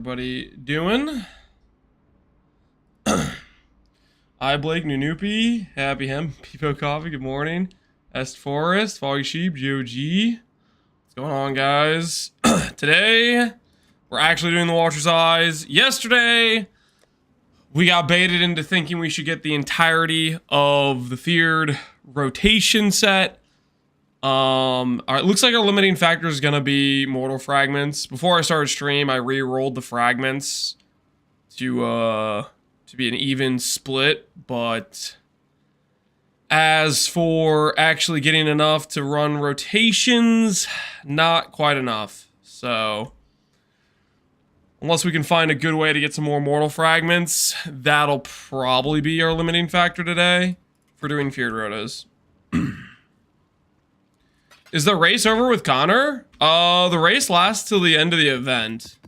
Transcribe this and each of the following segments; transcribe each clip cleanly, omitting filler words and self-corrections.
Everybody doing? Hi Blake, Nunoopy, Happy Hem, Peepo Coffee, good morning. Est Forest, Foggy Sheep, GOG. What's going on, guys? Today, we're actually doing the Watcher's Eyes. Yesterday, we got baited into thinking we should get the entirety of the feared rotation set. It looks like our limiting factor is gonna be mortal fragments. Before I started stream, I re-rolled the fragments to be an even split, but as for actually getting enough to run rotations, not quite enough. So unless we can find a good way to get some more mortal fragments, that'll probably be our limiting factor today for doing feared rotas. Is the race over with Connor? The race lasts till the end of the event.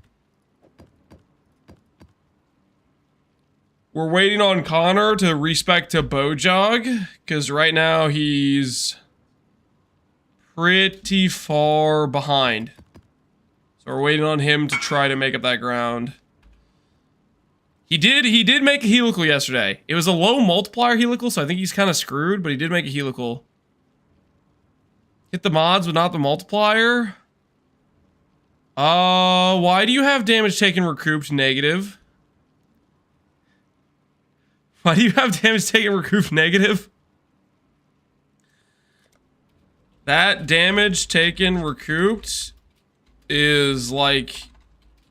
We're waiting on Connor to respec to Bojog, because right now he's pretty far behind. So we're waiting on him to try to make up that ground. He did make a helical yesterday. It was a low multiplier helical, so I think he's kind of screwed, but he did make a helical. Hit the mods, but not the multiplier. Why do you have damage taken recouped negative? Why do you have damage taken recouped negative? That damage taken recouped is like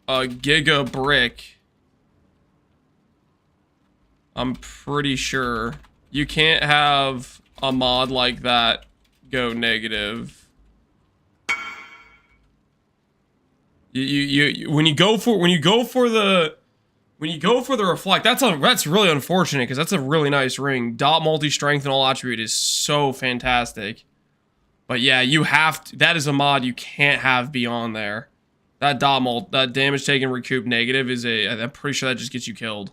a giga brick. I'm pretty sure. You can't have a mod like that go negative. When you go for the reflect, that's really unfortunate because that's a really nice ring. Dot multi strength and all attribute is so fantastic. But yeah, you have to, that is a mod you can't have beyond there. That that damage taken recoup negative is I'm pretty sure that just gets you killed.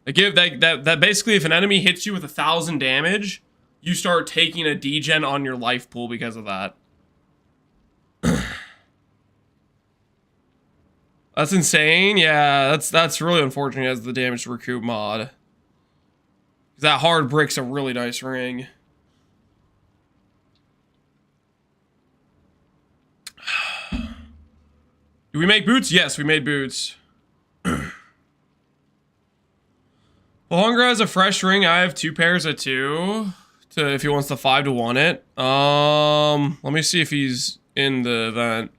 That basically if an enemy hits you with 1,000 damage, you start taking a degen on your life pool because of that. That's insane. Yeah, that's really unfortunate as the damage to recoup mod. That hard brick's a really nice ring. Do we make boots? Yes, we made boots. Well, Hunger has a fresh ring. I have 2 pairs of 2. If he wants the 5 to 1 it. Let me see if he's in the event.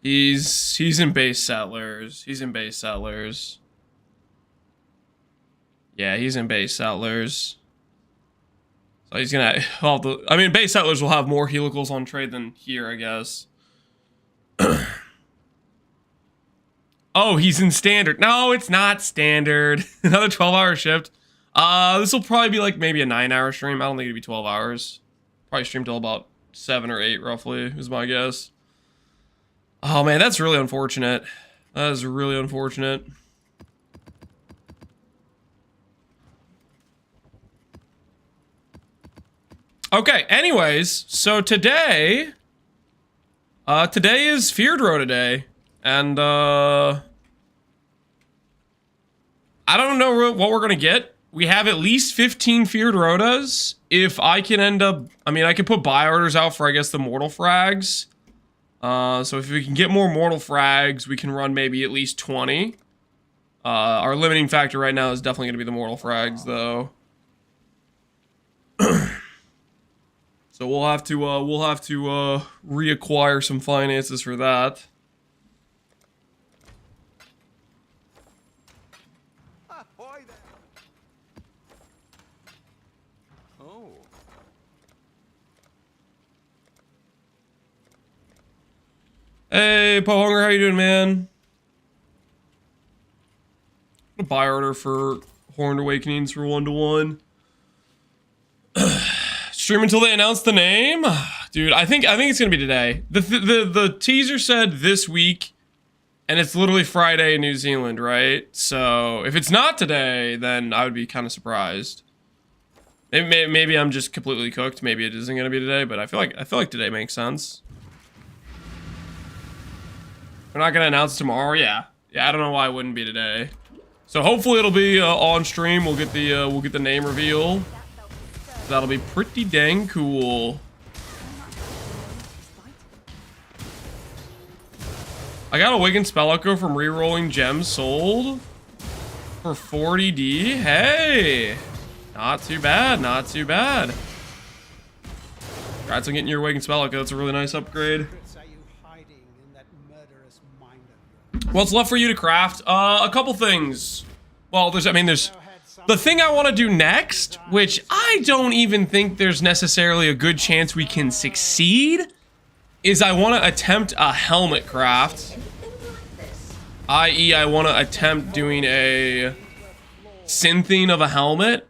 He's in base settlers. He's in base settlers. Yeah, he's in base settlers. So he's gonna I mean, base settlers will have more helicals on trade than here, I guess. Oh, he's in standard. No, it's not standard. Another 12-hour shift. This will probably be like maybe a 9-hour stream. I don't think it'd be 12 hours. Probably stream till about 7 or 8 roughly is my guess. Oh man, that's really unfortunate. That is really unfortunate. Okay, anyways, so today is Feared Rota Day, and I don't know what we're gonna get. We have at least 15 Feared Rotas. If I can end up, I mean, I can put buy orders out for, I guess, the mortal frags. So if we can get more mortal frags, we can run maybe at least 20. Our limiting factor right now is definitely going to be the mortal frags, though. So we'll have to reacquire some finances for that. Hey, Pohx, how you doing, man? A buy order for Horned Awakenings for 1-to-1. Stream until they announce the name, dude. I think it's gonna be today. The teaser said this week, and it's literally Friday in New Zealand, right? So if it's not today, then I would be kind of surprised. Maybe I'm just completely cooked. Maybe it isn't gonna be today, but I feel like today makes sense. We're not gonna announce tomorrow. Yeah, I don't know why it wouldn't be today. So hopefully it'll be on stream. We'll get the name reveal. That'll be pretty dang cool. I got a Wigan Spell Echo from rerolling gems sold for 40D. Hey, not too bad, not too bad. Congrats on getting your Wigan Spell Echo. That's a really nice upgrade. What's left for you to craft? A couple things. Well, there's the thing I want to do next, which I don't even think there's necessarily a good chance we can succeed, is I want to attempt a helmet craft. I.e., I want to attempt doing a synthing of a helmet.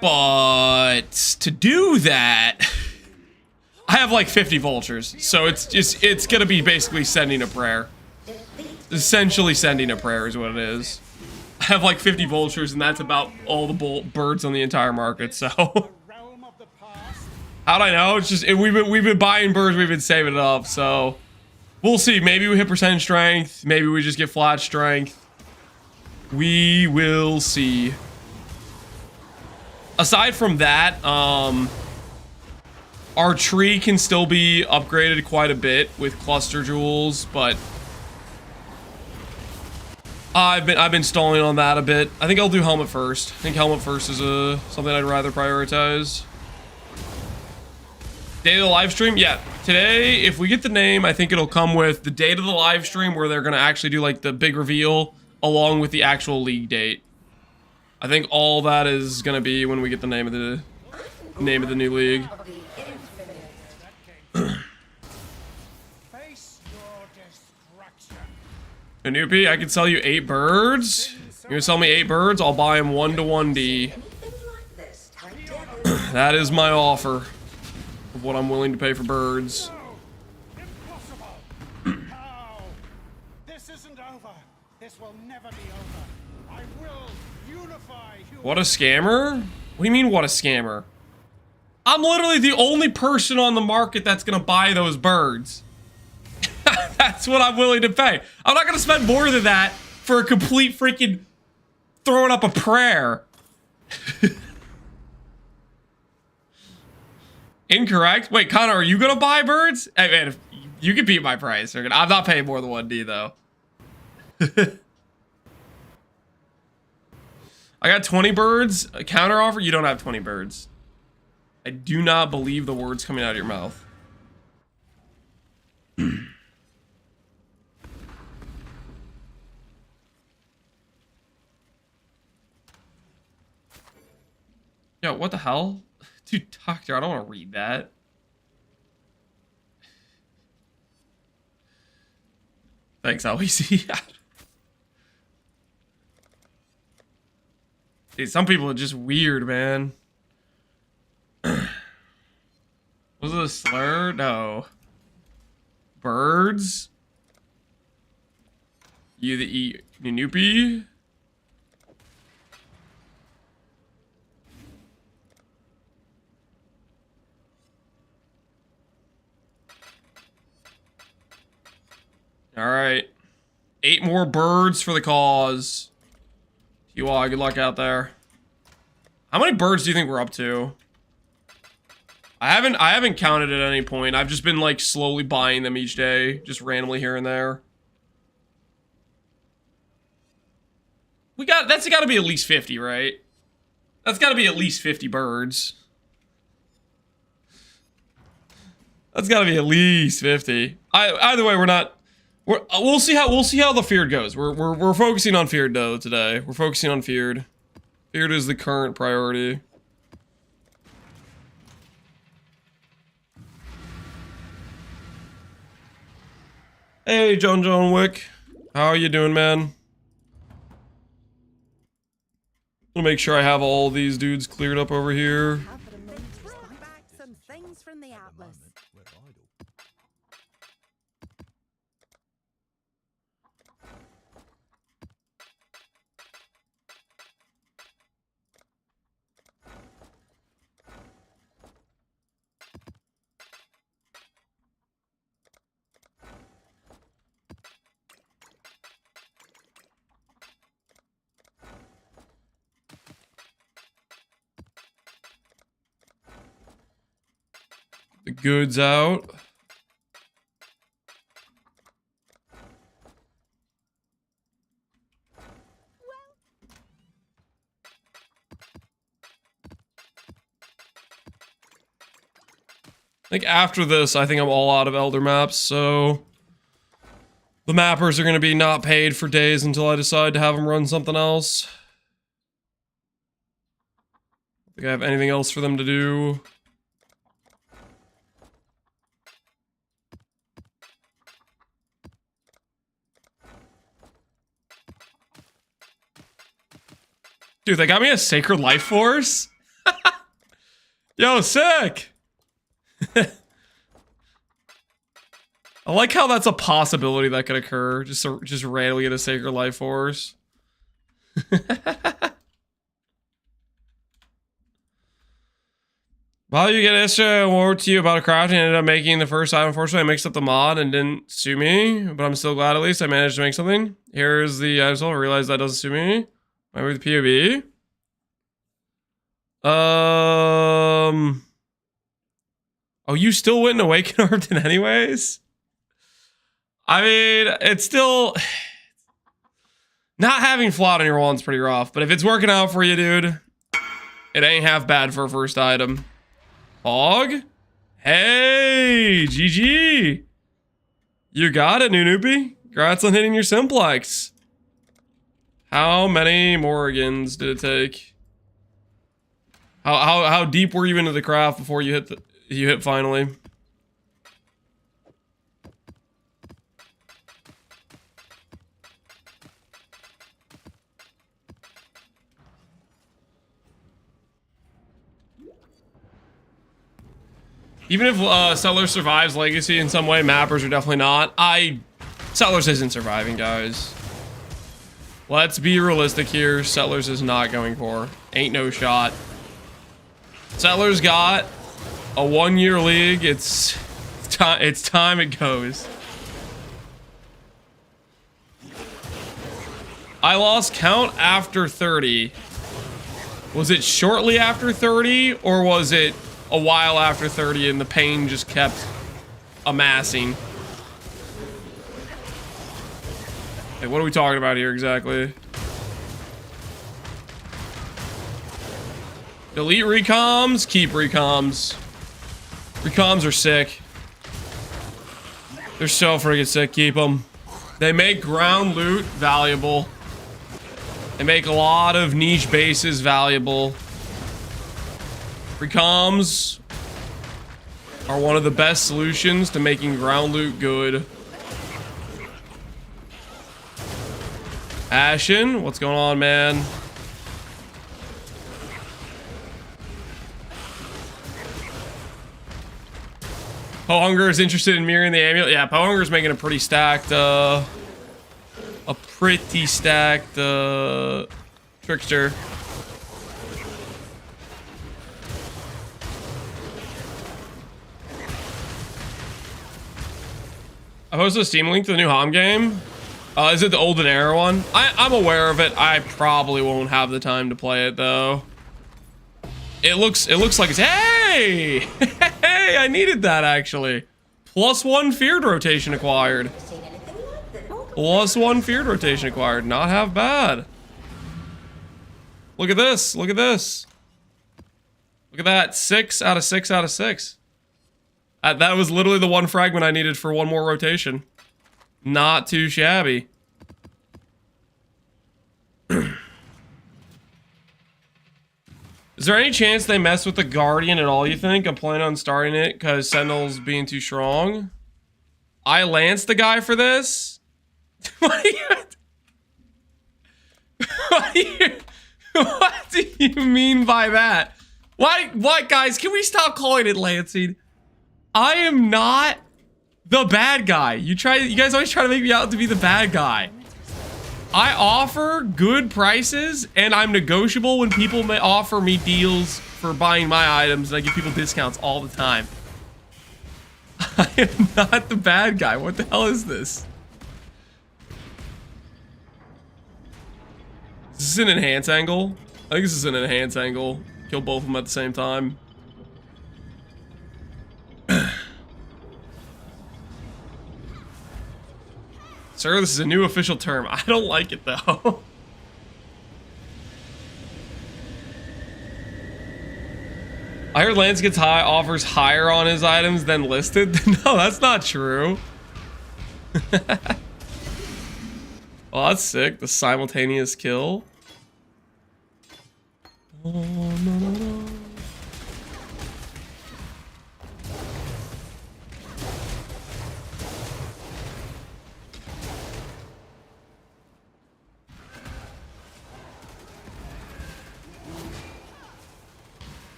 But to do that, I have like 50 vultures, so it's gonna be basically sending a prayer. Essentially sending a prayer is what it is. I have like 50 vultures, and that's about all the birds on the entire market. So how'd I know? It's just we've been buying birds, we've been saving it up. So we'll see. Maybe we hit percentage strength. Maybe we just get flat strength. We will see. Aside from that, our tree can still be upgraded quite a bit with cluster jewels, but I've been stalling on that a bit. I think I'll do helmet first. I think helmet first is something I'd rather prioritize. Day of the live stream? Yeah, today, if we get the name, I think it'll come with the date of the live stream where they're gonna actually do like the big reveal along with the actual league date. I think all that is gonna be when we get the name of the new league. NieNie, I can sell you 8 birds. You're gonna sell me 8 birds? I'll buy them 1 to 1D. That is my offer of what I'm willing to pay for birds. This isn't over. This will never be over. I will unify you. What a scammer? What do you mean, what a scammer? I'm literally the only person on the market that's gonna buy those birds. That's what I'm willing to pay. I'm not gonna spend more than that for a complete freaking throwing up a prayer. Incorrect. Wait, Connor, are you gonna buy birds? Hey man, if you can beat my price. I'm not paying more than 1D though. I got 20 birds. A counter offer. You don't have 20 birds. I do not believe the words coming out of your mouth. Yo, what the hell? Dude, doctor, I don't want to read that. Thanks, LEC. Dude, some people are just weird, man. Was it a slur? No. Birds? You that eat NieNie? Alright. 8 more birds for the cause. You all, good luck out there. How many birds do you think we're up to? I haven't counted at any point. I've just been like slowly buying them each day, just randomly here and there. That's gotta be at least 50, right? That's gotta be at least 50 birds. That's gotta be at least 50. Either way, we'll see how the feared goes. We're focusing on feared though today. We're focusing on feared. Feared is the current priority. Hey, John Wick. How are you doing, man? I'll make sure I have all these dudes cleared up over here. Some things from the Atlas. the goods out. I think after this, I think I'm all out of Elder maps, so the mappers are going to be not paid for days until I decide to have them run something else. Think I have anything else for them to do? Dude, they got me a Sacred Life Force? Yo, sick! I like how that's a possibility that could occur. Just randomly get a Sacred Life Force. Well, you get extra award to you about a crafting. Ended up making the first item. Unfortunately, I mixed up the mod and didn't sue me, but I'm still glad at least I managed to make something. Here's the item sold. I realized that doesn't sue me. Am I with POB? Oh, you still went and Awaken Arden anyways? I mean, it's still... Not having flat on your wand's pretty rough, but if it's working out for you, dude, it ain't half bad for a first item. Hog? Hey, GG. You got it, NieNie. Congrats on hitting your simplex. How many Morgans did it take? How deep were you into the craft before you hit finally? Even if Settlers survives Legacy in some way, Mappers are definitely not. Settlers isn't surviving, guys. Let's be realistic here. Settlers is not going for. Ain't no shot. Settlers got a 1-year league. It's time it goes. I lost count after 30. Was it shortly after 30 or was it a while after 30 and the pain just kept amassing? Hey, what are we talking about here exactly? Delete recoms, keep recoms. Recoms are sick. They're so friggin' sick, keep them. They make ground loot valuable. They make a lot of niche bases valuable. Recoms are one of the best solutions to making ground loot good. Ashen, what's going on, man? Pohx's is interested in mirroring the amulet. Yeah, Pohx's making a pretty stacked, trickster. I posted a Steam link to the new Hom game. Is it the Olden Era one? I'm aware of it. I probably won't have the time to play it though. It looks like it's, hey! Hey, I needed that actually. +1 feared rotation acquired. +1 feared rotation acquired. Not half bad. Look at this. Look at this. Look at that. 6 out of 6 out of 6. That was literally the one fragment I needed for one more rotation. Not too shabby. Is there any chance they mess with the Guardian at all, you think? I'm planning on starting it because Sentinel's being too strong. I lanced the guy for this? What do you mean by that? What, guys? Can we stop calling it lancing? I am not the bad guy. You guys always try to make me out to be the bad guy. I offer good prices and I'm negotiable when people may offer me deals for buying my items, and I give people discounts all the time. I am not the bad guy. What the hell is this? Is this an enhance angle? I think this is an enhance angle. Kill both of them at the same time. Sir, this is a new official term. I don't like it though. I heard Lance Gets High offers higher on his items than listed. No, that's not true. Well, that's sick. The simultaneous kill. Oh, no, no, no.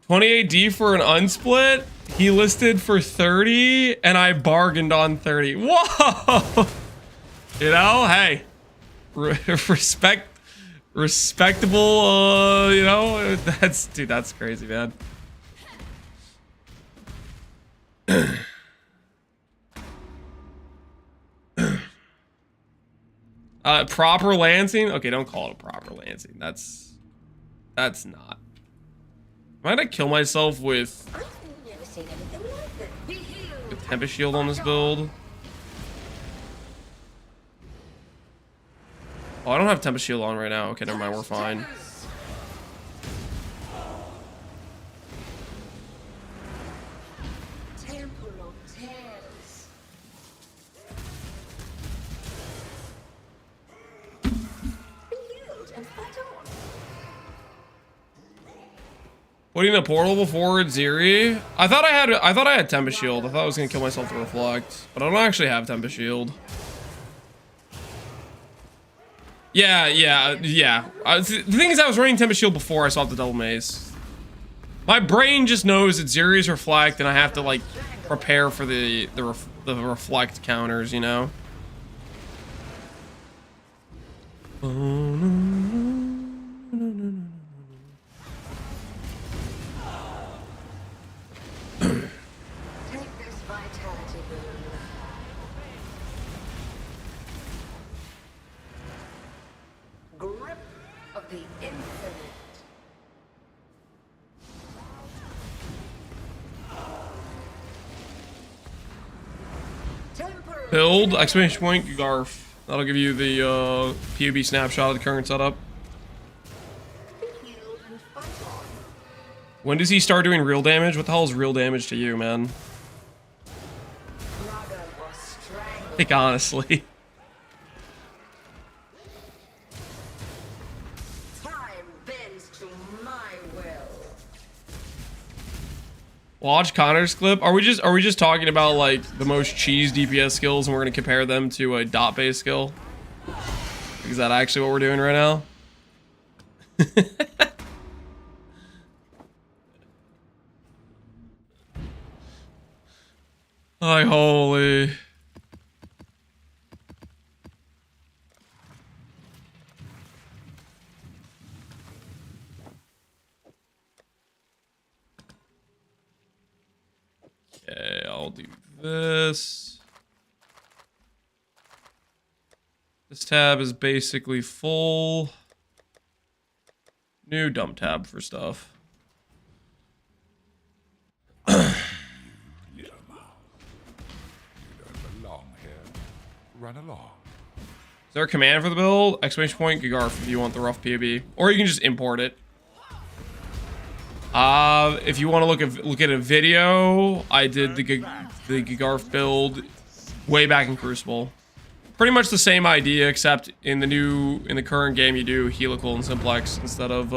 $28 for an unsplit. He listed for 30 and I bargained on 30. Whoa! You know, hey, respectable, you know, dude, that's crazy, man. Proper lancing? Okay, don't call it a proper lancing. That's not. Am I gonna kill myself with Tempest Shield on this build? Oh, I don't have Tempest Shield on right now. Okay, never mind, we're fine. Putting a portal before Ziri? I thought I had Tempest Shield. I thought I was gonna kill myself to reflect, but I don't actually have Tempest Shield. Yeah. The thing is, I was running Tempest Shield before I saw the double mace. My brain just knows that Ziri's reflect, and I have to like prepare for the reflect counters, you know. Build, exclamation point, Garf. That'll give you the POB snapshot of the current setup. When does he start doing real damage? What the hell is real damage to you, man? Like, honestly. Watch Connor's clip. Are we just talking about like the most cheese DPS skills, and we're gonna compare them to a dot based skill? Is that actually what we're doing right now? Like, holy. Okay, I'll do this. This tab is basically full. New dump tab for stuff. Run along. Is there a command for the build? Exclamation point Gigarf if you want the rough POB. Or you can just import it. If you want to look at a video, I did the Gigarf build way back in Crucible. Pretty much the same idea, except in the current game you do helical and simplex instead of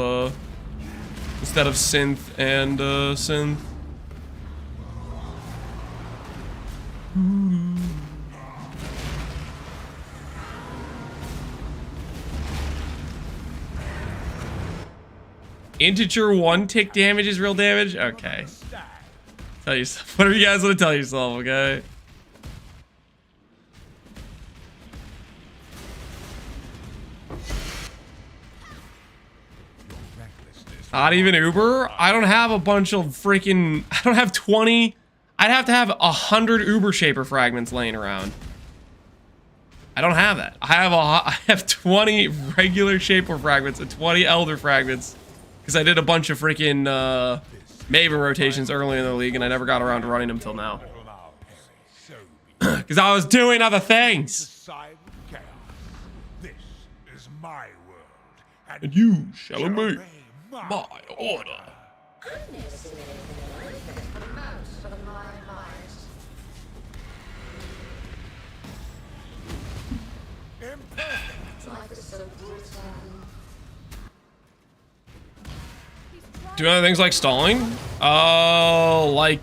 synth and synth. Integer 1 tick damage is real damage? Okay. Tell yourself. Whatever you guys want to tell yourself, okay? Not even Uber? I don't have a bunch of freaking... I don't have 20... I'd have to have 100 Uber Shaper fragments laying around. I don't have that. I have 20 regular Shaper fragments and 20 Elder fragments. Because I did a bunch of freaking Maybe rotations early in the league, and I never got around to running them till now. Because I was doing other things. Side with chaos. This is my world, And you shall obey obey my order. Do other things like stalling? Oh, like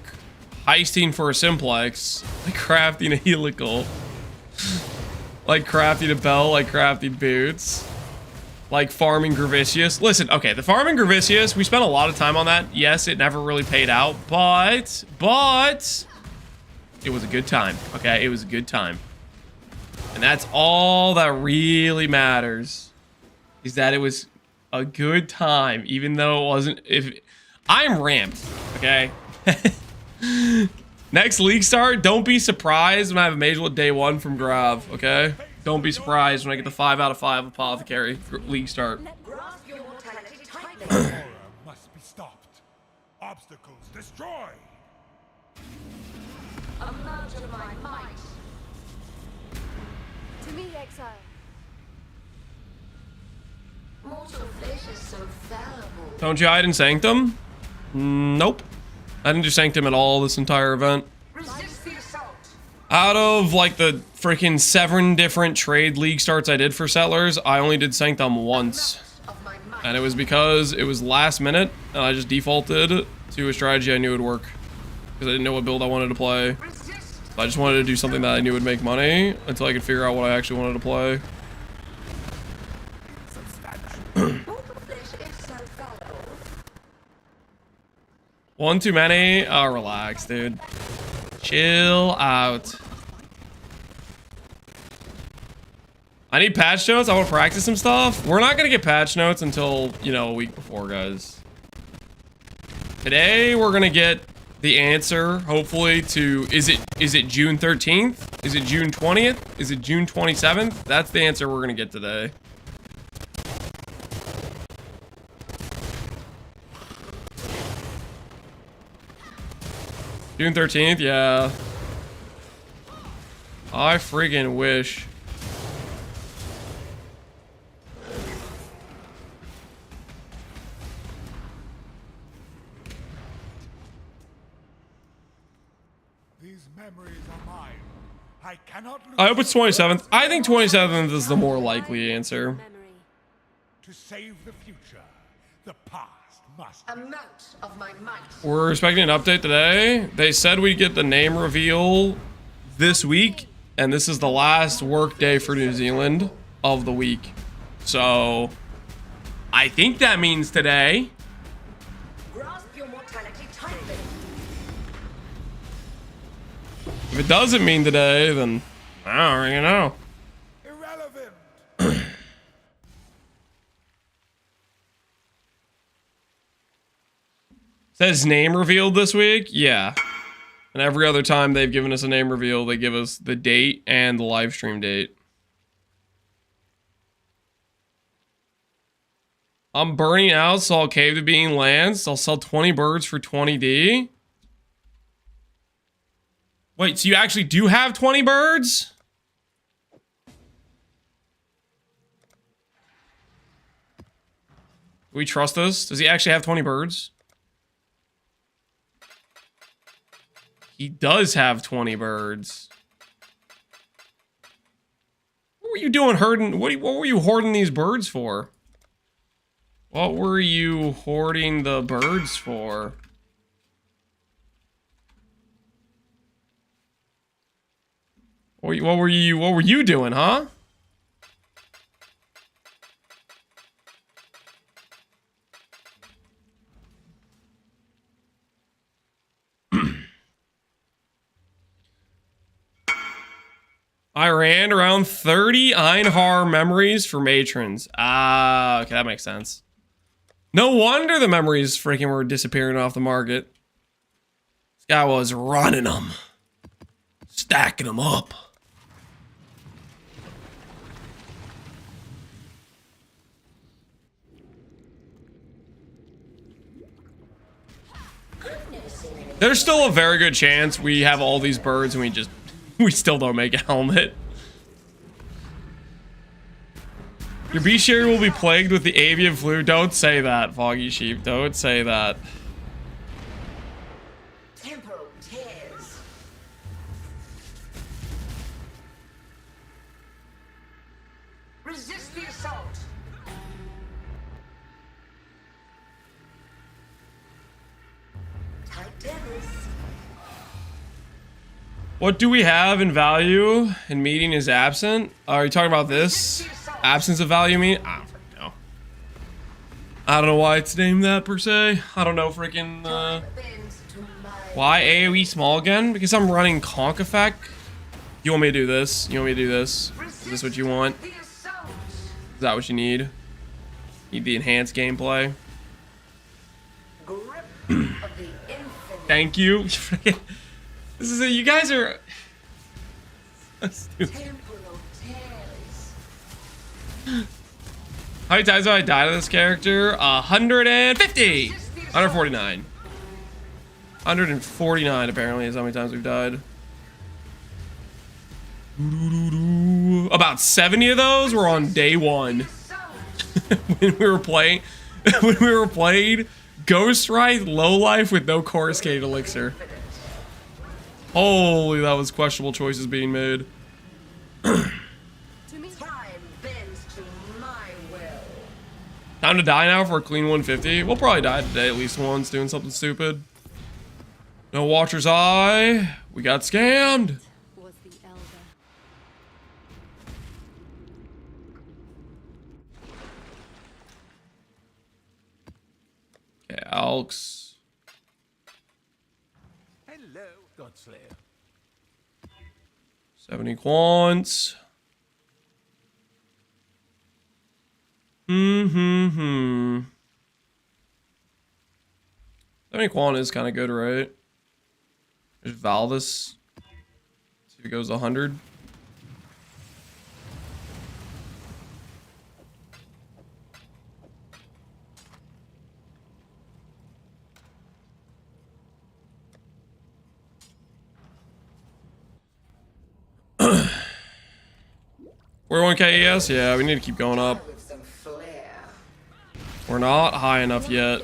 heisting for a simplex, like crafting a helical, like crafting a bell, like crafting boots, like farming Gravicius. Listen, okay, the farming Gravicius, we spent a lot of time on that. Yes, it never really paid out, but it was a good time. Okay, it was a good time, and that's all that really matters. Is that it was a good time, even though it wasn't. If I'm ramped, okay. Next league start, don't be surprised when I have a Mage Lord day 1 from Grav, okay? Don't be surprised when I get the 5 out of 5 Apothecary league start. Horror must be stopped. Obstacles destroyed. Amount of my might. To me, Exile. Mortal flesh is so fallible. Don't you hide in Sanctum? Nope. I didn't do Sanctum at all this entire event. Resist the assault. Out of like the freaking 7 different trade league starts I did for Settlers, I only did Sanctum once. Of my might. And it was because it was last minute, and I just defaulted to a strategy I knew would work. Because I didn't know what build I wanted to play. Resist. I just wanted to do something that I knew would make money until I could figure out what I actually wanted to play. Mortal flesh is so fallible. One too many? Oh, relax, dude. Chill out. I need patch notes. I want to practice some stuff. We're not going to get patch notes until, you know, a week before, guys. Today, we're going to get the answer, hopefully, to, is it June 13th? Is it June 20th? Is it June 27th? That's the answer we're going to get today. June 13th, yeah. I freaking wish. These memories are mine. I cannot lose. I hope it's 27th. I think 27th is the more likely answer. Memory. To save the future, the past must. Amount of my might. We're expecting an update today. They said we'd get the name reveal this week, and this is the last work day for New Zealand of the week. So, I think that means today. Grasp your mortality tightly. If it doesn't mean today, then I don't really know. Irrelevant. Says name revealed this week? Yeah. And every other time they've given us a name reveal, they give us the date and the live stream date. I'm burning out, so I'll cave to being lands. I'll sell 20 birds for 20D. Wait, so you actually do have 20 birds? Do we trust this? Does he actually have 20 birds? He does have 20 birds. What were you doing herding? What were you hoarding these birds for? What were you hoarding the birds for? What were you doing, huh? I ran around 30 Einhar memories for matrons. Ah, okay, that makes sense. No wonder the memories freaking were disappearing off the market. This guy was running them. Stacking them up. There's still a very good chance we have all these birds and we still don't make a helmet. Your bestiary will be plagued with the avian flu. Don't say that, Foggy Sheep. Don't say that. Temporal tears. Resist the assault. Titanic. What do we have in value? And meeting is absent. Are you talking about this? Absence of value mean? I don't freaking know. I don't know why it's named that per se. I don't know freaking why AoE small again? Because I'm running Conk effect. You want me to do this? You want me to do this? Is this what you want? Is that what you need? Need the enhanced gameplay? Thank you. This is it. You guys are stupid. How many times have I died to this character? 150! 149. 149 apparently is how many times we've died. About 70 of those were on day one. when we were playing Ghost Ride Low Life with no coruscated elixir. Holy, that was questionable choices being made. Time to die now for a clean 150. We'll probably die today at least once doing something stupid. No Watcher's Eye. We got scammed. Was the elder. Okay, Alks. Hello, Godslayer. 70 quants. 70 quant is kind of good, right? There's Valvis. See if it goes 100. We're 1 KES? Yeah, we need to keep going up. We're not high enough yet.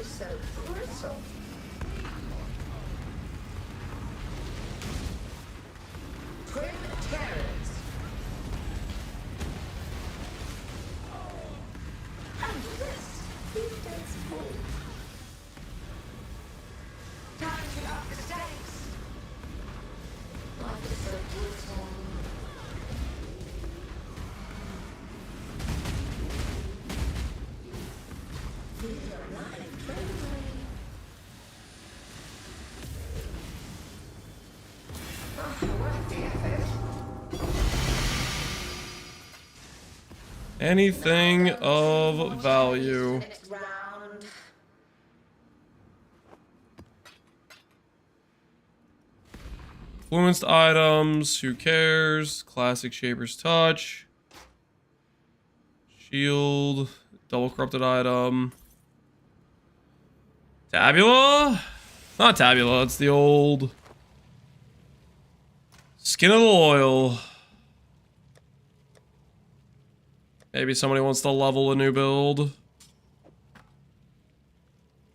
Anything of value. Influenced items, who cares? Classic Shaper's Touch. Shield, double corrupted item. Tabula? Not Tabula, it's the old Skin of the Loyal. Maybe somebody wants to level a new build.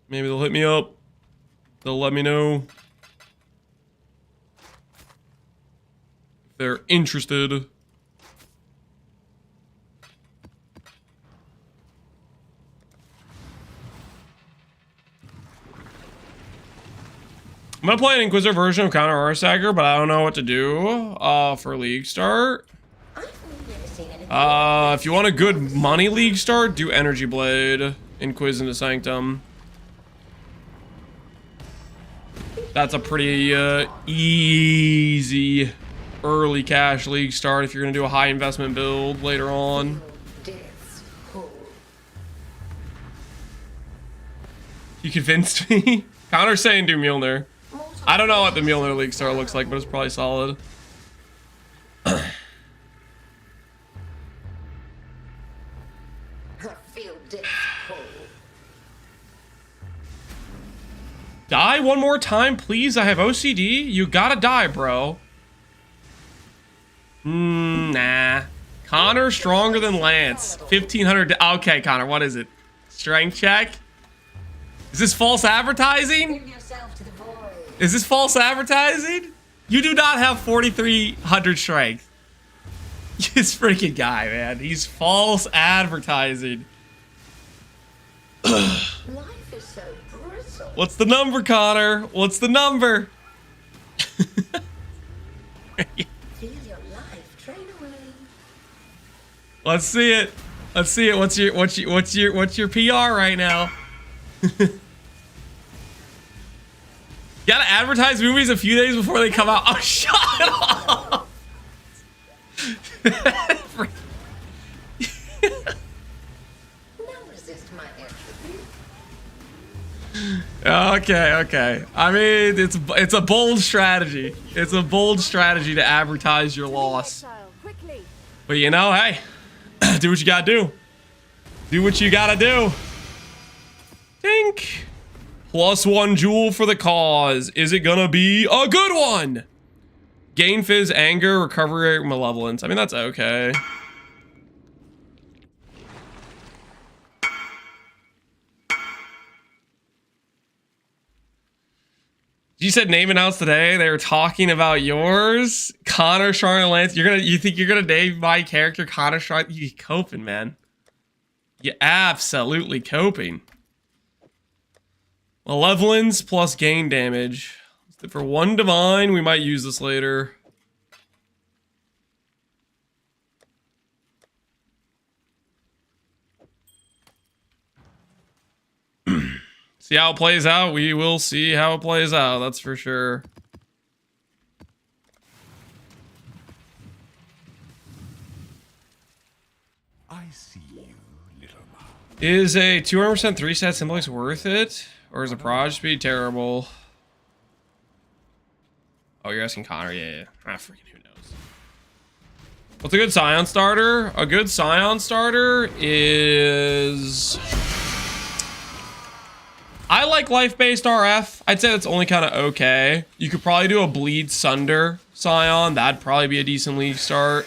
Maybe they'll hit me up. They'll let me know if they're interested. I'm gonna play an Inquisitor version of Counter Arsacker, but I don't know what to do for League Start. If you want a good money League Start, do Energy Blade, Inquis into Sanctum. That's a pretty easy early cash League Start if you're gonna do a high investment build later on. You convinced me. Counter's saying do Mjolnir. I don't know what the Mjolnir League Start looks like, but it's probably solid. Die one more time, please. I have OCD. You gotta die, bro. Nah. Connor stronger than Lance. 1500. Okay, Connor, what is it? Strength check? Is this false advertising? Give yourself to the void. Is this false advertising? You do not have 4,300 strength. This freaking guy, man. He's false advertising. Life is so brittle. What's the number, Connor? What's the number? Feel your life drain away. Let's see it. Let's see it. What's your PR right now? Gotta advertise movies a few days before they come out. Oh, shut up! Now resist my entropy. Okay. I mean, it's a bold strategy. It's a bold strategy to advertise your loss. Quickly. But you know, hey, do what you gotta do. Do what you gotta do. Think. +1 jewel for the cause. Is it gonna be a good one? Gain Fizz, Anger, Recovery Rate, Malevolence. I mean, that's okay. You said name announce today. They were talking about yours, Connor, Sean, and Lance. You think you're gonna name my character Connor, Sean? You coping, man. You absolutely coping. Malevolence plus gain damage. For 1 divine, we might use this later. See how it plays out? We will see how it plays out, that's for sure. I see you, little mouse. Is a 200% 3-stat symbolics worth it? Or is a proj speed terrible? Oh, you're asking Connor? Yeah. Ah, freaking who knows. What's a good Scion starter? A good Scion starter is... I like life-based RF. I'd say that's only kind of okay. You could probably do a Bleed Sunder Scion. That'd probably be a decent league start.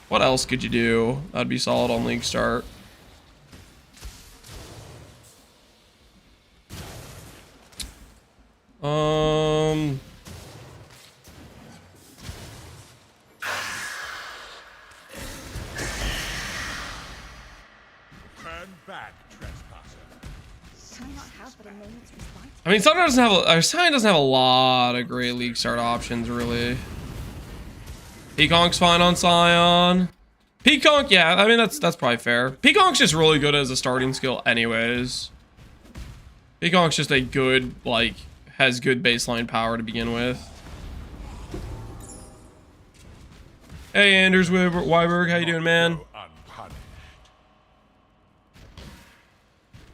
What else could you do? That'd be solid on league start. Turn back, trespasser. I mean, Scion doesn't have a lot of great league start options, really. Peaconk's fine on Scion. Peaconk, yeah, I mean that's probably fair. Peaconk's just really good as a starting skill, anyways. Peaconk's just a good, like, has good baseline power to begin with. Hey, Anders Weiberg, how you doing, man?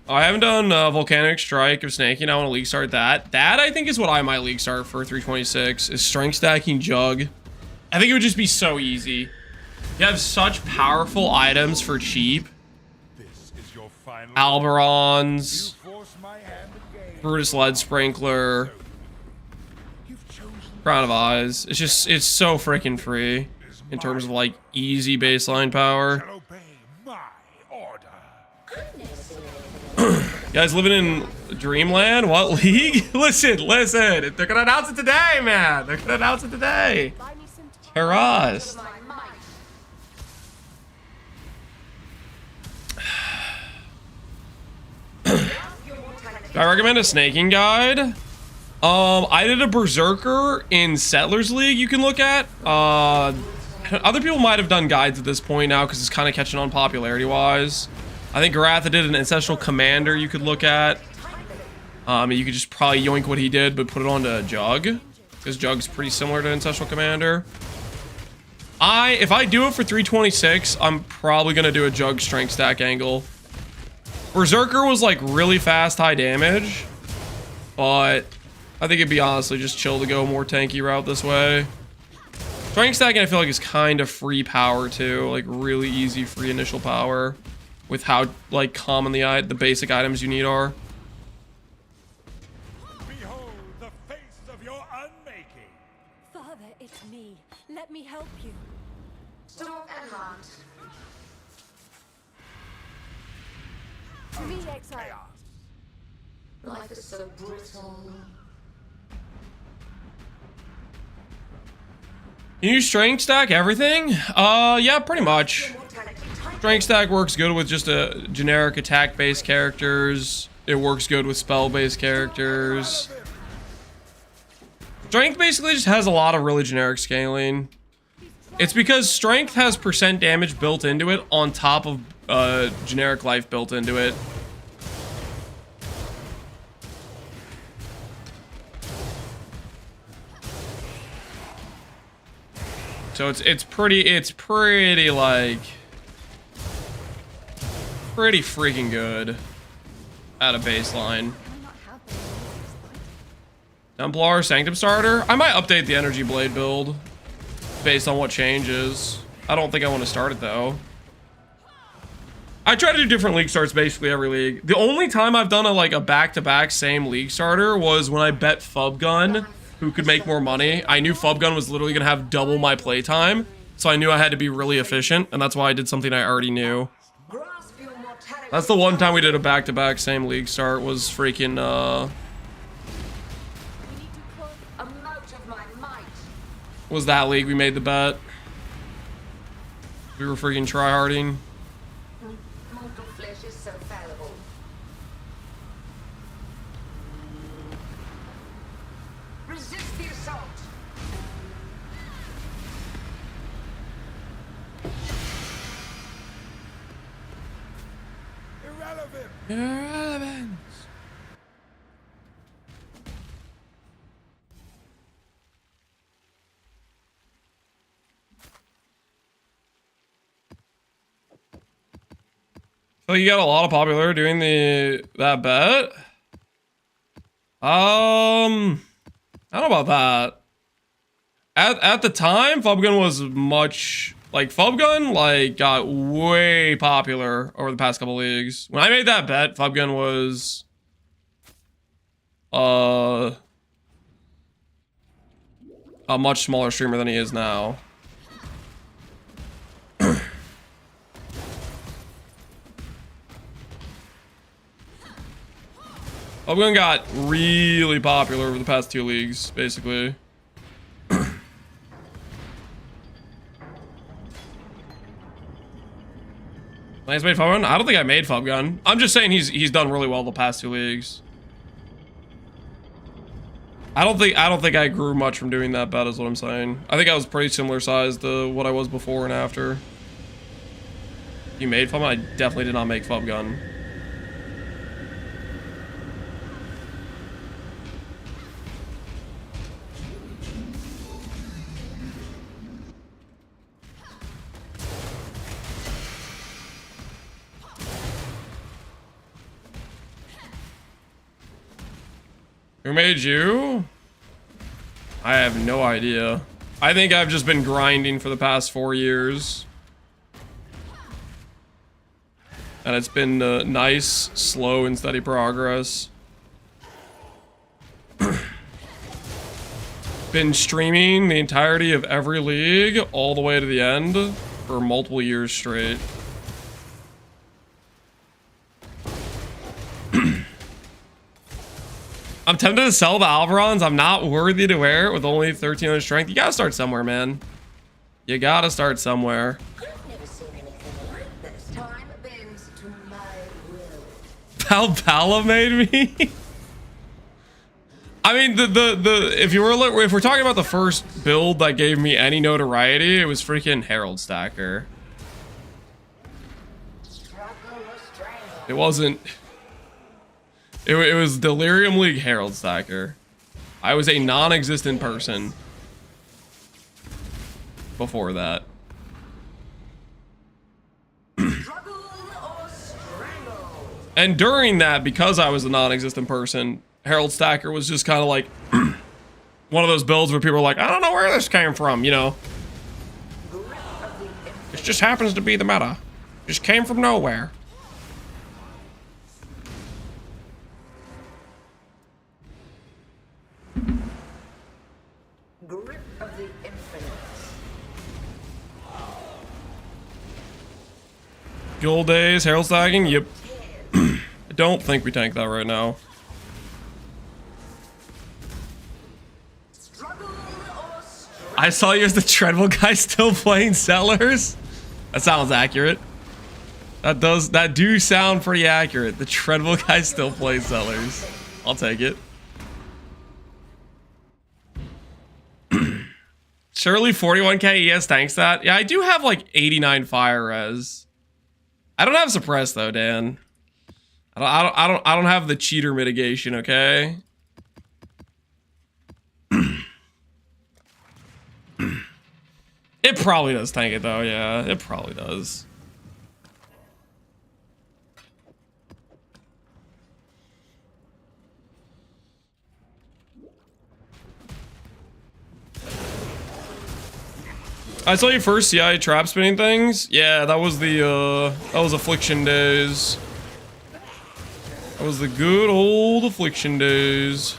I haven't done Volcanic Strike of Snaking. I want to league start that. That, I think, is what I might league start for 326, is Strength Stacking Jug. I think it would just be so easy. You have such powerful items for cheap. This is your final. Alberons, You force my hand again. Brutus Lead Sprinkler, You've chosen Crown of Eyes. It's just, it's so freaking free in terms of, like, easy baseline power. to obey my order. You guys living in Dreamland? What league? Listen. They're gonna announce it today, man. They're gonna announce it today. Buy me some time. Hurrahs. My might. I recommend a snaking guide. I did a Berserker in Settlers League you can look at. Other people might have done guides at this point now because it's kind of catching on popularity wise. I think Garatha did an Ancestral Commander you could look at. You could just probably yoink what he did but put it onto Jug, because Jug's pretty similar to Ancestral Commander. If I do it for 326, I'm probably gonna do a Jug strength stack angle. Berserker was like really fast, high damage, but I think it'd be honestly just chill to go a more tanky route this way. Strength stacking I feel like is kind of free power too, like really easy free initial power with how like common the basic items you need are. It's me. Let me help you. Stalk and hunt. To me, Exile. Life is so brutal. Can you strength stack everything? Yeah, pretty much. Strength stack works good with just a generic attack-based characters. It works good with spell-based characters. Strength basically just has a lot of really generic scaling. It's because strength has percent damage built into it on top of generic life built into it. So it's pretty like pretty freaking good at a baseline. Templar Sanctum starter. I might update the Energy Blade build based on what changes. I don't think I want to start it though. I try to do different league starts basically every league. The only time I've done a back-to-back same league starter was when I bet Fubgun who could make more money. I knew Fubgun was literally gonna have double my playtime, so I knew I had to be really efficient, and that's why I did something I already knew. That's the one time we did a back-to-back same league start was freaking was that league we made the bet. We were freaking tryharding. Mortal flesh is so fallible. Resist the assault. Irrelevant. So you got a lot of popularity doing that bet. I don't know about that. At the time, Fubgun was much Fubgun got way popular over the past couple leagues. When I made that bet, Fubgun was a much smaller streamer than he is now. Fubgun got really popular over the past 2 leagues, basically. Nice made Fubgun? I don't think I made Fubgun. I'm just saying he's done really well the past 2 leagues. I don't think I grew much from doing that bet is what I'm saying. I think I was pretty similar size to what I was before and after. You made Fubgun? I definitely did not make Fubgun. Who made you? I have no idea. I think I've just been grinding for the past 4 years. And it's been nice, slow, and steady progress. Been streaming the entirety of every league all the way to the end for multiple years straight. I'm tempted to sell the Alvarons. I'm not worthy to wear it with only 1300 strength. You gotta start somewhere, man. You gotta start somewhere. I've never seen anything like this. Time bends to my will. Palpala made me. I mean, if we're talking about the first build that gave me any notoriety, it was freaking Herald Stacker. It wasn't. It was Delirium League Herald Stacker. I was a non-existent person before that. And during that, because I was a non-existent person, Herald Stacker was just kind of like one of those builds where people are like, I don't know where this came from, you know? It just happens to be the meta. Just came from nowhere. Grip of the Good days, Herald stacking? Yep. I don't think we tank that right now. I saw you as the Treadwell guy still playing Sellers. That sounds accurate. That do sound pretty accurate. The Treadwell guy still plays Sellers. I'll take it. Surely 41k ES tanks that. Yeah, I do have like 89 fire res. I don't have suppress though, Dan. I don't have the cheater mitigation, okay? It probably does tank it though, yeah. It probably does. I saw you first CI trap spinning things. Yeah, that was Affliction days. That was the good old Affliction days.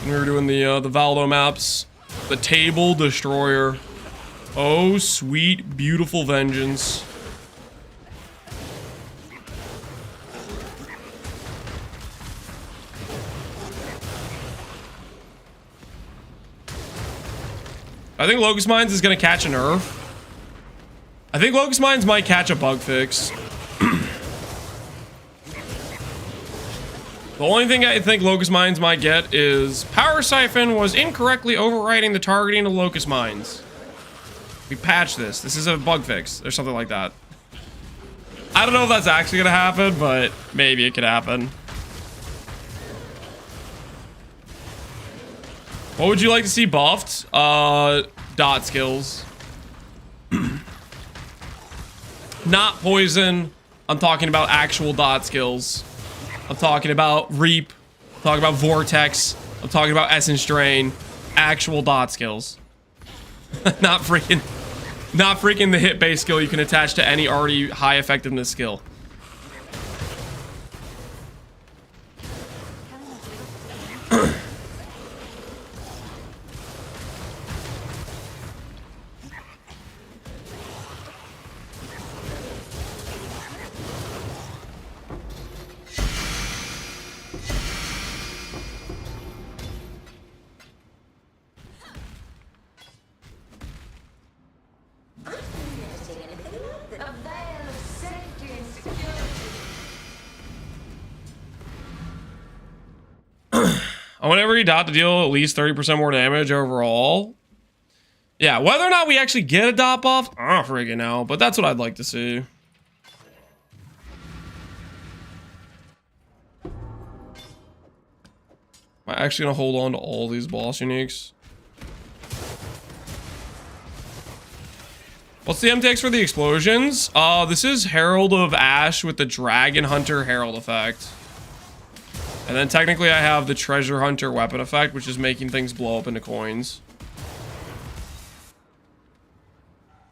When we were doing the Valdo maps. The Table Destroyer. Oh, sweet, beautiful vengeance. I think Locust Mines is gonna catch a nerf. I think Locust Mines might catch a bug fix. The only thing I think Locust Mines might get is Power Siphon was incorrectly overriding the targeting of Locust Mines. We patched this. This is a bug fix or something like that. I don't know if that's actually gonna happen, but maybe it could happen. What would you like to see buffed? Dot skills. Not poison. I'm talking about actual dot skills. I'm talking about Reap. I'm talking about Vortex. I'm talking about Essence Drain. Actual dot skills. Not freaking the hit base skill you can attach to any already high effectiveness skill. I want every dot to deal at least 30% more damage overall. Yeah, whether or not we actually get a dot buff, I don't freaking know, but that's what I'd like to see. Am I actually gonna hold on to all these boss uniques? What's the MTX for the explosions? This is Herald of Ash with the Dragon Hunter Herald effect. And then technically I have the Treasure Hunter weapon effect, which is making things blow up into coins.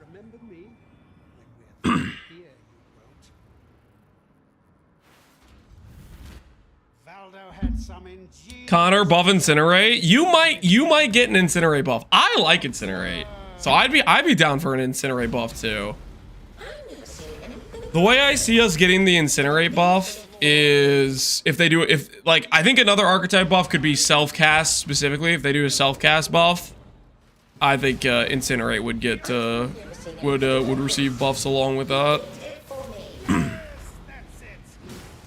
Remember me when we're here, you won't. Valdo had some ingenious... Connor, buff Incinerate. You might get an Incinerate buff. I like Incinerate. So I'd be down for an Incinerate buff too. The way I see us getting the Incinerate buff is if I think another archetype buff could be self-cast specifically. If they do a self-cast buff, I think Incinerate would get would receive buffs along with that. That's it.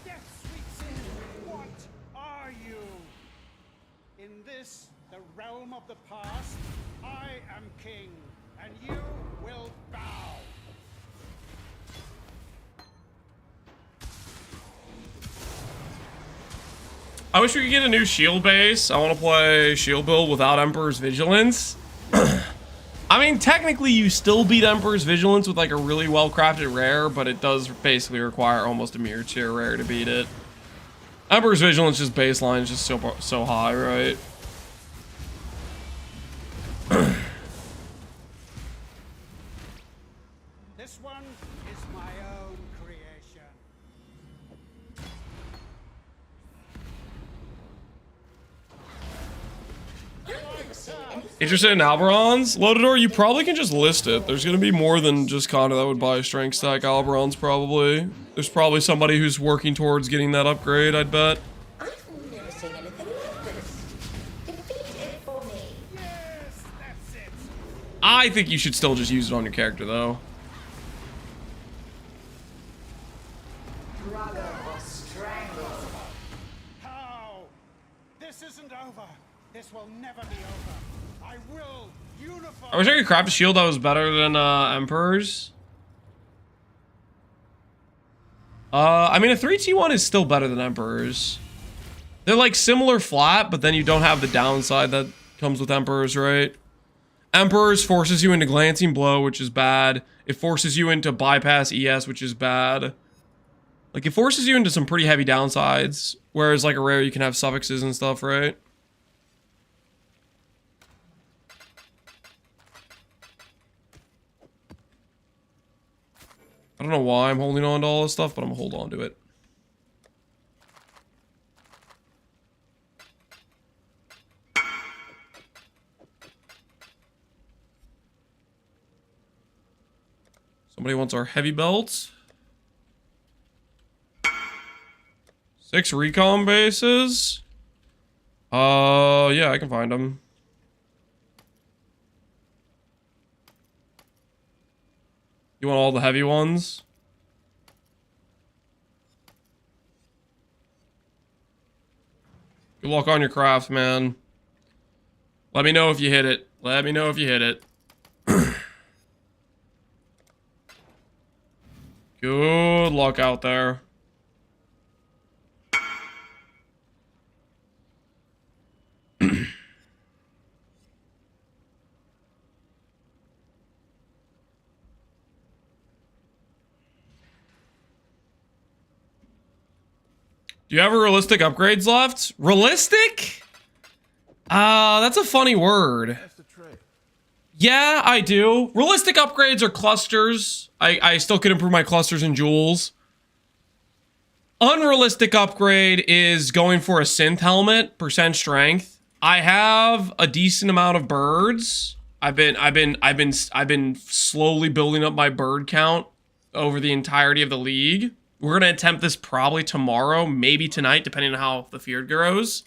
Death sweeps in. What are you? In this, the realm of the past, I am king, and you will bow. I wish we could get a new shield base. I want to play shield build without Emperor's Vigilance. I mean, technically you still beat Emperor's Vigilance with like a really well-crafted rare, but it does basically require almost a mirror tier rare to beat it. Emperor's Vigilance just baseline is just so high, right? This one is my own creation. Interested in Alberons? Loadador, you probably can just list it. There's gonna be more than just Connor that would buy strength stack Alberons, probably. There's probably somebody who's working towards getting that upgrade, I'd bet. I've never seen anything like this. Defeat it for me. Yes, that's it. I think you should still just use it on your character, though. Drago or strangle. How? This isn't over. This will never be over. I will unify. I wish I could craft a shield that was better than Emperor's. I mean, a 3T1 is still better than Emperor's. They're like similar flat, but then you don't have the downside that comes with Emperor's, right? Emperor's forces you into glancing blow, which is bad. It forces you into bypass ES, which is bad. Like, it forces you into some pretty heavy downsides. Whereas, like, a rare, you can have suffixes and stuff, right? I don't know why I'm holding on to all this stuff, but I'm gonna hold on to it. Somebody wants our heavy belts. 6 recon bases. Yeah, I can find them. You want all the heavy ones? Good luck on your craft, man. Let me know if you hit it. Let me know if you hit it. Good luck out there. Do you have realistic upgrades left? Realistic? That's a funny word. Yeah, I do. Realistic upgrades are clusters. I still could improve my clusters and jewels. Unrealistic upgrade is going for a synth helmet, percent strength. I have a decent amount of birds. I've been slowly building up my bird count over the entirety of the league. We're gonna attempt this probably tomorrow, maybe tonight, depending on how the field grows.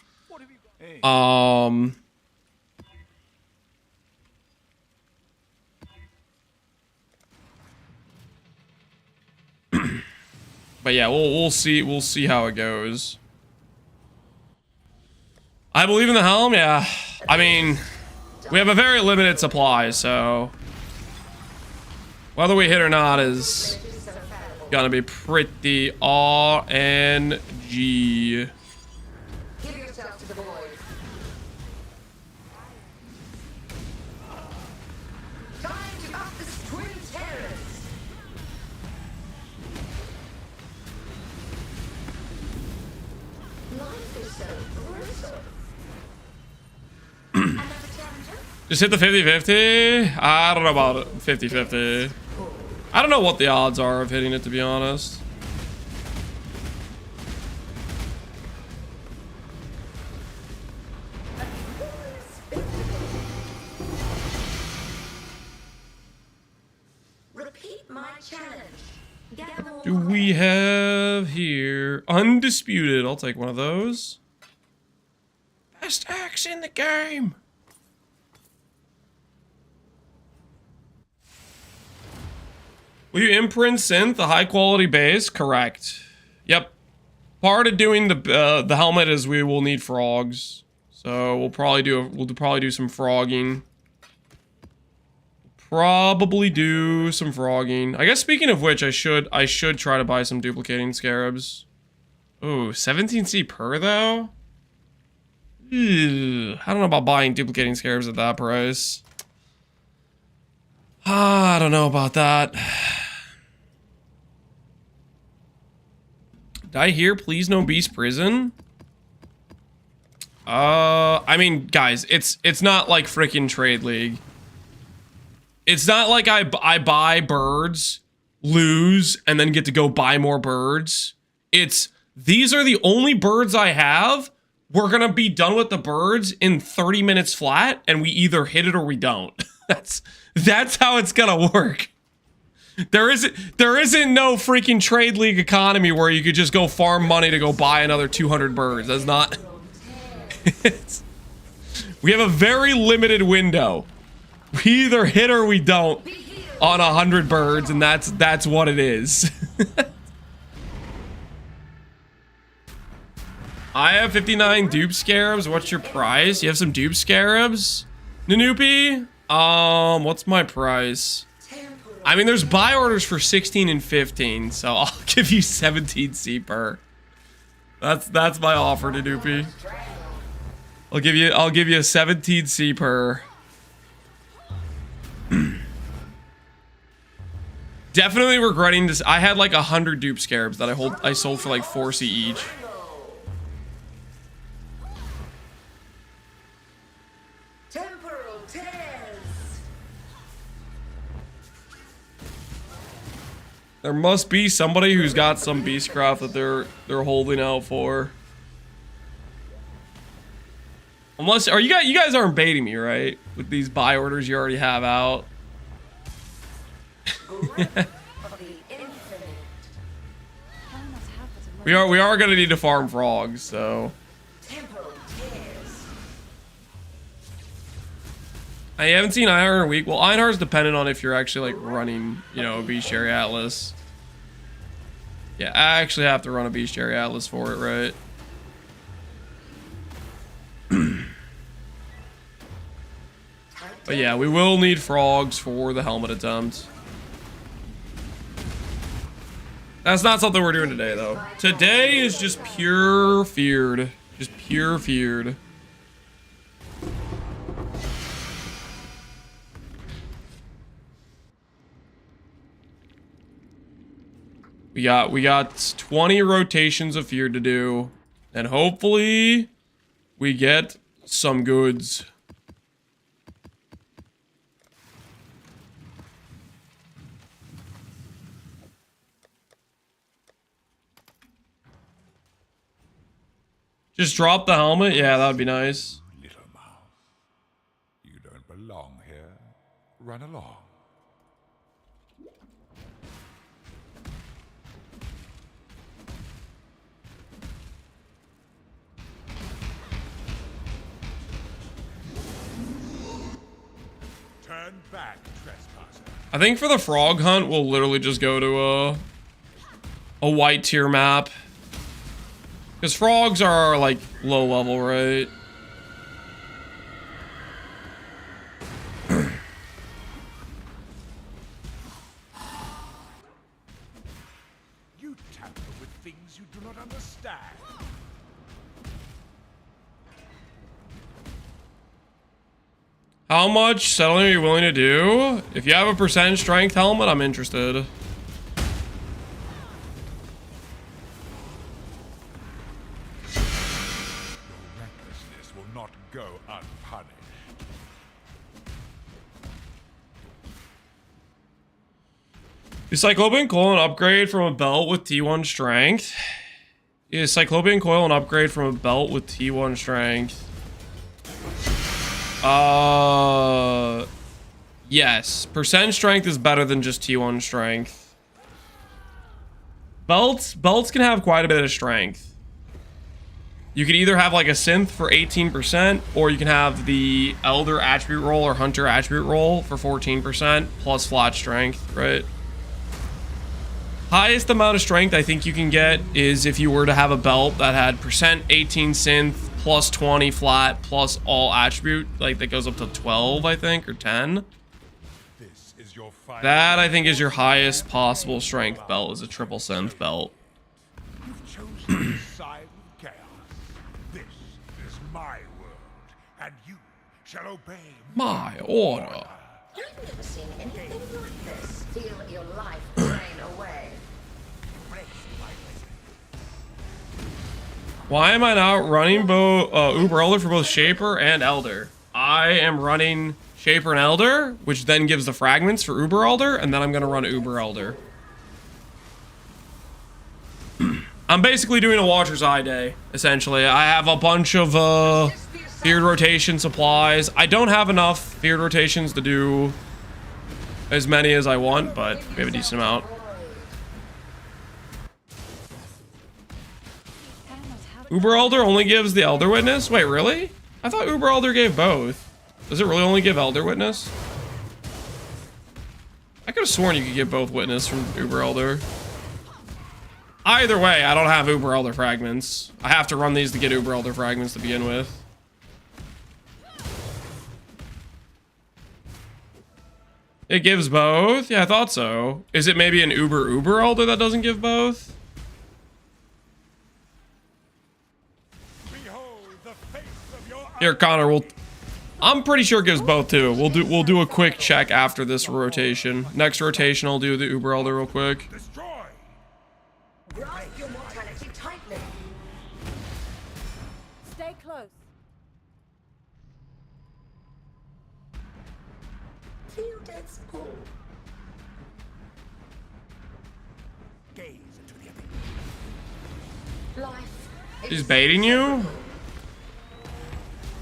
But yeah, we'll see how it goes. I believe in the helm, yeah. I mean, we have a very limited supply, so whether we hit or not is gonna be pretty RNG. Give yourself to the void. Time to up the twin terrors. Life is so brutal. Another challenger? Just hit the 50-50? I don't know about it. 50-50. I don't know what the odds are of hitting it, to be honest. Repeat my challenge. Gather more Do we have here undisputed? I'll take one of those. Best axe in the game. Will you imprint synth the high quality base? Correct. Yep. Part of doing the helmet is we will need frogs, so we'll probably do some frogging. Probably do some frogging. I guess speaking of which, I should try to buy some duplicating scarabs. Ooh, 17C per though? Ew, I don't know about buying duplicating scarabs at that price. I don't know about that. Did I hear please no beast prison? I mean, guys, it's not like freaking Trade League. It's not like I buy birds, lose, and then get to go buy more birds. It's, these are the only birds I have. we're gonna be done with the birds in 30 minutes flat, and we either hit it or we don't. That's how it's gonna work. There isn't no freaking trade league economy where you could just go farm money to go buy another 200 birds. That's not. We have a very limited window. We either hit or we don't on 100 birds, and that's what it is. I have 59 dupe scarabs. What's your price? You have some dupe scarabs? NieNie? What's my price? I mean, there's buy orders for 16 and 15, so I'll give you 17 C per. That's my offer to NieNie. I'll give you a 17 C per. Definitely regretting this. I had like 100 dupe scarabs that I sold for like 4 C each. There must be somebody who's got some beastcraft that they're holding out for. Unless you guys aren't baiting me, right? With these buy orders you already have out. we are gonna need to farm frogs, so. I haven't seen Einhar in a week. Well, Einhar's dependent on if you're actually like running, you know, a Bestiary Atlas. Yeah, I actually have to run a Bestiary Atlas for it, right? But yeah, we will need frogs for the helmet attempt. That's not something we're doing today, though. Today is just pure feared. Just pure feared. We got 20 rotations of fear to do, and hopefully we get some goods. Just drop the helmet? Yeah, that would be nice. Little mouse, you don't belong here. Run along. Turn back, trespasser. I think for the frog hunt, we'll literally just go to a white tier map. Because frogs are, like, low level, right? You tamper with things you do not understand. How much settling are you willing to do? If you have a % strength helmet, I'm interested. Your recklessness will not go unpunished. Is Cyclopean Coil an upgrade from a belt with T1 strength? Is Cyclopean Coil an upgrade from a belt with T1 strength? Yes. % strength is better than just T1 strength. Belts can have quite a bit of strength. You can either have like a synth for 18%, or you can have the Elder attribute roll or Hunter attribute roll for 14% plus flat strength, right? Highest amount of strength I think you can get is if you were to have a belt that had % 18 synth plus 20 flat plus all attribute, like that goes up to 12, I think, or 10. This is your final. That I think is your highest possible strength belt, is a triple synth belt. You've chosen to side with chaos. This is my world, and you shall obey My order. I've never seen anything like this. Feel your life drain away. Why am I not running Uber Elder for both Shaper and Elder? I am running Shaper and Elder, which then gives the fragments for Uber Elder, and then I'm going to run Uber Elder. I'm basically doing a Watcher's Eye day, essentially. I have a bunch of feared rotation supplies. I don't have enough feared rotations to do as many as I want, but we have a decent amount. Uber Elder only gives the Elder Witness? Wait, really? I thought Uber Elder gave both. Does it really only give Elder Witness? I could have sworn you could get both Witness from Uber Elder. Either way, I don't have Uber Elder fragments. I have to run these to get Uber Elder fragments to begin with. It gives both? Yeah, I thought so. Is it maybe an Uber Elder that doesn't give both? Here, Connor, I'm pretty sure it gives both too. We'll do a quick check after this rotation. Next rotation, I'll do the Uber Elder real quick. Grasp your mortality tightly. Stay close. Feel death's pull. Gaze into the abyss. Life He's baiting you?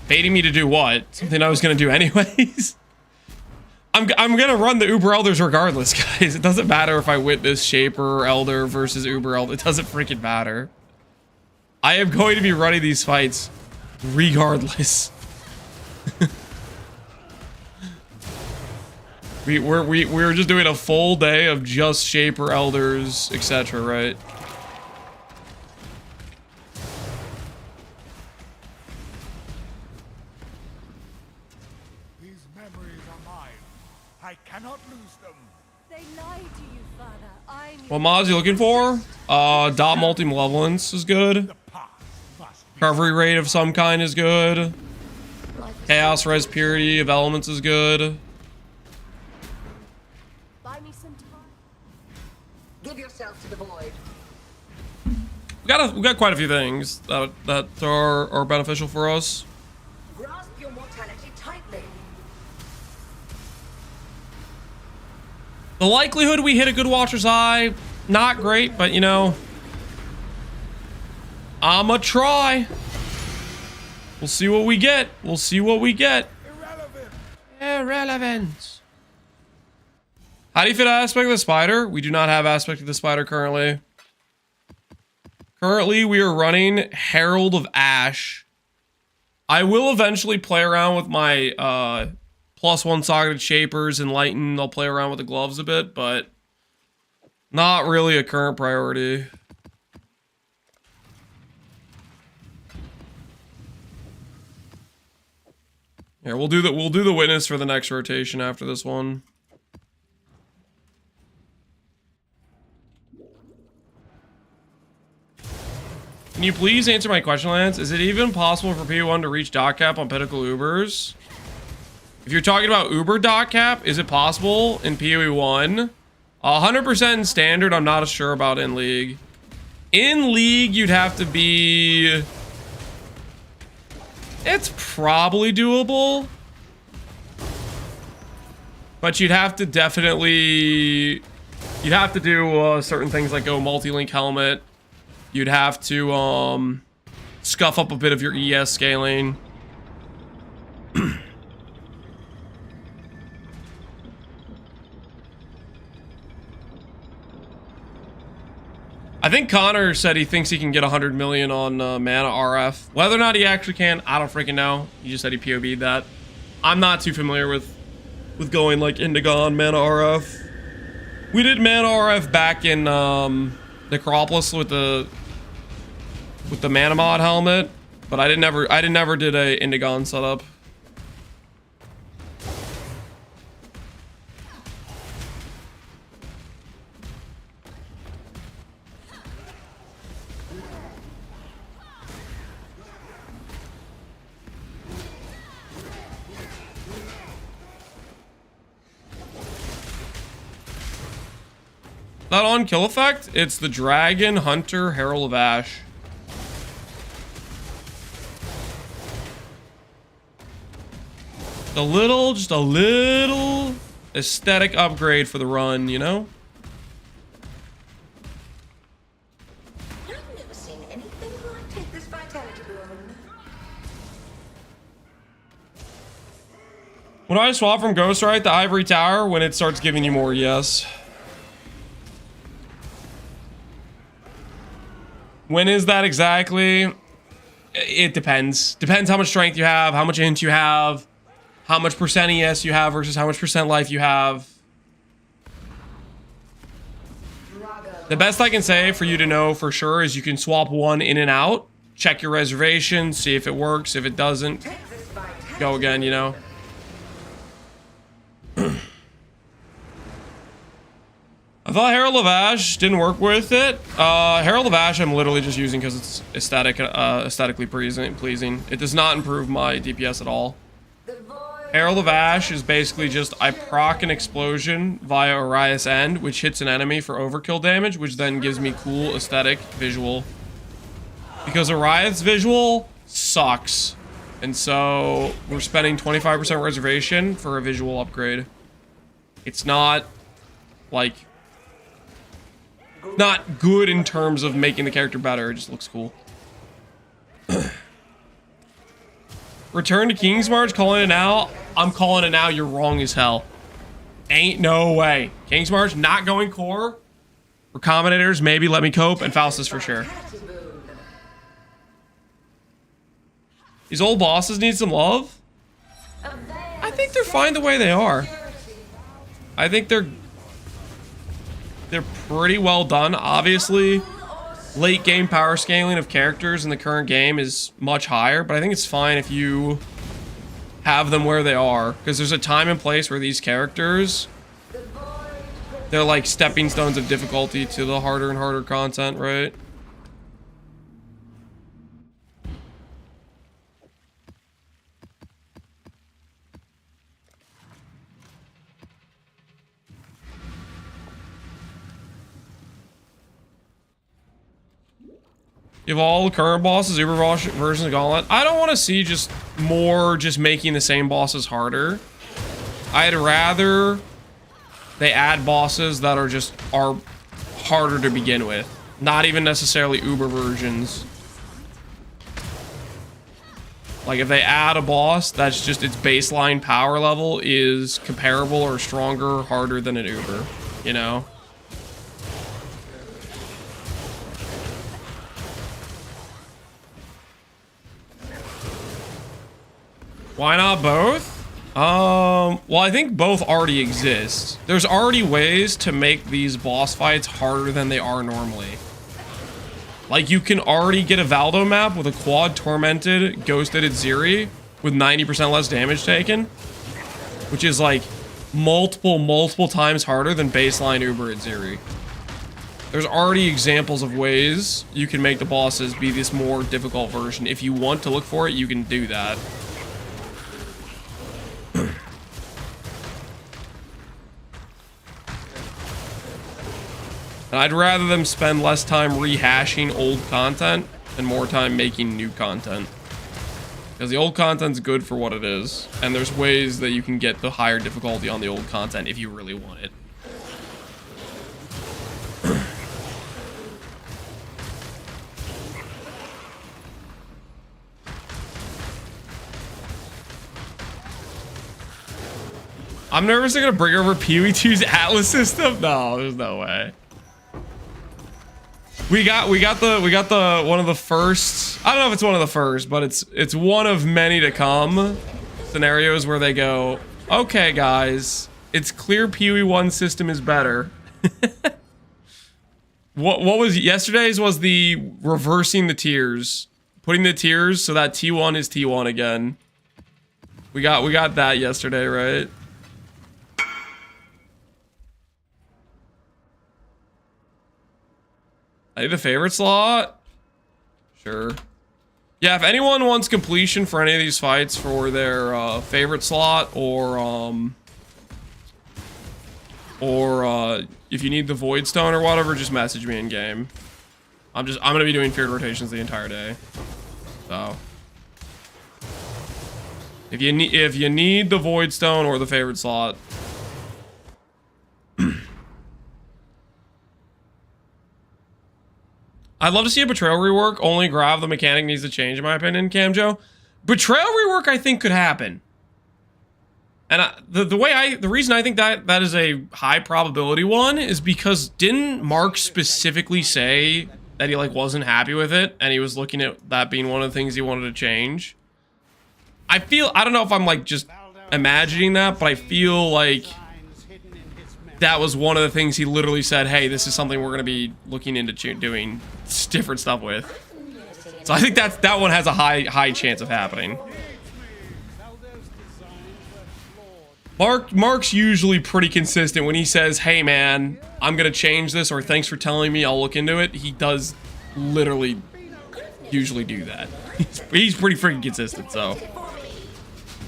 Baiting me to do what? Something I was gonna do anyways? I'm gonna run the Uber Elders regardless, guys. It doesn't matter if I witness Shaper Elder versus Uber Elder. It doesn't freaking matter. I am going to be running these fights regardless. we're just doing a full day of just Shaper Elders, etc., right? These memories are mine. I cannot lose them. They lied to you, Father. I'm What mods you looking for? Dot multi-malevolence is good. The past must be Recovery rate of some kind is good. life is Chaos res purity of elements is good. buy me some time. give yourself to the void. We got quite a few things that are beneficial for us. Grasp your mortality tightly. The likelihood we hit a good Watcher's Eye, not great, but you know, I'ma try. We'll see what we get. We'll see what we get. irrelevant. Irrelevant. How do you fit Aspect of the Spider? We do not have Aspect of the Spider currently. Currently, we are running Herald of Ash. I will eventually play around with my +1 socketed Shapers and Lighten. I'll play around with the gloves a bit, but not really a current priority. Here, we'll do the Witness for the next rotation after this one. Can you please answer my question, Lance? Is it even possible for P1 to reach dot cap on Pinnacle Ubers? If you're talking about Uber dot cap, is it possible in PoE 1? 100% in Standard, I'm not sure about in League. In League, you'd have to be... It's probably doable. But you'd have to definitely... You'd have to do certain things like go multi-link helmet. You'd have to scuff up a bit of your ES scaling. I think Connor said he thinks he can get 100 million on mana RF. Whether or not he actually can, I don't freaking know. He just said he POB'd that. I'm not too familiar with going like Indigon mana RF. We did mana RF back in Necropolis with the mana mod helmet, but I never did a Indigon setup. Not on kill effect, it's the Dragon Hunter Herald of Ash. Just a little aesthetic upgrade for the run, you know? You'll never When I swap from Ghostwrite to Ivory Tower, when it starts giving you more, yes. When is that exactly? It depends. Depends how much strength you have, how much int you have, how much percent ES you have versus how much percent life you have. The best I can say for you to know for sure is you can swap one in and out, check your reservation, see if it works. If it doesn't, go again, you know. I thought Herald of Ash didn't work with it. Herald of Ash I'm literally just using because it's aesthetically pleasing. It does not improve my DPS at all. Herald of Ash is basically just I proc an explosion via Arias End, which hits an enemy for overkill damage, which then gives me cool aesthetic visual. Because Arias visual sucks. And so we're spending 25% reservation for a visual upgrade. It's not like not good in terms of making the character better, it just looks cool. Return to King's March, calling it now. I'm calling it now, you're wrong as hell. Ain't no way. King's March, not going core. Recombinators, maybe Let Me Cope, and Faustus for sure. These old bosses need some love? I think they're fine the way they are. I think they're pretty well done. Obviously, late game power scaling of characters in the current game is much higher, but I think it's fine if you have them where they are, because there's a time and place where these characters, they're like stepping stones of difficulty to the harder and harder content, right? You have all the current bosses, Uber versions of Gauntlet. I don't want to see just more just making the same bosses harder. I'd rather they add bosses that are harder to begin with. Not even necessarily Uber versions. Like if they add a boss that's just its baseline power level is comparable or stronger or harder than an Uber, you know? Why not both? Well, I think both already exist. There's already ways to make these boss fights harder than they are normally. Like, you can already get a Valdo map with a quad tormented, ghosted Ziri with 90% less damage taken, which is like multiple times harder than baseline Uber Ziri. There's already examples of ways you can make the bosses be this more difficult version. If you want to look for it, you can do that. And I'd rather them spend less time rehashing old content and more time making new content. Because the old content's good for what it is, and there's ways that you can get the higher difficulty on the old content if you really want it. I'm nervous they're gonna bring over Pee-wee 2's Atlas system. No, there's no way. We got the one of the first, I don't know if it's one of the first, but it's one of many to come scenarios where they go, okay guys, it's clear Pee-wee 1 system is better. What was yesterday's was the reversing the tiers, putting the tiers so that T1 is T1 again. We got that yesterday, right? I need the favorite slot? Sure. Yeah, if anyone wants completion for any of these fights for their favorite slot, or if you need the Void Stone or whatever, just message me in game. I'm gonna be doing feared rotations the entire day. So if you need the Void Stone or the favorite slot. I'd love to see a Betrayal rework, only Grav the mechanic needs to change in my opinion, Camjo. Betrayal rework I think could happen. And the reason I think that is a high probability one is because didn't Mark specifically say that he like wasn't happy with it and he was looking at that being one of the things he wanted to change? I don't know if I'm like just imagining that, but I feel like that was one of the things he literally said, hey, this is something we're going to be looking into doing different stuff with. So I think that one has a high chance of happening. Mark's usually pretty consistent when he says, hey man, I'm gonna change this, or thanks for telling me, I'll look into it. He does literally usually do that. He's pretty freaking consistent, so.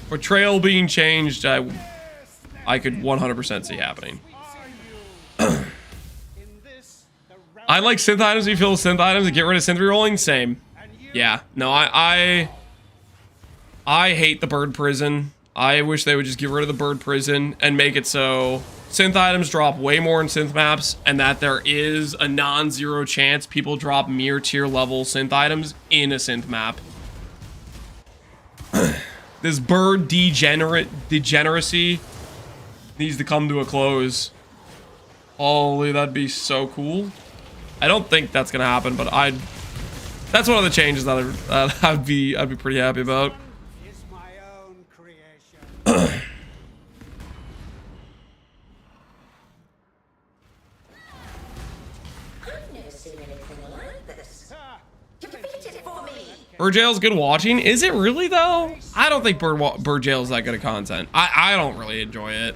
Portrayal being changed, I could 100% see happening. I like synth items. You feel synth items and get rid of synth rerolling? Same. Yeah, no, I hate the bird prison. I wish they would just get rid of the bird prison and make it so synth items drop way more in synth maps, and that there is a non-zero chance people drop mere tier level synth items in a synth map. This bird degeneracy needs to come to a close. Holy, that'd be so cool. I don't think that's gonna happen, but that's one of the changes that I'd be pretty happy about. Bird Jail's good watching. Is it really though? I don't think Bird Jail's that good of content. I don't really enjoy it.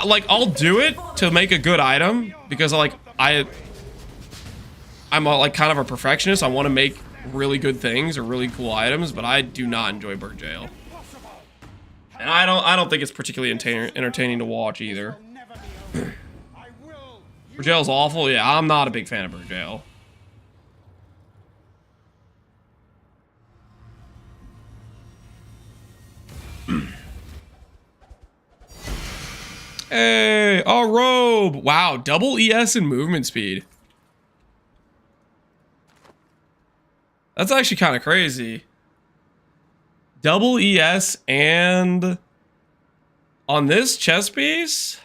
Like I'll do it to make a good item because I'm like kind of a perfectionist. I want to make really good things or really cool items, but I do not enjoy Bird Jail. And I don't think it's particularly entertaining to watch either. Bird Jail's awful. Yeah, I'm not a big fan of Bird Jail. Hey, a robe. Wow, double ES and movement speed. That's actually kind of crazy. Double ES and on this chest piece,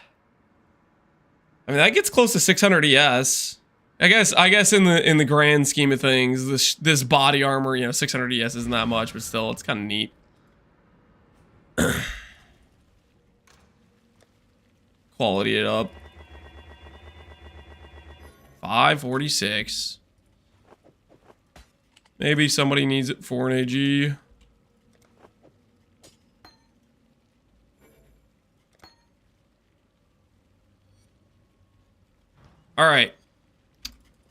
I mean that gets close to 600 ES. I guess in the grand scheme of things, this body armor, you know, 600 ES isn't that much, but still, it's kind of neat. Quality it up. 546. Maybe somebody needs it for an AG. All right.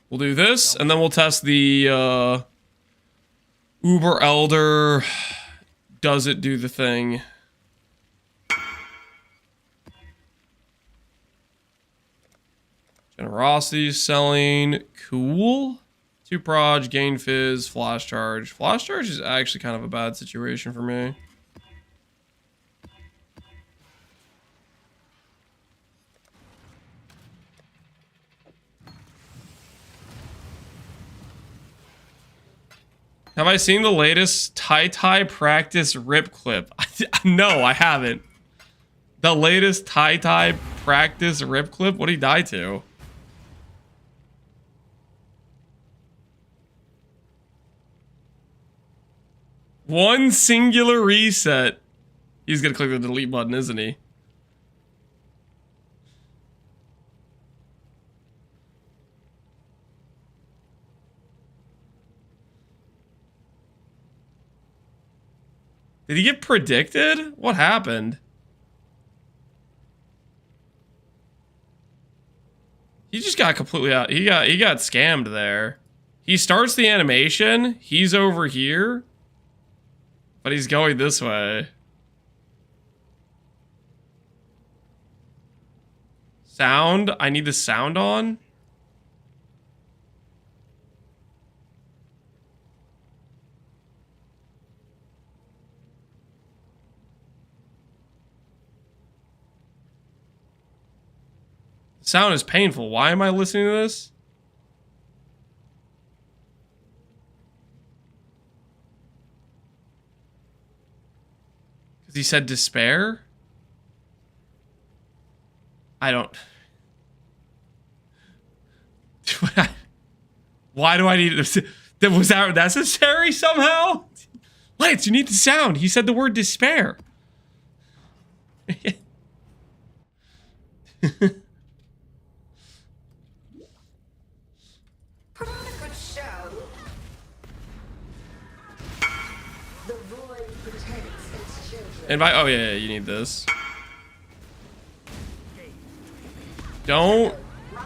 We'll do this, and then we'll test the Uber Elder. Does it do the thing? Generosity selling. Cool. 2 proj, gain fizz, flash charge. Flash charge is actually kind of a bad situation for me. Have I seen the latest Tai practice rip clip? No, I haven't. The latest Tai practice rip clip? What did he die to? One singular reset. He's gonna click the delete button, isn't he? Did he get predicted? What happened? He just got completely out. He got scammed there. He starts the animation. He's over here. But he's going this way. Sound. I need the sound on. Sound is painful. Why am I listening to this? He said despair? I don't... Why do I need it? Was that necessary somehow? Lance, you need the sound. He said the word despair. Invite. Oh yeah, you need this. Don't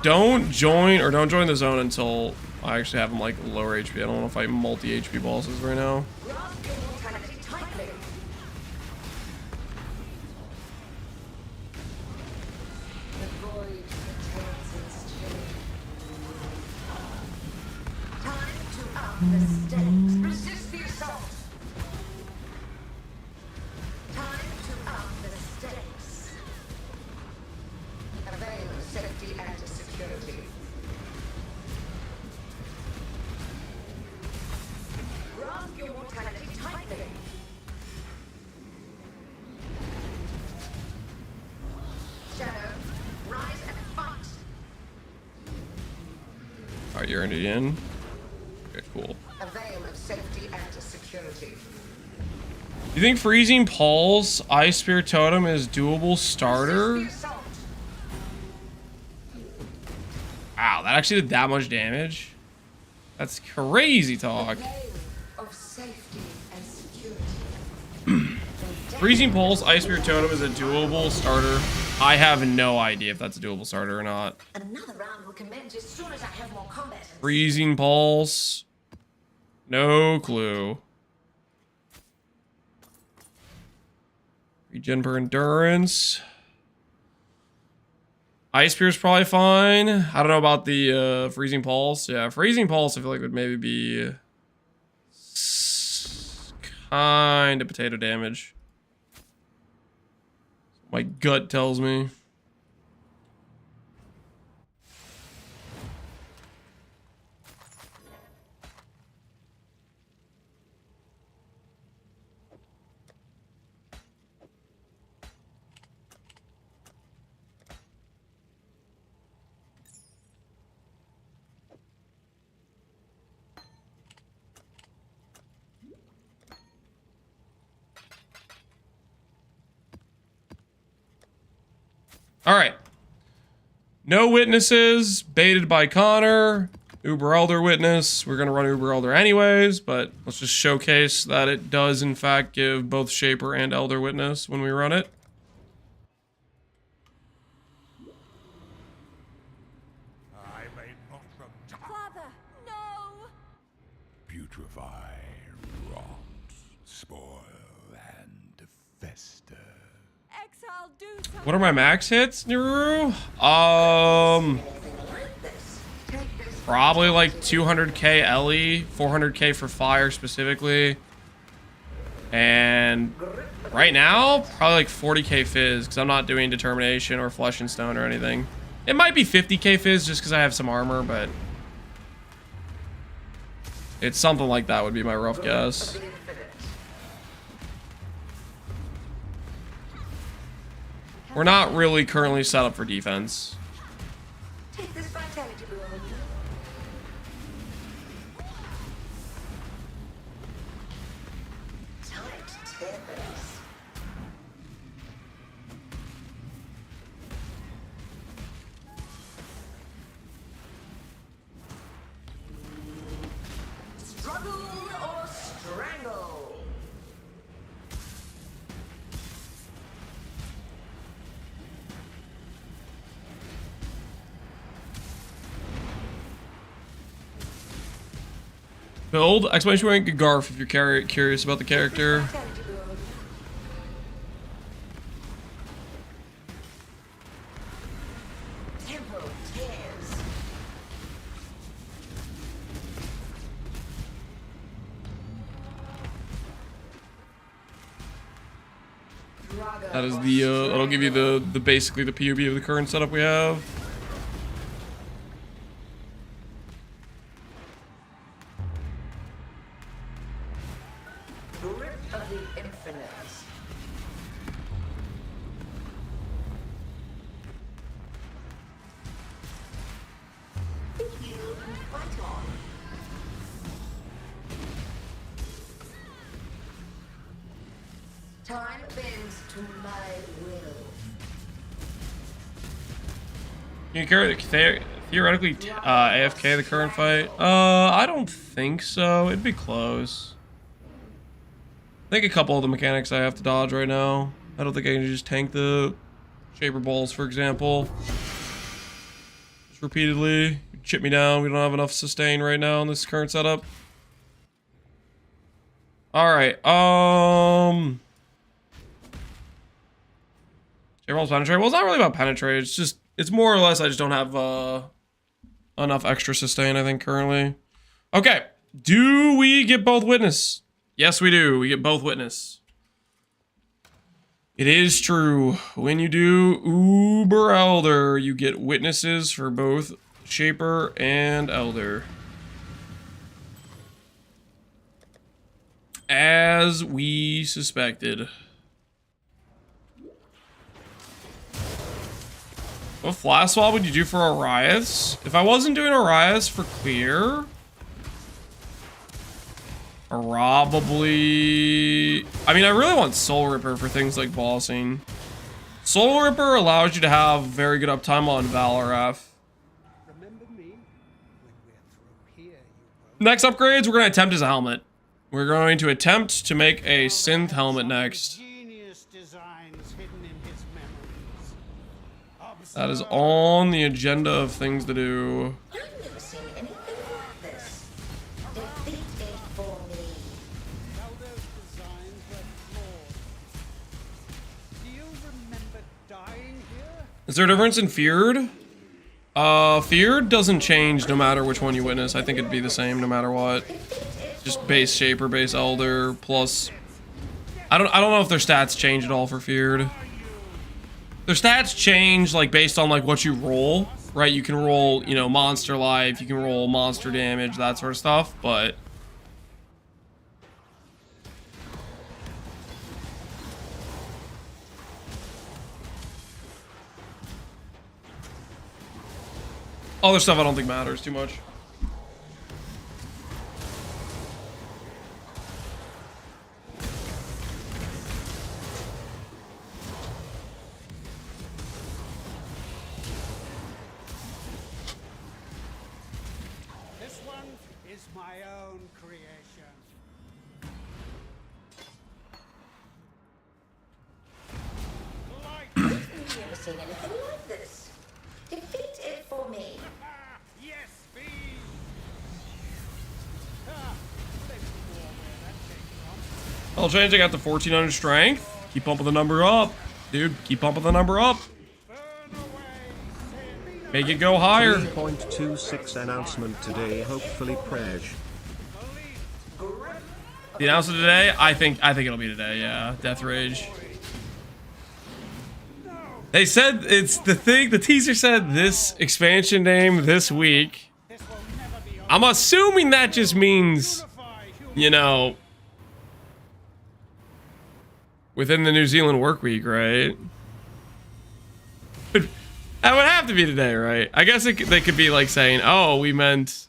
join the zone until I actually have them like lower HP. I don't want to fight multi HP bosses right now. Resist the assault. Time to up the stakes. Avail safety and security. Grasp your mortality tightly. Shadow, rise and fight. Alright, you're in. Okay, cool. Avail of safety and security. You think Freezing Pulse, Ice Spear Totem is doable starter? Wow, that actually did that much damage? That's crazy talk. Of safety and security. Freezing Pulse, Ice Spear Totem is a doable starter. I have no idea if that's a doable starter or not. Another round will commence as soon as I have more combat. Freezing Pulse. No clue. Regen per endurance. Ice Spear's probably fine. I don't know about the Freezing Pulse. Yeah, Freezing Pulse I feel like would maybe be kind of potato damage. My gut tells me. All right. No witnesses. Baited by Connor. Uber Elder witness. We're going to run Uber Elder anyways, but let's just showcase that it does, in fact, give both Shaper and Elder witness when we run it. I may not return. Father, no! Putrefy, rot, spoil, and fester. Exile, do something. What are my max hits, Nuru? Probably like 200k LE, 400k for fire specifically. And right now, probably like 40k fizz, because I'm not doing determination or flesh and stone or anything. It might be 50k fizz just because I have some armor, but it's something like that would be my rough guess. We're not really currently set up for defense. Take this vitality blow. Time to tear this. Struggle or strangle. Build, exclamation point, Garf if you're curious about the character. Vitality blow. Tempo tears. That is the, that'll give you the basically the POV of the current setup we have. Grip of the infinite. time bends to my will. You can theoretically AFK the current fight. I don't think so. It'd be close. I think a couple of the mechanics I have to dodge right now. I don't think I can just tank the Shaper Balls, for example. Just repeatedly. Chip me down. We don't have enough sustain right now in this current setup. Alright, Shaper Balls penetrate. Well, it's not really about penetrate. It's just, it's more or less I just don't have enough extra sustain, I think, currently. Okay. Do we get both witness? Yes, we do. We get both witness. It is true. When you do Uber Elder, you get witnesses for both Shaper and Elder. As we suspected. What flash swap would you do for Arias? If I wasn't doing Arias for clear, probably... I mean, I really want Soul Ripper for things like bossing. Soul Ripper allows you to have very good uptime on Valoraf. Remember me when we're through here, Next upgrades, we're going to attempt as a helmet. We're going to attempt to make a synth helmet next. Genius designs hidden in his memories. That is on the agenda of things to do. I've never seen anything like this. Defeat it for me. Elder's designs were flawed. Do you remember dying here? Is there a difference in feared? Feared doesn't change no matter which one you witness. I think it'd be the same no matter what. Just base Shaper, base Elder, plus... I don't know if their stats change at all for feared. Their stats change like based on like what you roll, right? You can roll, you know, monster life, you can roll monster damage, that sort of stuff, but... Other stuff I don't think matters too much. This one is my own creation. Light. I've never seen anything like this. Defeat it for me. Yes, please. Ah, there's more where that came from. I'll change. I got the 1400 strength. Keep pumping the number up. Dude, keep pumping the number up. Burn away, sin. Make it go higher. 3.26 announcement today, hopefully Prej. The announcement today, I think it'll be today, yeah. Death Rage. They said it's the thing, the teaser said this expansion name this week. This will never be I'm assuming that just means, you know, within the New Zealand work week, right? That would have to be today, right? I guess they could be like saying, oh, we meant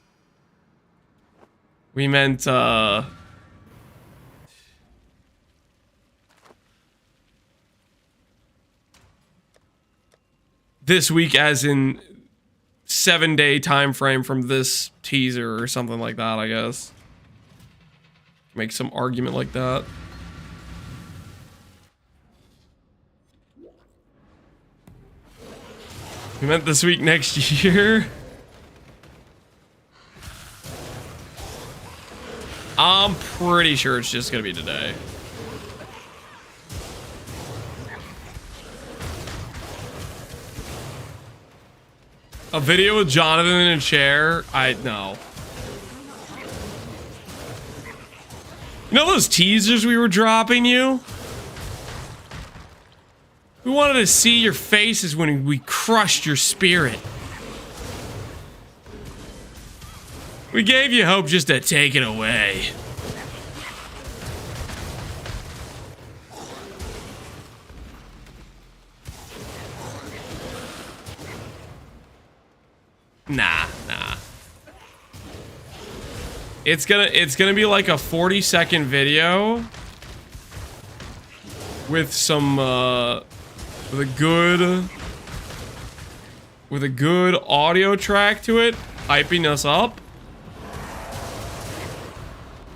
this week as in 7-day time frame from this teaser or something like that, I guess. Make some argument like that. We meant this week next year. I'm pretty sure it's just gonna be today. A video with Jonathan in a chair? No. You know those teasers we were dropping you? We wanted to see your faces when we crushed your spirit. We gave you hope just to take it away. Nah. It's gonna be like a 40-second video with some with a good audio track to it, hyping us up.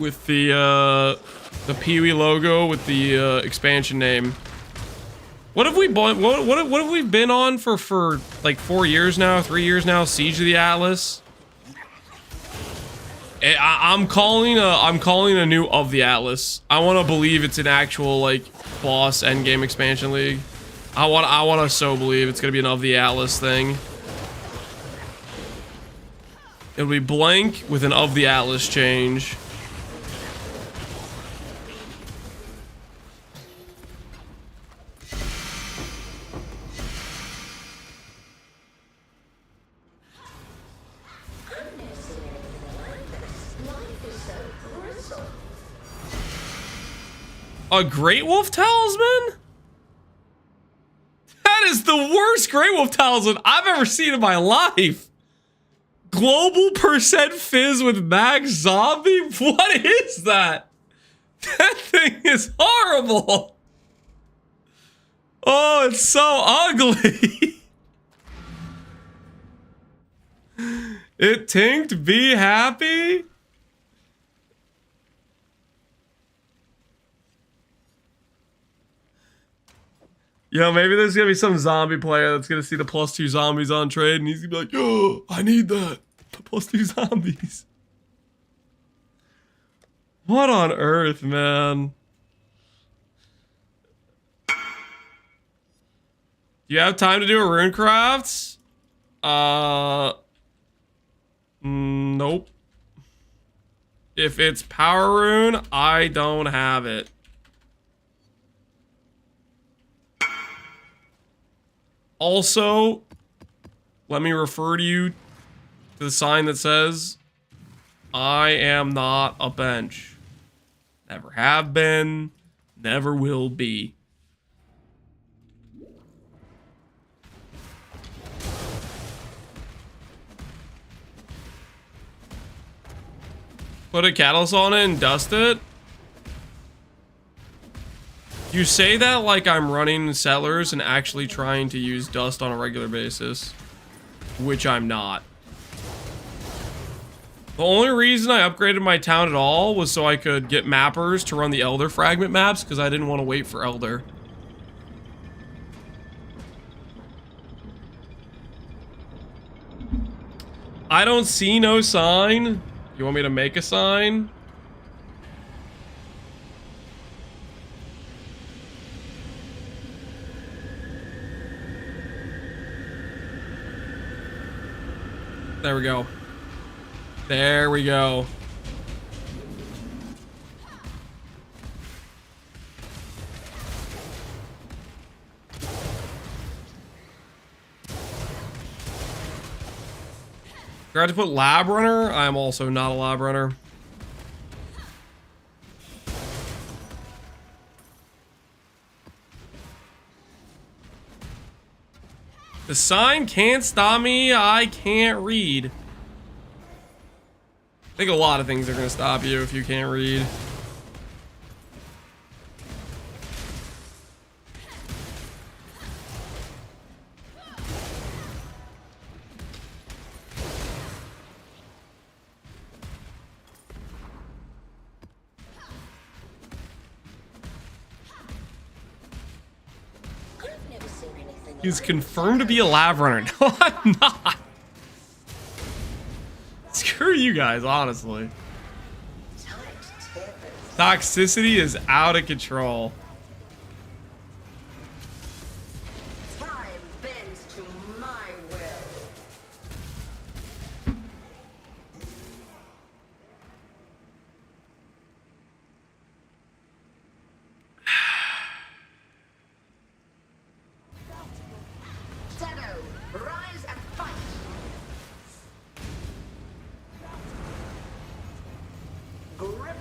With the Pee-wee logo with the expansion name. What have we bought? What have we been on for like 4 years now, 3 years now? Siege of the Atlas. I'm calling a new of the Atlas. I want to believe it's an actual like boss endgame expansion league. I want to so believe it's gonna be an of the Atlas thing. It'll be blank with an of the Atlas change. A Great Wolf Talisman? That is the worst Great Wolf Talisman I've ever seen in my life. Global percent fizz with max zombie? What is that? That thing is horrible. Oh, it's so ugly. It tinked, be happy. Yo, maybe there's gonna be some zombie player that's gonna see the +2 zombies on trade and he's gonna be like, oh, I need that. The +2 zombies. What on earth, man? Do you have time to do a rune crafts? Nope. If it's power rune, I don't have it. Also, let me refer to you to the sign that says, I am not a bench. Never have been, never will be. Put a catalyst on it and dust it? You say that like I'm running settlers and actually trying to use dust on a regular basis, which I'm not. The only reason I upgraded my town at all was so I could get mappers to run the Elder fragment maps because I didn't want to wait for Elder. I don't see no sign. You want me to make a sign? There we go. There we go. Forgot to put lab runner. I'm also not a lab runner. The sign can't stop me. I can't read. I think a lot of things are going to stop you if you can't read. He's confirmed to be a lab runner. No, I'm not. Screw you guys, honestly. Toxicity is out of control. Time bends to my will. Shadow, rise and fight. Grip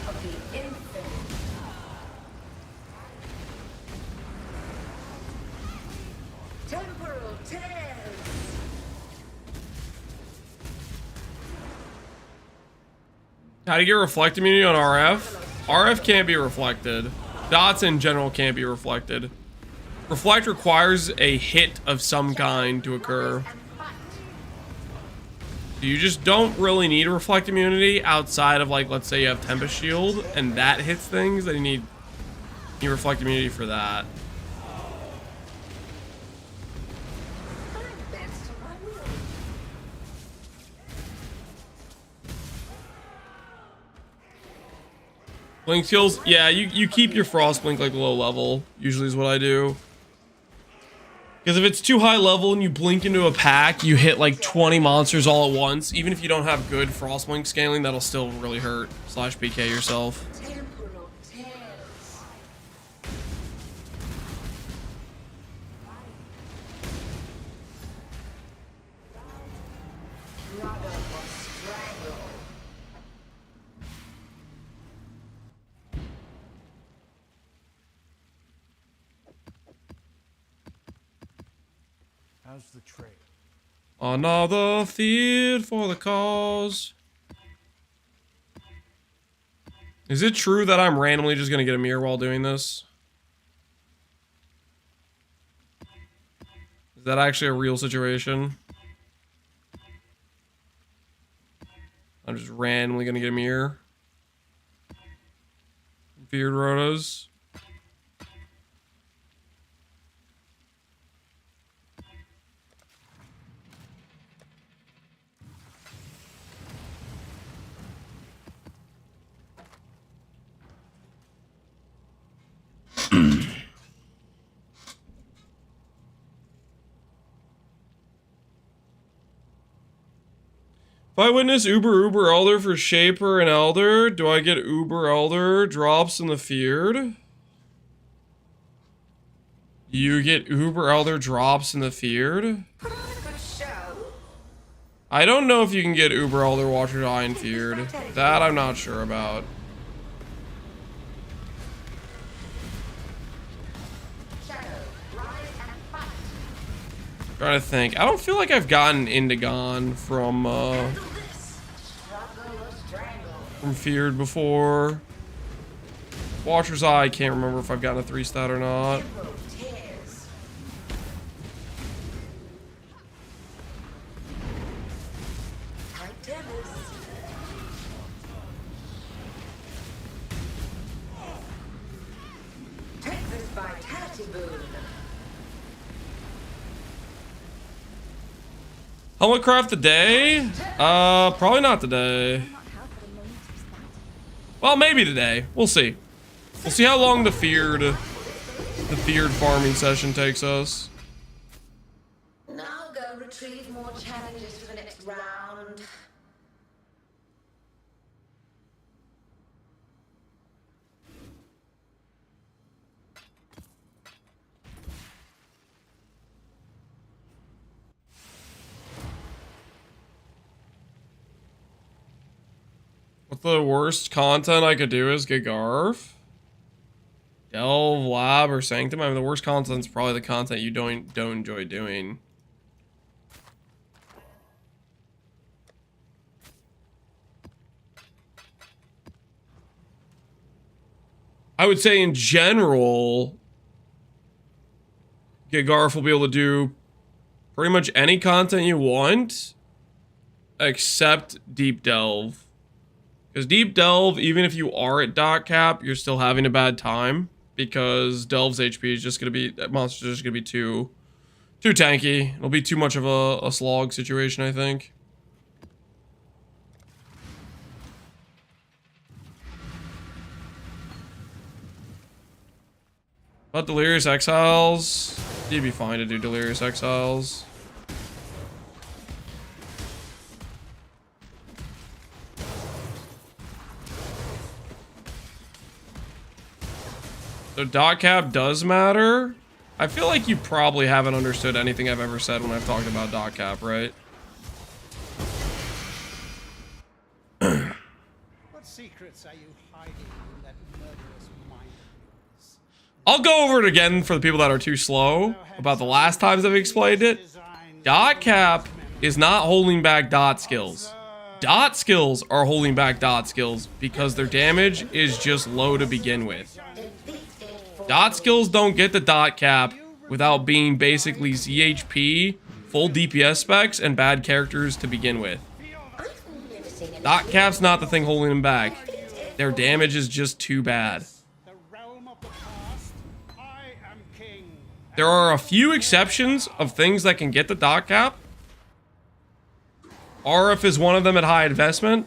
of the infinite. Temporal tears. How to get reflect immunity on RF? RF can't be reflected. Dots in general can't be reflected. Reflect requires a hit of some kind to occur. You just don't really need reflect immunity outside of, like, let's say you have Tempest Shield and that hits things, then you need reflect immunity for that. Blink skills, yeah, you keep your Frost Blink like low level, usually is what I do. Because if it's too high level and you blink into a pack, you hit like 20 monsters all at once. Even if you don't have good Frostblink scaling, that'll still really hurt / PK yourself. How's the trade? Another feed for the cause. Is it true that I'm randomly just gonna get a mirror while doing this? Is that actually a real situation? I'm just randomly gonna get a mirror. Feared Rotas. If I witness Uber Elder for Shaper and Elder, do I get Uber Elder drops in the Feared? You get Uber Elder drops in the Feared? I don't know if you can get Uber Elder Watcher's Eye in Feared. That I'm not sure about. Trying to think. I don't feel like I've gotten Indigon from Feared before. Watcher's Eye, I can't remember if I've gotten a 3-stat or not. Take this vitality boon. Helmet craft today? Probably not today. Well, maybe today. We'll see. We'll see how long the feared farming session takes us. Now go retrieve more challenges for the next round. What the worst content I could do is get Garf? Delve, Lab, or Sanctum? I mean, the worst content's probably the content you don't enjoy doing. I would say in general, Garf will be able to do pretty much any content you want, except Deep Delve. Because Deep Delve, even if you are at dot cap, you're still having a bad time. Because Delve's HP is just going to be, that monster's just going to be too tanky. It'll be too much of a slog situation, I think. But Delirious Exiles, you'd be fine to do Delirious Exiles. So dot cap does matter. I feel like you probably haven't understood anything I've ever said when I've talked about dot cap, right? What secrets are you hiding in that murderous mind? I'll go over it again for the people that are too slow about the last times I've explained it. Dot cap is not holding back dot skills. Dot skills are holding back dot skills because their damage is just low to begin with. Dot skills don't get the dot cap without being basically ZHP, full DPS specs, and bad characters to begin with. Dot cap's not the thing holding them back. Their damage is just too bad. The realm of the past. I am king. There are a few exceptions of things that can get the dot cap. RF is one of them at high investment.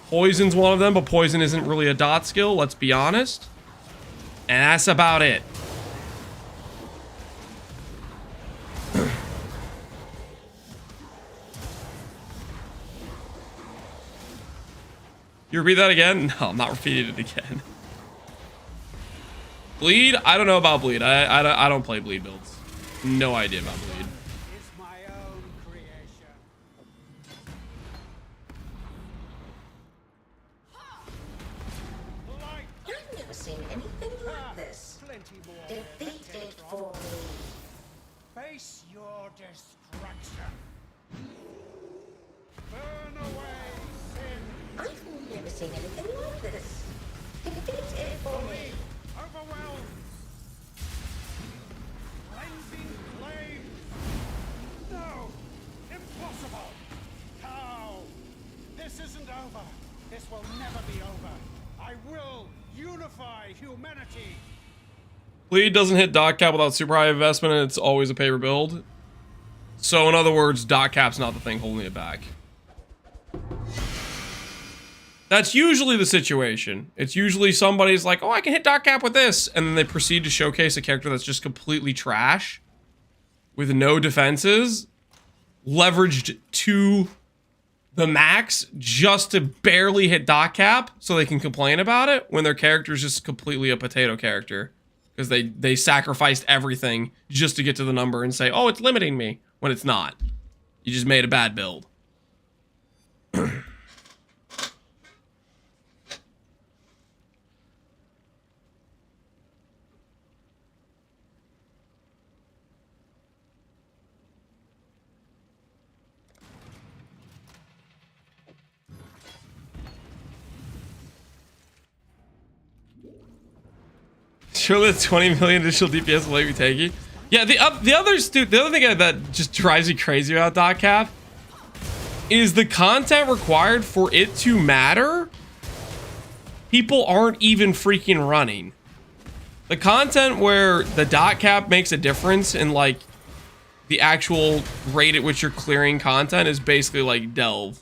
Poison's one of them, but poison isn't really a dot skill, let's be honest. And that's about it. You repeat that again? No, I'm not repeating it again. Bleed? I don't know about bleed. I don't play bleed builds. No idea about bleed. Is my own creation. Light. I've never seen anything like this. Plenty more. Defeat it for me. Face your destruction. Burn away sin. I've never seen anything like this. Defeat it for me. Overwhelmed. Cleansing flames. No. Impossible. How? This isn't over. This will never be over. I will unify humanity. Bleed doesn't hit dot cap without super high investment, and it's always a paper build. So in other words, dot cap's not the thing holding it back. That's usually the situation. It's usually somebody's like, oh, I can hit dot cap with this, and then they proceed to showcase a character that's just completely trash with no defenses, leveraged to the max just to barely hit dot cap so they can complain about it when their character's just completely a potato character because they sacrificed everything just to get to the number and say, oh, it's limiting me, when it's not. You just made a bad build. Surely the 20 million additional DPS will let me take it. Yeah, the others, dude. The other thing that just drives me crazy about dot cap is the content required for it to matter. People aren't even freaking running. The content where the dot cap makes a difference in like the actual rate at which you're clearing content is basically like delve.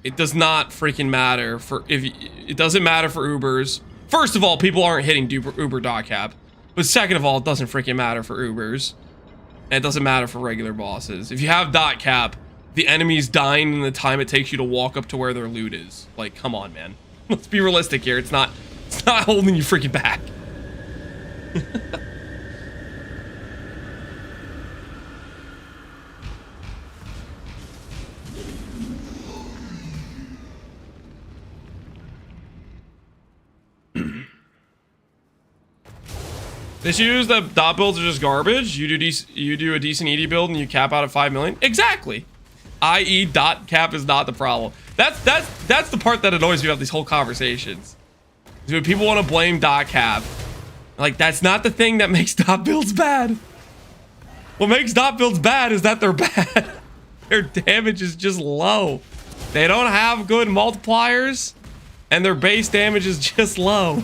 It does not freaking matter for it doesn't matter for Ubers. First of all, people aren't hitting Uber dot cap. But second of all, it doesn't freaking matter for Ubers. And it doesn't matter for regular bosses. If you have dot cap, the enemy's dying in the time it takes you to walk up to where their loot is. Like, come on, man. Let's be realistic here. It's not holding you freaking back. This use that dot builds are just garbage. You do a decent ED build and you cap out at 5 million. Exactly. I.e. dot cap is not the problem. That's the part that annoys me about these whole conversations. Is when people want to blame dot cap. Like, that's not the thing that makes dot builds bad. What makes dot builds bad is that they're bad. Their damage is just low. They don't have good multipliers and their base damage is just low.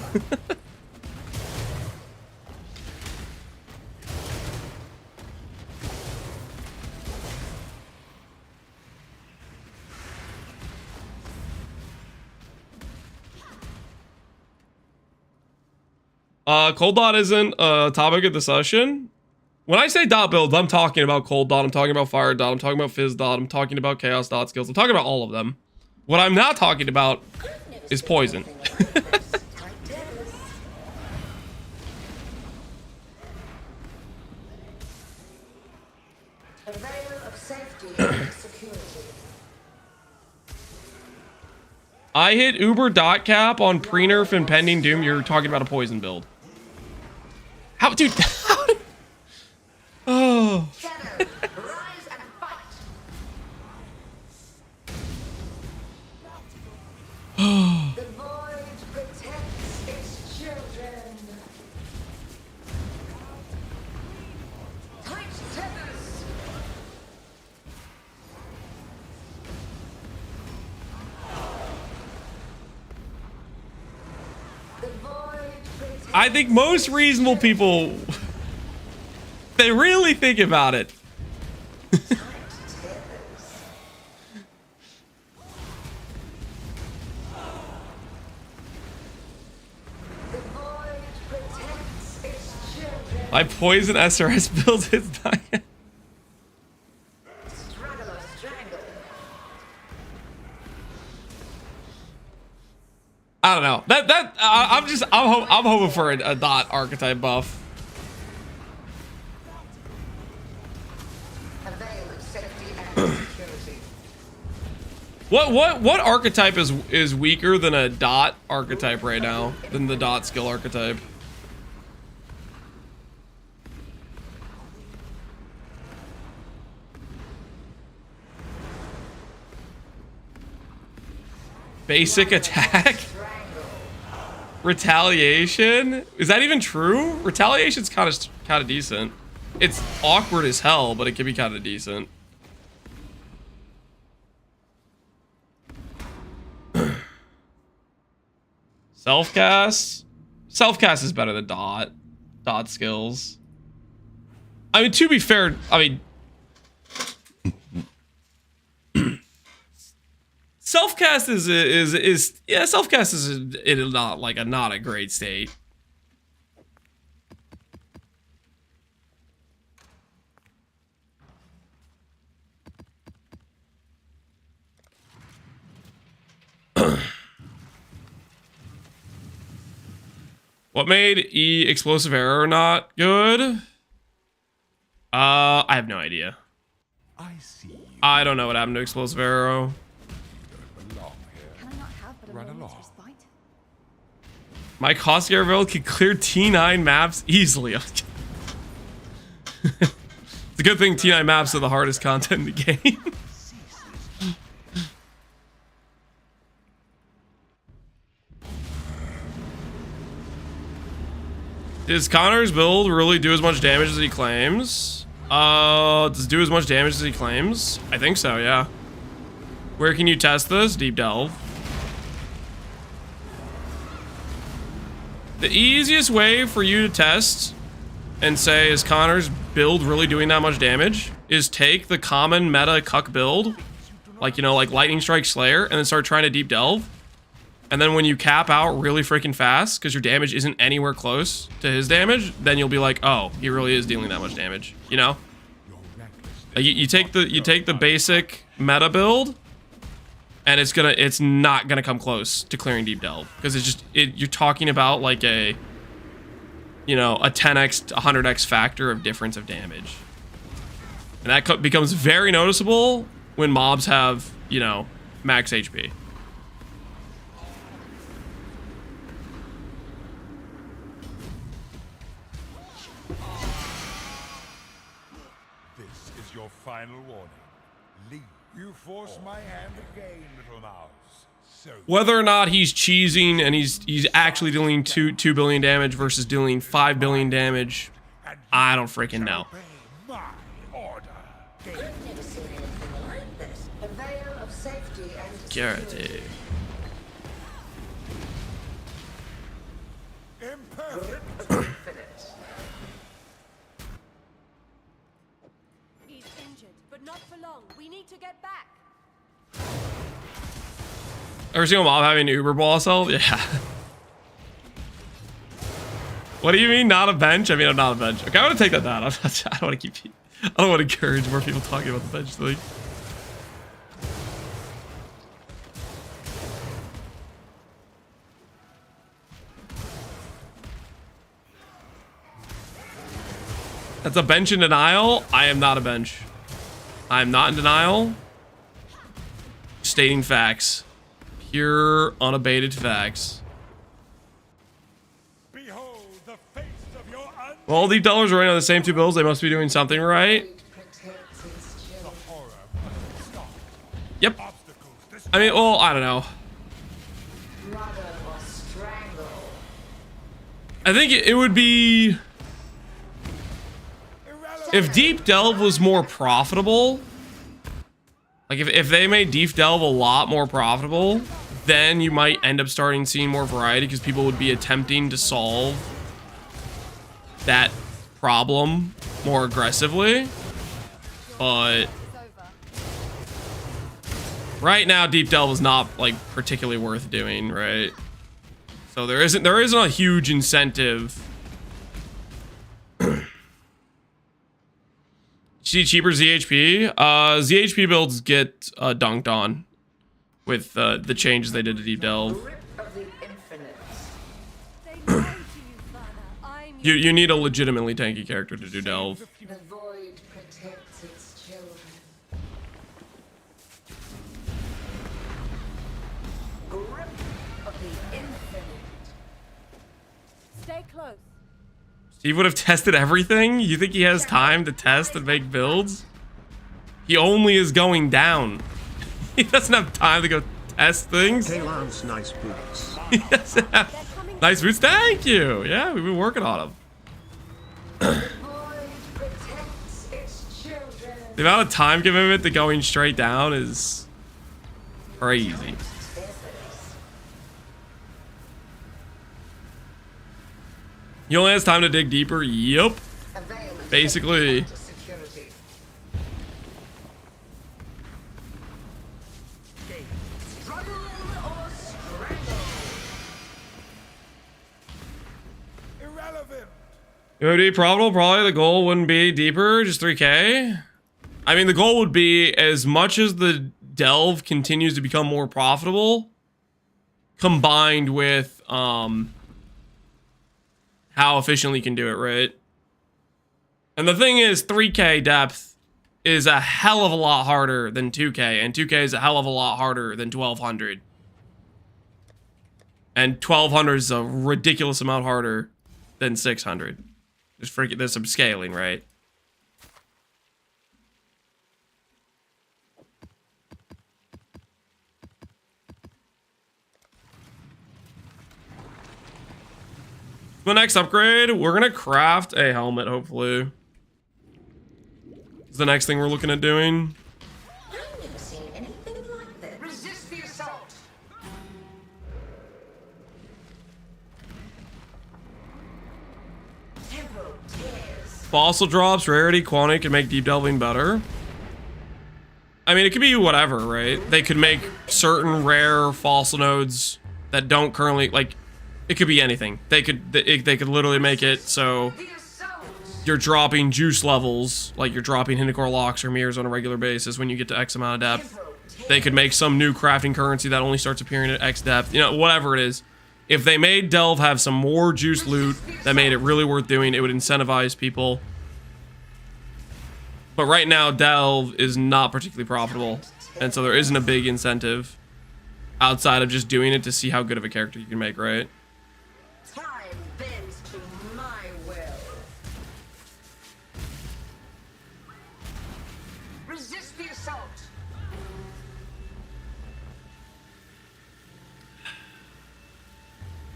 Cold dot isn't a topic of discussion. When I say dot builds, I'm talking about cold dot, I'm talking about fire dot, I'm talking about fizz dot, I'm talking about chaos dot skills, I'm talking about all of them. What I'm not talking about is poison. A veil of safety and security. I hit Uber dot cap on pre-nerf and pending doom. You're talking about a poison build. How, dude? How did... Oh. Shadow, rise and fight. The void protects its children. I think most reasonable people, they really think about it. My poison SRS build is not yet. I don't know. I'm hoping for a dot archetype buff. What archetype is weaker than a dot archetype right now? Than the dot skill archetype? Basic attack? Retaliation? Is that even true? Retaliation's kind of decent. It's awkward as hell, but it can be kind of decent. Self-cast? Self-cast is better than dot. Dot skills. I mean, to be fair, I mean... Self-cast yeah, self-cast is not a great state. What made E explosive arrow not good? I have no idea. I see. I don't know what happened to explosive arrow. Run along. My Coscar build can clear T9 maps easily. It's a good thing T9 maps are the hardest content in the game. Does Connor's build really do as much damage as he claims? Does it do as much damage as he claims? I think so, yeah. Where can you test this? Deep Delve. The easiest way for you to test and say, is Connor's build really doing that much damage? Is take the common meta cuck build, like, you know, like Lightning Strike Slayer, and then start trying to deep delve. And then when you cap out really freaking fast, because your damage isn't anywhere close to his damage, then you'll be like, oh, he really is dealing that much damage, you know? Like, you take the basic meta build, and it's not gonna come close to clearing deep delve, because you're talking about like a, you know, a 10x to 100x factor of difference of damage, and that becomes very noticeable when mobs have, you know, max HP. This is your final warning. Leave. You force my hand again, little mouse. So Whether or not he's cheesing and he's actually dealing 2 billion damage versus dealing 5 billion damage, I don't freaking know. obey my order. I've never seen anything like this. A veil of safety and Security. Imperfect. infinite. He's injured, but not for long. We need to get back. Ever seen a mob having an Uber ball self? Yeah. What do you mean, not a bench? I mean, I'm not a bench. Okay, I want to take that down. I don't want to keep. I don't want to encourage more people talking about the bench thing. That's a bench in denial. I am not a bench. I am not in denial. Stating facts. Pure, unabated facts. Behold the face of your Well, all deep dollars are running on the same 2 builds. They must be doing something right. horror. Stop. Yep. Obstacles. This I mean, well, I don't know. Mother or strangle. I think it would be... If Deep Delve was more profitable, like if they made Deep Delve a lot more profitable, then you might end up starting seeing more variety, because people would be attempting to solve that problem more aggressively, but It's over. right now deep delve is not like particularly worth doing, right? So there isn't a huge incentive. See cheaper ZHP? ZHP builds get dunked on with the changes they did to deep delve. Grip of the infinite. They lied to you, Zana. I'm You need a legitimately tanky character to do delve. The void protects its children. Grip of the infinite. Stay close. Steve would have tested everything? You think he has time to test and make builds? He only is going down. He doesn't have time to go test things. Hey Lance, nice boots. He doesn't have... They're coming. Nice boots, thank you. Yeah, we've been working on them. Void protects its children. The amount of time commitment to going straight down is crazy. He only has time to dig deeper. Yup. Basically. Security. Struggle or strangle. Irrelevant. It would be probable. Probably the goal wouldn't be deeper, just 3K. I mean, the goal would be as much as the delve continues to become more profitable, combined with how efficiently you can do it, right? And the thing is, 3K depth is a hell of a lot harder than 2K, and 2K is a hell of a lot harder than 1200. And 1200 is a ridiculous amount harder than 600. There's some scaling, right? The next upgrade, we're gonna craft a helmet, hopefully. Is the next thing we're looking at doing. I've never seen anything like this. Resist the assault. Temporal tears. Fossil drops, rarity, quantity can make deep delving better. I mean, it could be whatever, right? They could make certain rare fossil nodes that don't currently, like, it could be anything. They could literally make it so The assault. you're dropping juice levels, like you're dropping Hindcore locks or mirrors on a regular basis when you get to X amount of depth. Temporal tears. They could make some new crafting currency that only starts appearing at X depth. You know, whatever it is. If they made Delve have some more juice loot that made it really worth doing, it would incentivize people. But right now, Delve is not particularly profitable. And so there isn't a big incentive outside of just doing it to see how good of a character you can make, right? Time bends to my will. Resist the assault.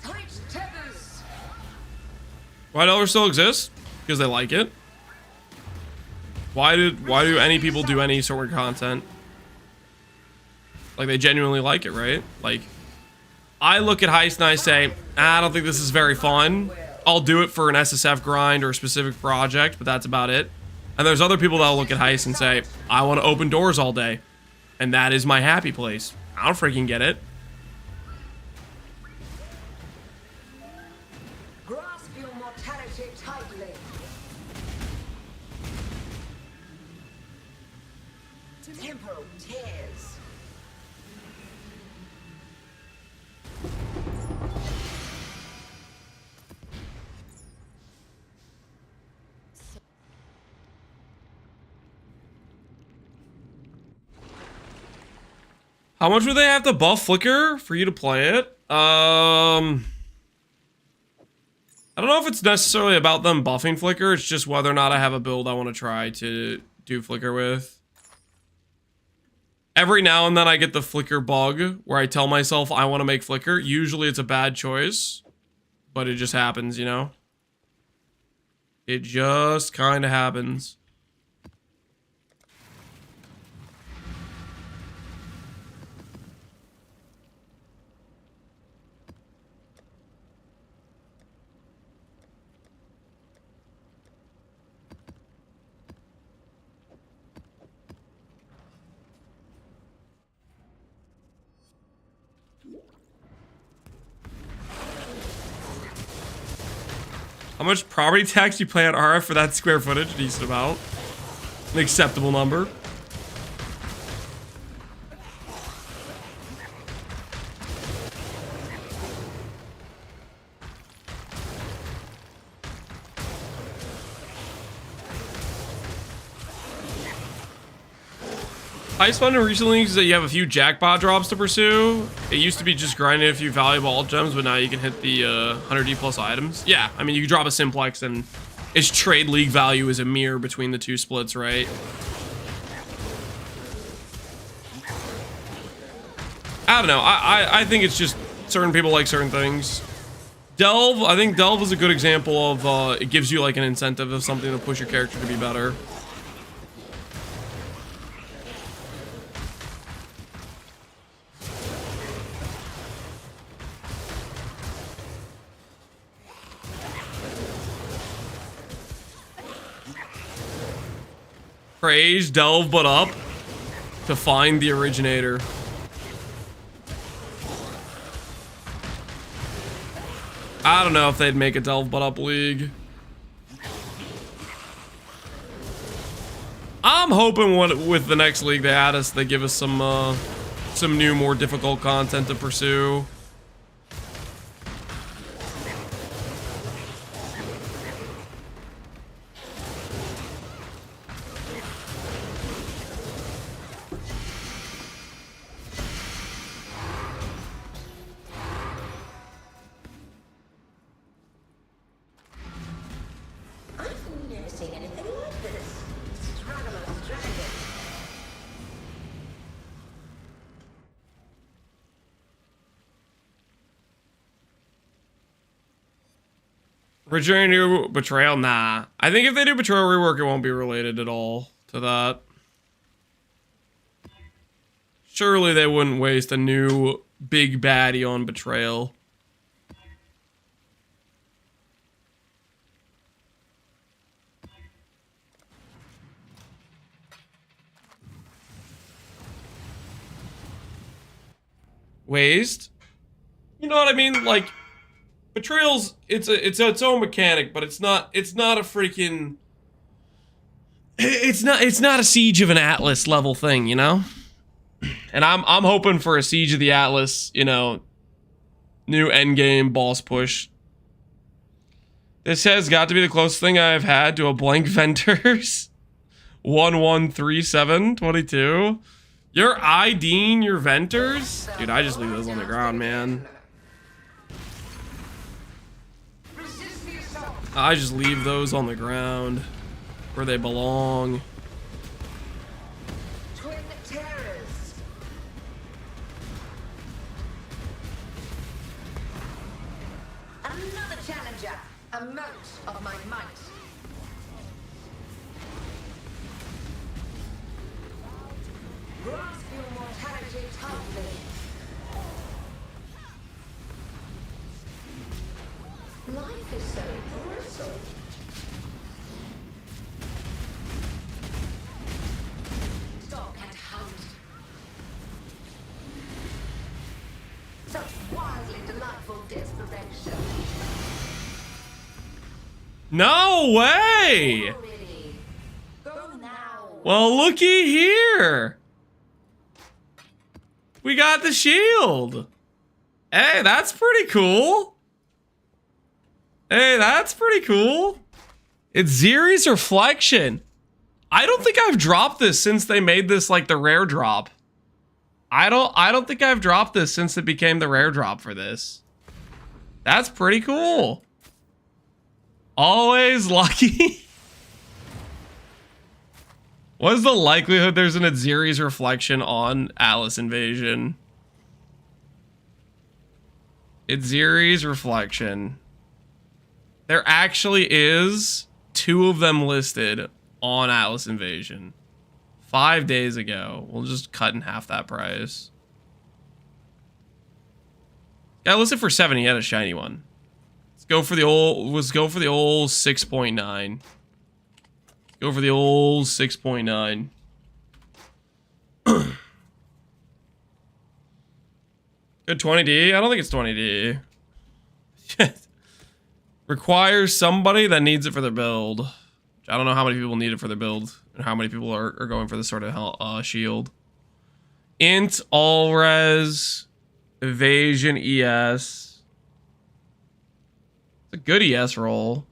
Tight tethers. Why Delver still exists? Because they like it. Why do any people do any sort of content? Like, they genuinely like it, right? Like, I look at Heist and I say, I don't think this is very fun. I'll do it for an SSF grind or a specific project, but that's about it. And there's other people that'll look at Heist and say, I want to open doors all day. And that is my happy place. I don't freaking get it. Grasp your mortality tightly. Temporal tears. How much would they have to buff Flicker for you to play it? I don't know if it's necessarily about them buffing Flicker. It's just whether or not I have a build I want to try to do Flicker with. Every now and then I get the Flicker bug where I tell myself I want to make Flicker. Usually it's a bad choice, but it just happens, you know? It just kind of happens. How much property tax you pay on RF for that square footage? Decent amount. An acceptable number. Highest fun in recent leagues is that you have a few jackpot drops to pursue. It used to be just grinding a few valuable alt gems, but now you can hit the 100D plus items. Yeah, I mean, you can drop a simplex and its trade league value is a mirror between the two splits, right? I don't know. I think it's just certain people like certain things. Delve, I think Delve is a good example of it gives you like an incentive of something to push your character to be better. Praise, delve, but up to find the originator. I don't know if they'd make a delve but up league. I'm hoping with the next league they add us, they give us some new, more difficult content to pursue. I've never seen anything like this. Struggle dragon. Return to Betrayal? Nah. I think if they do Betrayal rework, it won't be related at all to that. Surely they wouldn't waste a new big baddie on Betrayal. Waste? You know what I mean? Like, Betrayal's it's its own mechanic, but it's not a freaking it's not a Siege of an Atlas level thing, you know? And I'm hoping for a Siege of the Atlas, you know, new endgame boss push. This has got to be the closest thing I've had to a blank Venters. 113722. You're IDing your Venters? Dude, I just leave those on the ground, man. I just leave those on the ground where they belong. Twin terrors. Another challenger. A mote of my might. Grasp your mortality tightly. Life is so brittle. Stalk and hunt. Such wildly delightful desperation. No way! Already. Go now. Well, looky here. We got the shield. Hey, that's pretty cool. Hey, that's pretty cool. It's Ziri's Reflection. I don't think I've dropped this since they made this like the rare drop. I don't think I've dropped this since it became the rare drop for this. That's pretty cool. Always lucky. What is the likelihood there's an Aziri's Reflection on Atlas Invasion? It's Ziri's Reflection. There actually is 2 of them listed on Atlas Invasion. 5 days ago. We'll just cut in half that price. Got listed for 7. He had a shiny one. Let's go for the old 6.9. Go for the old 6.9. Good 20D? I don't think it's 20D. Requires somebody that needs it for their build. I don't know how many people need it for their build and how many people are going for this sort of shield. Int, all res, evasion, ES. It's a good ES roll.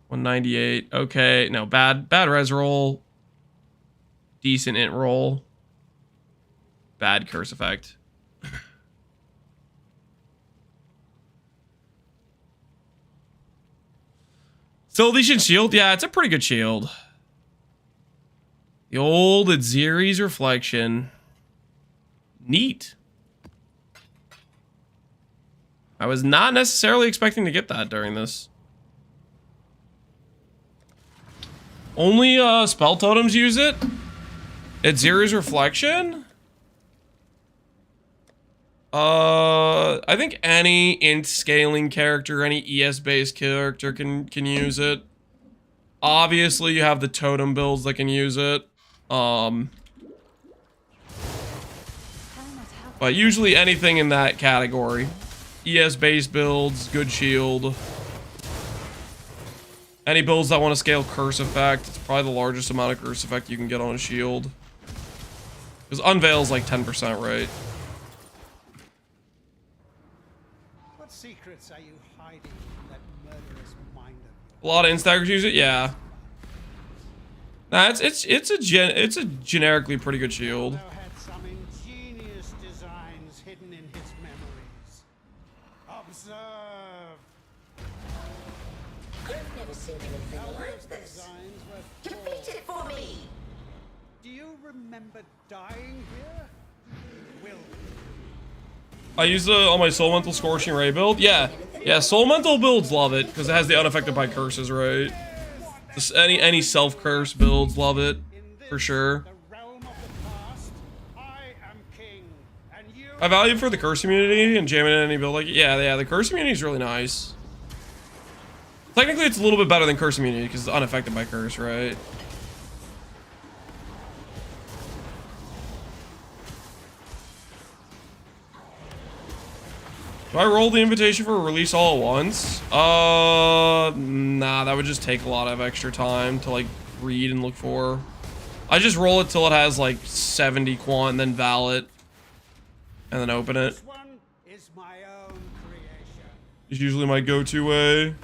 198. Okay, no, bad res roll. Decent int roll. Bad curse effect. Still decent shield? Yeah, it's a pretty good shield. The old Aziri's Reflection. Neat. I was not necessarily expecting to get that during this. Only spell totems use it? Aziri's Reflection? I think any int scaling character, any ES-based character can use it. Obviously, you have the totem builds that can use it. But usually anything in that category. ES-based builds, good shield. Any builds that want to scale curse effect, it's probably the largest amount of curse effect you can get on a shield. Because Unveil's like 10%, right? What secrets are you hiding in that murderous mind of yours? A lot of instaggers use it, yeah. Nah, it's a generically pretty good shield. Thou had some ingenious designs hidden in his memories. Observe. I've never seen anything like this. Designs were Defeat it for me! Do you remember dying here? Will. I use it on my Soulmental Scorching Ray build. Yeah, Soulmental builds love it because it has the unaffected by curses, right? Just any self-curse builds love it for sure. The realm of the past, I am king, and you I value for the curse immunity and jamming in any build like yeah, the curse immunity is really nice. Technically, it's a little bit better than curse immunity because it's unaffected by curse, right? Do I roll the invitation for a release all at once? Nah, that would just take a lot of extra time to like read and look for. I just roll it till it has like 70 quant and then val it. And then open it. This one is my own creation. It's usually my go-to way.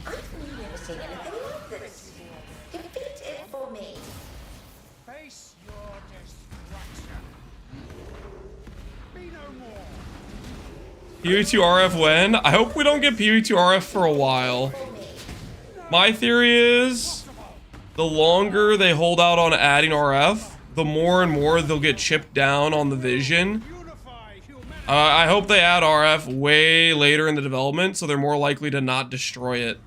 I've never seen anything like this. Defeat it for me. Face your destruction. Be no more. PV2 RF when? I hope we don't get PV2 RF for a while. My theory is the longer they hold out on adding RF, the more and more they'll get chipped down on the vision. Unify humanity. I hope they add RF way later in the development so they're more likely to not destroy it.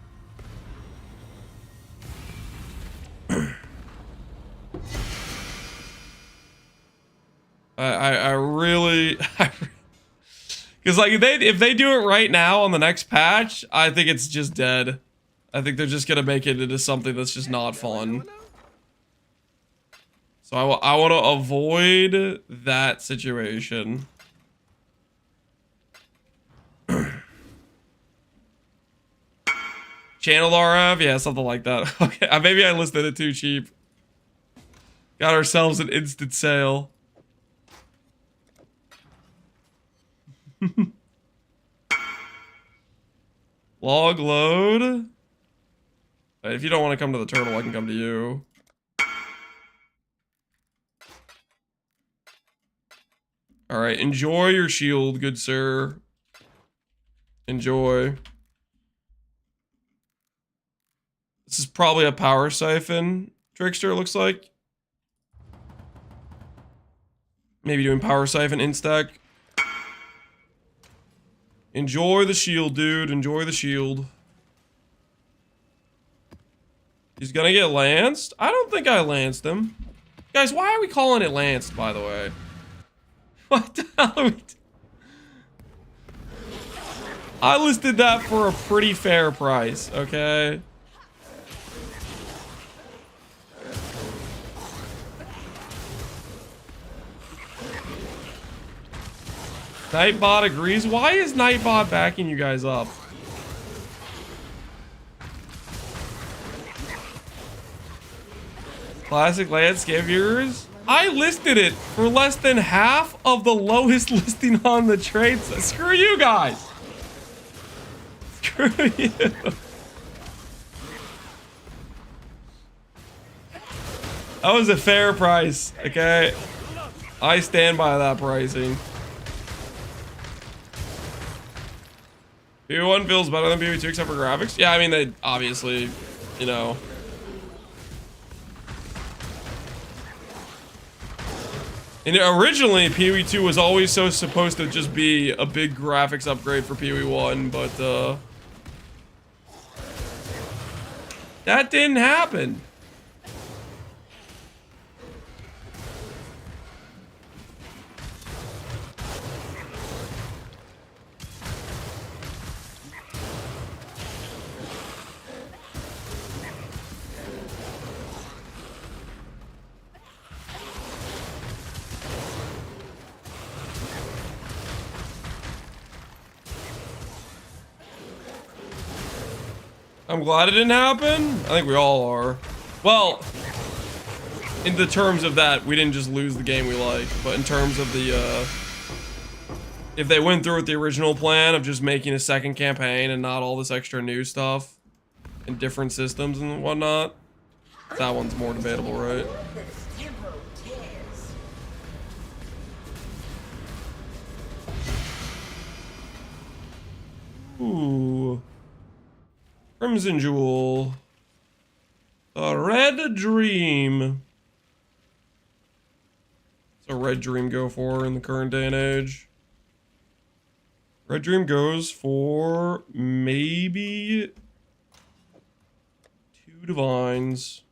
I really... Because like if they do it right now on the next patch, I think it's just dead. I think they're just gonna make it into something that's just not fun. So I want to avoid that situation. Channeled RF, yeah, something like that. Okay, maybe I listed it too cheap. Got ourselves an instant sale. Log load. If you don't want to come to the turtle, I can come to you. All right, enjoy your shield, good sir. Enjoy. This is probably a power siphon trickster, it looks like. Maybe doing power siphon instack. Enjoy the shield, dude. Enjoy the shield. He's gonna get lanced? I don't think I lanced him. Guys, why are we calling it lanced, by the way? What the hell are we I listed that for a pretty fair price, okay? Nightbot agrees. Why is Nightbot backing you guys up? Classic landscape viewers. I listed it for less than half of the lowest listing on the trades. Screw you guys. Screw you. That was a fair price, okay? I stand by that pricing. PV1 feels better than PV2 except for graphics. Yeah, I mean, they obviously, you know. And originally, PV2 was always supposed to just be a big graphics upgrade for PV1, but that didn't happen. I'm glad it didn't happen. I think we all are. Well, in the terms of that, we didn't just lose the game we like, but in terms of the, if they went through with the original plan of just making a second campaign and not all this extra new stuff and different systems and whatnot, that one's more debatable, right? Ooh. Crimson Jewel. A red dream. What's a red dream go for in the current day and age? Red dream goes for maybe 2 divines.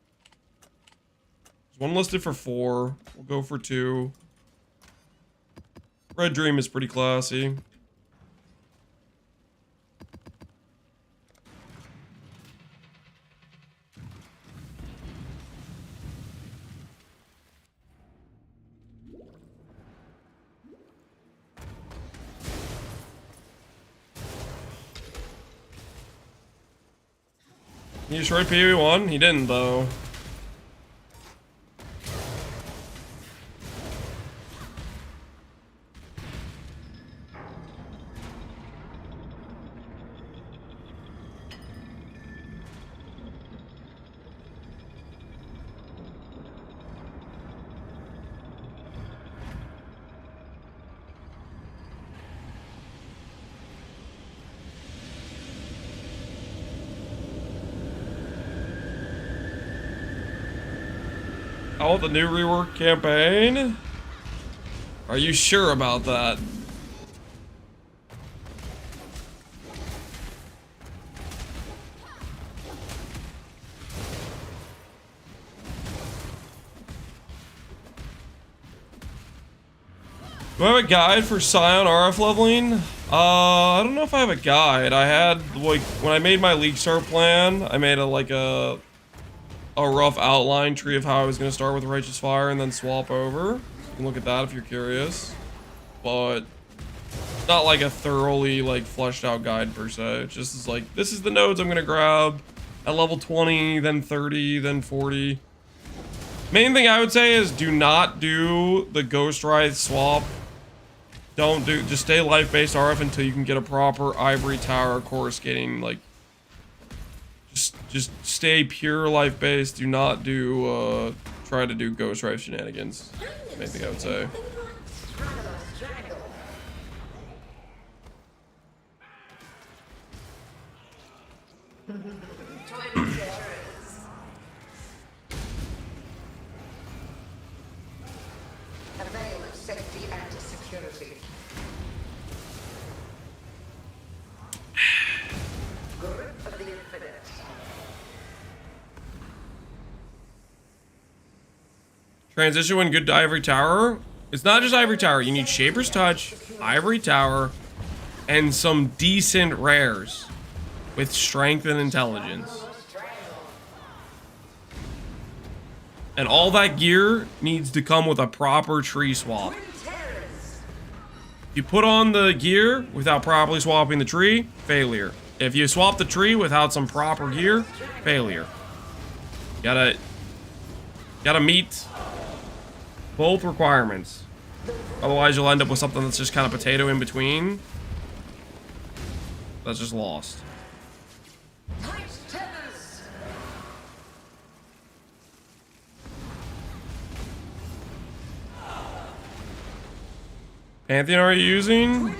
There's one listed for 4. We'll go for 2. Red dream is pretty classy. He destroyed PV1? He didn't, though. Oh, the new rework campaign? Are you sure about that? Do I have a guide for Scion RF leveling? I don't know if I have a guide. I had, like, when I made my League Start plan, I made a rough outline tree of how I was going to start with Righteous Fire and then swap over. You can look at that if you're curious. But not like a thoroughly like fleshed out guide per se. It just is like, this is the nodes I'm going to grab at level 20, then 30, then 40. Main thing I would say is do not do the Ghost Wraith swap. Just stay life-based RF until you can get a proper Ivory Tower coruscating, like, just stay pure life-based. Do not do, try to do Ghost Wraith shenanigans. Main thing I would say. A veil of safety and security. Grip of the infinite. Transition when good to Ivory Tower. It's not just Ivory Tower. You need Shaper's Touch, Ivory Tower, and some decent rares with strength and intelligence. And all that gear needs to come with a proper tree swap. You put on the gear without properly swapping the tree, failure. If you swap the tree without some proper gear, failure. Gotta meet both requirements. Otherwise, you'll end up with something that's just kind of potato in between. That's just lost. Pantheon are you using?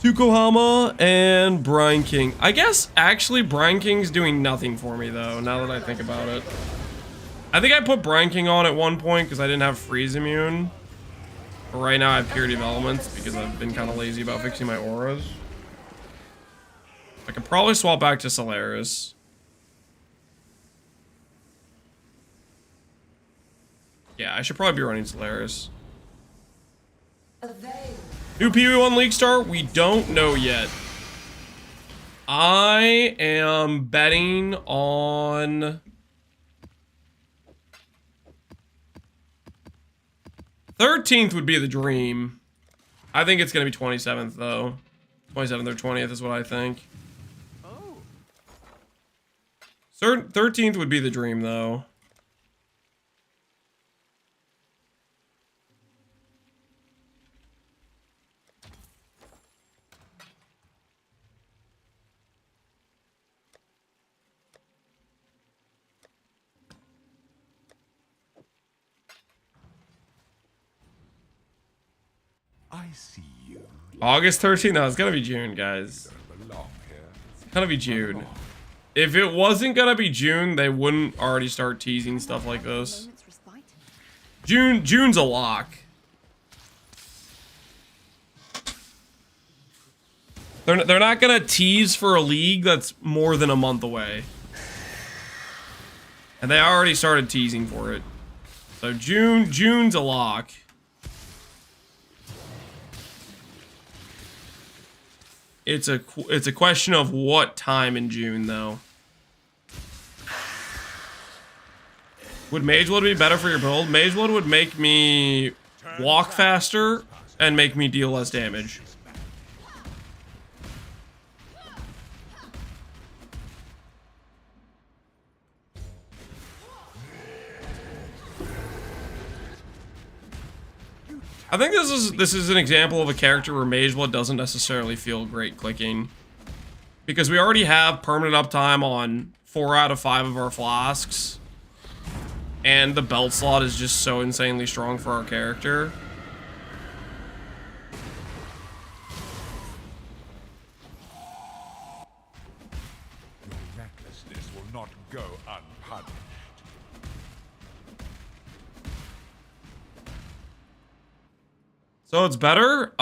Tukohama and Brine King. I guess actually Brine King's doing nothing for me though, now that I think about it. I think I put Brine King on at one point because I didn't have freeze immune. But right now I have purity of elements because I've been kind of lazy about fixing my auras. I could probably swap back to Solaris. Yeah, I should probably be running Solaris. New PV1 League start? We don't know yet. I am betting on... 13th would be the dream. I think it's going to be 27th, though. 27th or 20th is what I think. 13th would be the dream, though. I see you. August 13th? No, it's gonna be June, guys. It's gonna be June. If it wasn't gonna be June, they wouldn't already start teasing stuff like this. June's a lock. They're not gonna tease for a league that's more than a month away. And they already started teasing for it. So June's a lock. It's a question of what time in June, though. Would Mageblood be better for your build? Mageblood would make me walk faster and make me deal less damage. I think this is an example of a character where Mageblood doesn't necessarily feel great clicking. Because we already have permanent uptime on 4 out of 5 of our flasks. And the belt slot is just so insanely strong for our character. Your recklessness will not go unpunished. So it's better?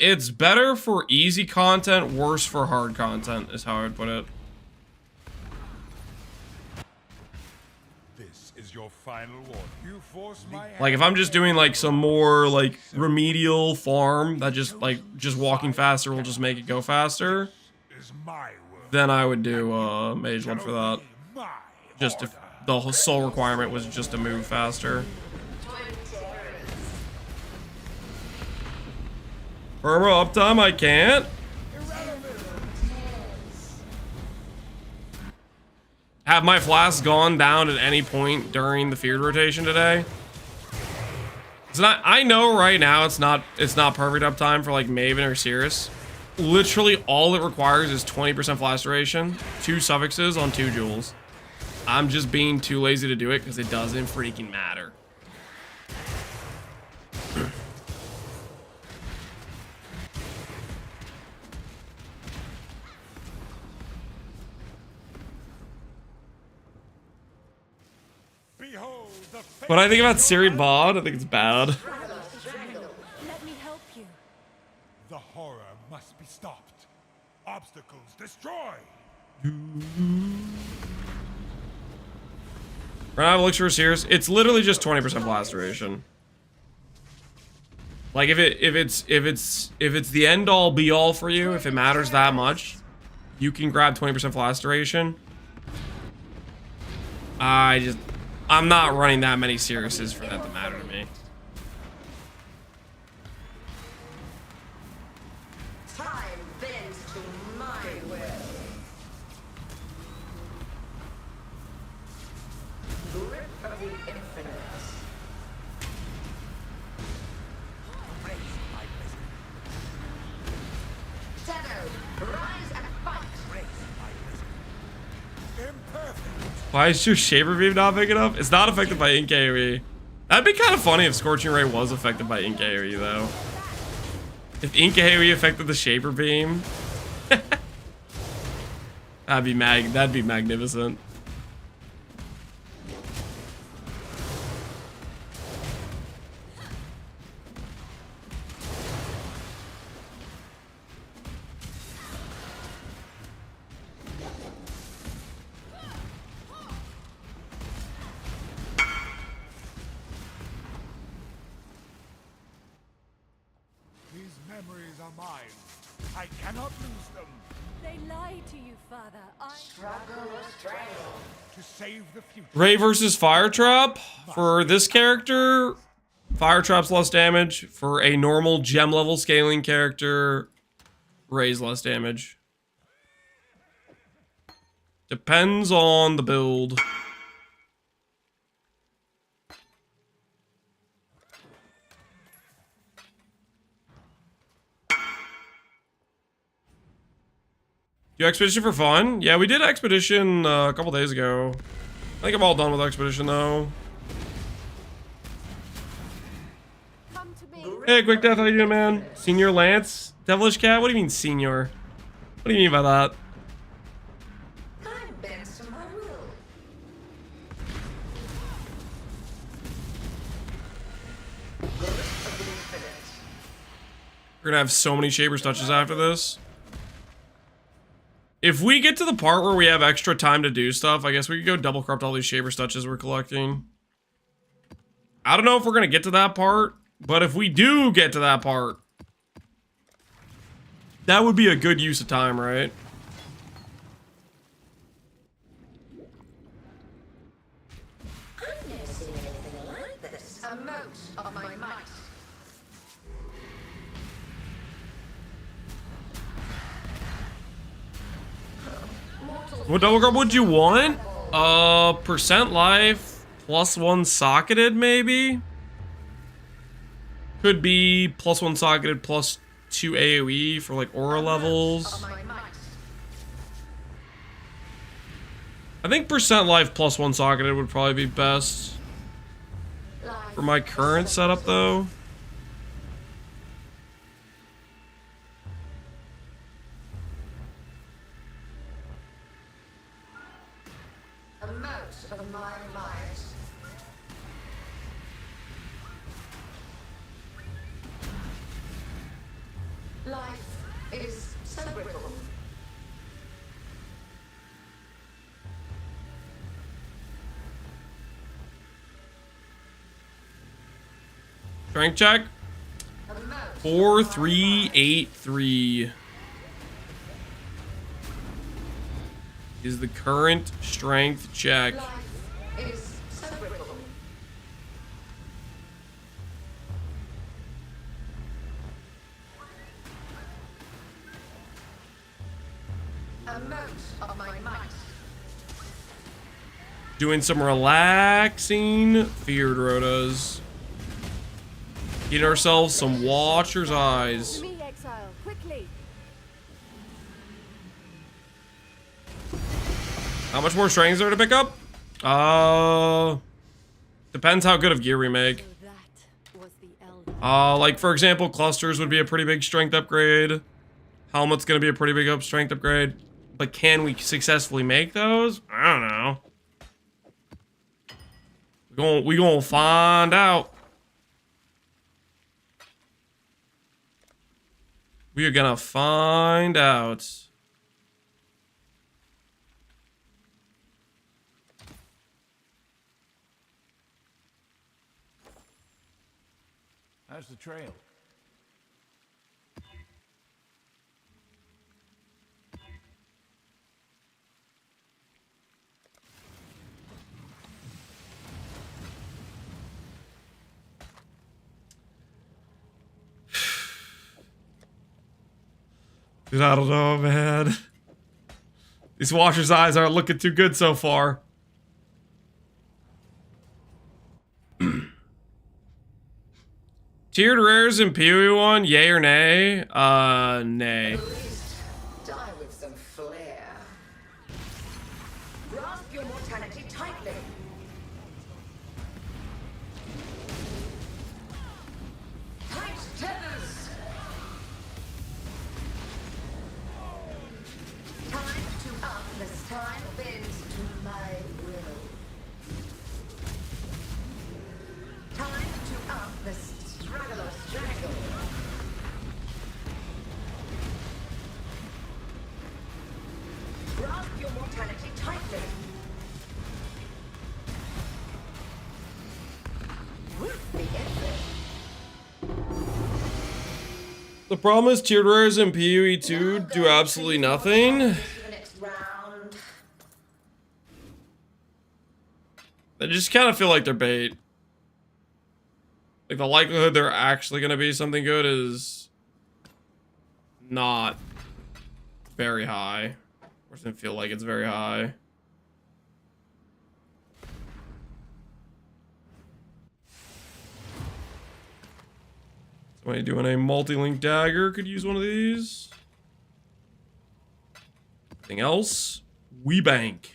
It's better for easy content, worse for hard content, is how I would put it. This is your final warning. You force my Like, if I'm just doing, like, some more, like, remedial farm that just walking faster will just make it go faster, is my world. then I would do, Mageblood for that. Just if the whole sole requirement was just to move faster. Perma uptime, I can't. Have my flasks gone down at any point during the feared rotation today? It's not. I know right now it's not perfect uptime for like Maven or Cirrus. Literally all it requires is 20% flash duration, 2 suffixes on 2 jewels. I'm just being too lazy to do it because it doesn't freaking matter. When I think about Siri Bod, I think it's bad. Let me help you. The horror must be stopped. Obstacles destroyed. When I have Elixir Sears, it's literally just 20% blast duration. Like if it's the end all be all for you, if it matters that much, you can grab 20% blast duration. I'm not running that many Siriuses for that to matter to me. Why is your Shaper Beam not big enough? It's not affected by Ink AoE. That'd be kind of funny if Scorching Ray was affected by Ink AoE, though. If Ink AoE affected the Shaper Beam. that'd be magnificent. Memories are mine. I cannot lose them. They lied to you, Father. To save the future. Ray versus Fire Trap. For this character, Fire Trap's less damage. For a normal gem level scaling character, Ray's less damage. Depends on the build. You Expedition for fun? Yeah, we did Expedition a couple days ago. I think I'm all done with Expedition though. Come to me. Hey, Quick Death, how you doing, man? Senior Lance? Devilish Cat? What do you mean, senior? What do you mean by that? I'm bent to my will. We're gonna have so many Shaper's Touches after this. If we get to the part where we have extra time to do stuff, I guess we could go double corrupt all these Shaper's Touches we're collecting. I don't know if we're gonna get to that part, but if we do get to that part, that would be a good use of time, right? I've never seen anything like this. A mote of my might. What double corrupt would you want? Percent life plus 1 socketed, maybe? Could be plus 1 socketed plus 2 AoE for like aura levels. I think percent life plus 1 socketed would probably be best for my current setup though. A mote of my might. Life is so brittle. Strength check. 4383 is the current strength check. Life is so brittle. A mote of my might. Doing some relaxing feared rotas. Getting ourselves some Watcher's Eyes. To me, Exile, quickly. How much more strength is there to pick up? Depends how good of gear we make. So that was the elder. Like for example, clusters would be a pretty big strength upgrade. Helmet's gonna be a pretty big strength upgrade. But can we successfully make those? I don't know. We gonna find out. We are gonna find out. How's the trail? Dude, I don't know, man. These Watcher's Eyes aren't looking too good so far. Tiered rares in PoE1, yay or nay? Nay. At least die with some flair. Grasp your mortality The problem is tiered rares in PoE 2 do absolutely nothing. The next round. They just kind of feel like they're bait. Like the likelihood they're actually going to be something good is not very high. Or doesn't feel like it's very high. Somebody doing a multi-link dagger could use one of these. Anything else? We bank.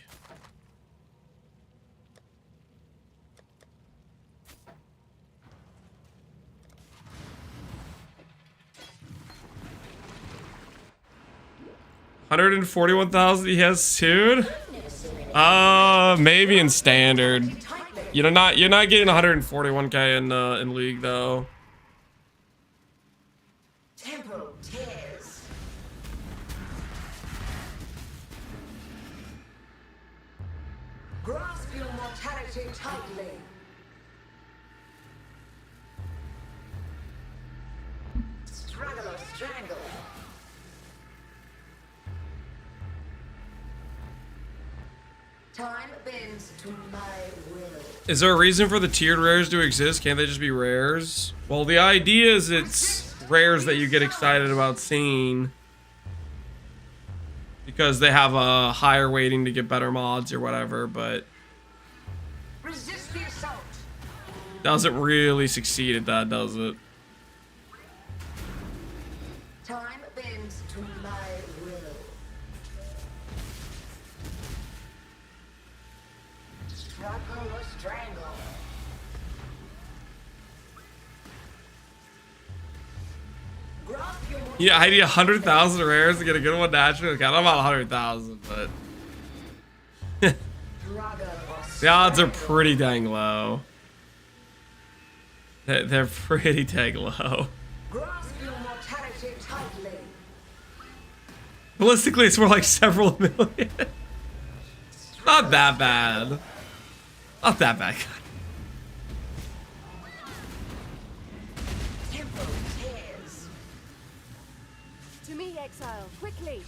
$141,000 he has sued? Maybe in standard. You're not getting 141k in league though. Temporal tears. Grasp your mortality tightly. Struggle or strangle. Time bends to my will. Is there a reason for the tiered rares to exist? Can't they just be rares? Well, the idea is it's rares that you get excited about seeing because they have a higher weighting to get better mods or whatever, but Resist the assault. doesn't really succeed at that, does it? Time bends to my will. Struggle or strangle. Grasp your Yeah, I need 100,000 rares to get a good one naturally. Okay, I don't know about 100,000, but struggle or the odds are pretty dang low. They're pretty dang low. grasp your mortality tightly. Realistically, it's more like several million. Not that bad. Not that bad. Temporal tears. To me, Exile, quickly.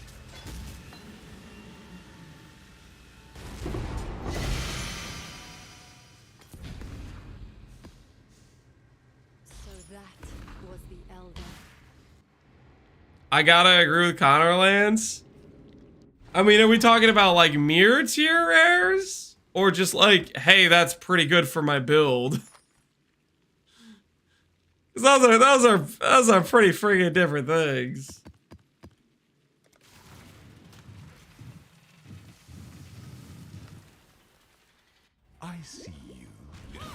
So that was the Elder. I gotta agree with Connor Lance. I mean, are we talking about like mirror tier rares? Or just like, hey, that's pretty good for my build? 'Cause those are pretty freaking different things. I see you, little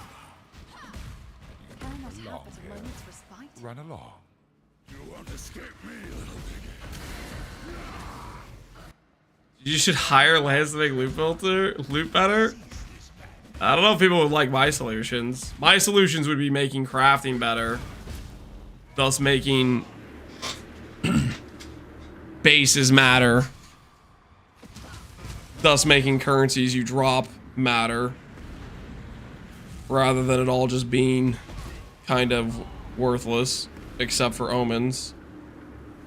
Can not Long have but a hair. moment's respite. Run along. You won't escape me, little piggy. You should hire Lance to make loot better. I don't know if people would like my solutions. My solutions would be making crafting better, thus making bases matter, thus making currencies you drop matter, rather than it all just being kind of worthless, except for omens,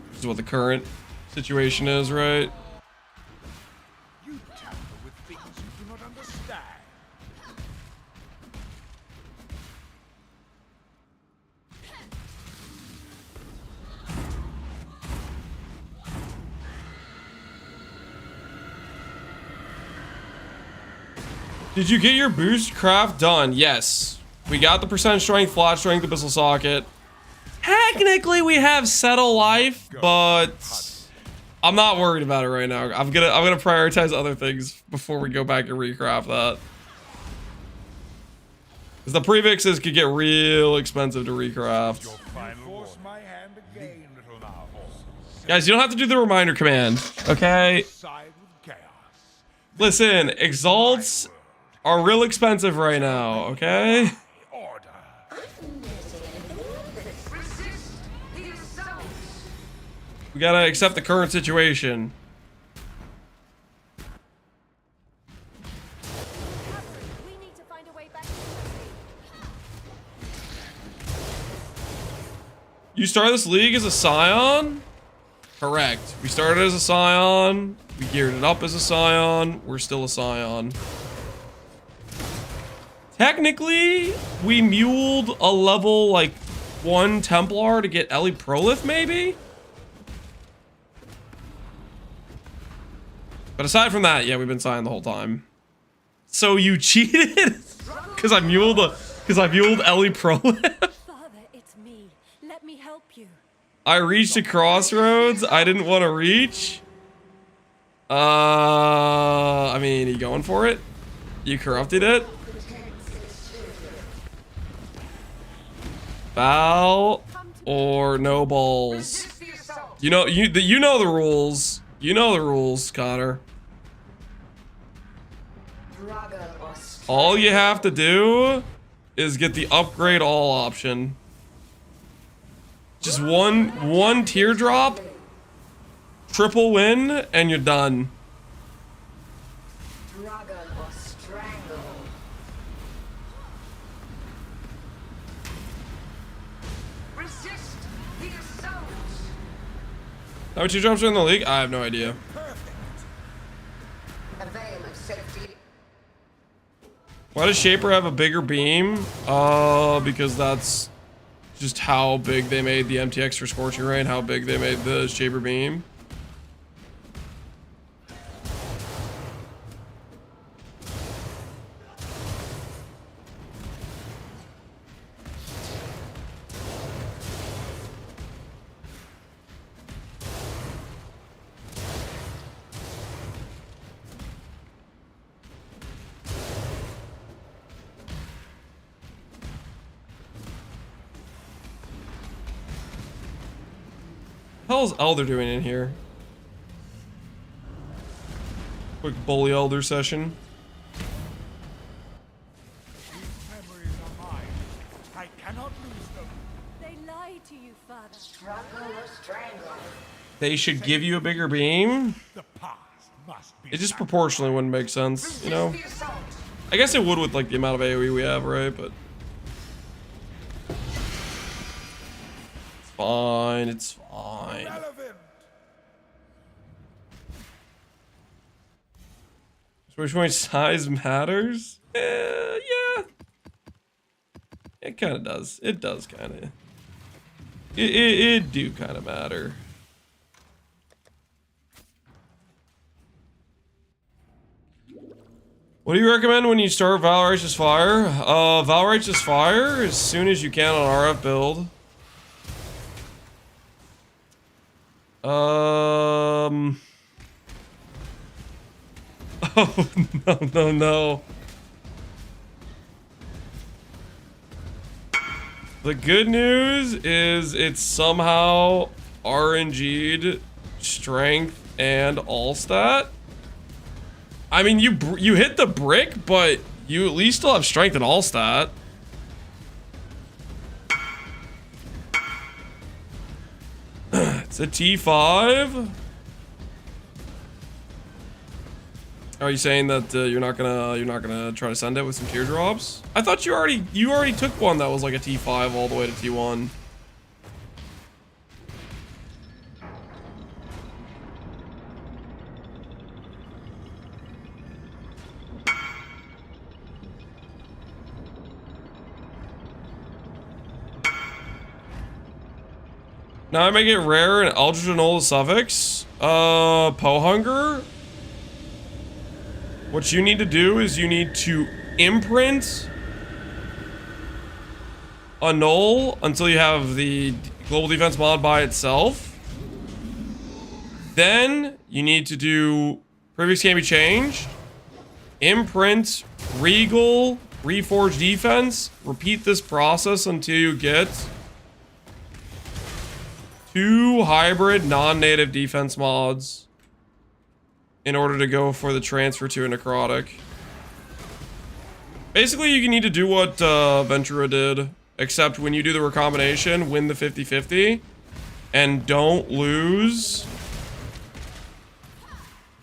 which is what the current situation is, right? You tamper with things you do not understand. Did you get your boost craft done? Yes. We got the percent strength, flat strength, abyssal socket. Technically, we have settle life, but I'm not worried about it right now. I'm gonna prioritize other things before we go back and recraft that. Because the prefixes could get real expensive to recraft. Your final force my hand again, little Narwhal. Guys, you don't have to do the reminder command, okay? Side with chaos. Listen, exalts are real expensive right now, okay? Order. Resist the assault. We gotta accept the current situation. We need to find a way back to the city. You started this league as a Scion? Correct. We started as a Scion. We geared it up as a Scion. We're still a Scion. Technically, we muled a level like 1 Templar to get Ellie Prolith, maybe? But aside from that, yeah, we've been Scion the whole time. So you cheated? Because I muled Ellie Prolith? Father, it's me. Let me help you. I reached a crossroads I didn't want to reach. I mean, you going for it? You corrupted it? Foul or no balls? You know the rules. You know the rules, Connor. All you have to do is get the upgrade all option. Just one teardrop, triple win, and you're done. How many teardrops are in the league? I have no idea. Why does Shaper have a bigger beam? Because that's just how big they made the MTX for Scorching Ray, how big they made the Shaper beam. What the hell is Elder doing in here? Quick bully Elder session. These memories are mine. I cannot lose them. They lied to you, Father. Struggle or strangle. They should give you a bigger beam. The past must be It just proportionally wouldn't make sense, you know? I guess it would with like the amount of AoE we have, right? But it's fine, it's fine. relevant. Which one size matters? Yeah. It kind of does. It does kind of. It do kind of matter. What do you recommend when you start Valrighteous Fire? Valrighteous Fire as soon as you can on RF build. Oh, no. The good news is it's somehow RNG'd strength and all stat. I mean, you hit the brick, but you at least still have strength and all stat. It's a T5. Are you saying that you're not gonna try to send it with some teardrops? I thought you already took one that was like a T5 all the way to T1. Now I make it rare in Eldritch Enola Suffix. Pohunger. What you need to do is you need to imprint annul until you have the global defense mod by itself. Then you need to do prefix can be changed, imprint, regal, reforge defense. Repeat this process until you get 2 hybrid non-native defense mods in order to go for the transfer to a necrotic. Basically, you need to do what Ventura did, except when you do the recombination, win the 50-50, and don't lose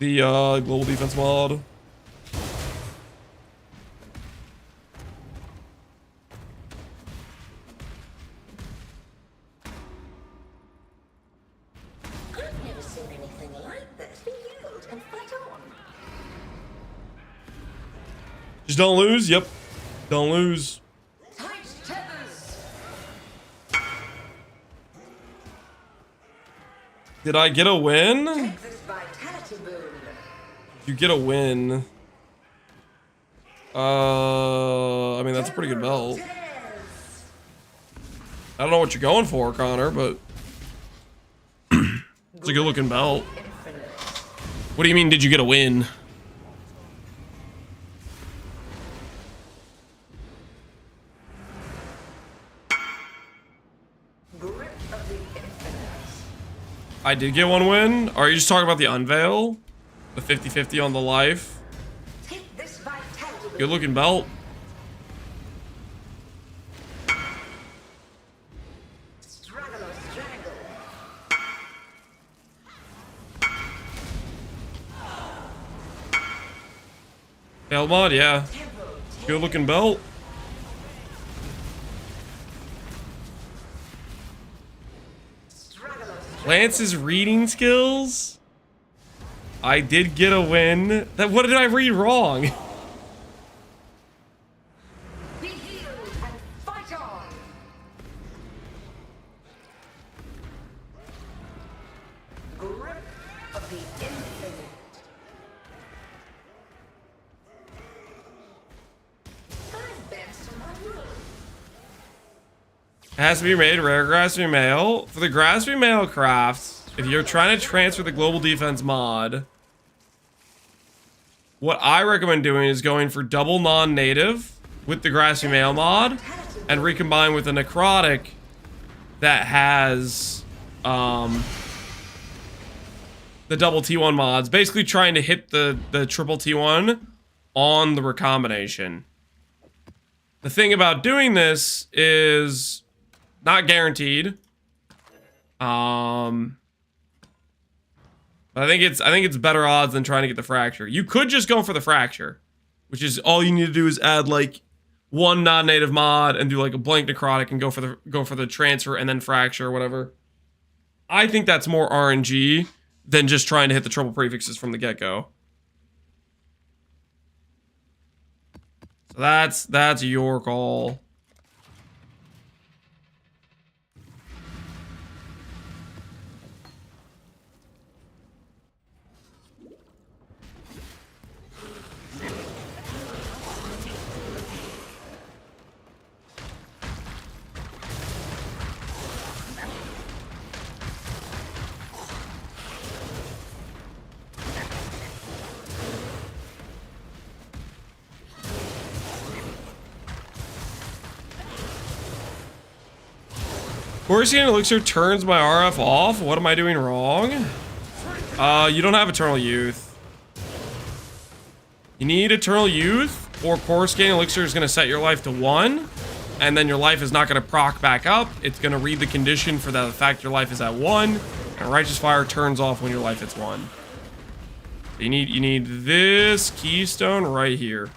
the global defense mod. Just don't lose. Yep. Don't lose. Tight tethers. Did I get a win? Take this vitality boon. You get a win. I mean, that's a pretty good belt. I don't know what you're going for, Connor, but it's a good looking belt. What do you mean, did you get a win? Grip of the infinite. I did get one win. Are you just talking about the unveil? The 50-50 on the life? Take this vitality boon. Good looking belt. Straggle or strangle. Failed mod, yeah. Good looking belt. Straggle or strangle. Lance's reading skills. I did get a win. What did I read wrong? Be healed and fight on. Grip of the infinite. I'm bent to my will. It has to be made rare grassy mail. For the grassy mail crafts, if you're trying to transfer the global defense mod, what I recommend doing is going for double non-native with the grassy mail mod and recombine with a necrotic that has the double T1 mods. Basically trying to hit the triple T1 on the recombination. The thing about doing this is not guaranteed. But I think it's better odds than trying to get the fracture. You could just go for the fracture, which is all you need to do is add like one non-native mod and do like a blank necrotic and go for the transfer and then fracture or whatever. I think that's more RNG than just trying to hit the triple prefixes from the get-go. So that's your call. Corsian Elixir turns my RF off. What am I doing wrong? You don't have Eternal Youth. You need Eternal Youth, or Corsian Elixir is going to set your life to 1, and then your life is not going to proc back up. It's going to read the condition for the fact your life is at 1, and Righteous Fire turns off when your life hits 1. You need this keystone right here.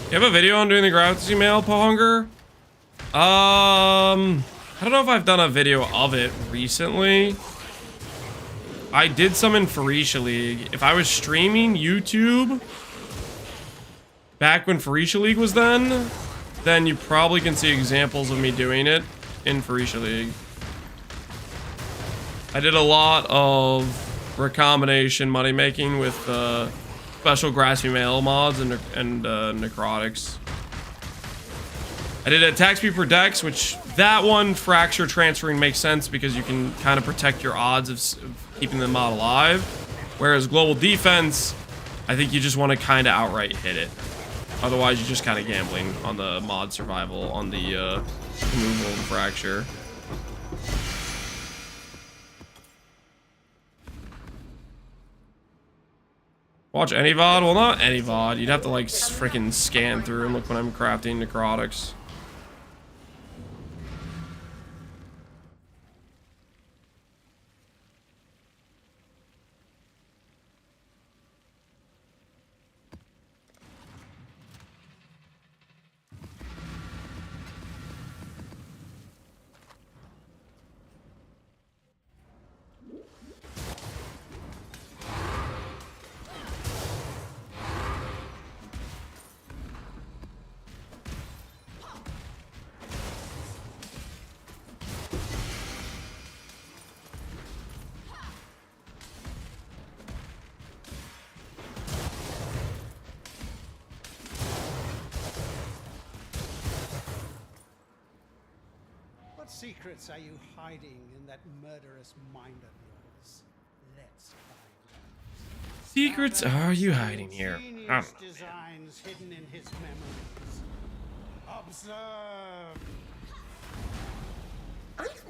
You have a video on doing the gravity mail, Pohunger? I don't know if I've done a video of it recently. I did some in Phorecia League. If I was streaming YouTube back when Phorecia League was then you probably can see examples of me doing it in Phorecia League. I did a lot of recombination money making with special grassy mail mods and necrotics. I did attack speed per dex, which that one fracture transferring makes sense because you can kind of protect your odds of keeping the mod alive. Whereas global defense, I think you just want to kind of outright hit it. Otherwise, you're just kind of gambling on the mod survival on the removal of the fracture. Watch any VOD? Well, not any VOD. You'd have to like freaking scan through and look when I'm crafting necrotics. What secrets are you hiding in that murderous mind of yours? Let's find out. Secrets are you hiding here? I Genius don't know. designs hidden in his memories. Observe.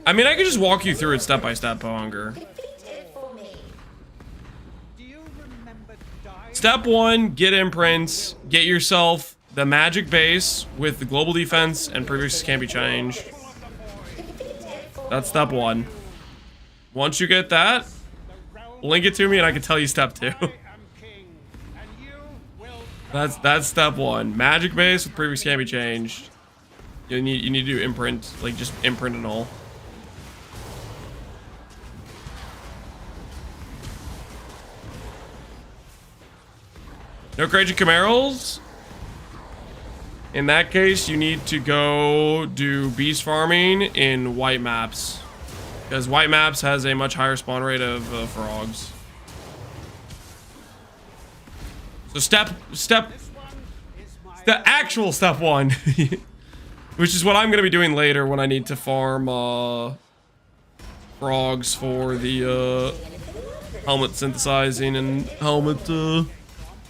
I mean, I could just walk you through it step by step, Pohunger. Complete it for me. Do you remember dying? Step 1, get imprints, get yourself the magic base with the global defense and previous can't be changed. That's step 1. Once you get that, link it to me and I can tell you step 2. I am king, and you will That's step 1. Magic base with previous can't be changed. You need to do imprint, like just imprint and all. No crazy Camarals? In that case, you need to go do beast farming in white maps. Because white maps has a much higher spawn rate of frogs. So the actual step 1. Which is what I'm going to be doing later when I need to farm frogs for the helmet synthesizing and helmet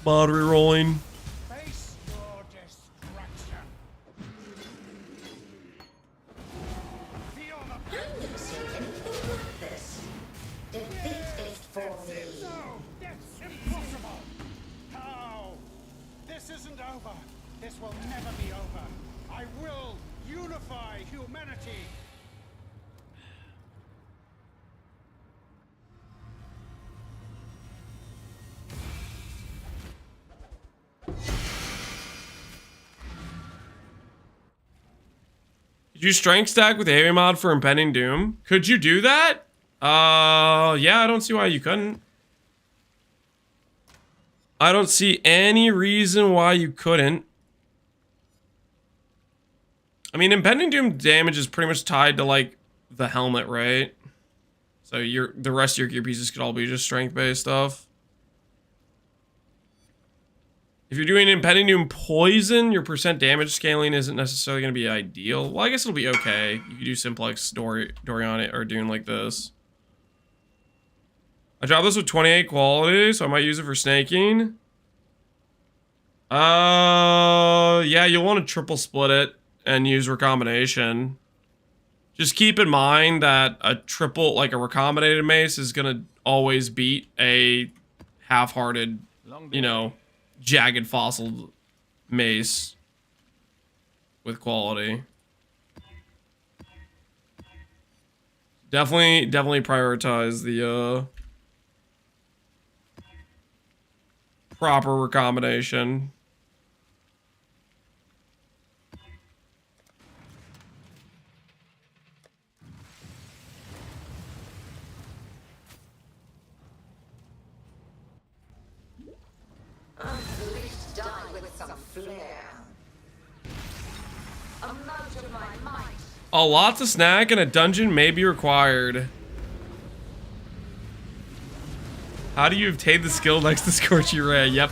body rolling. Face your destruction. Feel the I've never seen anything like this. Defeat it for me. No, that's impossible. How? This isn't over. This will never be over. I will unify humanity. Did you strength stack with heavy mod for impending doom? Could you do that? Yeah, I don't see why you couldn't. I don't see any reason why you couldn't. I mean, impending doom damage is pretty much tied to like the helmet, right? So the rest of your gear pieces could all be just strength based stuff. If you're doing impending doom poison, your percent damage scaling isn't necessarily going to be ideal. Well, I guess it'll be okay. You could do simplex dory on it or doing like this. I dropped this with 28 quality, so I might use it for snaking. Yeah, you'll want to triple split it and use recombination. Just keep in mind that a triple, like a recombinated mace, is gonna always beat a half-hearted, you know, jagged fossil mace with quality. Definitely prioritize the proper recombination. At least die with some flair. A mote of my might. A lot to snack in a dungeon may be required. How do you obtain the skill next to Scorchy Ray? Yep.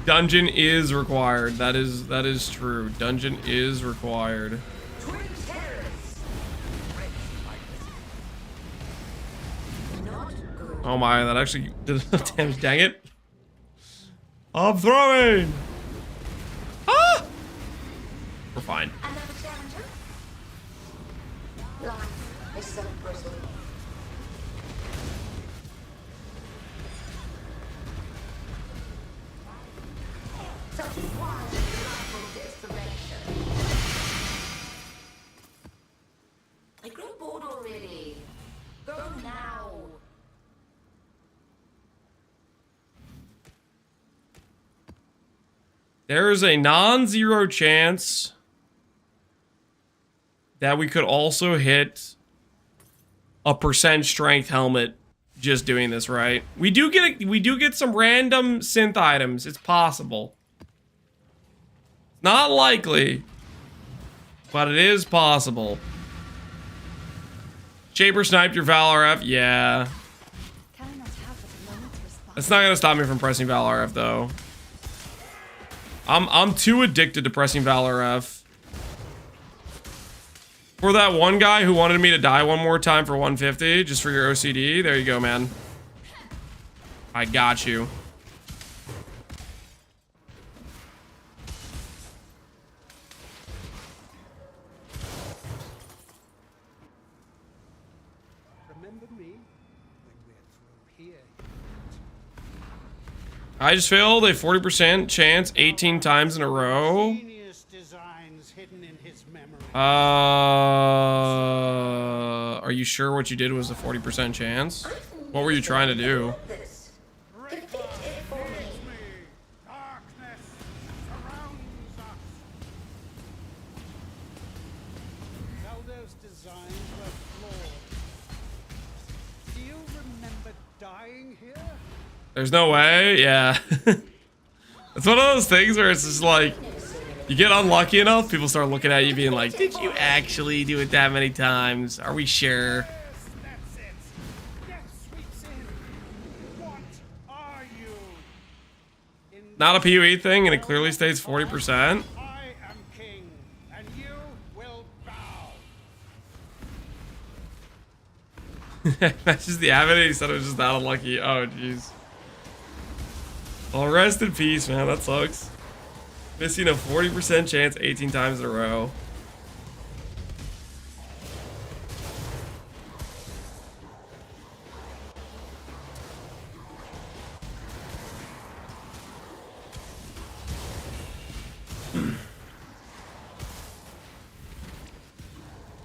Dungeon is required. That is true. Dungeon is required. Twin terrorists. Not good. Oh my, that actually did enough damage. Dang it. I'm throwing. Ah! We're fine. Another challenger? Life is so brittle. Such wild and rifle desperation. I grew bored already. Go now. There is a non-zero chance that we could also hit a percent strength helmet just doing this, right? We do get some random synth items. It's possible. Not likely, but it is possible. Shaper sniped your Valor F. Yeah. Cannot have at the moment response. That's not gonna stop me from pressing Valor F though. I'm too addicted to pressing Valor F. For that one guy who wanted me to die one more time for 150, just for your OCD, there you go, man. I got you. Remember me when we're through here. I just failed a 40% chance 18 times in a row. Genius designs hidden in his memory. Are you sure what you did was a 40% chance? What were you trying to do? This. Great Defeat it for me. darkness surrounds us. Zelda's designs were flawed. Do you remember dying here? There's no way. Yeah. It's one of those things where it's just like, you get unlucky enough, people start looking at you being like, did you actually do it that many times? Are we sure? Yes, that's it. Death sweeps in. What are you? In Not a PoE thing, and it clearly states 40%. I am king, and you will bow. That's just the avid. He said it was just that unlucky. Oh, jeez. Well, rest in peace, man. That sucks. Missing a 40% chance 18 times in a row.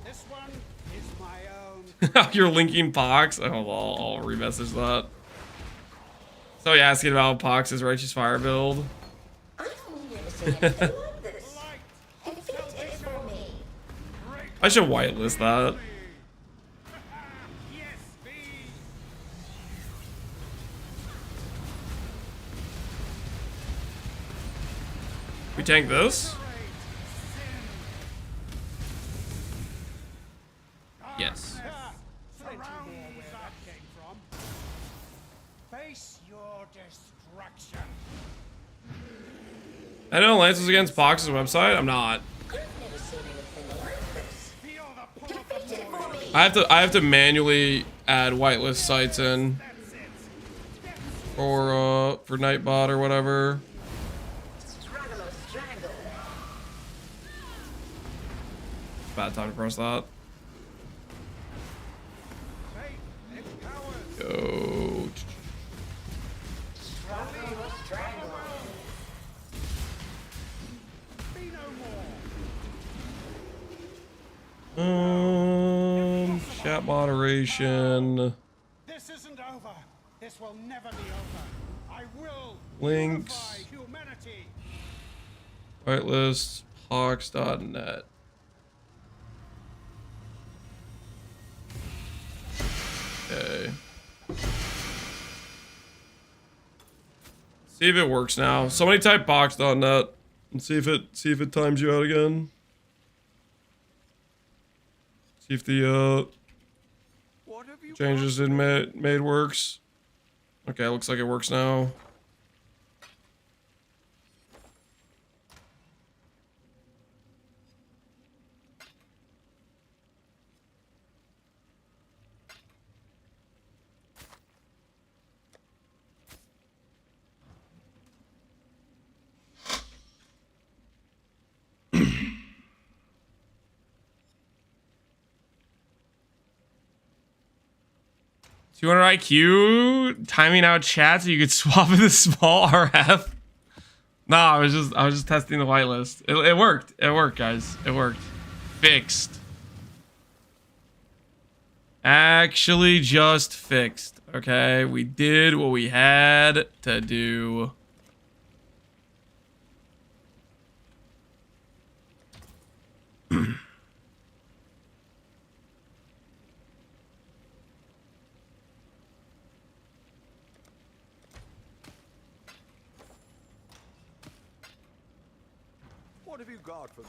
This one is my own. You're linking Pohx. Oh, I'll remessage that. So you asking about Pohx's Righteous Fire build? I've never seen anything like this. Light Defeat it for me. I should whitelist that. Yes, be. We tank this? Yes. Plenty more where that came from. Face your destruction. I know Lance was against Pohx's website. I'm not. I've never seen anything like this. Feel the pull of Defeat the it for me. I have to manually add whitelist sites in for Nightbot or whatever. Strangle. Bad time to press that. Fate empowers. Go. Strangle. Be no more. Chat moderation. This isn't over. This will never be over. I will Links. unify humanity. Whitelist. Pohx.net. Okay. See if it works now. Somebody type Pohx.net and see if it times you out again. See if the What have you changes it made works. Okay, looks like it works now. $200 IQ, timing out chat so you could swap in the small RF. No, I was just testing the whitelist. It worked. It worked, guys. It worked. Fixed. Actually, just fixed. Okay, we did what we had to do. What have you got for me?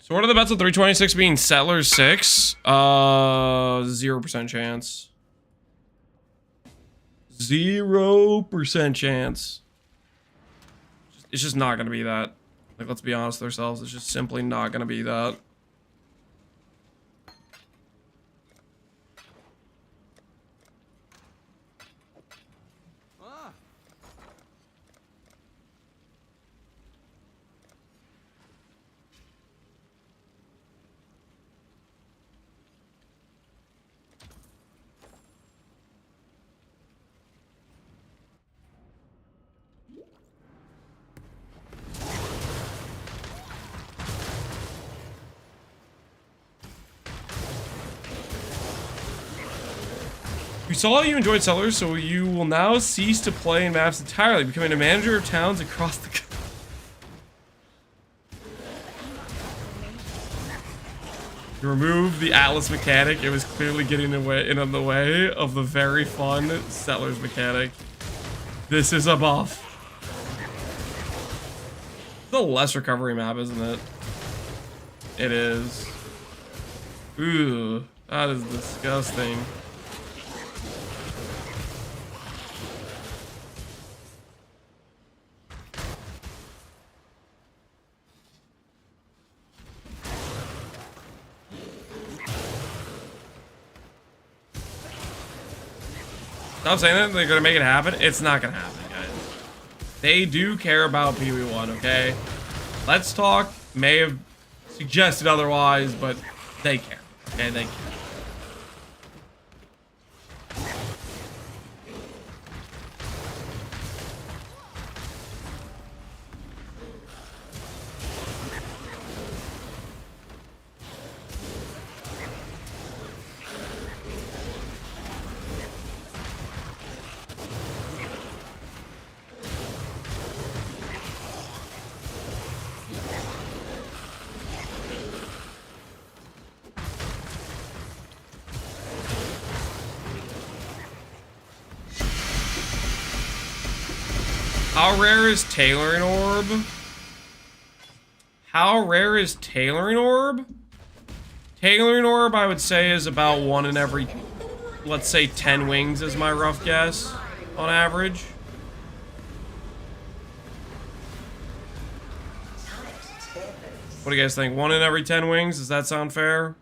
So what are the bets of 326 being Settlers 6? 0% chance. 0% chance. It's just not gonna be that. Like, let's be honest with ourselves. It's just simply not gonna be that. We saw you enjoyed Settlers, so you will now cease to play in maps entirely, becoming a manager of towns across the country. You remove the Atlas mechanic. It was clearly getting in the way of the very fun Settlers mechanic. This is a buff. It's a less recovery map, isn't it? It is. Ooh, that is disgusting. Stop saying that they're gonna make it happen. It's not gonna happen, guys. They do care about PV1, okay? Let's Talk may have suggested otherwise, but they care. Okay, they care. How rare is Tailoring Orb? How rare is Tailoring Orb? Tailoring Orb, I would say, is about 1 in every, let's say, 10 wings is my rough guess, on average. What do you guys think? 1 in every 10 wings? Does that sound fair?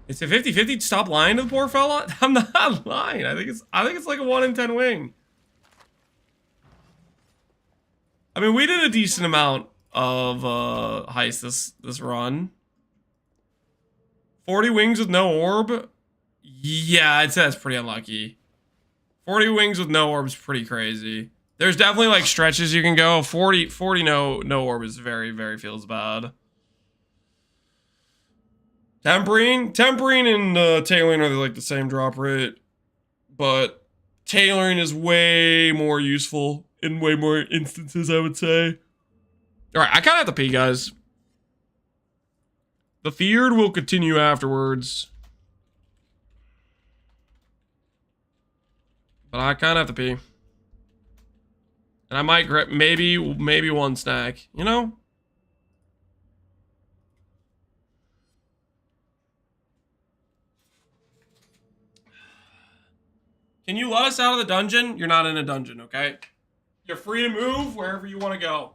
It's a 50-50. Stop lying to the poor fella. I'm not lying. I think it's like a 1 in 10 wing. I mean, we did a decent amount of heists this run. 40 wings with no orb? Yeah, I'd say that's pretty unlucky. 40 wings with no orb is pretty crazy. There's definitely like stretches you can go. 40 no orb is very feels bad. Tempering and tailoring are like the same drop rate, but tailoring is way more useful in way more instances, I would say. All right, I kind of have to pee, guys. The feared will continue afterwards, but I kind of have to pee, and I might grab maybe one snack. You know. Can you let us out of the dungeon? You're not in a dungeon, okay? You're free to move wherever you want to go.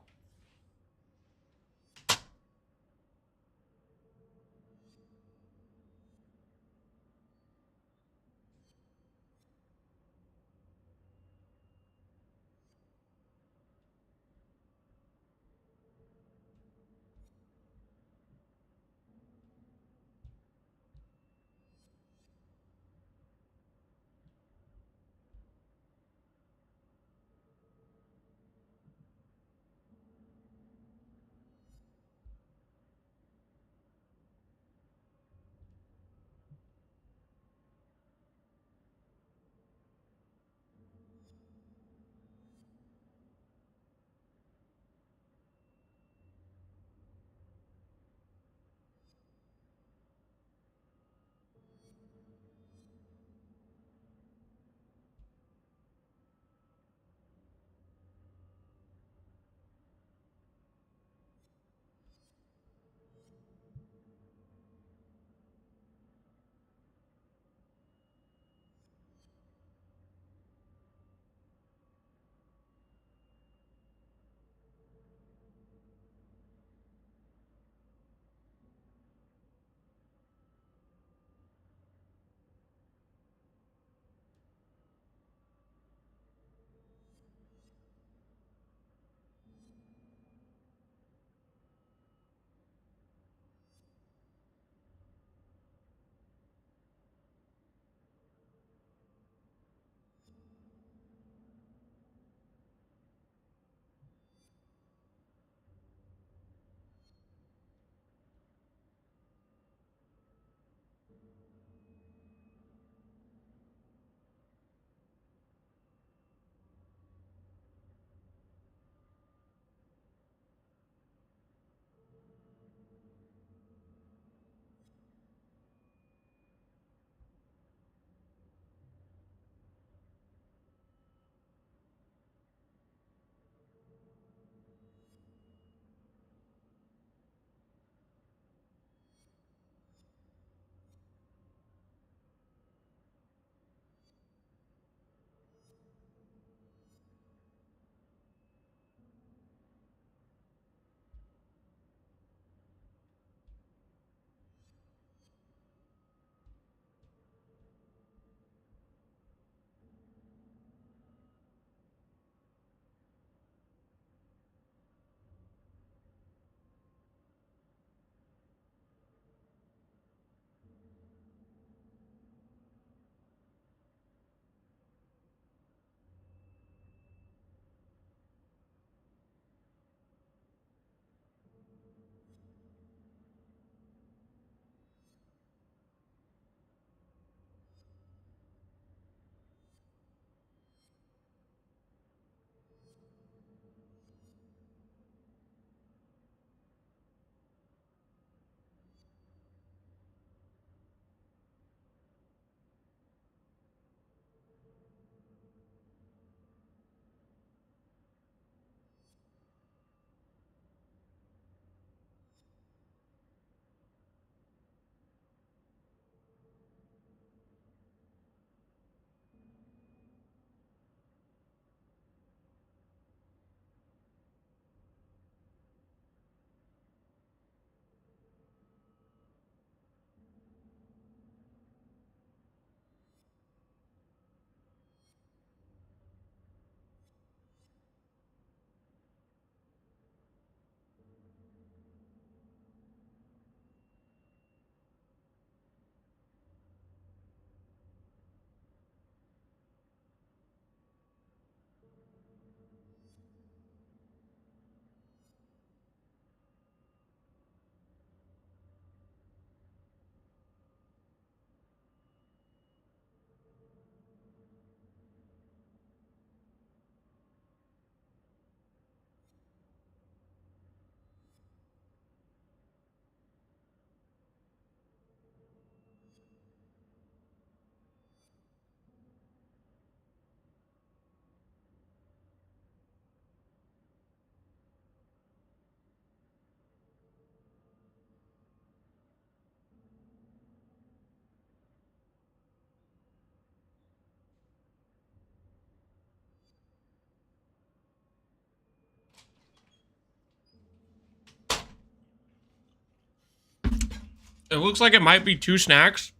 It looks like it might be 2 snacks.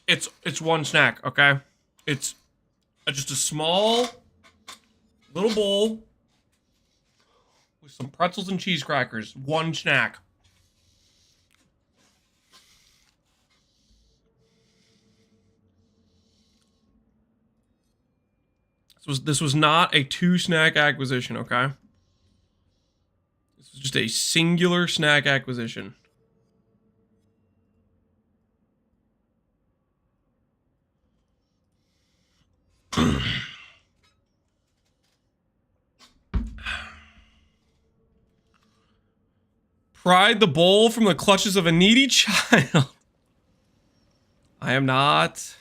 It's 1 snack, okay? It's just a small little bowl with some pretzels and cheese crackers. 1 snack. This was not a 2 snack acquisition, okay? This was just a singular snack acquisition. Pried the bowl from the clutches of a needy child. I am not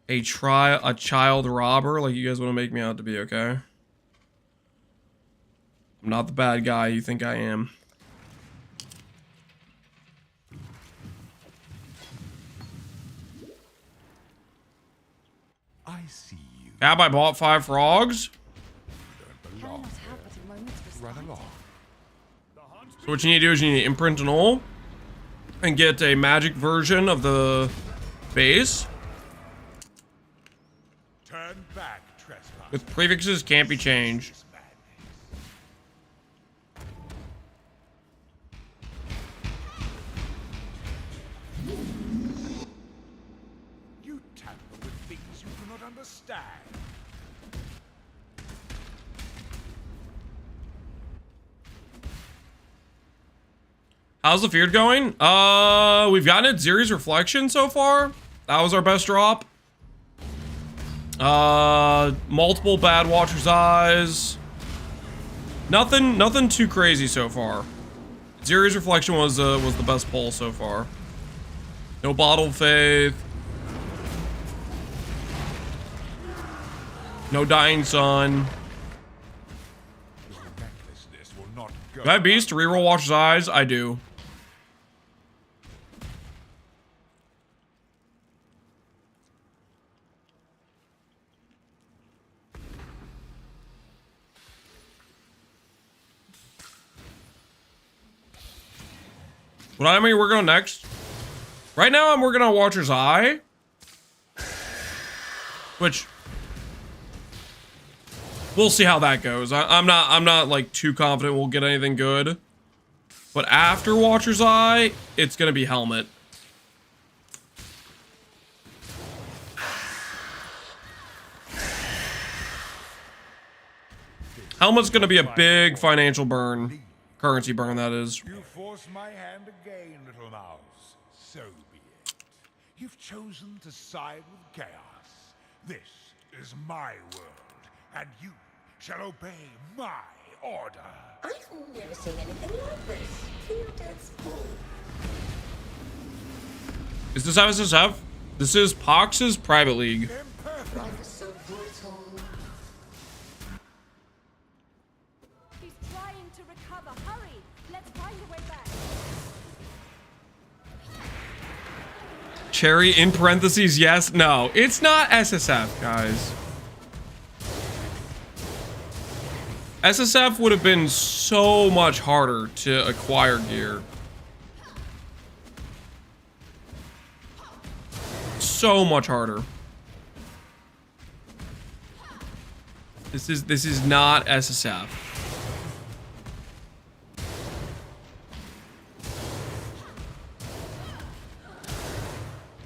a child robber like you guys want to make me out to be, okay? I'm not the bad guy you think I am. I see you. Cab, I bought 5 frogs. Belong. Run along. So what you need to do is you need to imprint an all and get a magic version of the base. Turn back, trespass. With prefixes can't be changed. You tamper with things you do not understand. How's the feared going? We've gotten it Ziri's Reflection so far. That was our best drop. Multiple Bad Watcher's Eyes. Nothing too crazy so far. Ziri's Reflection was the best pull so far. No Bottled Faith. No Dying Sun. Your recklessness will not go. Do I have Beast to reroll Watcher's Eyes? I do. What item are you working on next? Right now I'm working on Watcher's Eye. Which we'll see how that goes. I'm not like too confident we'll get anything good. But after Watcher's Eye, it's gonna be Helmet. Helmet's gonna be a big financial burn. Currency burn, that is. You force my hand again, little mouse. So be it. You've chosen to side with chaos. This is my world, and you shall obey my order. I've never seen anything like this. Feel dead spool. Is this SSF? This is Pohx's private league. Life is so brutal. He's trying to recover. Hurry! Let's find a way back. Cherry in parentheses, yes. No, it's not SSF, guys. SSF would have been so much harder to acquire gear. So much harder. This is not SSF.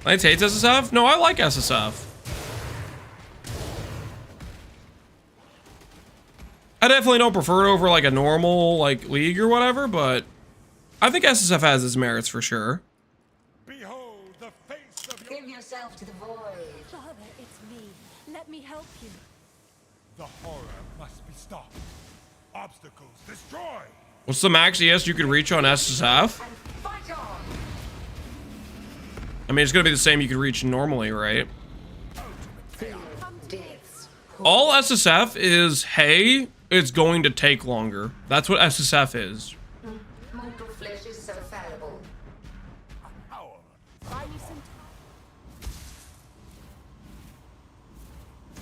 Lance hates SSF? No, I like SSF. I definitely don't prefer it over like a normal like league or whatever, but I think SSF has its merits for sure. Behold the face of your... Give yourself to the void. Father, it's me. Let me help you. The horror must be stopped. Obstacles destroyed. What's the max ES you could reach on SSF? And fight on. I mean, it's gonna be the same you could reach normally, right? Feel death's All SSF is, hey, it's going to take longer. That's what SSF is. mortal flesh is so fallible. Buy me some time.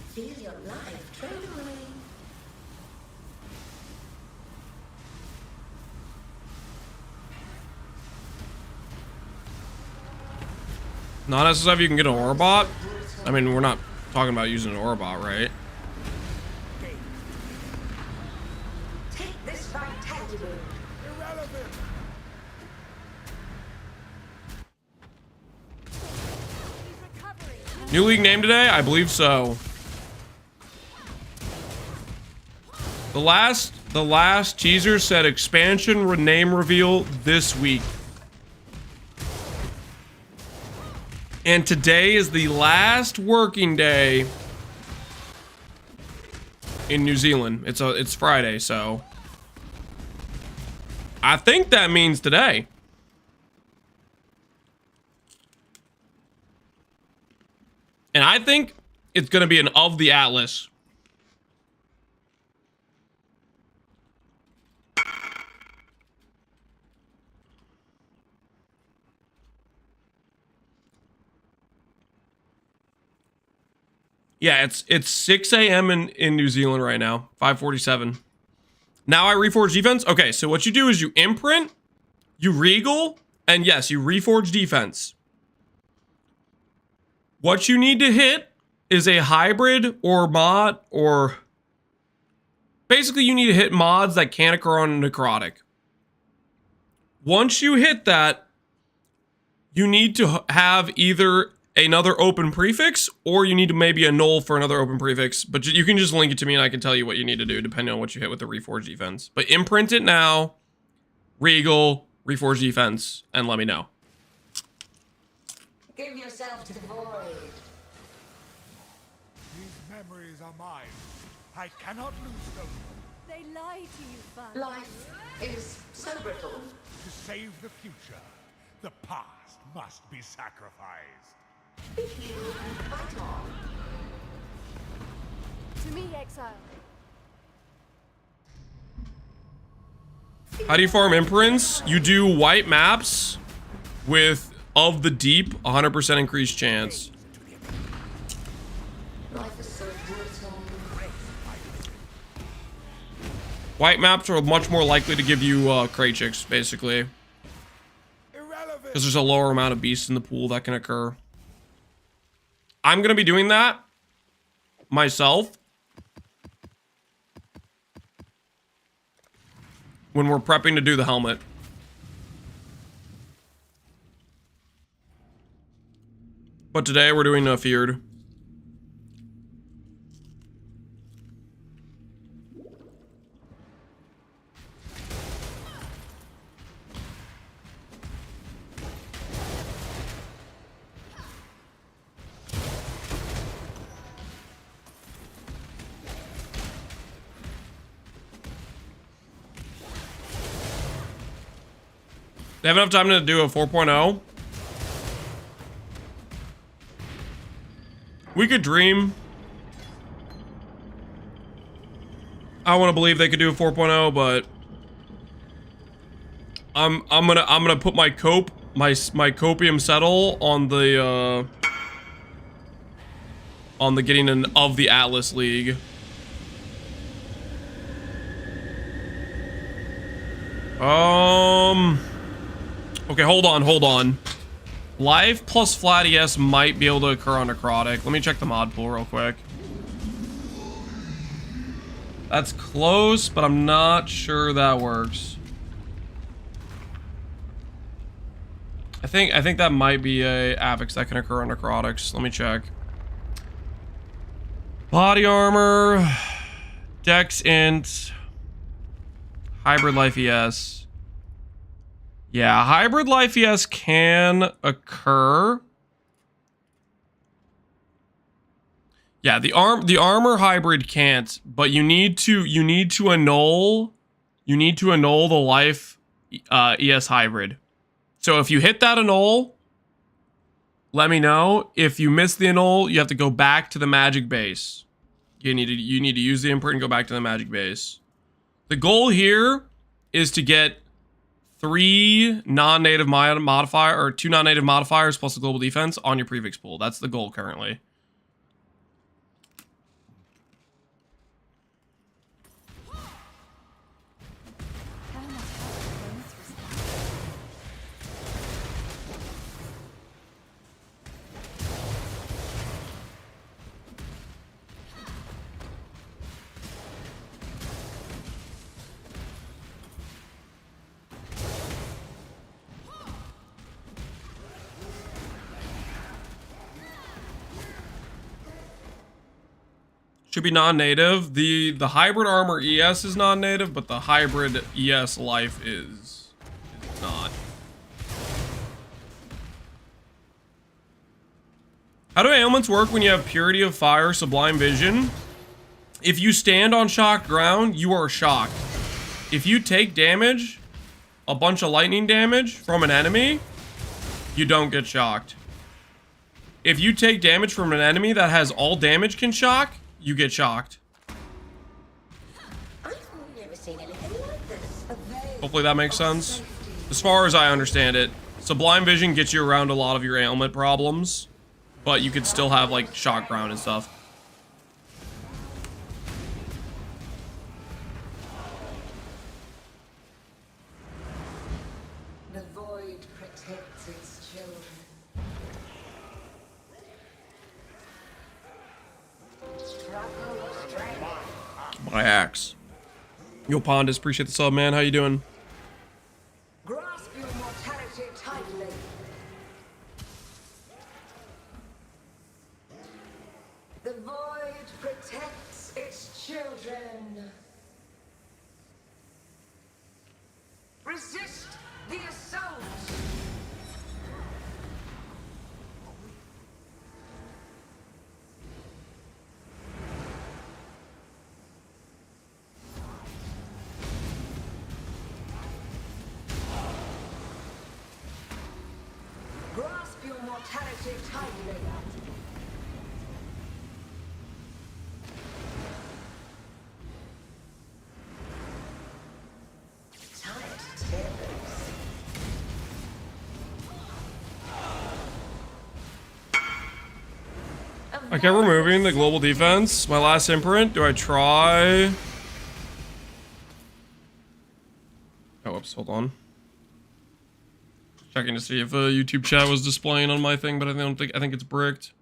Feel your life trade away. Not necessarily if you can get an aura bot. I mean, we're not talking about using an aura bot, right? Take this vitality boon. Irrelevant. He's recovering. New league name today? I believe so. The last teaser said expansion name reveal this week. And today is the last working day in New Zealand. It's Friday, so I think that means today. And I think it's going to be an of the Atlas. Yeah, it's 6 a.m. in New Zealand right now. 5:47. Now I reforge defense. Okay, so what you do is you imprint, you regal, and yes, you reforge defense. What you need to hit is a hybrid or mod, or basically you need to hit mods that can't occur on necrotic. Once you hit that, you need to have either another open prefix, or you need to maybe annul for another open prefix, but you can just link it to me and I can tell you what you need to do depending on what you hit with the reforge defense. But imprint it now, regal, reforge defense, and let me know. Give yourself to the void. These memories are mine. I cannot lose them. They lie to you, Fun. Life is so brittle. To save the future, the past must be sacrificed. If you fight on, To me, Exile. How do you farm imprints? You do white maps with of the deep 100% increased chance. life is so brutal. White maps are much more likely to give you crate chicks, basically, Irrelevant. because there's a lower amount of beasts in the pool that can occur. I'm gonna be doing that myself when we're prepping to do the helmet. But today we're doing feared. They have enough time to do a 4.0. We could dream. I want to believe they could do a 4.0, but I'm gonna put my copium settle on the getting an of the Atlas League. Okay, hold on. Life plus flat ES might be able to occur on necrotic. Let me check the mod pool real quick. That's close, but I'm not sure that works. I think that might be a affix that can occur on necrotics. Let me check. Body armor, Dex int, hybrid life ES. Yeah, hybrid life ES can occur. Yeah, the armor hybrid can't, but you need to annul the life ES hybrid. So if you hit that annul, let me know. If you miss the annul, you have to go back to the magic base. You need to use the imprint and go back to the magic base. The goal here is to get 3 non-native modifier or 2 non-native modifiers plus the global defense on your prefix pool. That's the goal currently. Should be non-native. The hybrid armor ES is non-native, but the hybrid ES life is not. How do ailments work when you have Purity of Fire, Sublime Vision? If you stand on shocked ground, you are shocked. If you take damage, a bunch of lightning damage from an enemy, you don't get shocked. If you take damage from an enemy that has all damage can shock, you get shocked. I've never seen anything like this. Hopefully that makes sense. As far as I understand it, Sublime Vision gets you around a lot of your ailment problems, but you could still have like shock ground and stuff. The void protects its children. My axe. Yo, Pondus, appreciate the sub, man. How you doing? Grasp your mortality tightly. The void protects its children. Resist the assault. Grasp your mortality tightly. Tight timbers. I kept removing the global defense. My last imprint. Do I try? Oh, whoops. Hold on. Checking to see if a YouTube chat was displaying on my thing, but I think it's bricked.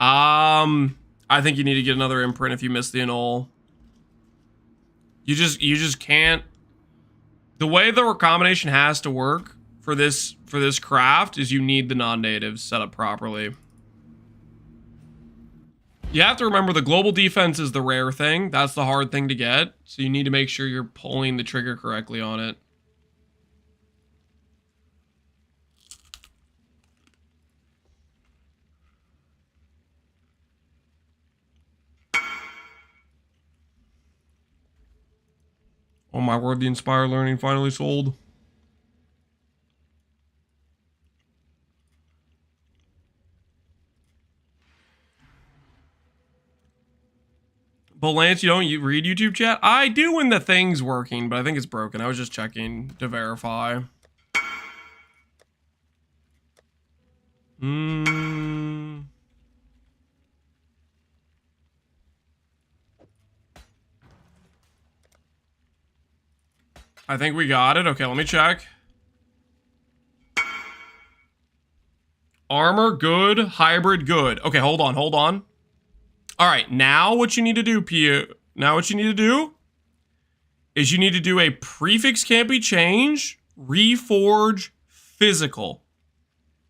I think you need to get another imprint if you miss the annul. You just can't. The way the recombination has to work for this craft is you need the non-natives set up properly. You have to remember the global defense is the rare thing. That's the hard thing to get. So you need to make sure you're pulling the trigger correctly on it. Oh my word, the Inspire Learning finally sold. But Lance, you don't read YouTube chat? I do when the thing's working, but I think it's broken. I was just checking to verify. I think we got it. Okay, let me check. Armor, good. Hybrid, good. Okay, hold on. All right, now what you need to do, now what you need to do is you need to do a prefix can't be changed, reforge, physical.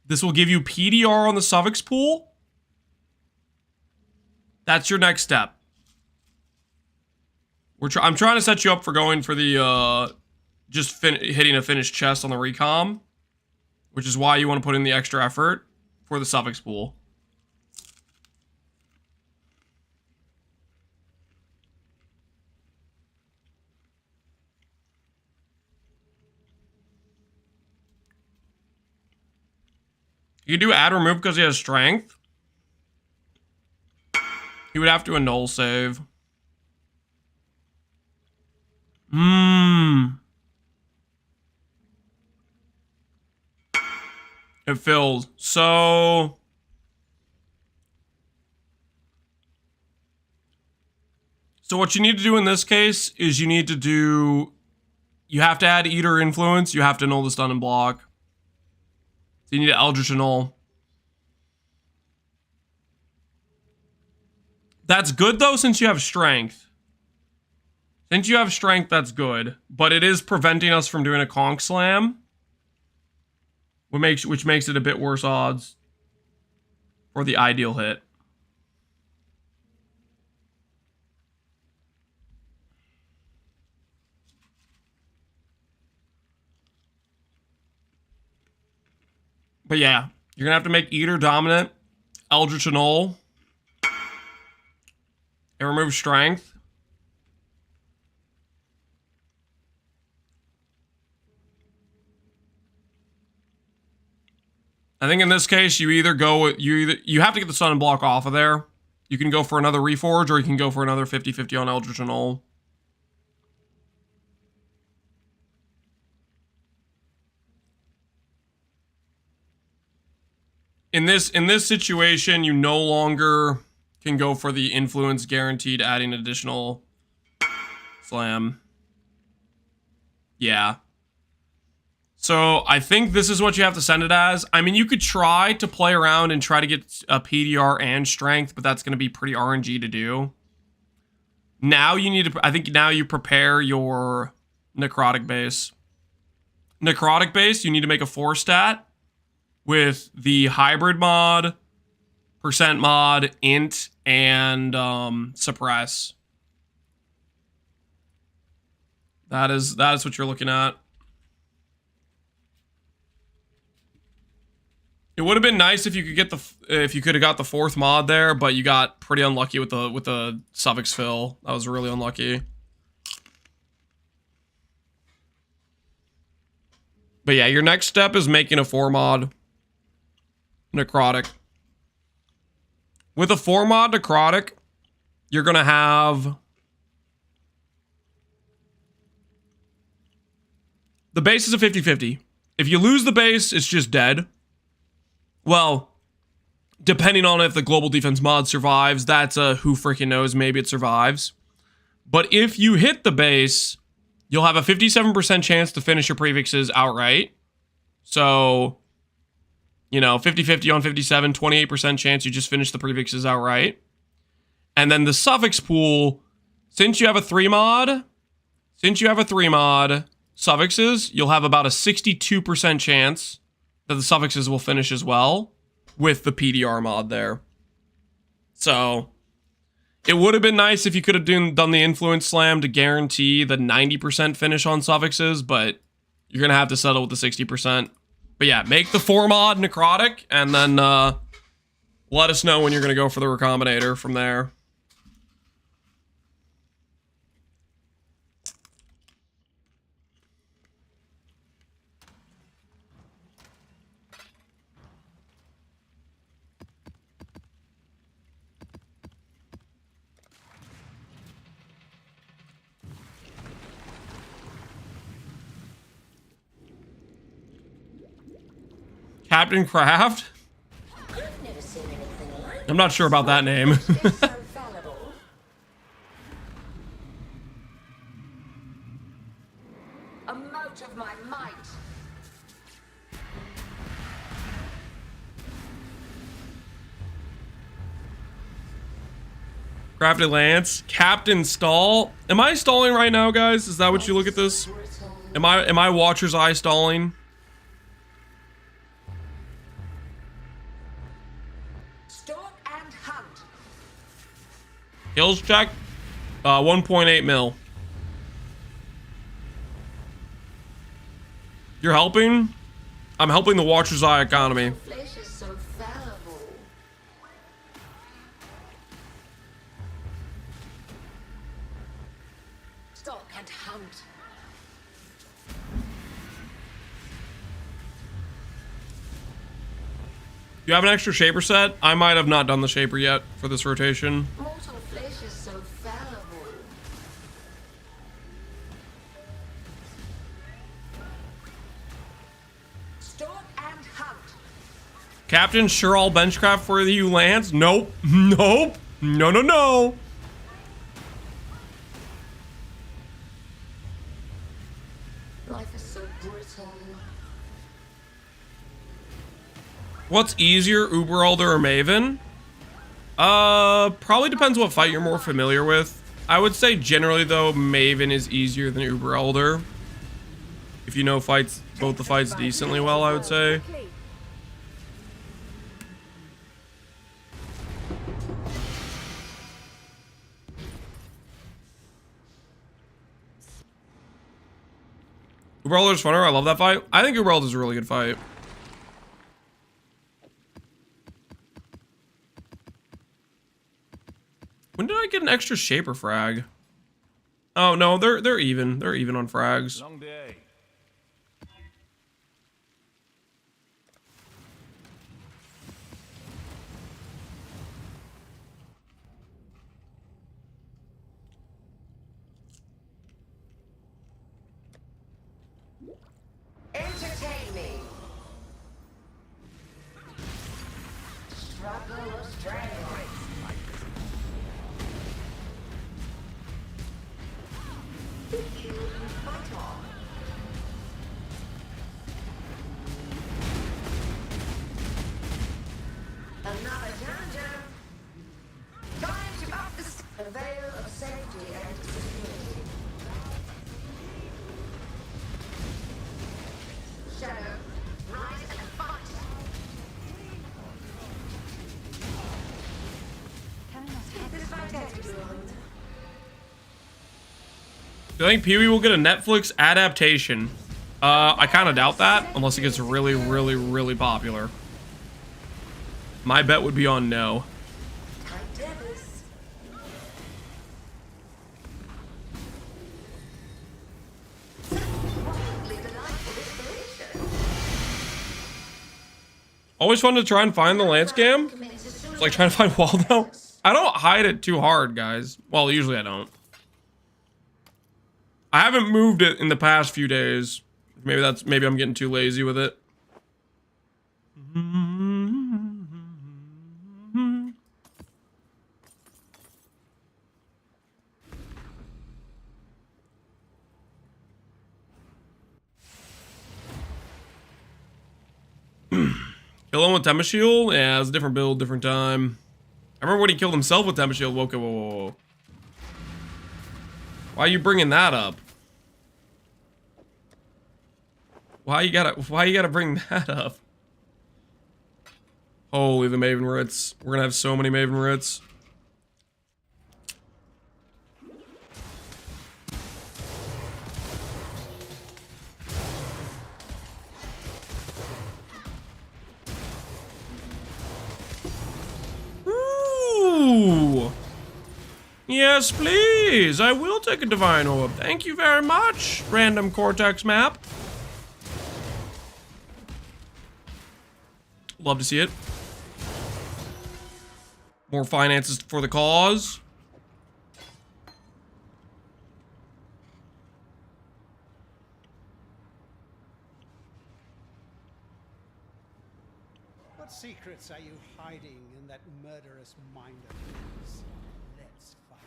This will give you PDR on the suffix pool. That's your next step. I'm trying to set you up for going for the just hitting a finished chest on the recom, which is why you want to put in the extra effort for the suffix pool. You can do add remove because he has strength. He would have to annul save. It fills. So what you need to do in this case is you have to add Eater Influence. You have to annul the stun and block. So you need to Eldritch Annul. That's good though, since you have strength. Since you have strength, that's good. But it is preventing us from doing a Conch Slam, which makes it a bit worse odds. for the ideal hit. But yeah, you're gonna have to make Eater dominant, Eldritch Annul, and remove Strength. I think in this case, you either go with, you have to get the Sun and Block off of there. You can go for another Reforge, or you can go for another 50-50 on Eldritch Annul. In this situation, you no longer can go for the influence guaranteed adding additional slam. Yeah. So I think this is what you have to send it as. I mean, you could try to play around and try to get a PDR and strength, but that's going to be pretty RNG to do. Now you need to, I think now you prepare your necrotic base. Necrotic base, you need to make a 4-stat with the hybrid mod, percent mod, int, and suppress. That is what you're looking at. It would have been nice if you could get if you could have got the 4th mod there, but you got pretty unlucky with the suffix fill. That was really unlucky. But yeah, your next step is making a 4 mod necrotic. With a 4 mod necrotic, you're gonna have the base is a 50-50. If you lose the base, it's just dead. Well, depending on if the global defense mod survives, that's a who freaking knows, maybe it survives. But if you hit the base, you'll have a 57% chance to finish your prefixes outright. So, you know, 50-50 on 57, 28% chance you just finish the prefixes outright. And then the suffix pool, since you have a 3 mod, suffixes, you'll have about a 62% chance that the suffixes will finish as well with the PDR mod there. So it would have been nice if you could have done the influence slam to guarantee the 90% finish on suffixes, but you're going to have to settle with the 60%. But yeah, make the 4 mod necrotic, and then let us know when you're going to go for the recombinator from there. Captain Craft? I've never seen anything like I'm not sure about that name. this. So fallible. A mote of my might. Crafted Lance. Captain Stall. Am I stalling right now, guys? Is that what you look at this? Am I Watcher's Eye stalling? Stalk and hunt. Kills check. 1.8 mil. You're helping? I'm helping the Watcher's Eye economy. Flesh is so fallible. Stalk and hunt. You have an extra shaper set? I might have not done the shaper yet for this rotation. Mortal flesh is so fallible. Stalk and hunt. Captain, sure all benchcraft for you, Lance? Nope. Nope. No, no, no. Life is so brittle. What's easier, Uberalder or Maven? Probably depends what fight you're more familiar with. I would say generally though, Maven is easier than Uberalder. If you know both the fights decently well, I would say. Uberelder's funner. I love that fight. I think Uberelder's a really good fight. When did I get an extra shaper frag? Oh no, they're even. They're even on frags. Long day. Entertain me. Struggle of strength. Fight on. Another dungeon. Time to up the veil of safety and security. Shadow, rise and fight. This fight has to be on. Do you think Pee-wee will get a Netflix adaptation? I kind of doubt that, unless it gets really, really, really popular. My bet would be on no. Tight tethers. Wildly delightful inspiration. Always fun to try and find the lance cam. It's like trying to find Waldo. I don't hide it too hard, guys. Well, usually I don't. I haven't moved it in the past few days. Maybe I'm getting too lazy with it. Kill him with Tempa Shield? Yeah, it's a different build, different time. I remember when he killed himself with Tempa Shield. Whoa, whoa, whoa, whoa. Why are you bringing that up? Why you gotta bring that up? Holy, the Maven Writs. We're gonna have so many Maven Writs. Ooh. Yes, please. I will take a Divine Orb. Thank you very much, random Cortex map. Love to see it. More finances for the cause. What secrets are you hiding in that murderous mind of yours? Let's find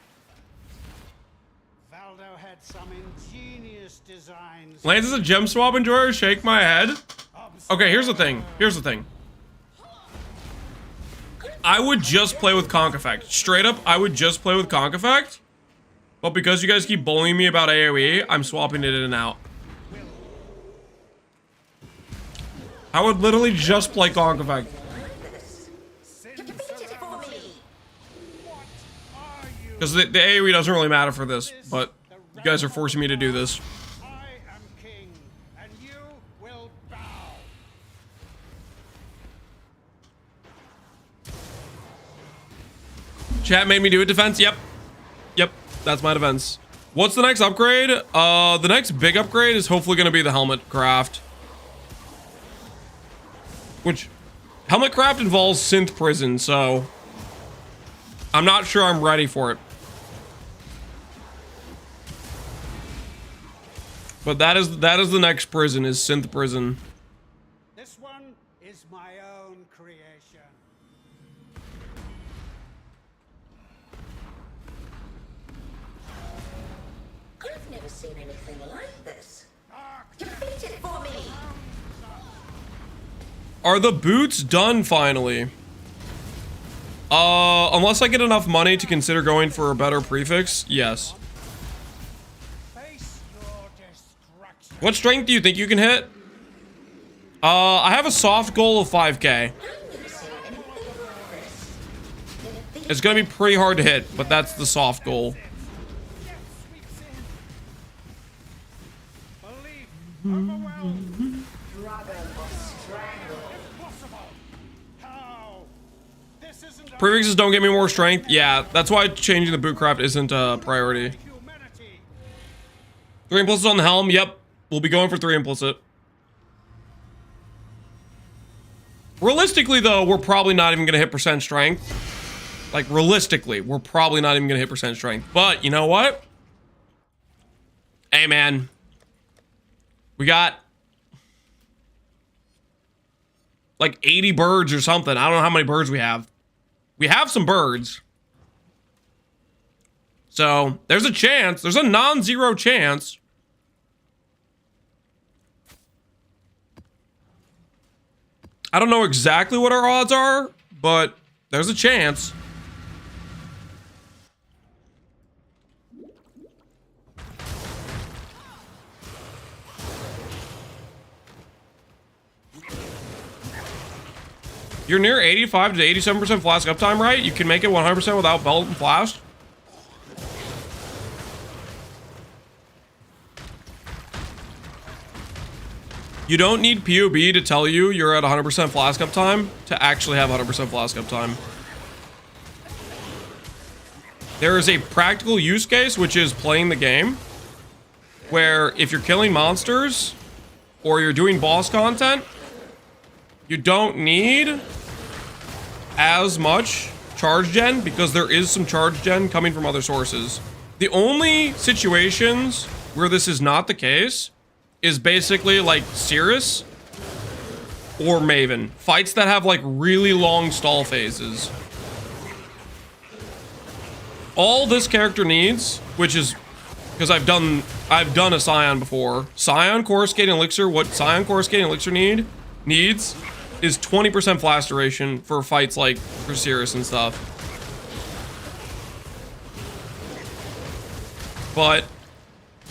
out. Valdo had some ingenious designs. Lance is a gem swap enjoyer. Shake my head. Okay, here's the thing. Here's the thing. I would just play with Conk Effect. Straight up, I would just play with Conk Effect. But because you guys keep bullying me about AoE, I'm swapping it in and out. I would literally just play Conk Effect. Because the AoE doesn't really matter for this, but you guys are forcing me to do this. I am king, and you will bow. Chat made me do a defense. Yep. Yep. That's my defense. What's the next upgrade? The next big upgrade is hopefully going to be the helmet craft. Which, helmet craft involves synth prison, so I'm not sure I'm ready for it. But that is the next prison, is synth prison. This one is my own creation. I've never seen anything like this. Defeat it for me. Are the boots done finally? Unless I get enough money to consider going for a better prefix, yes. Face your destruction. What strength do you think you can hit? I have a soft goal of 5k. It's gonna be pretty hard to hit, but that's the soft goal. Believe Overwhelmed. Dragon of Strangle. Impossible. How? This isn't Prefixes don't give me more strength. Yeah, that's why changing the bootcraft isn't a priority. humanity. 3 implicit on the helm. Yep, we'll be going for 3 implicit. Realistically, though, we're probably not even gonna hit percent strength. Like, realistically, we're probably not even gonna hit percent strength. But, you know what? Hey, man. We got like 80 birds or something. I don't know how many birds we have. We have some birds. So, there's a chance. There's a non-zero chance. I don't know exactly what our odds are, but there's a chance. You're near 85 to 87% flask uptime, right? You can make it 100% without belt and flask. You don't need POB to tell you you're at 100% flask uptime to actually have 100% flask uptime. There is a practical use case, which is playing the game, where if you're killing monsters or you're doing boss content, you don't need as much charge gen because there is some charge gen coming from other sources. The only situations where this is not the case is basically like Cirrus or Maven. Fights that have like really long stall phases. All this character needs, which is because I've done a Scion before. Scion Coruscating Elixir, what Scion Coruscating Elixir needs is 20% flash duration for fights like for Cirrus and stuff. But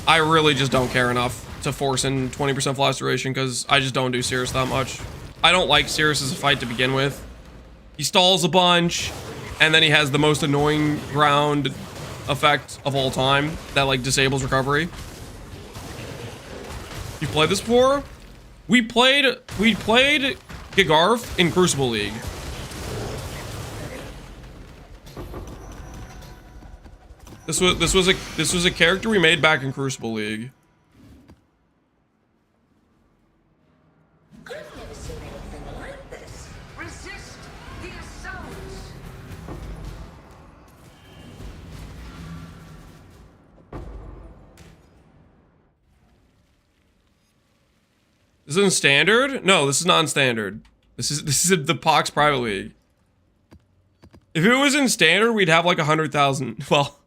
I really just don't care enough to force in 20% flash duration because I just don't do Cirrus that much. I don't like Cirrus as a fight to begin with. He stalls a bunch, and then he has the most annoying ground effect of all time that like disables recovery. You played this before? We played Gigarth in Crucible League. This was a character we made back in Crucible League. I've never seen anything like this. Resist the assault. This isn't standard? No, this is non-standard. This is the Pohx private league. If it was in standard, we'd have like 100,000. Well,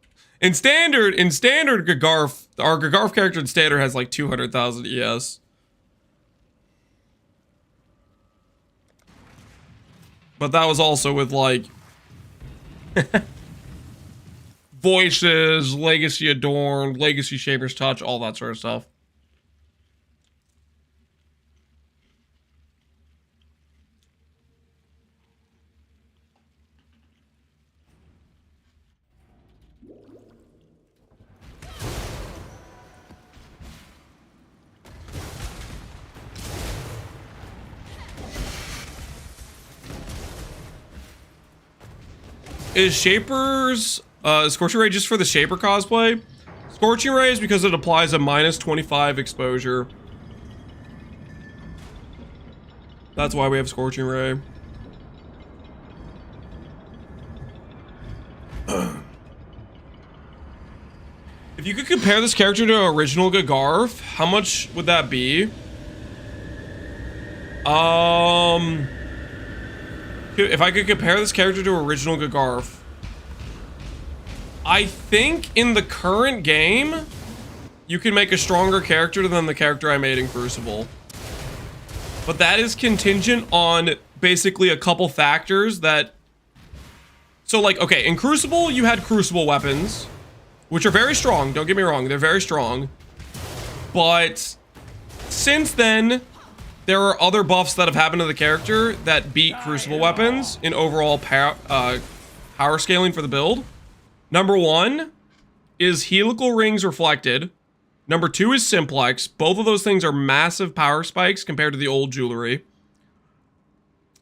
in standard Gigarth, our Gigarth character in standard has like 200,000 ES. But that was also with like voices, Legacy Adorned, Legacy Shaper's Touch, all that sort of stuff. Is Shaper's Scorching Ray just for the Shaper cosplay? Scorching Ray is because it applies a minus 25 exposure. That's why we have Scorching Ray. If you could compare this character to original Gigarth, how much would that be? If I could compare this character to original Gigarth, I think in the current game, you can make a stronger character than the character I made in Crucible. But that is contingent on basically a couple factors that... So like, okay, in Crucible, you had Crucible weapons, which are very strong, don't get me wrong, they're very strong. But since then, there are other buffs that have happened to the character that beat Crucible weapons in overall power scaling for the build. Number one is Helical Rings Reflected, Number 2 is simplex. Both of those things are massive power spikes compared to the old jewelry.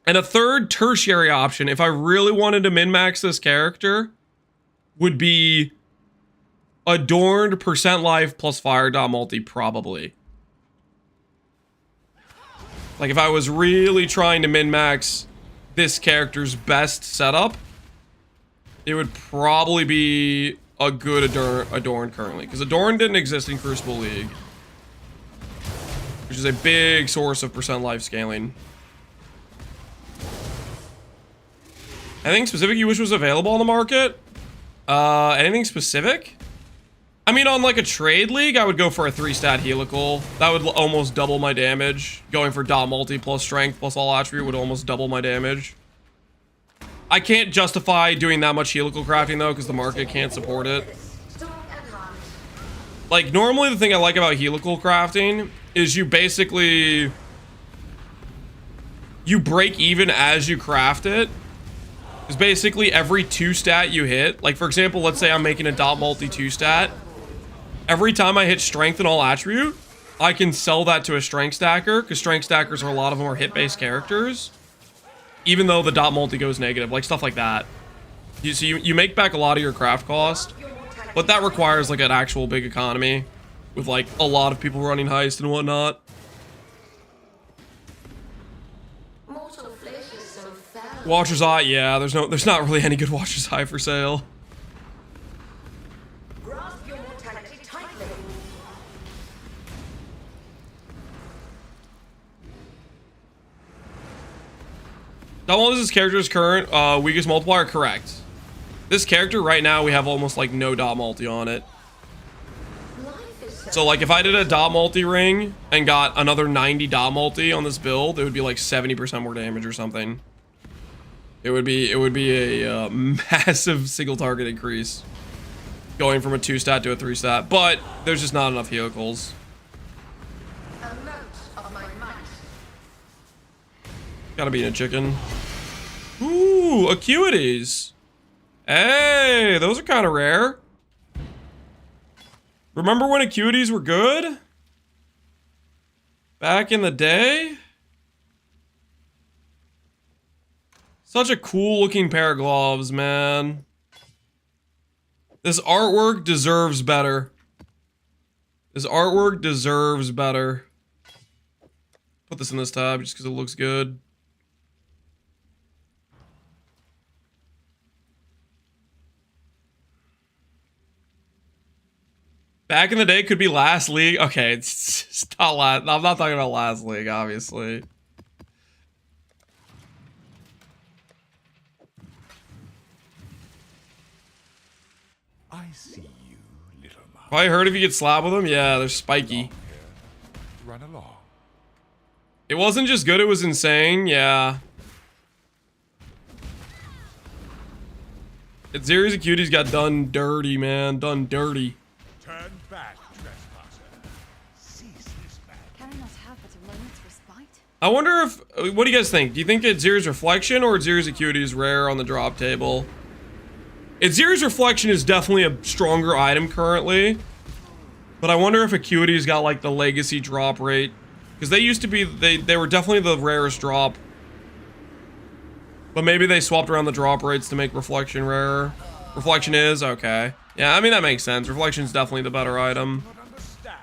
And a third tertiary option, if I really wanted to min-max this character, would be adorned percent life plus fire dot multi, probably. Like if I was really trying to min-max this character's best setup, it would probably be a good Adorn currently. Because Adorn didn't exist in Crucible League, which is a big source of percent life scaling. Anything specific you wish was available on the market? Anything specific? I mean, on like a trade league, I would go for a 3-stat helical. That would almost double my damage. Going for dot multi plus strength plus all attribute would almost double my damage. I can't justify doing that much helical crafting though, because the market can't support it. Like, normally the thing I like about helical crafting is you basically... you break even as you craft it. Because basically every 2-stat you hit, like for example, let's say I'm making a dot multi 2-stat. Every time I hit strength and all attribute, I can sell that to a strength stacker, because strength stackers are a lot of them are hit-based characters. Even though the dot multi goes negative, like stuff like that. So you make back a lot of your craft cost, but that requires like an actual big economy with like a lot of people running heist and whatnot. Watcher's Eye, yeah, there's not really any good Watcher's Eye for sale. Double this character's current weakest multiplier, correct. This character right now we have almost like no dot multi on it. So like if I did a dot multi ring and got another 90 dot multi on this build, it would be like 70% more damage or something. It would be a massive single target increase going from a 2-stat to a 3-stat, but there's just not enough vehicles. Gotta be in a chicken. Ooh, acuities. Hey, those are kind of rare. Remember when acuities were good? Back in the day? Such a cool looking pair of gloves, man. This artwork deserves better. This artwork deserves better. Put this in this tab just because it looks good. Back in the day could be last league. Okay, it's not last. I'm not talking about last league, obviously. I see you, little mouse. Have I heard if you get slapped with them? Yeah, they're spiky. Run along. It wasn't just good, it was insane. Yeah. That series of cuties got done dirty, man. Done dirty. Turn back, trespasser. Cease this man. Can I not have but a moment's respite? I wonder if... what do you guys think? Do you think it's Ziri's Reflection or Ziri's Acuity is rare on the drop table? It's Ziri's Reflection is definitely a stronger item currently. But I wonder if Acuity's got like the legacy drop rate. Because they used to be... They were definitely the rarest drop. But maybe they swapped around the drop rates to make Reflection rarer. Reflection is? Okay. Yeah, I mean, that makes sense. Reflection's definitely the better item. Not understand.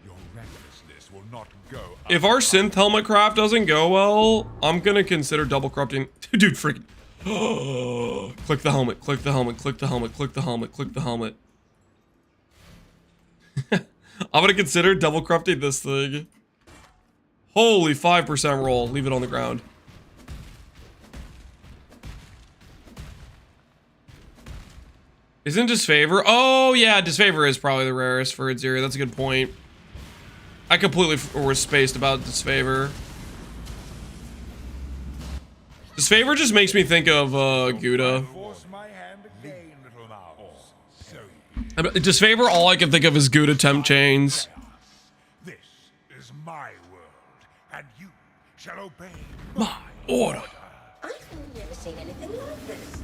Your recklessness will not go. If our synth helmet craft doesn't go well, I'm gonna consider double corrupting. Dude, freaking. Click the helmet, click the helmet, click the helmet, click the helmet, click the helmet. I'm gonna consider double corrupting this thing. Holy 5% roll. Leave it on the ground. Isn't Disfavor? Oh, yeah, Disfavor is probably the rarest for Aziri. That's a good point. I completely was spaced about Disfavor. Disfavor just makes me think of Gouda. Force my hand again, little mouse. So Disfavor, all I can think of is Gouda temp chains. this is my world, and you shall obey My order. I've never seen anything like this.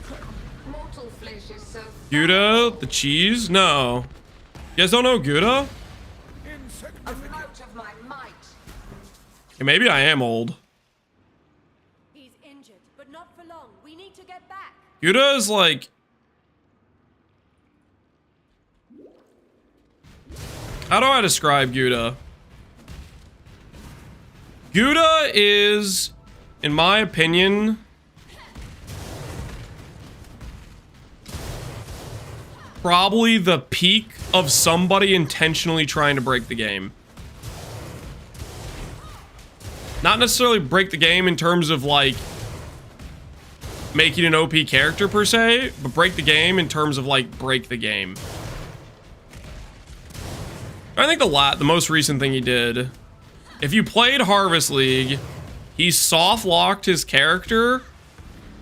Mortal flesh is so Gouda, the cheese? No. You guys don't know Gouda? amount of my might. Yeah, maybe I am old. He's injured, but not for long. We need to get back. Gouda is like... How do I describe Gouda? Gouda is, in my opinion, probably the peak of somebody intentionally trying to break the game. Not necessarily break the game in terms of like making an OP character per se, but break the game in terms of like break the game. I think the most recent thing he did, if you played Harvest League, he soft locked his character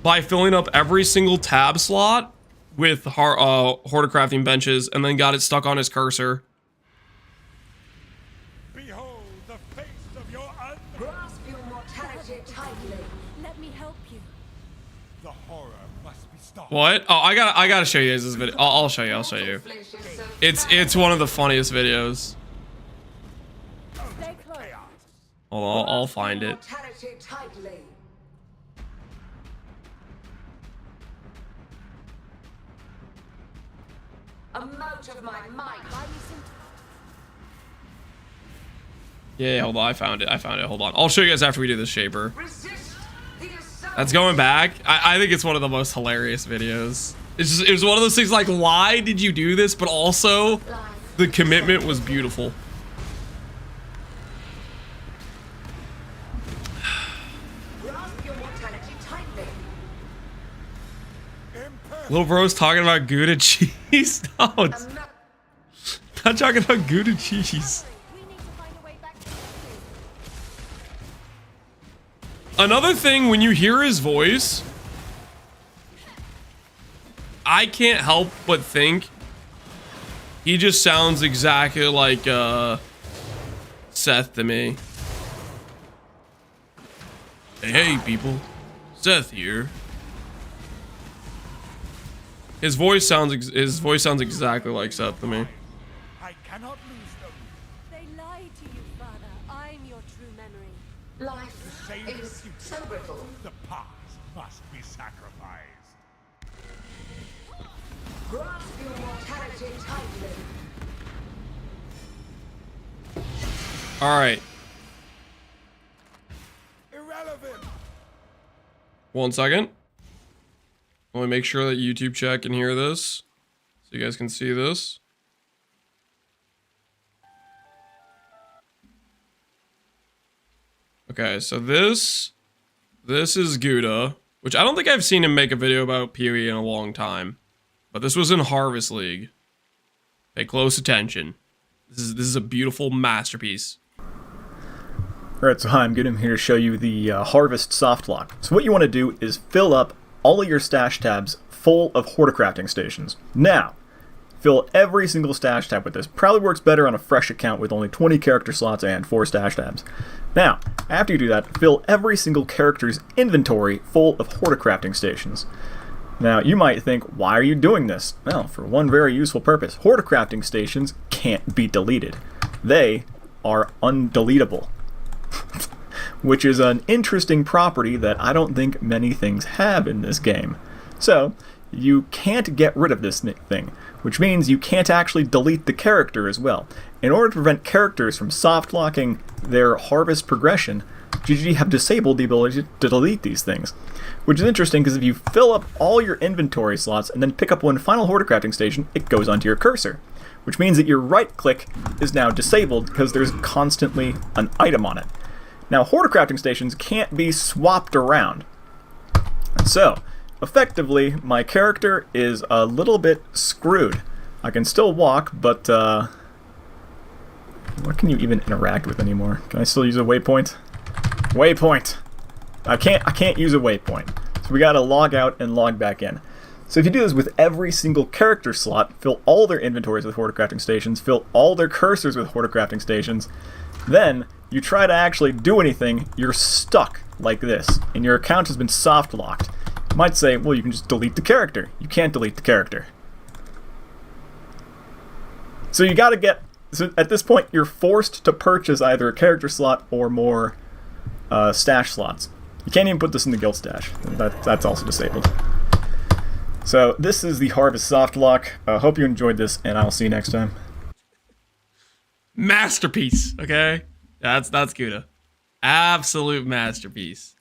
by filling up every single tab slot with horticrafting benches and then got it stuck on his cursor. Behold the face of your Grasp your mortality tightly. Let me help you. The horror must be stopped. What? Oh, I gotta show you guys this video. I'll show you. I'll show you. Flesh is so It's one of the funniest videos. Stay close. Hold on, I'll find it. mortality tightly. Amount of my might. Buy me some Yeah, hold on. I found it. Hold on. I'll show you guys after we do this shaper. Resist the assault. That's going back. I think it's one of the most hilarious videos. It was one of those things like, why did you do this? But also, the commitment was beautiful. Grasp your mortality tightly. Little bro's talking about Gouda cheese. No, it's Amount- not talking about Gouda cheese. We need to find a way back to the city. Another thing, when you hear his voice, I can't help but think he just sounds exactly like Seth to me. Hey people, Seth here. His voice sounds exactly like Seth to me. I cannot lose them. They lied to you, Father. I'm your true memory. Life is so brittle. The past must be sacrificed. Grasp your mortality tightly. All right, Irrelevant. 1 second. Let me make sure that YouTube chat can hear this, so you guys can see this. Okay, so this is Gouda, which I don't think I've seen him make a video about PoE in a long time, but this was in Harvest League. Pay close attention. This is a beautiful masterpiece. Alright, so hi, I'm good. I'm here to show you the Harvest soft lock. So what you want to do is fill up all of your stash tabs full of horticrafting stations. Now, fill every single stash tab with this. Probably works better on a fresh account with only 20 character slots and 4 stash tabs. Now, after you do that, fill every single character's inventory full of horticrafting stations. Now, you might think, why are you doing this? Well, for one very useful purpose. Horticrafting stations can't be deleted. They are undeletable. Which is an interesting property that I don't think many things have in this game. So, you can't get rid of this thing, which means you can't actually delete the character as well. In order to prevent characters from soft locking their harvest progression, GG have disabled the ability to delete these things. Which is interesting because if you fill up all your inventory slots and then pick up one final horticrafting station, it goes onto your cursor. Which means that your right click is now disabled because there's constantly an item on it. Now, horticrafting stations can't be swapped around. So, effectively, my character is a little bit screwed. I can still walk, but what can you even interact with anymore? Can I still use a waypoint? Waypoint! I can't use a waypoint. So we gotta log out and log back in. So if you do this with every single character slot, fill all their inventories with horticrafting stations, fill all their cursors with horticrafting stations, then you try to actually do anything, you're stuck like this, and your account has been soft locked. You might say, well, you can just delete the character. You can't delete the character. So you gotta get, so at this point, you're forced to purchase either a character slot or more stash slots. You can't even put this in the guild stash. That's also disabled. So this is the Harvest soft lock. Hope you enjoyed this, and I'll see you next time. Masterpiece, okay? That's Gouda. Absolute masterpiece.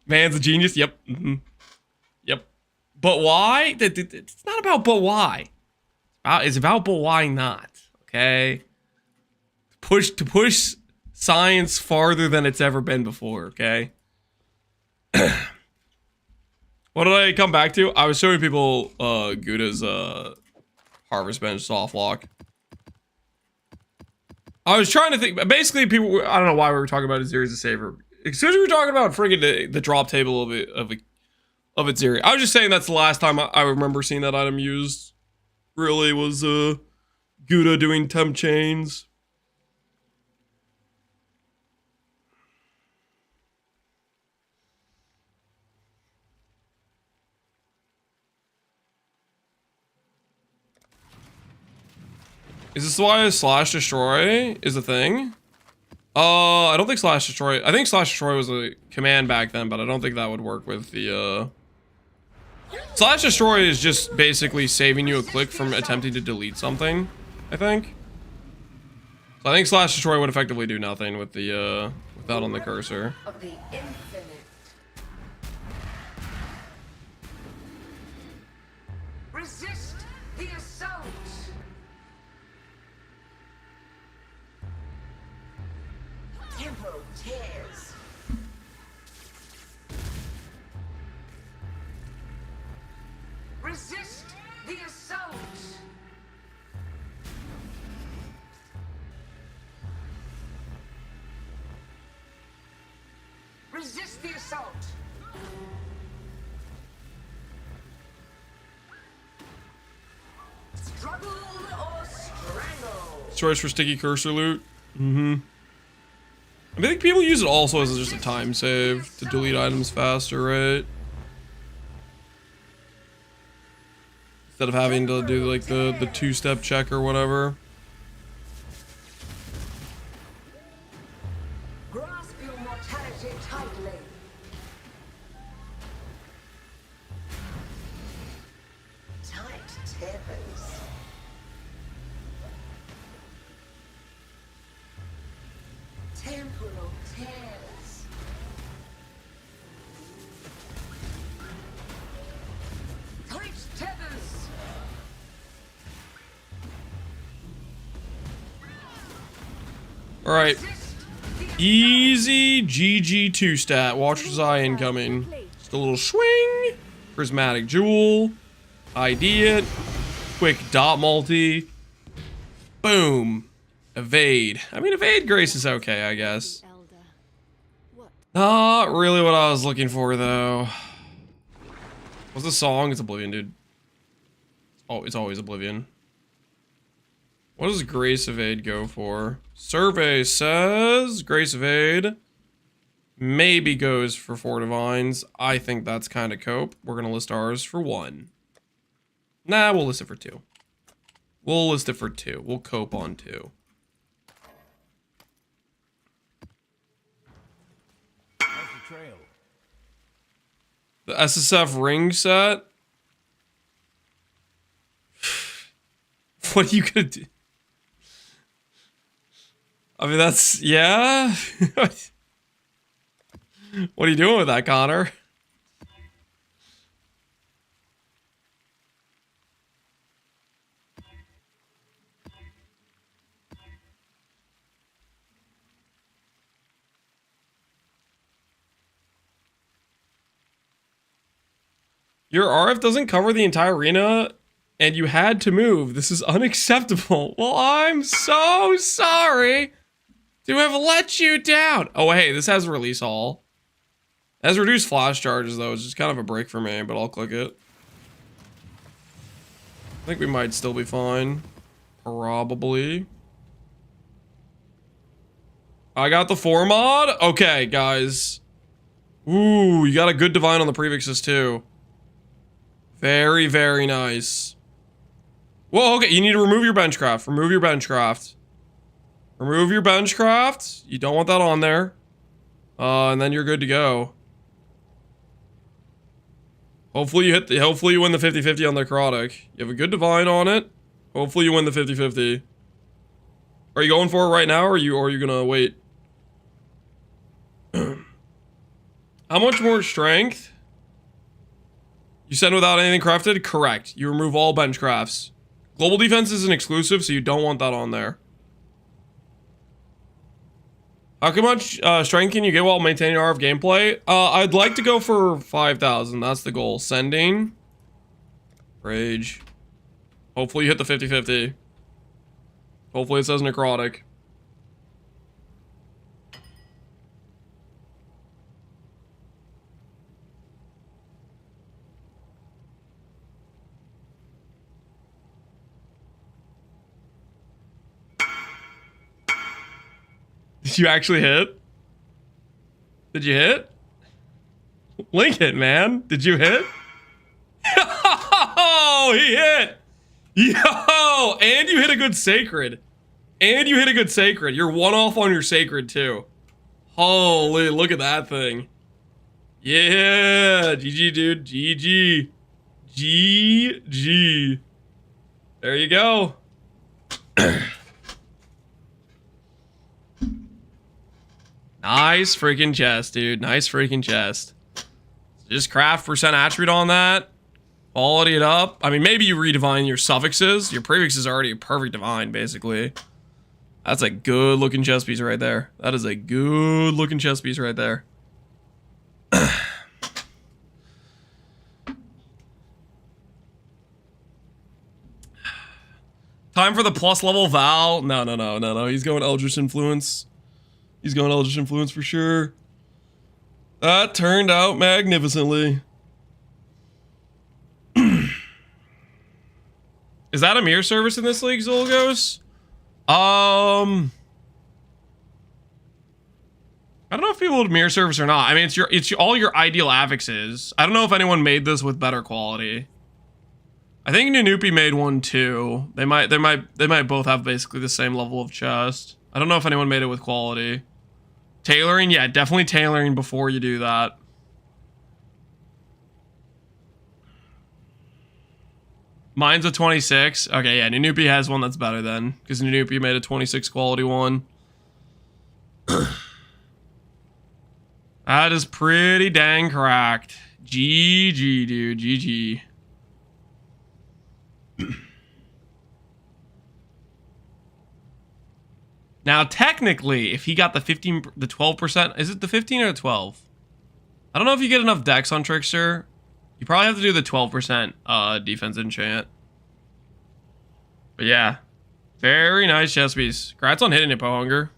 Man's a genius. Yep. Yep. But why? It's not about but why. It's about but why not. Okay. To push science farther than it's ever been before. Okay. What did I come back to? I was showing people Gouda's Harvest Bench soft lock. I was trying to think. Basically, people. I don't know why we were talking about a series of saver. As soon as we were talking about friggin' the drop table of its area. I was just saying that's the last time I remember seeing that item used. Really was Gouda doing temp chains. Is this why slash destroy is a thing? I don't think slash destroy. I think slash destroy was a command back then, but I don't think that would work with the slash destroy is just basically saving you a click from attempting to delete something, I think. So I think slash destroy would effectively do nothing with the with that on the cursor. Of the infinite. Resist the assault. Tempo tears. Resist the assault. Resist the assault. Struggle or strangle. Choice for sticky cursor loot. I think people use it also as just a time save to delete items faster, right? Instead of having to do like the two-step check or whatever. Grasp your mortality tightly. Tight tethers. Temporal tears. Tight tethers. All right. Easy GG2 stat. Watcher's Eye incoming. Just a little swing. Prismatic Jewel. ID it. Quick dot multi. Boom. Evade. I mean, evade grace is okay, I guess. Not really what I was looking for, though. What's the song? It's Oblivion, dude. Oh, it's always Oblivion. What does Grace Evade go for? Survey says Grace Evade maybe goes for 4 divines. I think that's kind of cope. We're going to list ours for 1. Nah, we'll list it for 2. We'll list it for 2. We'll cope on 2. Trail. The SSF ring set? What are you gonna do? I mean, that's, yeah. What are you doing with that, Connor? Your RF doesn't cover the entire arena? and you had to move. This is unacceptable. Well, I'm so sorry to have let you down. Oh, hey, this has release all. It has reduced flash charges, though. It's just kind of a break for me, but I'll click it. I think we might still be fine. Probably. I got the 4 mod. Okay, guys. Ooh, you got a good divine on the prefixes, too. Very, very nice. Whoa, okay, you need to remove your benchcraft. Remove your benchcraft. Remove your benchcraft. You don't want that on there. And then you're good to go. Hopefully you win the 50-50 on the necrotic. You have a good divine on it. Hopefully you win the 50-50. Are you going for it right now, or are you gonna wait? How much more strength? You send without anything crafted? Correct. You remove all bench crafts. Global defense is an exclusive, so you don't want that on there. How much strength can you get while maintaining RF gameplay? I'd like to go for 5,000. That's the goal. Sending. Rage. Hopefully you hit the 50-50. Hopefully it says necrotic. Did you actually hit? Did you hit? Link it, man. Did you hit? Oh, he hit! Yo! And you hit a good sacred. And you hit a good sacred. You're 1 off on your sacred, too. Holy, look at that thing. Yeah! GG, dude. GG. GG. There you go. Nice freaking chest, dude. Nice freaking chest. Just craft % attribute on that. Quality it up. I mean, maybe you redivine your suffixes. Your prefix is already a perfect divine, basically. That's a good looking chest piece right there. That is a good looking chest piece right there. Time for the plus level Val. No. He's going Eldritch Influence. He's going Eldritch Influence for sure. That turned out magnificently. Is that a mirror service in this league, Zolgos? I don't know if people would mirror service or not. I mean, it's all your ideal affixes. I don't know if anyone made this with better quality. I think NieNie made one too. They might both have basically the same level of chest. I don't know if anyone made it with quality. Tailoring, yeah, definitely tailoring before you do that. Mine's a 26. Okay, yeah, NieNie has one that's better then, because NieNie made a 26 quality one. That is pretty dang cracked. GG, dude, GG. Now, technically, if he got the 12%, is it the 15 or the 12? I don't know if you get enough dex on Trickster. You probably have to do the 12% defense enchant. But yeah, very nice chest piece. Congrats on hitting it, Pohunger.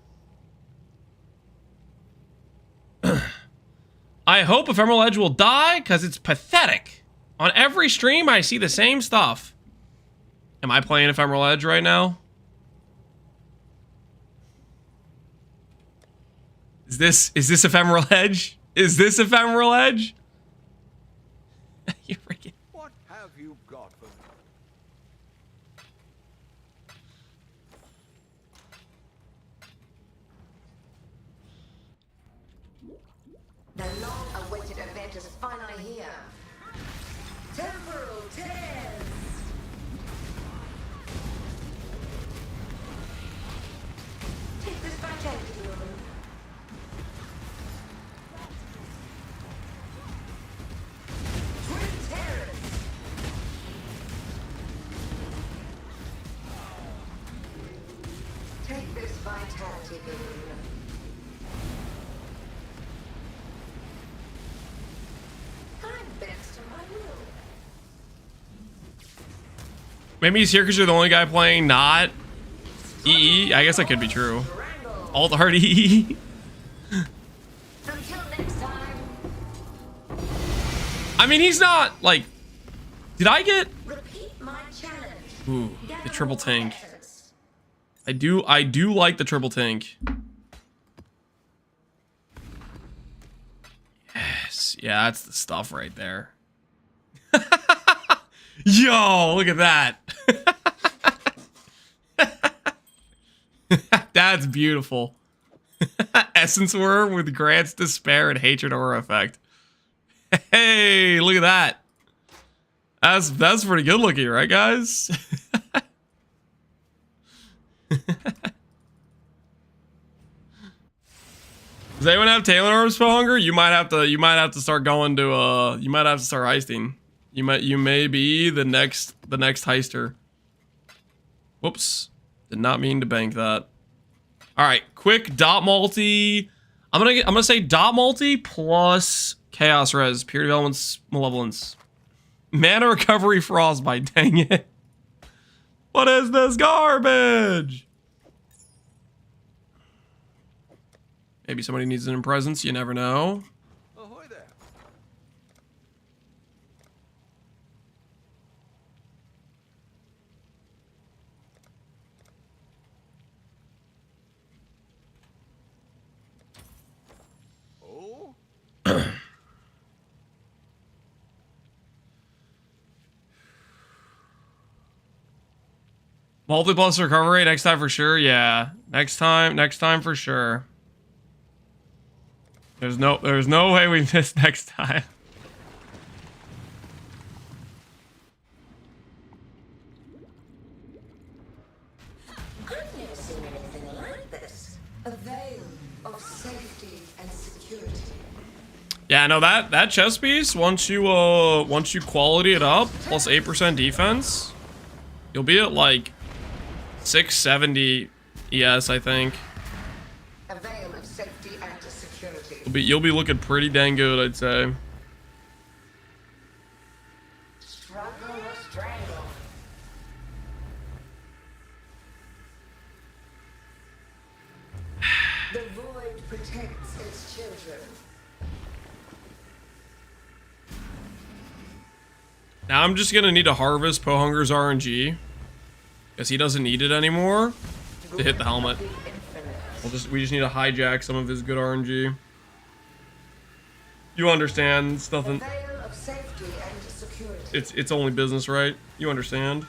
I hope Ephemeral Edge will die, because it's pathetic. On every stream, I see the same stuff. Am I playing Ephemeral Edge right now? Is this Ephemeral Edge? Is this Ephemeral Edge? You freaking... What have you got for me? The long-awaited event is finally here. Temporal Tears! Take this vitality room. Twin Terrors! Take this vitality beam. I'm best to my will. Maybe he's here because you're the only guy playing not EE. I guess that could be true. Alt hard EE. Until next time. I mean, he's not like. Did I get? Repeat my challenge. Ooh, the Gather triple more tank. efforts. I do like the triple tank. Yes, yeah, that's the stuff right there. Yo, look at that. That's beautiful. Essence Worm with grants despair and hatred aura effect. Hey, look at that. That's pretty good looking, right, guys? Does anyone have Talon Orbs for hunger? You might have to start going to you might have to start heisting. You may be the next heister. Whoops. Did not mean to bank that. Alright, quick dot multi. I'm gonna say dot multi plus chaos res, pure development's malevolence. Mana recovery frostbite, dang it. What is this garbage? Maybe somebody needs an presence, you never know. Ahoy there. Oh? Multi-plus recovery next time for sure. Yeah, next time for sure. There's no way we miss next time. I've never seen anything like this. A veil of safety and security. Yeah, no, that chest piece, once you quality it up, plus 8% defense, you'll be at like 670 ES, I think. A veil of safety and security. You'll be looking pretty dang good, I'd say. Struggle or strangle. The void protects its children. Now I'm just gonna need to harvest Pohunger's RNG, because he doesn't need it anymore to hit the helmet. We just need to hijack some of his good RNG. You understand? It's nothing. Veil of safety and security. It's only business, right? You understand?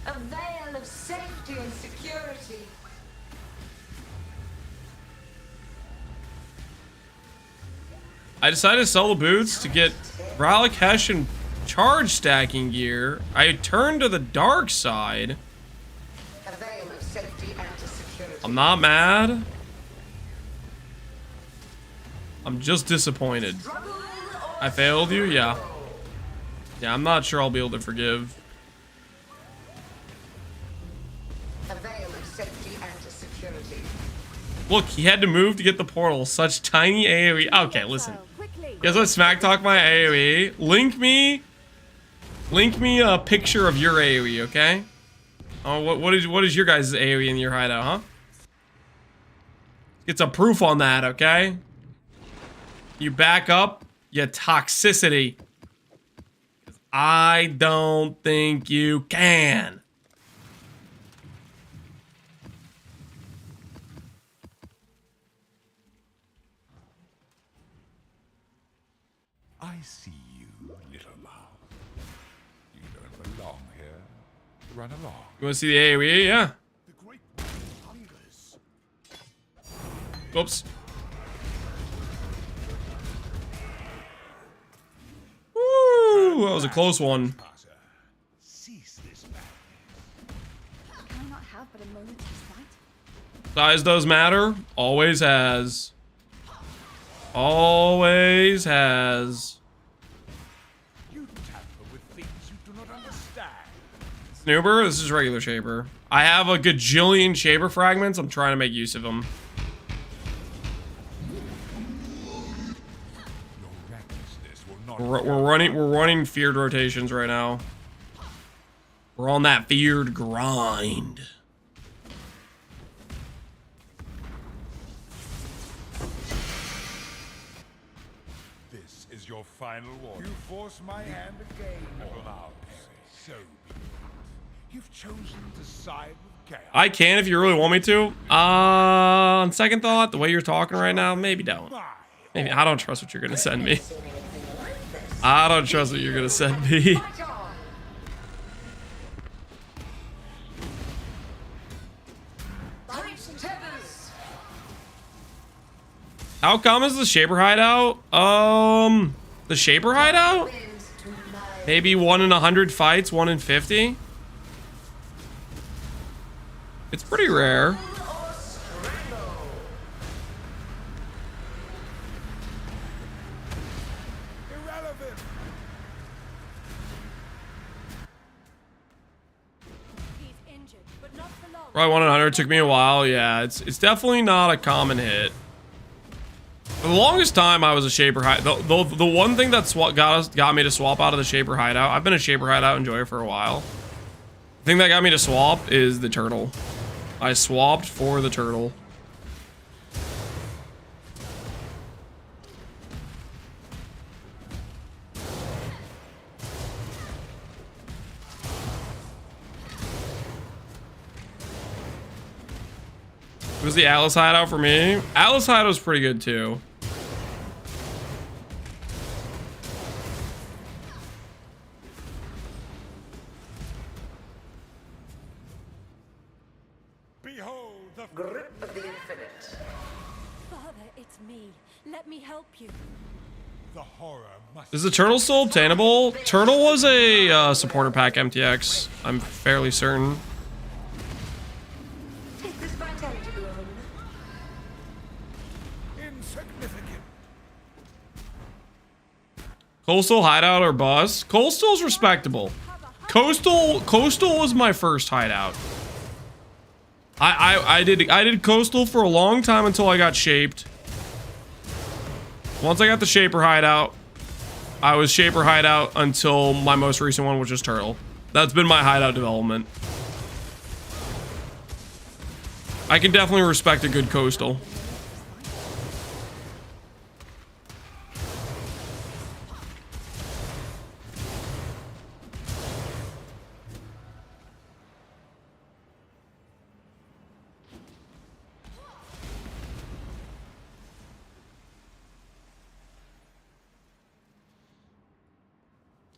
A veil of safety and security. I decided to sell the boots to get Relic Hesh and charge stacking gear. I turned to the dark side. A veil of safety and security. I'm not mad. I'm just disappointed. I failed you? Yeah. Yeah, I'm not sure I'll be able to forgive. A veil of safety and security. Look, he had to move to get the portal. Such tiny AoE. Okay, listen. Guess what? Smack talk my AoE. Link me a picture of your AoE, okay? Oh, what is your guys' AoE in your hideout, huh? Get some proof on that, okay? You back up, you toxicity. I don't think you can. I see you, little mouse. You don't belong here. Run along. You want to see the AoE? Yeah. The great hungers. Oops. Woo! That was a close one. Cease this madness. Can I not have but a moment's respite? Size does matter. Always has. Always has. You tamper with things you do not understand. Snoober, this is regular Shaper. I have a gajillion Shaper fragments. I'm trying to make use of them. We're running feared rotations right now. We're on that feared grind. This is your final warning. You force my hand again, little mouse. So be it. You've chosen to side with chaos. I can if you really want me to. On second thought, the way you're talking right now, maybe don't. Maybe I don't trust what you're gonna send me. I don't trust what you're gonna send me. Fight on. Tight tethers. How come is the Shaper hideout? The Shaper hideout? Winds to my Maybe 1 in 100 fights, 1 in 50. It's pretty rare. or strangle. Irrelevant. He's injured, but not for long. Probably 1 in 100 took me a while. Yeah, it's definitely not a common hit. For the longest time, I was a Shaper hideout. The one thing that got me to swap out of the Shaper hideout. I've been a Shaper hideout enjoyer for a while. The thing that got me to swap is the turtle. I swapped for the turtle. It was the Atlas hideout for me. Atlas hideout was pretty good too. Behold the Grip of the infinite. Father, it's me. Let me help you. horror must. Is the turtle still obtainable? Turtle was a supporter pack MTX. I'm fairly certain. Take this vitality balloon. Insignificant. Coastal hideout or bust? Coastal's respectable. Coastal was my first hideout. I did coastal for a long time until I got shaped. Once I got the shaper hideout, I was shaper hideout until my most recent one, which is turtle. That's been my hideout development. I can definitely respect a good coastal.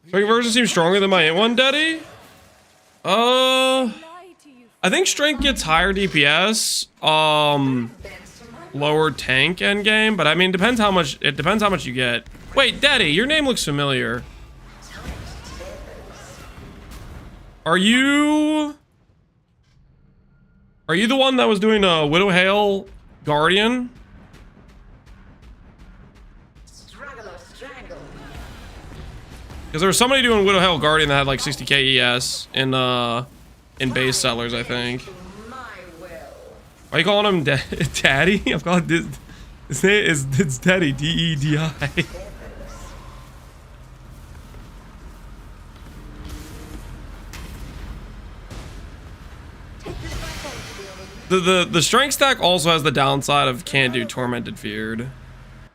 Strength version seems stronger than my int one, Daddy. Lie to you. I think strength gets higher DPS, lower tank endgame, but I mean, it depends how much you get. Wait, Daddy, your name looks familiar. Are you the one that was doing a Widow Hail Guardian? Struggle or strangle. Because there was somebody doing Widow Hail Guardian that had like 60k ES in base settlers, I think. My will. Why are you calling him Daddy? I'm calling this. His name is it's Daddy, D-E-D-I. The strength stack also has the downside of can't do tormented feared,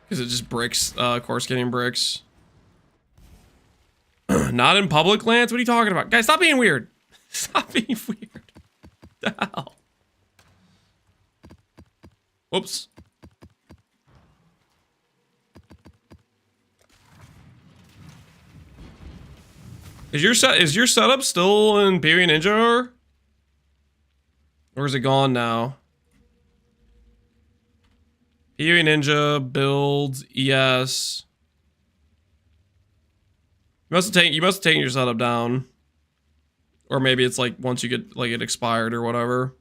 because it just bricks course getting bricks. Not in public lands. What are you talking about, guys? Stop being weird. Stop being weird. The hell. Whoops. Is your setup still in PvE Ninja? Or is it gone now? PvE Ninja builds ES. You must have taken your setup down. Or maybe it's like once you get like it expired or whatever.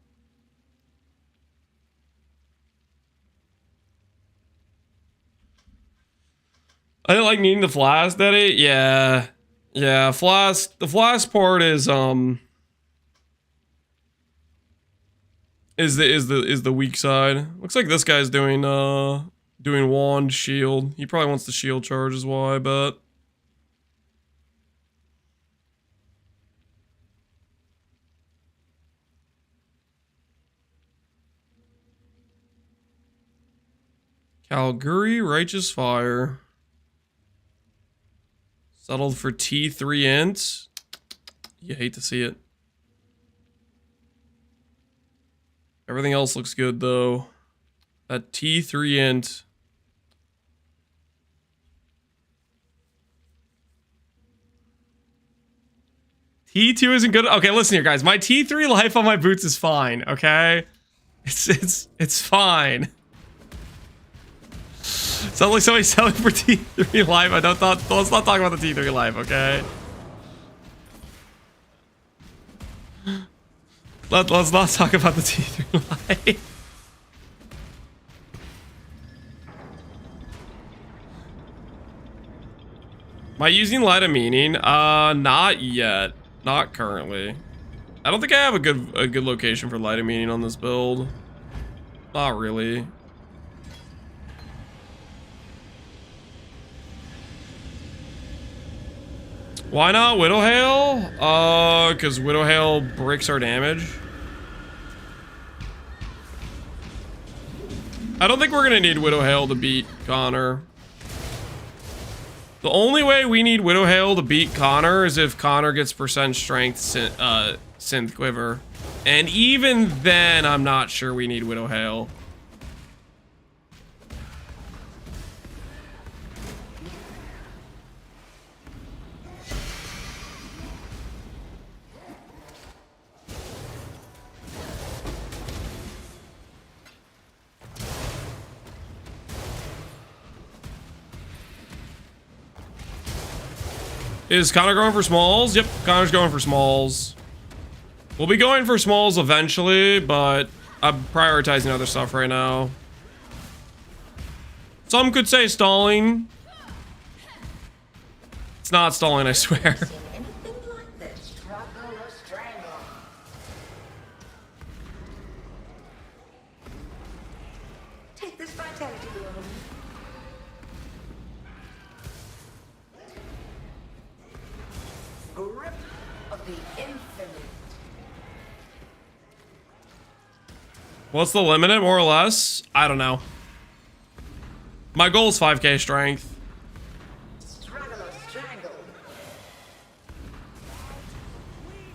I didn't like needing the flask, Daddy. Yeah. Yeah, flask. The flask part is the weak side. Looks like this guy's doing wand shield. He probably wants the shield charge is why, I bet. Calgary, Righteous Fire. Settled for T3 int. You hate to see it. Everything else looks good though. That T3 int. T2 isn't good. Okay, listen here, guys. My T3 life on my boots is fine. Okay, it's fine. Sounds like somebody's selling for T3 life. Let's not talk about the T3 life. Okay. Let's not talk about the T3 life. Am I using Light of Meaning? Not yet. Not currently. I don't think I have a good location for Light of Meaning on this build. Not really. Why not Widowhail? Because Widowhail breaks our damage. I don't think we're gonna need Widowhail to beat Connor. The only way we need Widowhail to beat Connor is if Connor gets percent strength synth quiver. And even then, I'm not sure we need Widowhail. Is Connor going for smalls? Yep, Connor's going for smalls. We'll be going for smalls eventually, but I'm prioritizing other stuff right now. Some could say stalling. It's not stalling, I swear. Take this vitality balloon. Grip of the infinite. What's the limit, more or less? I don't know. My goal is 5k strength. Struggle or strangle.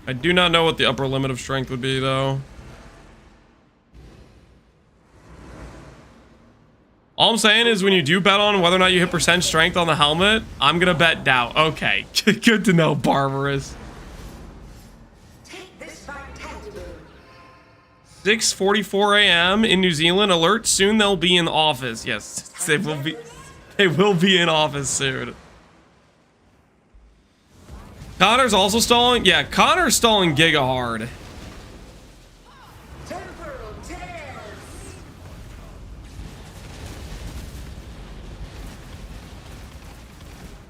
I do not know what the upper limit of strength would be, though. All I'm saying is when you do bet on whether or not you hit percent strength on the helmet, I'm gonna bet doubt. Okay, good to know, Barbarous. Take this vitality balloon. 6:44 a.m. in New Zealand. Alert, soon they'll be in office. Yes, they will be. They will be in office soon. Connor's also stalling. Yeah, Connor's stalling giga hard. Temporal tears.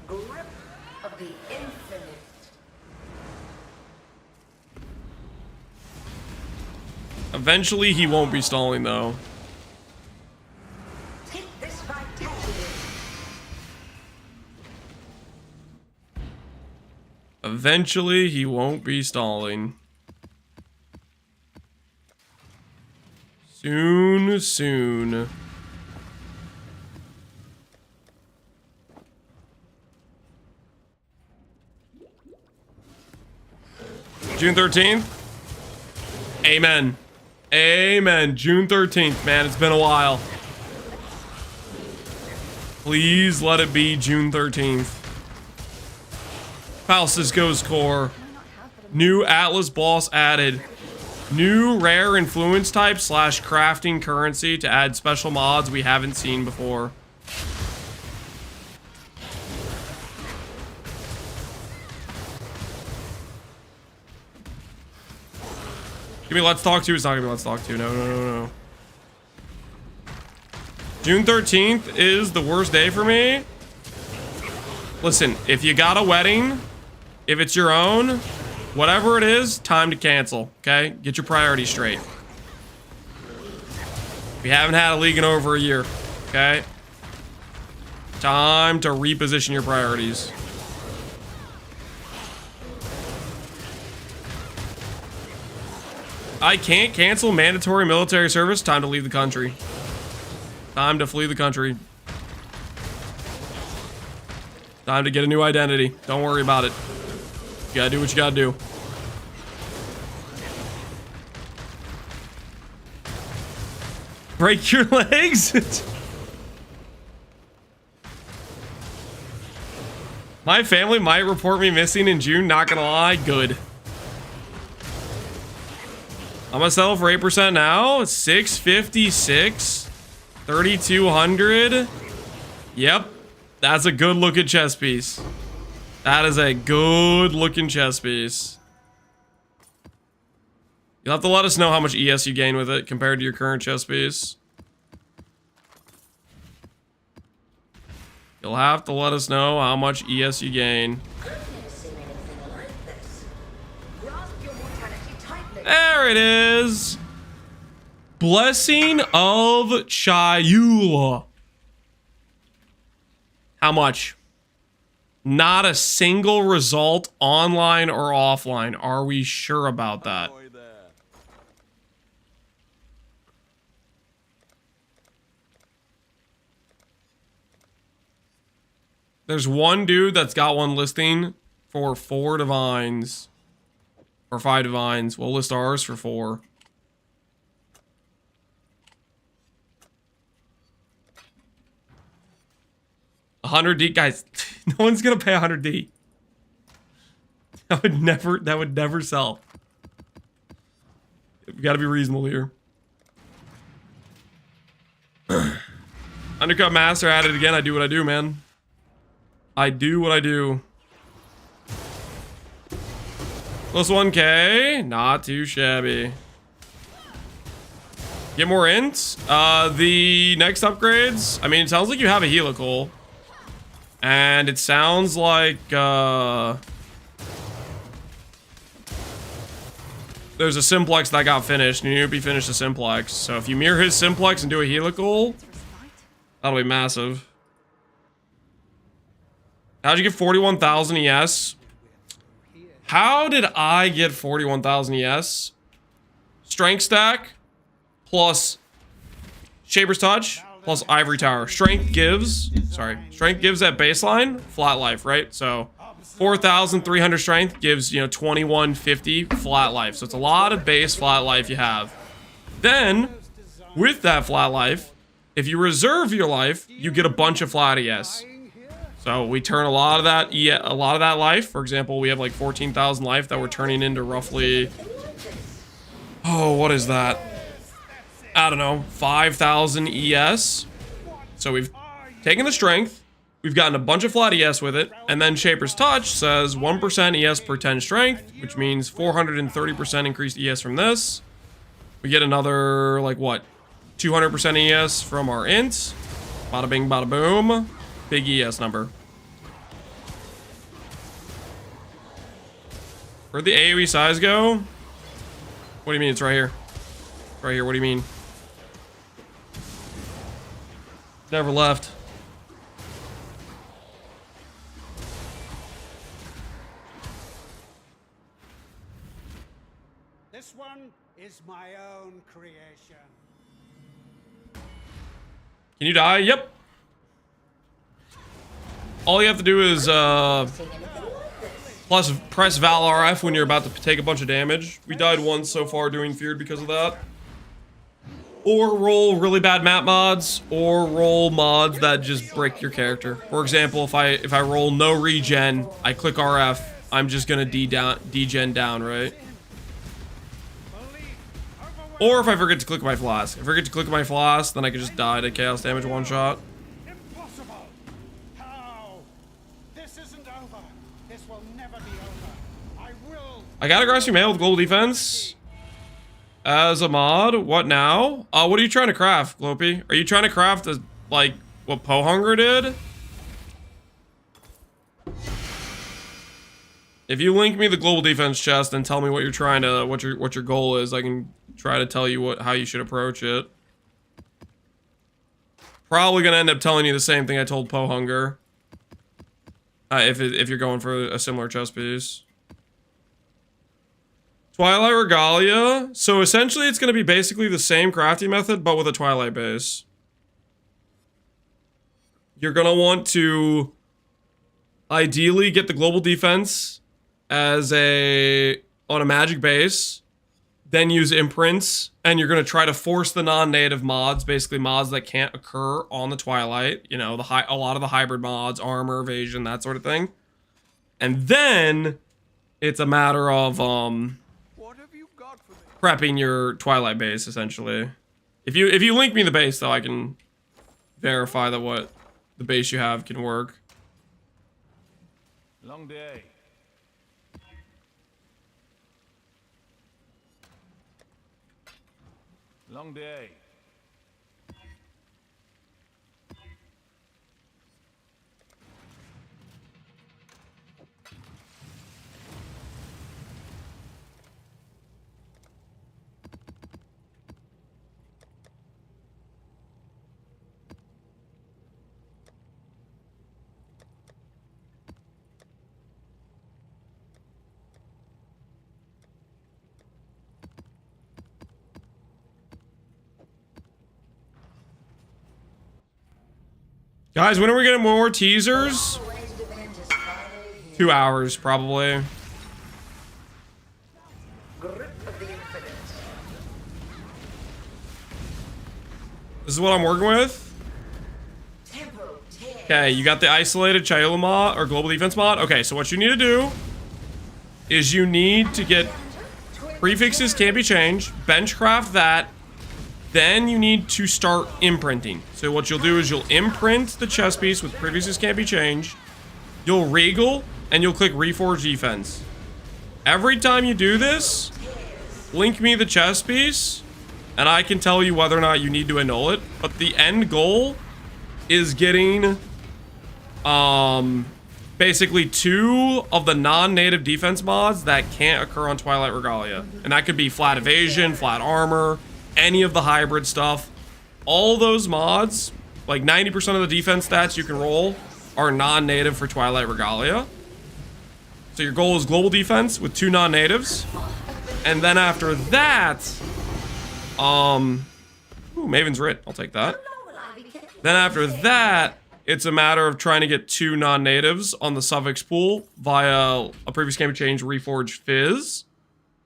Grip of the infinite. Eventually, he won't be stalling though. Take this vitality. Eventually, he won't be stalling. Soon. June 13th. Amen. Amen. June 13th, man. It's been a while. Please let it be June 13th. Faustus Goes Core. New Atlas boss added. New rare influence type / crafting currency to add special mods we haven't seen before. Give me Let's Talk 2. It's not gonna be Let's Talk 2. No. June 13th is the worst day for me. Listen, if you got a wedding, if it's your own, whatever it is, time to cancel, okay? Get your priorities straight. We haven't had a league in over a year, okay? Time to reposition your priorities. I can't cancel mandatory military service. Time to leave the country. Time to flee the country. Time to get a new identity. Don't worry about it. You gotta do what you gotta do. Break your legs? My family might report me missing in June, not gonna lie. Good. I'm gonna settle for 8% now. 656. 3,200. Yep. That's a good looking chess piece. That is a good looking chess piece. You'll have to let us know how much ES you gain with it compared to your current chess piece. You'll have to let us know how much ES you gain. There it is. Blessing of Chayula. How much? Not a single result online or offline. Are we sure about that? There's one dude that's got one listing for 4 divines. Or 5 divines. We'll list ours for 4. $100D, guys. No one's gonna pay $100D. That would never sell. We gotta be reasonable here. Undercut Master at it again. I do what I do, man. I do what I do. Plus 1K. Not too shabby. Get more ints. The next upgrades. I mean, it sounds like you have a helical. And it sounds like there's a simplex that got finished. NieNie finished a simplex. So if you mirror his simplex and do a helical, that'll be massive. How'd you get 41,000 ES? How did I get 41,000 ES? Strength stack plus Shaper's Touch plus Ivory Tower. Strength gives that baseline flat life, right? So 4,300 strength gives, you know, 2,150 flat life. So it's a lot of base flat life you have. Then with that flat life, if you reserve your life, you get a bunch of flat ES. So we turn a lot of that life. For example, we have like 14,000 life that we're turning into roughly, oh, what is that? I don't know, 5,000 ES. So we've taken the strength, we've gotten a bunch of flat ES with it, and then Shaper's Touch says 1% ES per 10 strength, which means 430% increased ES from this. We get another, like what, 200% ES from our ints. Bada bing, bada boom. Big ES number. Where'd the AoE size go? What do you mean? It's right here. Right here. What do you mean? Never left. This one is my own creation. Can you die? Yep. All you have to do is press Val RF when you're about to take a bunch of damage. We died once so far doing Feared because of that. Or roll really bad map mods, or roll mods that just break your character. For example, if I roll no regen, I click RF, I'm just gonna degen down, right? Or if I forget to click my flask. If I forget to click my flask, then I can just die to chaos damage one shot. Impossible! How? This isn't over. This will never be over. I got aggressive mail with global defense. As a mod, what now? What are you trying to craft, Glopey? Are you trying to craft like what Pohx did? If you link me the global defense chest and tell me what you're trying to, what your goal is, I can try to tell you how you should approach it. Probably gonna end up telling you the same thing I told Pohx. If you're going for a similar chest piece. Twilight Regalia. So essentially it's going to be basically the same crafting method, but with a Twilight base. you're gonna want to ideally get the global defense as on a magic base, then use imprints, and you're gonna try to force the non-native mods, basically mods that can't occur on the Twilight. You know, a lot of the hybrid mods, armor, evasion, that sort of thing. And then it's a matter of prepping your Twilight base, essentially. If you link me the base, though, I can verify that what the base you have can work. Long day. Long day. Guys, when are we getting more teasers? 2 hours, probably. This is what I'm working with. Okay, you got the isolated Chayula mod or global defense mod. Okay, so what you need to do is you need to get prefixes can't be changed, benchcraft that, then you need to start imprinting. So what you'll do is you'll imprint the chess piece with prefixes can't be changed, you'll regal, and you'll click reforge defense. Every time you do this, link me the chess piece, and I can tell you whether or not you need to annul it. But the end goal is getting basically 2 of the non-native defense mods that can't occur on Twilight Regalia. And that could be flat evasion, flat armor, any of the hybrid stuff. All those mods, like 90% of the defense stats you can roll, are non-native for Twilight Regalia. So your goal is global defense with 2 non-natives. And then after that, ooh, Maven's Writ, I'll take that. Then after that, it's a matter of trying to get 2 non-natives on the suffix pool via a previous game change reforge fizz,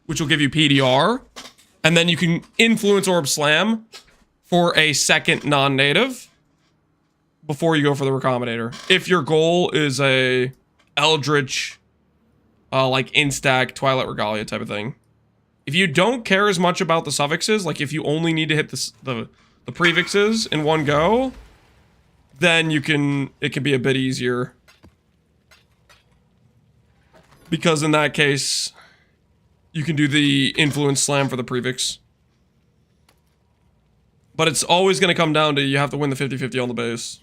which will give you PDR. And then you can influence Orb Slam for a second non-native before you go for the Recombinator. If your goal is a Eldritch, like instack Twilight Regalia type of thing. If you don't care as much about the suffixes, like if you only need to hit the prefixes in one go, then it can be a bit easier. Because in that case, you can do the influence slam for the prefix. But it's always going to come down to you have to win the 50-50 on the base.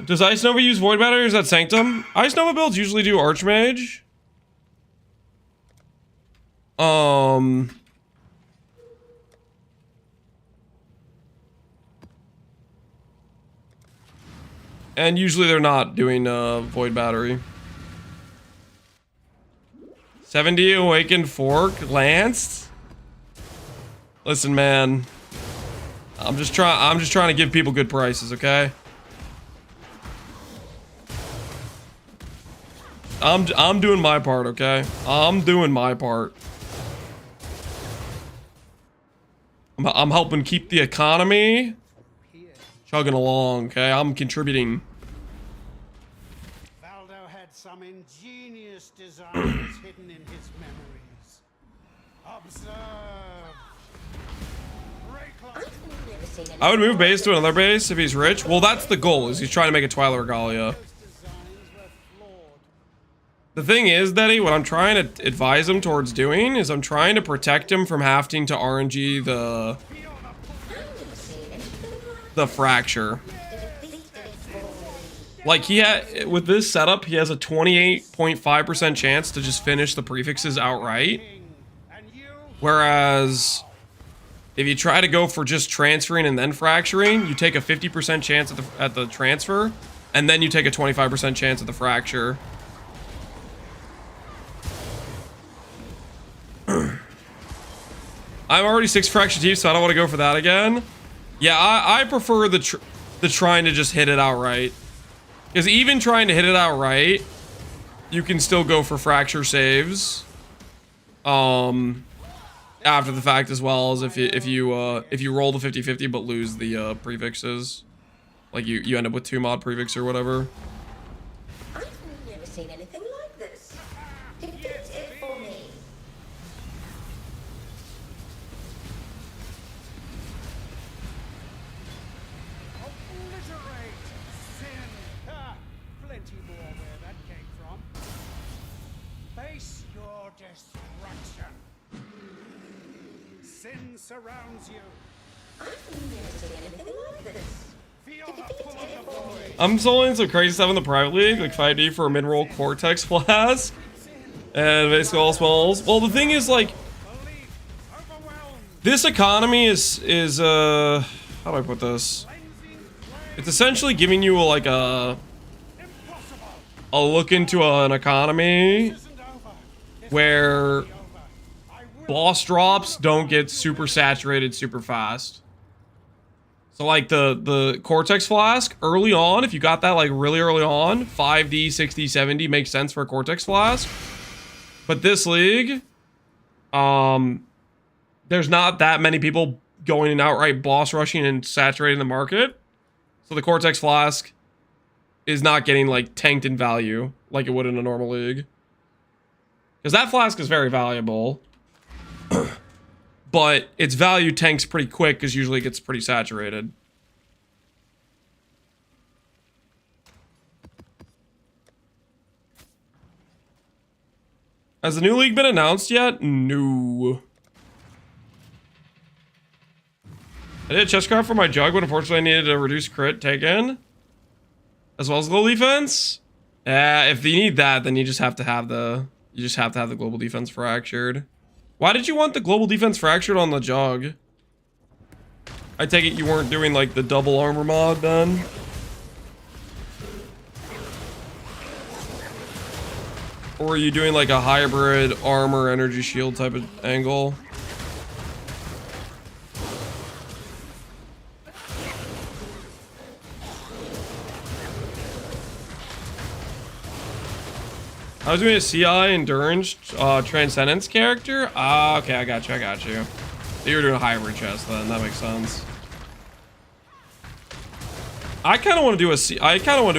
Does Ice Nova use Void Battery or is that Sanctum? Ice Nova builds usually do Archmage. And usually they're not doing Void Battery. 70 Awakened Fork Lanced? Listen, man. I'm just trying to give people good prices, okay? I'm doing my part, okay? I'm doing my part. I'm helping keep the economy chugging along, okay? I'm contributing. Valdo had some ingenious designs hidden in his memories. Observe. I would move base to another base if he's rich. Well, that's the goal, is he's trying to make a Twilight Regalia. The thing is, Daddy, what I'm trying to advise him towards doing is I'm trying to protect him from having to RNG the fracture. Like with this setup, he has a 28.5% chance to just finish the prefixes outright. Whereas if you try to go for just transferring and then fracturing, you take a 50% chance at the transfer, and then you take a 25% chance at the fracture. I'm already 6 fracture deep, so I don't want to go for that again. Yeah, I prefer the trying to just hit it outright. Because even trying to hit it outright, you can still go for fracture saves. After the fact, as well as if you roll the 50-50 but lose the prefixes. Like you end up with 2 mod prefix or whatever. I've never seen anything like this. Defeat it for me. Obliterate sin. Ah, plenty more where that came from. Face your destruction. Sin surrounds you. I've never seen anything like this. Feel the pull of the void. I'm soloing some crazy stuff in the private league, like 5D for a mid-roll Cortex flask. And basically all smalls. Well, the thing is, like, Belief overwhelmed. this economy is how do I put this? Cleansing It's essentially giving you like a impossible. look into an economy Isn't over. It's where over. I will boss drops don't get super saturated super fast. So like the Cortex flask early on, if you got that like really early on, 5D, 60, 70 makes sense for a Cortex flask. But this league, there's not that many people going and outright boss rushing and saturating the market. So the Cortex flask is not getting like tanked in value like it would in a normal league. Because that flask is very valuable. But its value tanks pretty quick because usually it gets pretty saturated. Has the new league been announced yet? No. I did a chest craft for my jug, but unfortunately I needed a reduced crit taken. As well as global defense. If you need that, then you just have to have the global defense fractured. Why did you want the global defense fractured on the jug? I take it you weren't doing like the double armor mod then? Or were you doing like a hybrid armor energy shield type of angle? I was doing a CI endurance transcendence character. Okay, I got you. So you were doing a hybrid chest then. That makes sense. I kind of want to do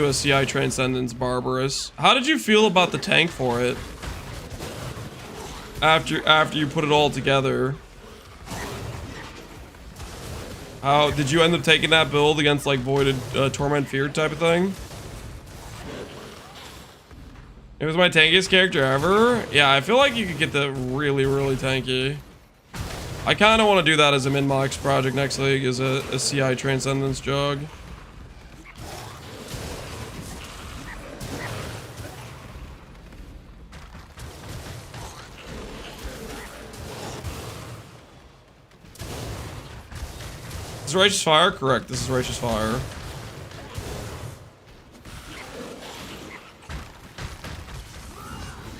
a CI transcendence barbarous. How did you feel about the tank for it? After you put it all together. How did you end up taking that build against like voided torment fear type of thing? It was my tankiest character ever. Yeah, I feel like you could get the really, really tanky. I kind of want to do that as a min-mox project next league, as a CI Transcendence jug. This is Righteous Fire? Correct, this is Righteous Fire.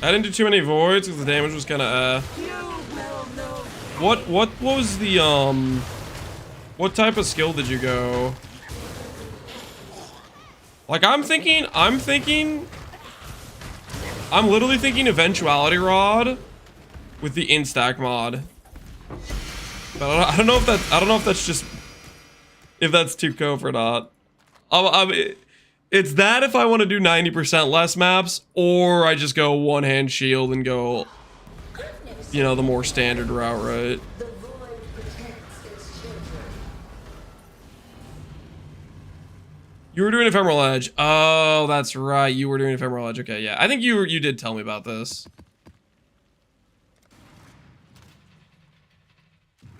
I didn't do too many voids because the damage was kind of What was the what type of skill did you go? Like I'm literally thinking Eventuality Rod with the Instack mod. But I don't know if that's just if that's too cope or not. It's that if I want to do 90% less maps, or I just go one-hand shield and go, you know, the more standard route, right? The void protects its children. You were doing Ephemeral Edge. Oh, that's right. You were doing Ephemeral Edge. Okay, yeah. I think you did tell me about this.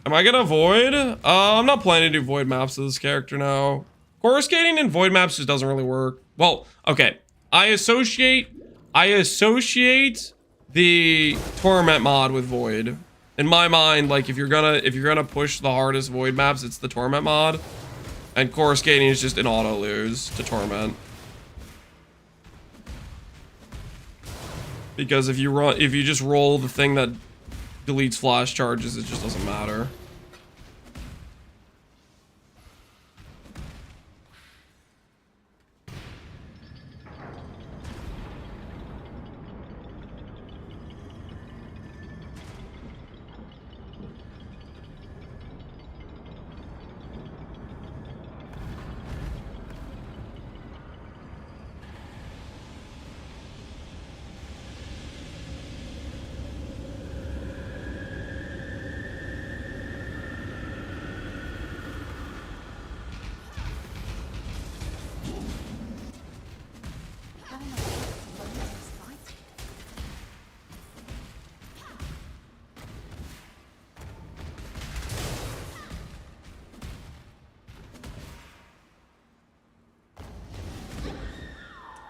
Am I gonna void? I'm not planning to do void maps to this character now. Coruscating in void maps just doesn't really work. Well, okay. I associate the torment mod with void. In my mind, like if you're gonna push the hardest void maps, it's the torment mod. And coruscating is just an auto lose to torment. Because if you just roll the thing that deletes flash charges, it just doesn't matter.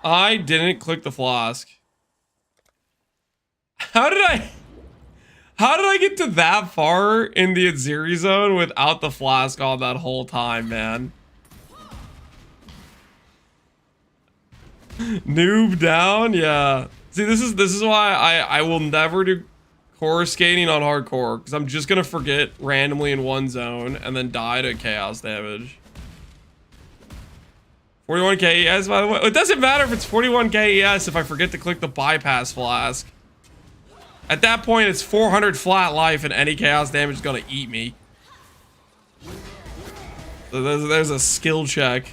I didn't click the flask. How did I get to that far in the Aziri zone without the flask on that whole time, man? Noob down? Yeah. See, this is why I will never do core skating on hardcore, because I'm just gonna forget randomly in one zone and then die to chaos damage. 41k ES, by the way. It doesn't matter if it's 41k ES if I forget to click the bypass flask. At that point, it's 400 flat life and any chaos damage is gonna eat me. So there's a skill check.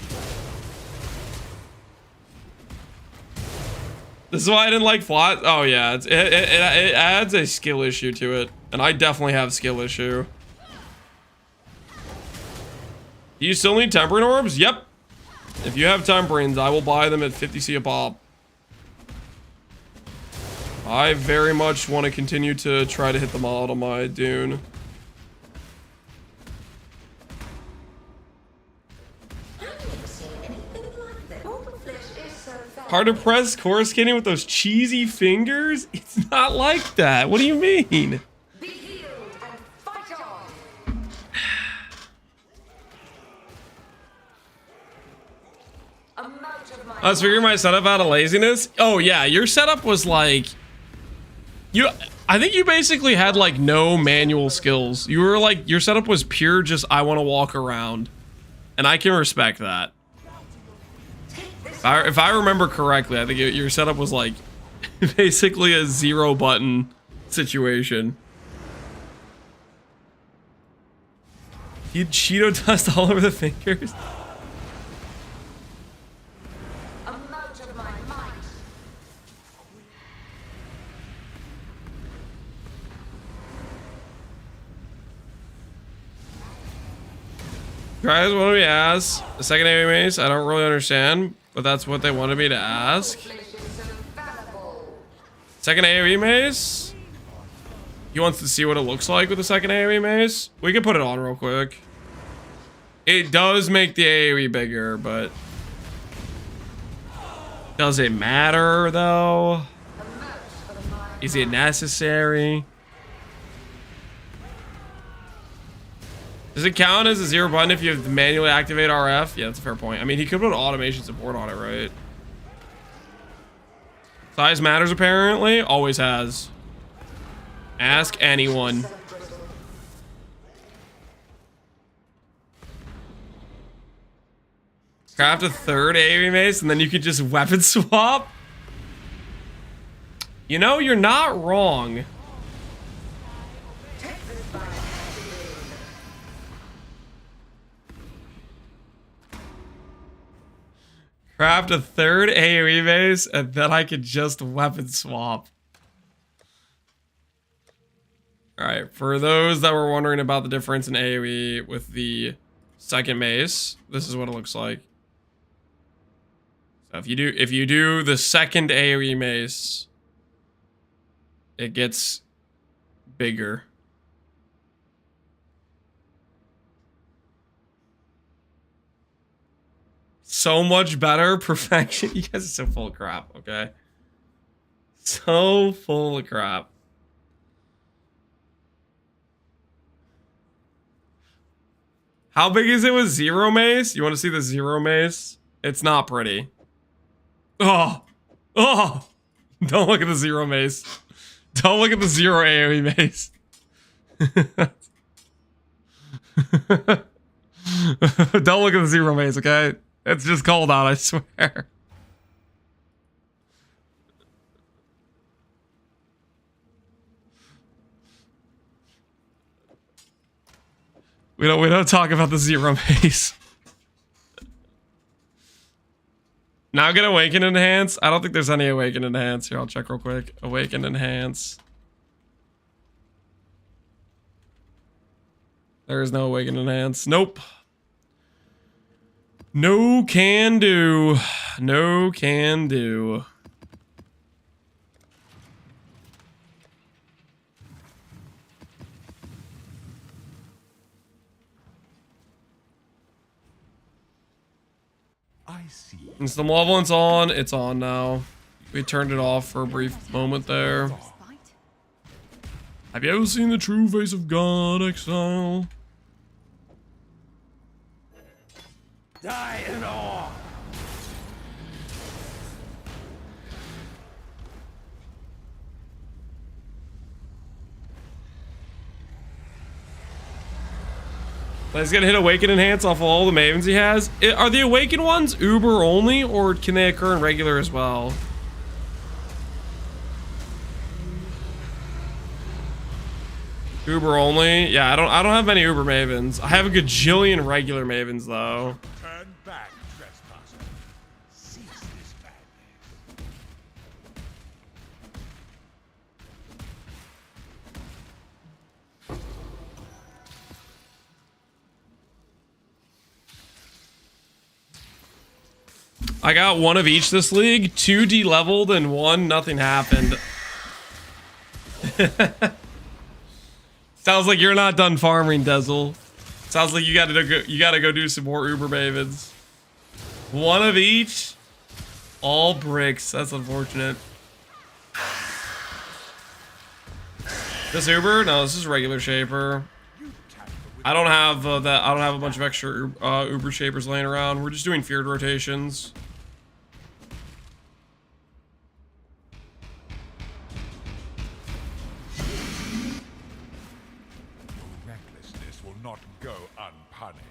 This is why I didn't like flat. Oh yeah, it adds a skill issue to it. And I definitely have skill issue. Do you still need tempering orbs? Yep. If you have temperings, I will buy them at 50C a pop. I very much want to continue to try to hit the mod on my Dune. Hard to press core skating with those cheesy fingers? It's not like that. What do you mean? Be healed and fight on. I was figuring my setup out of laziness. Oh yeah, your setup was like, I think you basically had like no manual skills. You were like, your setup was pure just I want to walk around, and I can respect that. If I remember correctly, I think your setup was like basically a 0 button situation. You Cheeto dust all over the fingers. Guys want me to ask the second AoE mace? I don't really understand, but that's what they wanted me to ask. Second AoE mace? He wants to see what it looks like with the second AoE mace. We can put it on real quick. It does make the AoE bigger, but does it matter though? Is it necessary? Does it count as a 0 button if you have to manually activate RF? Yeah, that's a fair point. I mean, he could put automation support on it, right? Size matters, apparently. Always has. Ask anyone. Craft a third AoE mace, and then you could just weapon swap? You know, you're not wrong. Craft a third AoE base, and then I could just weapon swap. Alright, for those that were wondering about the difference in AoE with the second mace, this is what it looks like. So if you do the second AoE mace, it gets bigger. So much better. Perfection. You guys are so full of crap, okay? So full of crap. How big is it with 0 mace? You want to see the 0 mace? It's not pretty. Oh. Oh. Don't look at the 0 mace. Don't look at the 0 AoE mace. Don't look at the zero maze, okay? It's just cold out, I swear. We don't talk about the zero maze. Now get awaken enhance. I don't think there's any awaken enhance. Here, I'll check real quick. Awaken enhance. There is no awaken enhance. Nope. No can do. No can do. I see. Is the malevolence on? It's on now. We turned it off for a brief moment there. Have you ever seen the true face of God, Exile? Die in awe. He's gonna hit Awaken Enhance off of all the Mavens he has. Are the Awaken ones Uber only, or can they occur in regular as well? Uber only? Yeah, I don't have many Uber Mavens. I have a gajillion regular Mavens though. Turn back, trespasser. Cease this madness. I got one of each this league. 2 de-leveled and 1 nothing happened. Sounds like you're not done farming, Dezel. Sounds like you gotta go do some more Uber Mavens. 1 of each. All bricks. That's unfortunate. This Uber? No, this is regular Shaper. I don't have that. I don't have a bunch of extra Uber Shapers laying around. We're just doing feared rotations. Recklessness will not go unpunished.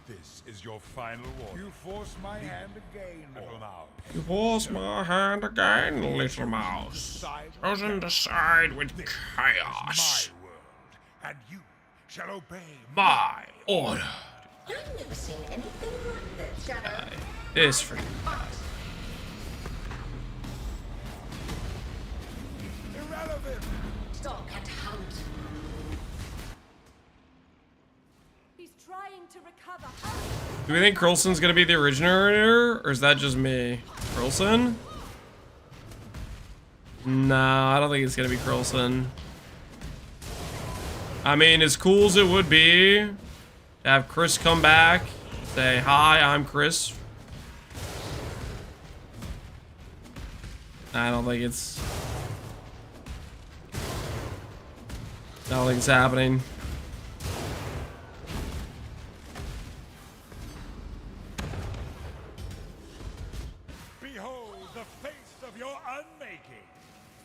This is your final warning. You force my hand again, little mouse. You force my hand again, little mouse. Chosen to side with chaos. My world, and you shall obey My order. I've never seen anything like this, Shadow. This freaking irrelevant. Stalk and hunt. He's trying to recover. Do we think Krillson's gonna be the originator, or is that just me? Krillson? No, I don't think it's gonna be Krillson. I mean, as cool as it would be to have Chris come back, say, "Hi, I'm Chris." I don't think it's happening. Behold the face of your unmaking.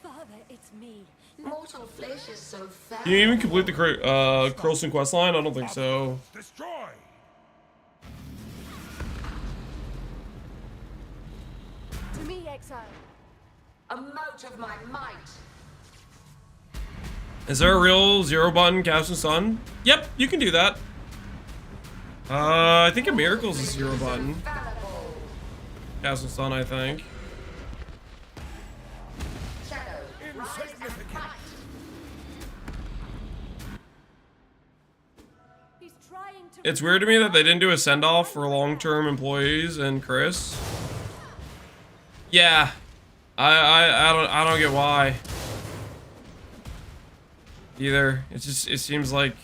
Father, it's me. Mortal flesh is so foul. Can you even complete the Krillson questline? I don't think so. Destroy. To me, Exile. A mote of my might. Is there a real 0 button, Captain Sun? Yep, you can do that. I think a Miracle's a 0 button. Fallible. Captain Sun, I think. Shadow. Rise and fight. He's trying to. It's weird to me that they didn't do a send-off for long-term employees and Chris. Yeah, I don't get why. Either. It seems like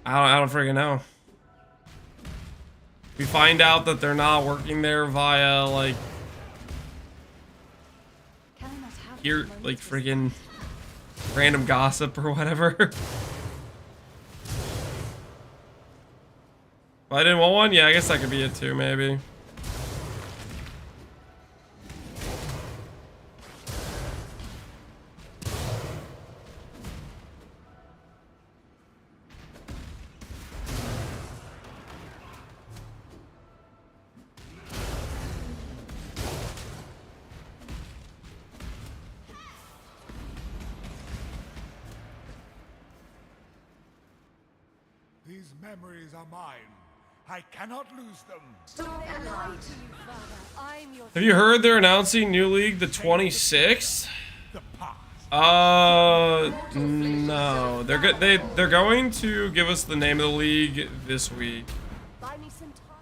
I don't freaking know. We find out that they're not working there via like here, like friggin' random gossip or whatever. I didn't want one? Yeah, I guess that could be it too, maybe. These memories are mine. I cannot lose them. Storm and light. I'm your Have you heard they're announcing new league the 26th? The past. No. They're going to give us the name of the league this week. buy me some time.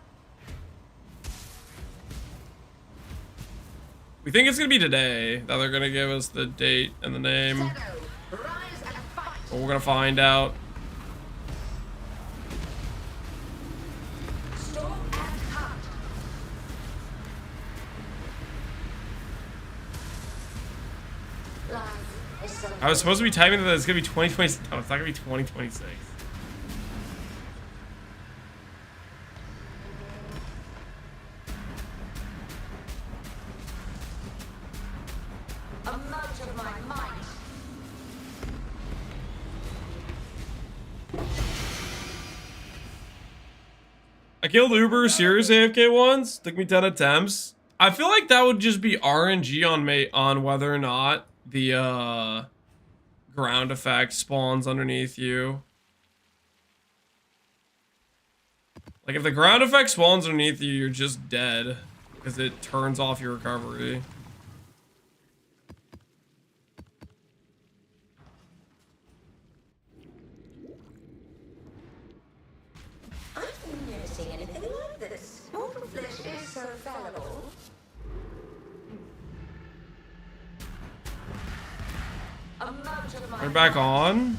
We think it's gonna be today that they're gonna give us the date and the name. Shadow, rise and fight. But we're gonna find out. Storm and hunt. Life is so I was supposed to be typing that it's gonna be 2020. No, it's not gonna be 2026. a mote of my might. I killed Uber serious AFK once. Took me 10 attempts. I feel like that would just be RNG on whether or not the ground effect spawns underneath you. Like if the ground effect spawns underneath you, you're just dead because it turns off your recovery. I've never seen anything like this. Mortal flesh is so fallible. A mote of my We're back on.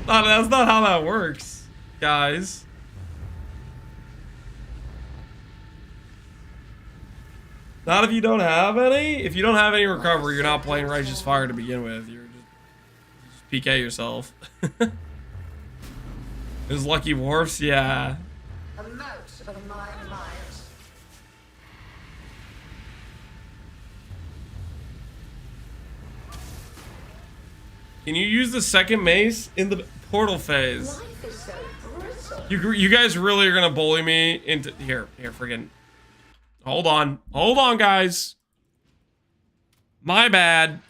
No, that's not how that works, guys. Not if you don't have any. If you don't have any recovery, you're not playing Righteous Fire to begin with. You're just PK yourself. There's Lucky Wharfs, yeah. A mote of my might. Can you use the second mace in the portal phase? Life is so brittle. You guys really are gonna bully me into here, friggin'. Hold on, guys. My bad.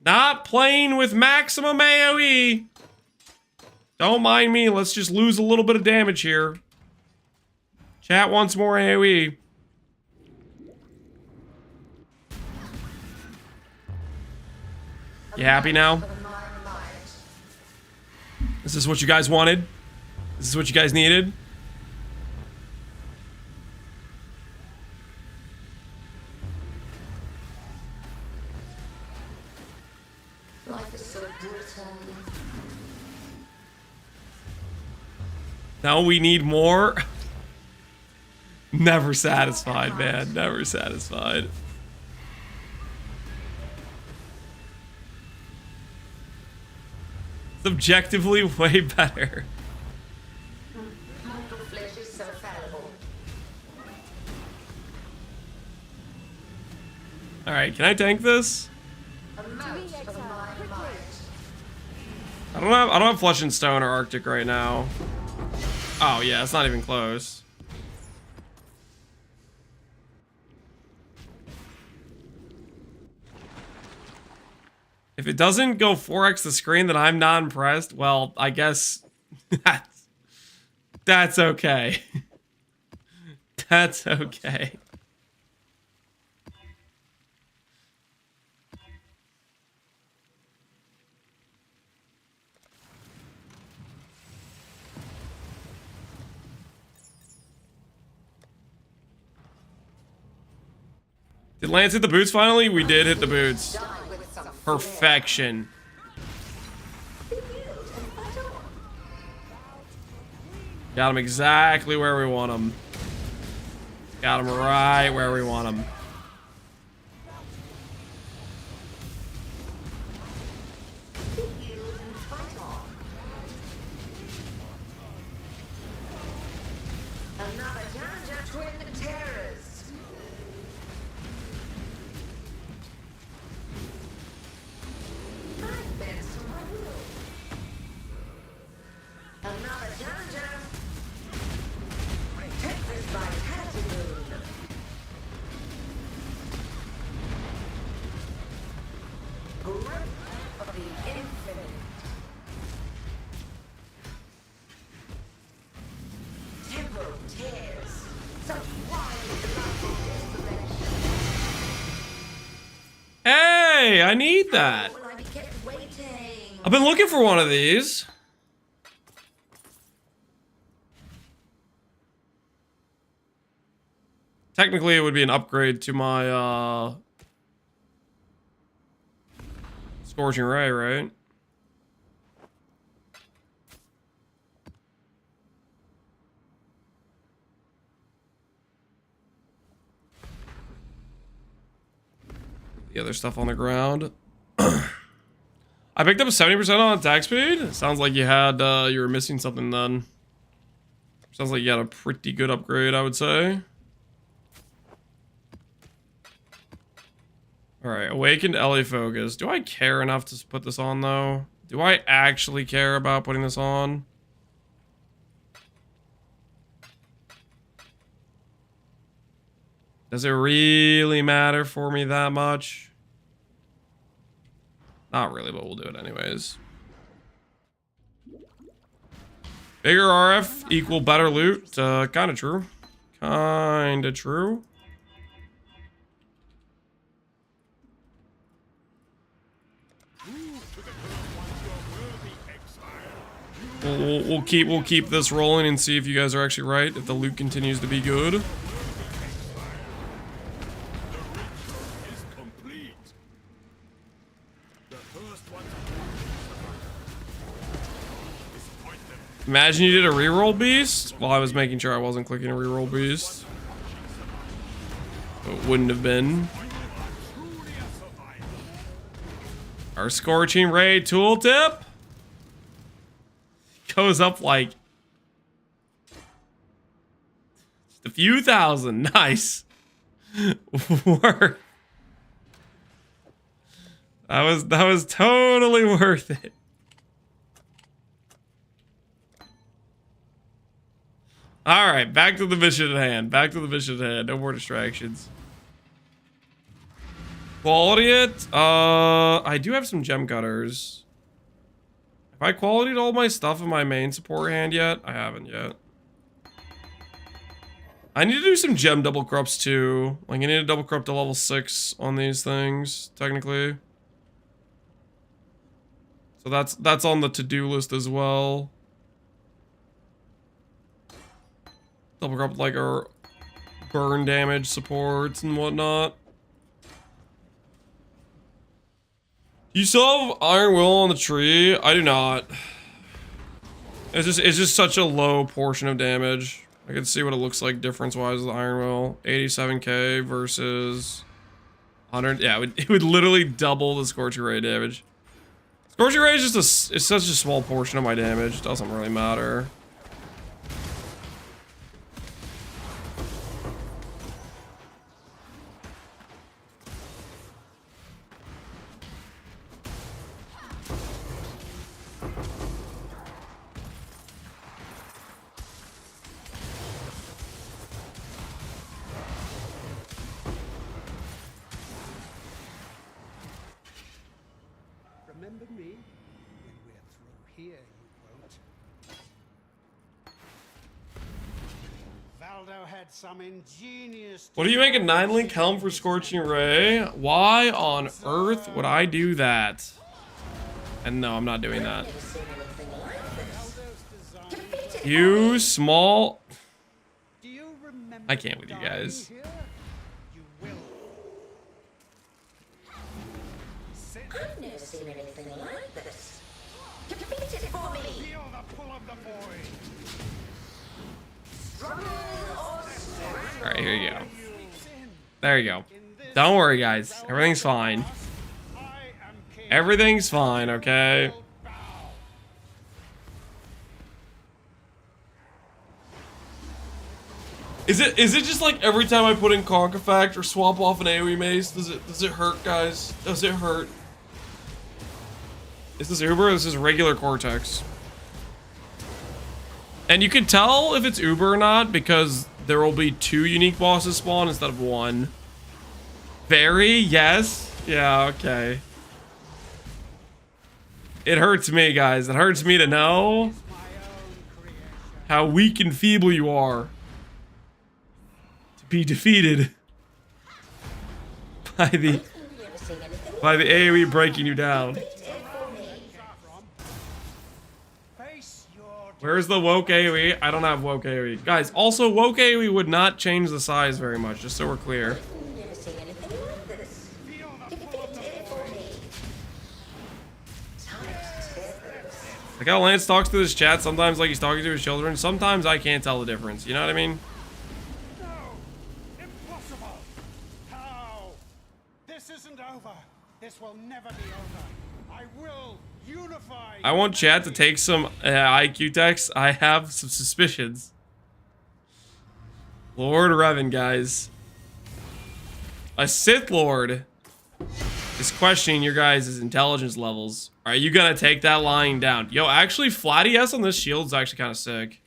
Not playing with maximum AoE. Don't mind me. Let's just lose a little bit of damage here. Chat wants more AoE. You happy now? Of my might. This is what you guys wanted? This is what you guys needed? Life is so brittle. Now we need more. Never satisfied, man. Never satisfied. It's objectively way better. Mortal flesh is so fallible. Alright, can I tank this? A mote of my might. I don't have Flesh and Stone or Arctic right now. Oh yeah, it's not even close. If it doesn't go 4x the screen, then I'm not impressed. Well, I guess that's okay. That's okay. Did Lance hit the boots finally? We did hit the boots. Die with some Perfection. Got him exactly where we want him. Got him right where we want him. the infinite. Temporal tears. Such wild desperation. Hey, I need that. Will I be kept waiting? I've been looking for one of these. Technically, it would be an upgrade to my Scorching Ray, right? The other stuff on the ground. I picked up 70% on attack speed. Sounds like you had you were missing something then. Sounds like you had a pretty good upgrade, I would say. Alright, Awakened LA Focus. Do I care enough to put this on, though? Do I actually care about putting this on? Does it really matter for me that much? Not really, but we'll do it anyways. Bigger RF equal better loot. Kinda true. Kinda true. We'll keep this rolling and see if you guys are actually right. If the loot continues to be good. Imagine you did a reroll beast. Well, I was making sure I wasn't clicking a reroll beast. It wouldn't have been. Our Scorching Ray tooltip goes up like just a few thousand. Nice. Work. That was totally worth it. All right, back to the mission at hand. Back to the mission at hand. No more distractions. Quality it. I do have some gem cutters. Have I qualityed all my stuff in my main support hand yet? I haven't yet. I need to do some gem double corrupts too. Like I need to double corrupt to level 6 on these things, technically. So that's on the to-do list as well. Double corrupt like our burn damage supports and whatnot. You still have Iron Will on the tree? I do not. It's just such a low portion of damage. I can see what it looks like difference-wise with Iron Will. 87k versus 100. Yeah, it would literally double the Scorching Ray damage. Scorching Ray is just it's such a small portion of my damage. It doesn't really matter. Remember me? When we're through here, you won't. Valdo had some ingenious... What do you make a 9-link helm for Scorching Ray? Why on earth would I do that? And no, I'm not doing that. You small... Do you remember I can't with you guys. dying here? You will. I've never seen anything like this. Defeat it for me! Feel the pull of the void. Struggle or strength. Alright, here you go. There you go. Don't worry, guys. Everything's fine. I am king. Everything's fine, okay? Bow. Is it just like every time I put in Conk Effect or swap off an AoE mace, does it hurt, guys? Does it hurt? Is this Uber or this is regular Cortex? And you can tell if it's Uber or not because there will be 2 unique bosses spawn instead of 1. Very? Yes? Yeah, okay. It hurts me, guys. It hurts me to know how weak and feeble you are to be defeated by the AoE breaking you down. Where's the woke AoE? I don't have woke AoE. Guys, also woke AoE would not change the size very much, just so we're clear. Like how Lance talks to his chat, sometimes like he's talking to his children, sometimes I can't tell the difference, you know what I mean? No! Impossible! How? This isn't over. This will never be over. I will unify. I want chat to take some IQ text. I have some suspicions. Lord Revan, guys. A Sith Lord is questioning your guys' intelligence levels. Are you gonna take that lying down? Yo, actually, flat ES on this shield's actually kind of sick.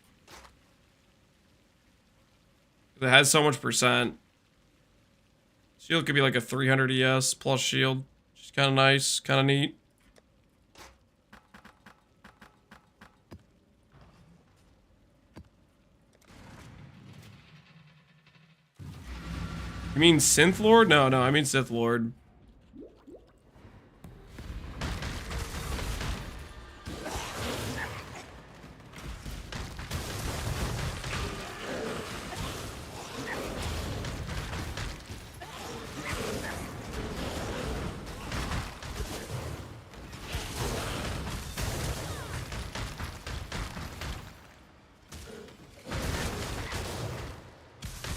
It has so much percent. Shield could be like a 300 ES plus shield. Just kind of nice, kind of neat. You mean Synth Lord? No, I mean Sith Lord.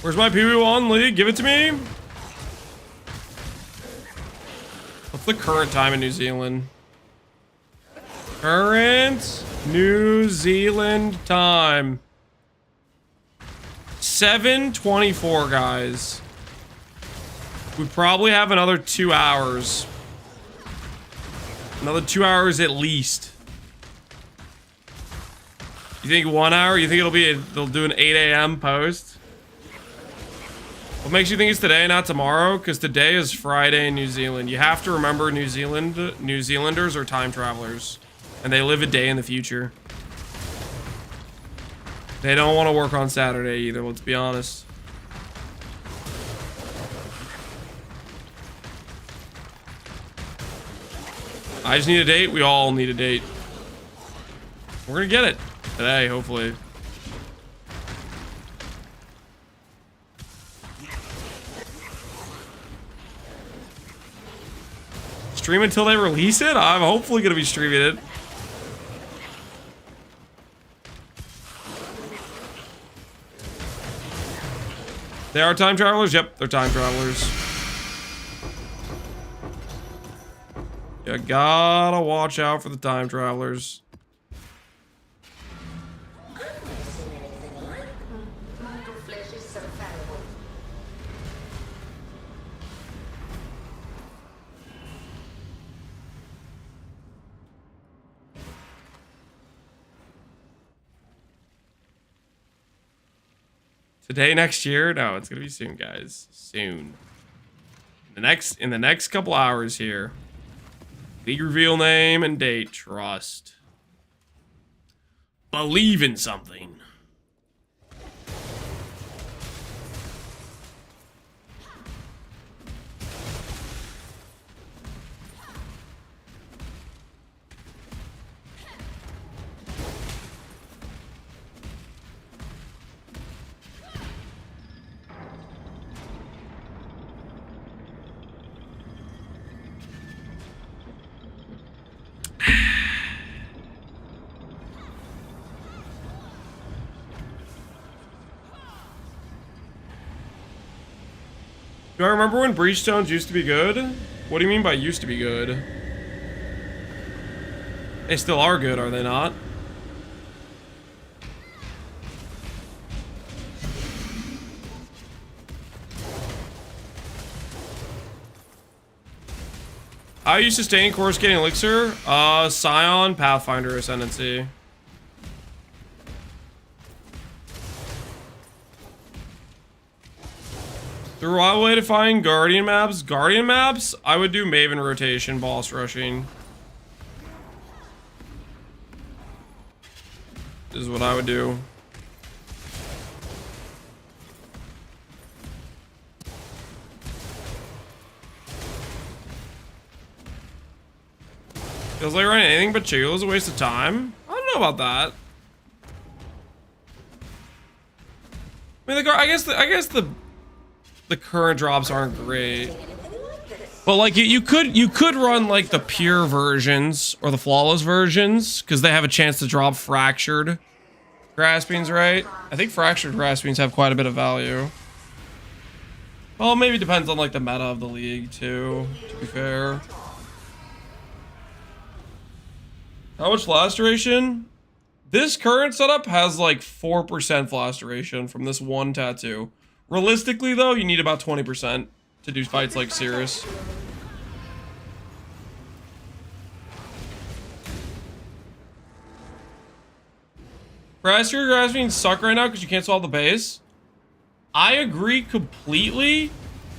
Where's my PB1 league? Give it to me. What's the current time in New Zealand? Current New Zealand time. 7:24, guys. We probably have another 2 hours. Another 2 hours at least. You think 1 hour? You think they'll do an 8 a.m. post? What makes you think it's today, not tomorrow? Because today is Friday in New Zealand. You have to remember New Zealanders are time travelers. And they live a day in the future. They don't want to work on Saturday either, let's be honest. I just need a date. We all need a date. We're gonna get it today, hopefully. Stream until they release it? I'm hopefully gonna be streaming it. They are time travelers? Yep, they're time travelers. You gotta watch out for the time travelers. Today, next year? No, it's gonna be soon, guys. Soon. In the next couple hours here. League reveal name and date. Trust. Believe in something. Do I remember when breach stones used to be good? What do you mean by used to be good? They still are good, are they not? How you sustain course getting elixir? Scion, Pathfinder, Ascendancy. The right way to find Guardian maps? Guardian maps? I would do Maven rotation, boss rushing. is what I would do. Feels like running anything but Chill is a waste of time. I don't know about that. I mean, I guess the current drops aren't great, but like you could run like the pure versions or the flawless versions because they have a chance to drop fractured graspings, right? I think fractured graspings have quite a bit of value. Well, maybe depends on like the meta of the league too, to be fair. How much flash duration? This current setup has like 4% flash duration from this one tattoo. Realistically though, you need about 20% to do fights like Cirrus. Fractured grasping suck right now because you can't solve the base. I agree completely,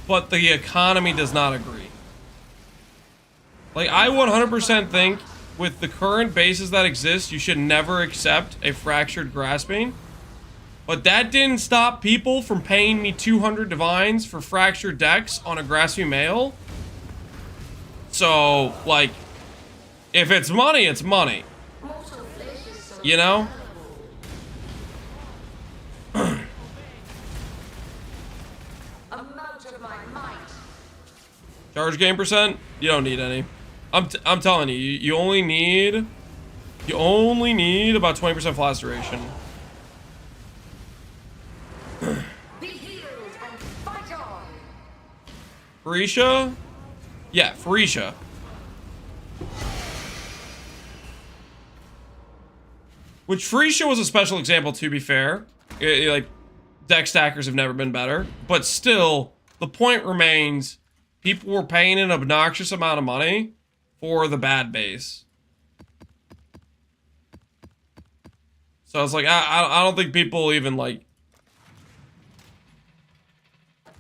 but the economy does not agree. Like, I 100% think with the current bases that exist, you should never accept a fractured grasping. But that didn't stop people from paying me 200 divines for fractured decks on a grasping male. So, like, if it's money, it's money. You know? Charge game percent? You don't need any. I'm telling you, you only need about 20% flash duration. Be healed and fight on. Phoresia? Yeah, Phoresia. Which Phoresia was a special example, to be fair. Like, deck stackers have never been better. But still, the point remains, people were paying an obnoxious amount of money for the bad base. So I was like, I don't think people even like...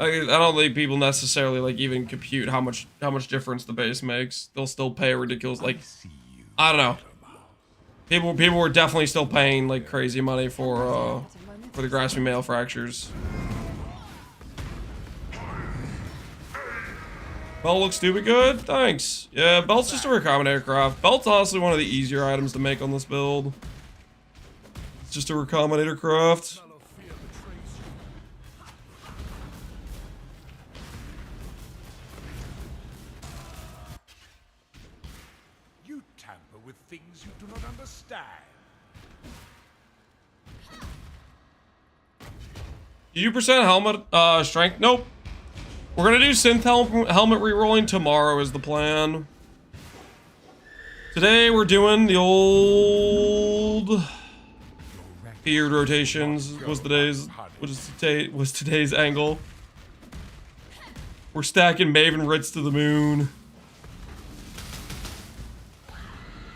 I don't think people necessarily like even compute how much difference the base makes. They'll still pay a ridiculous, like, I don't know. People were definitely still paying like crazy money for the grasping male fractures. Belt looks stupid good. Thanks. Yeah, belt's just a recombinant aircraft. Belt's honestly one of the easier items to make on this build. It's just a recombinator craft. You tamper with things you do not understand. You percent helmet strength? Nope. We're gonna do synth helmet rerolling tomorrow is the plan. Today we're doing the old feared rotations was today's angle. We're stacking Maven Ritz to the moon.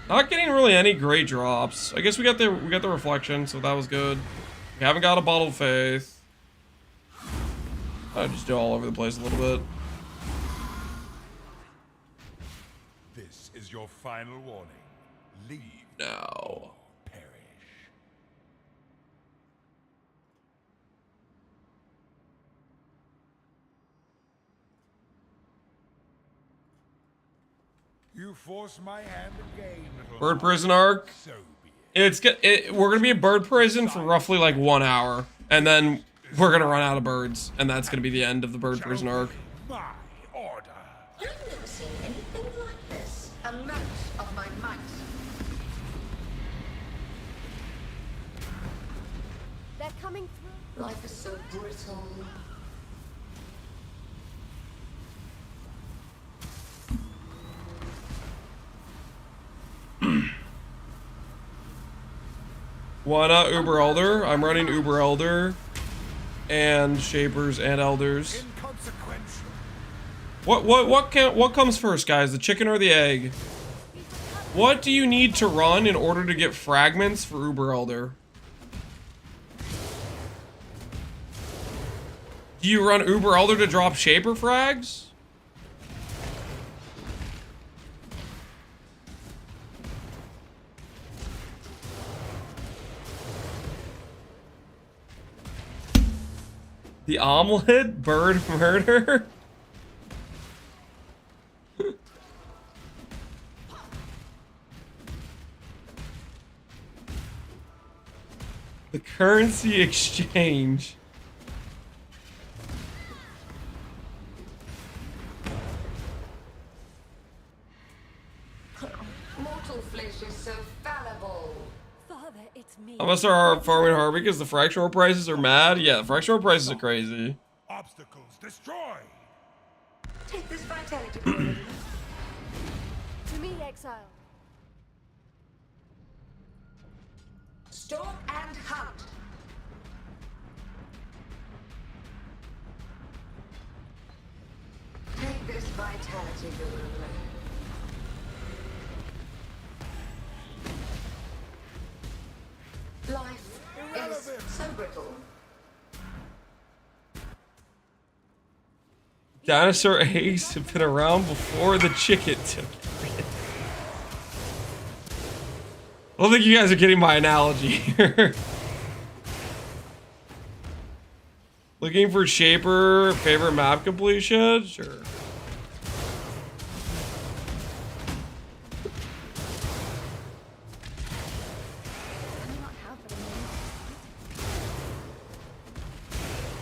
Not getting really any great drops. I guess we got the reflection, so that was good. We haven't got a bottled faith. I just do all over the place a little bit. This is your final warning. Leave now. or perish. You force my hand again, little Bird prison arc. So be it. We're gonna be in bird prison for roughly like 1 hour, and then we're gonna run out of birds, and that's gonna be the end of the bird prison arc. My order. I've never seen anything like this. A match of my might. They're coming through. Life is so brittle. Why not Uber Elder? I'm running Uber Elder and Shapers and Elders. Inconsequential. What comes first, guys? The chicken or the egg? What do you need to run in order to get fragments for Uber Elder? Do you run Uber Elder to drop Shaper frags? The omelet? Bird murder? The currency exchange. Mortal flesh is so fallible. Father, it's me. How much are farming hard because the fractional prices are mad? Yeah, the fractional prices are crazy. Obstacles destroyed. Take this vitality point. To me, Exile. Stalk and hunt. Take this vitality balloon. Life is so brittle. Dinosaur eggs have been around before the chicken took it. I don't think you guys are getting my analogy here. Looking for Shaper favorite map completion? Sure.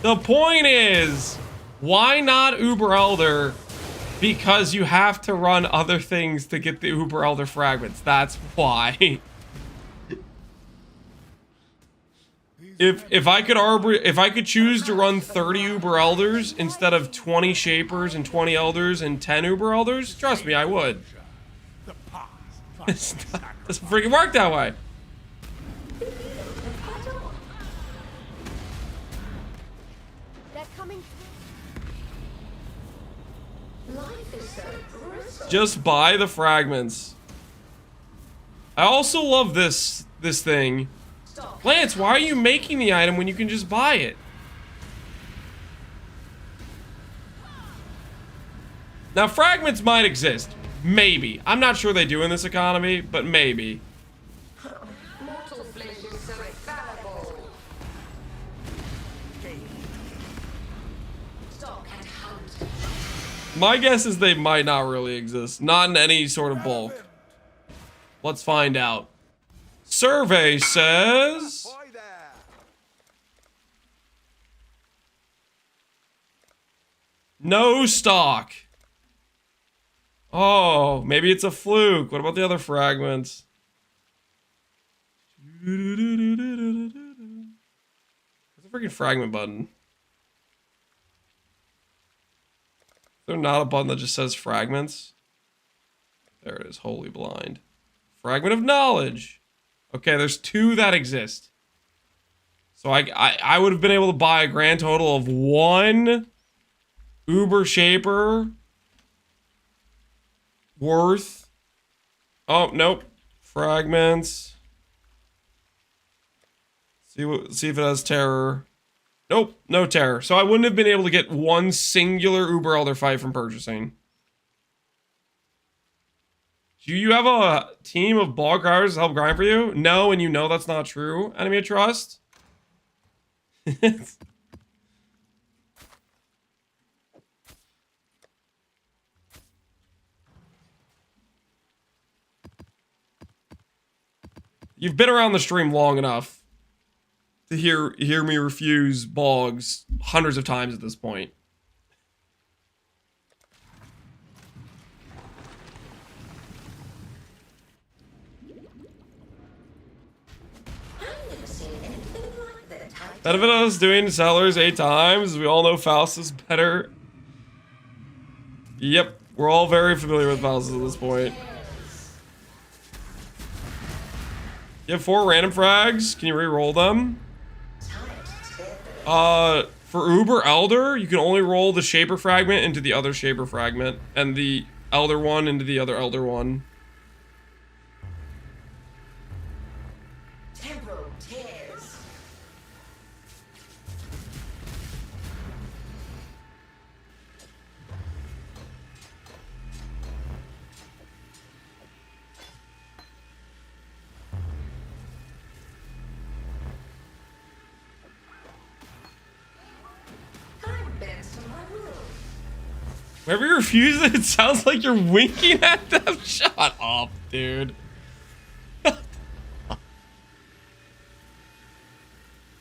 The point is, why not Uber Elder? Because you have to run other things to get the Uber Elder fragments. That's why. If I could choose to run 30 Uber Elders instead of 20 Shapers and 20 Elders and 10 Uber Elders, trust me, I would. It doesn't freaking work that way. They're coming. Life is so brittle. Just buy the fragments. I also love this thing. Lance, why are you making the item when you can just buy it? Now, fragments might exist. Maybe. I'm not sure they do in this economy, but maybe. Mortal flesh is so fallible. Stalk and hunt. My guess is they might not really exist. Not in any sort of bulk. Let's find out. Survey says... no stock. Oh, maybe it's a fluke. What about the other fragments? There's a freaking fragment button. Is there not a button that just says fragments? There it is, Holy Blind. Fragment of knowledge. Okay, there's 2 that exist. So I would have been able to buy a grand total of 1 Uber Shaper worth. Oh, nope. Fragments. See if it has terror. Nope, no terror. So I wouldn't have been able to get 1 singular Uber Elder fight from purchasing. Do you have a team of ball grinders to help grind for you? No, and you know that's not true, enemy of trust. You've been around the stream long enough to hear me refuse bogs hundreds of times at this point. Benefit of us doing sellers 8 times. We all know Faust is better. Yep, we're all very familiar with Faust at this point. You have 4 random frags. Can you re-roll them? For Uber Elder, you can only roll the Shaper fragment into the other Shaper fragment, and the Elder one into the other Elder one. Temporal tears. Whenever you refuse it, it sounds like you're winking at them. Shut up, dude.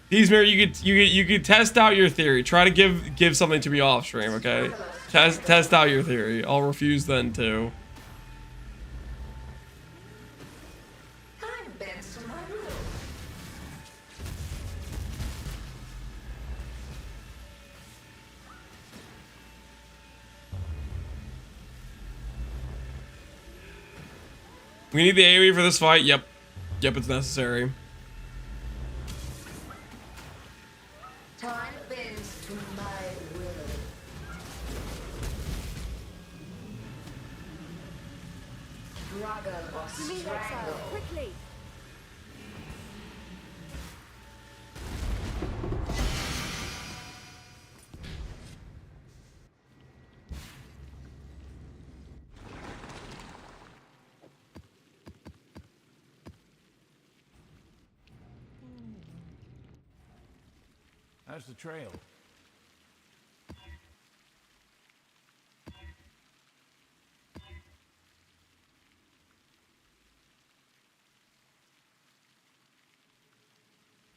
Peacemaker, you could test out your theory. Try to give something to me off stream, okay? Test out your theory. I'll refuse then too. Time bends to my will. We need the AoE for this fight. Yep, it's necessary. Time bends to my will. Struggle or You mean Exile, strangle. quickly! How's the trail?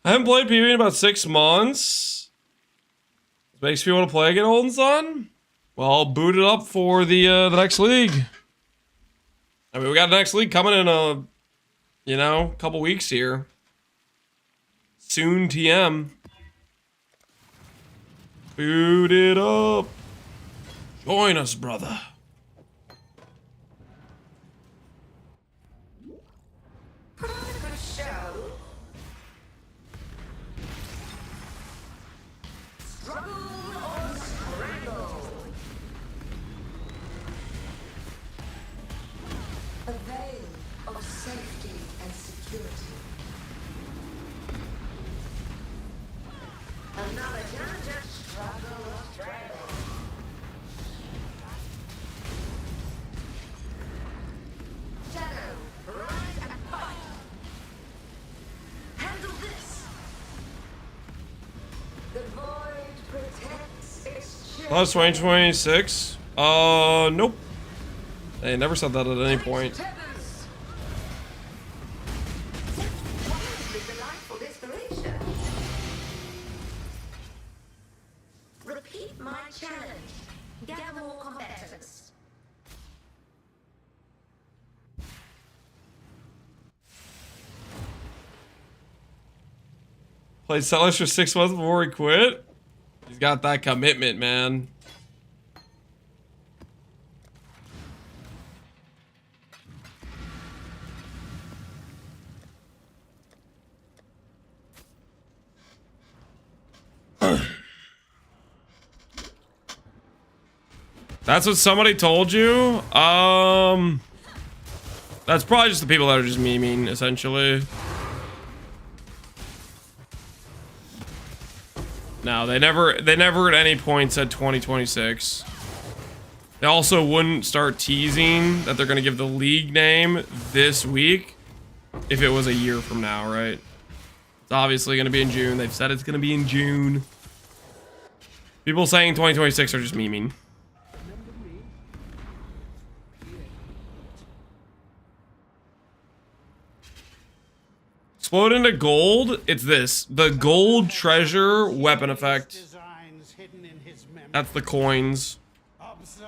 I haven't played PvE in about 6 months. Makes me want to play again, Olden Son. Well, I'll boot it up for the next league. I mean, we got the next league coming in a couple weeks here. Soon TM. Boot it up. Join us, brother. Put on a good show. Struggle or strangle. A veil of safety and security. Another judge, struggle or strangle. Shadow, rise and fight. Handle this. The void protects its children. Plus 2026. Nope. They never said that at any point. Tethers. Wildly delightful inspiration. Repeat my challenge. Gather more combatants. Played Sellers for 6 months before he quit. He's got that commitment, man. That's what somebody told you? That's probably just the people that are just memeing, essentially. No, they never at any point said 2026. They also wouldn't start teasing that they're gonna give the league name this week if it was a year from now, right? It's obviously gonna be in June. They've said it's gonna be in June. People saying 2026 are just memeing. Explode into gold. It's this. The gold treasure weapon effect. Designs hidden in his memory. That's the coins. Observe.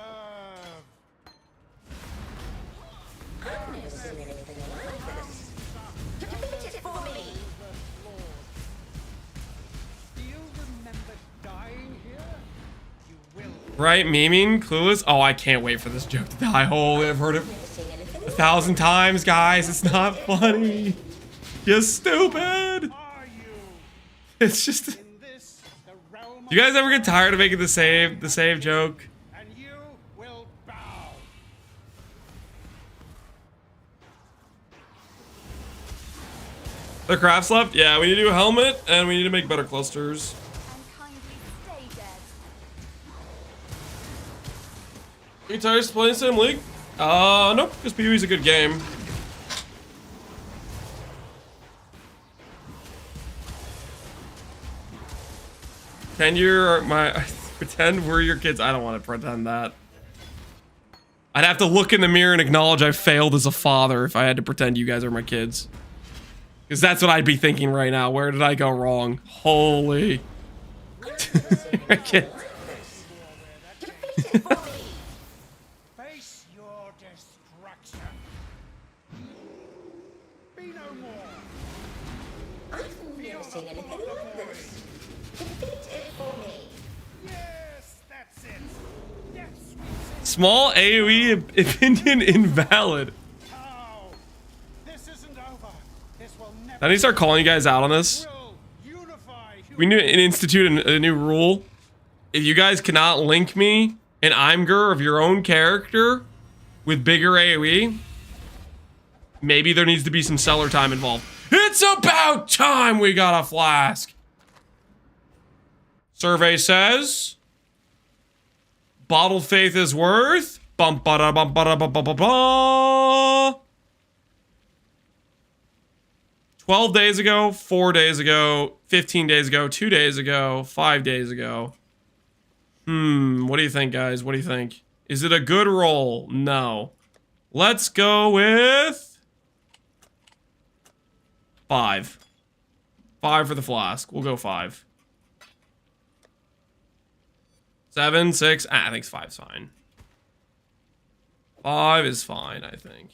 I've never seen anything like this. Defeat it for me. Do you remember dying here? You will. Right? Memeing? Clueless? Oh, I can't wait for this joke to die. Holy, I've heard it Never seen anything 1,000 times, guys. It's not funny. You're stupid. Are you It's just... in this the realm You guys ever get tired of making the save joke? and you will bow. The crafts left? Yeah, we need to do a helmet, and we need to make better clusters. And kindly stay dead. Are you tired of playing Sim League? Nope, because PvE's a good game. Pretend we're your kids. I don't want to pretend that. I'd have to look in the mirror and acknowledge I failed as a father if I had to pretend you guys are my kids. Because that's what I'd be thinking right now. Where did I go wrong? Holy. Face your destruction. Be no more. I've never seen anything like this. Defeat it for me. Yes, that's it. Death sweeps in. Small AoE opinion invalid. Oh, this isn't over. This will never. I need to start calling you guys out on this. Will unify We need to institute a new rule. If you guys cannot link me an Imgur of your own character with bigger AoE, maybe there needs to be some seller time involved. It's about time we got a flask. Survey says bottled faith is worth bum ba da bum ba da ba ba ba ba. 12 days ago, 4 days ago, 15 days ago, 2 days ago, 5 days ago. What do you think, guys? What do you think? Is it a good roll? No. Let's go with 5. 5 for the flask. We'll go 5. 7, 6. I think 5's fine. 5 is fine, I think.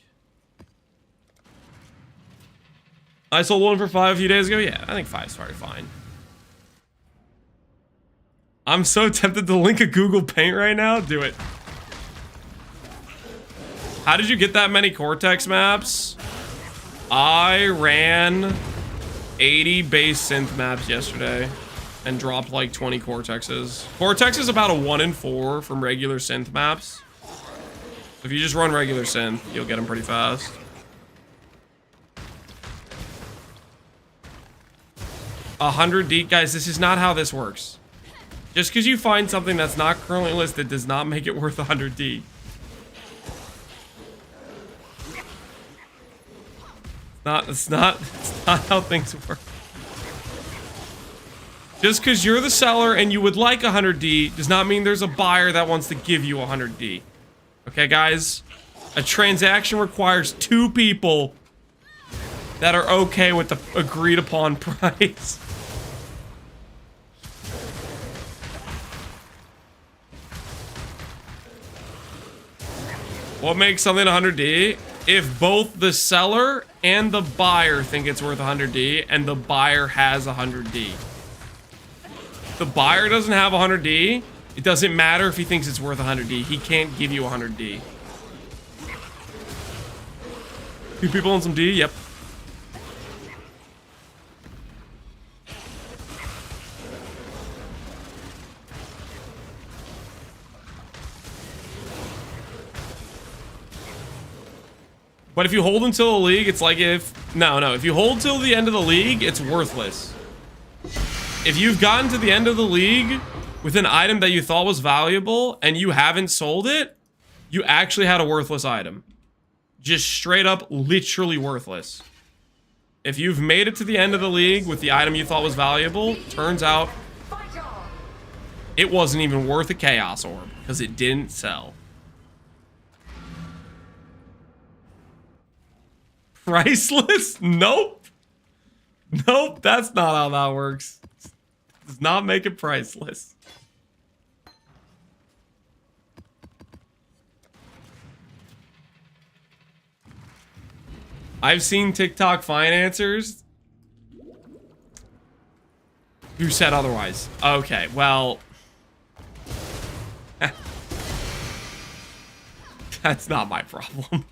I sold one for 5 a few days ago. Yeah, I think 5's very fine. I'm so tempted to link a Google Paint right now. Do it. How did you get that many Cortex maps? I ran 80 base synth maps yesterday and dropped like 20 Cortexes. Cortex is about a 1 in 4 from regular synth maps. If you just run regular synth, you'll get them pretty fast. $100D, guys, this is not how this works. Just because you find something that's not currently listed does not make it worth 100D. It's not how things work. Just because you're the seller and you would like 100D does not mean there's a buyer that wants to give you 100D. Okay, guys? A transaction requires 2 people that are okay with the agreed upon price. What makes something 100D? If both the seller and the buyer think it's worth 100D and the buyer has 100D. If the buyer doesn't have 100D, it doesn't matter if he thinks it's worth 100D. He can't give you 100D. 2 people on some D? Yep. But if you hold until the league, it's like if... No. If you hold till the end of the league, it's worthless. If you've gotten to the end of the league with an item that you thought was valuable and you haven't sold it, you actually had a worthless item. Just straight up, literally worthless. If you've made it to the end of the league with the item you thought was valuable, turns out it wasn't even worth a Chaos Orb because it didn't sell. Priceless? Nope. Nope, that's not how that works. Does not make it priceless. I've seen TikTok financiers who said otherwise. Okay, well... That's not my problem.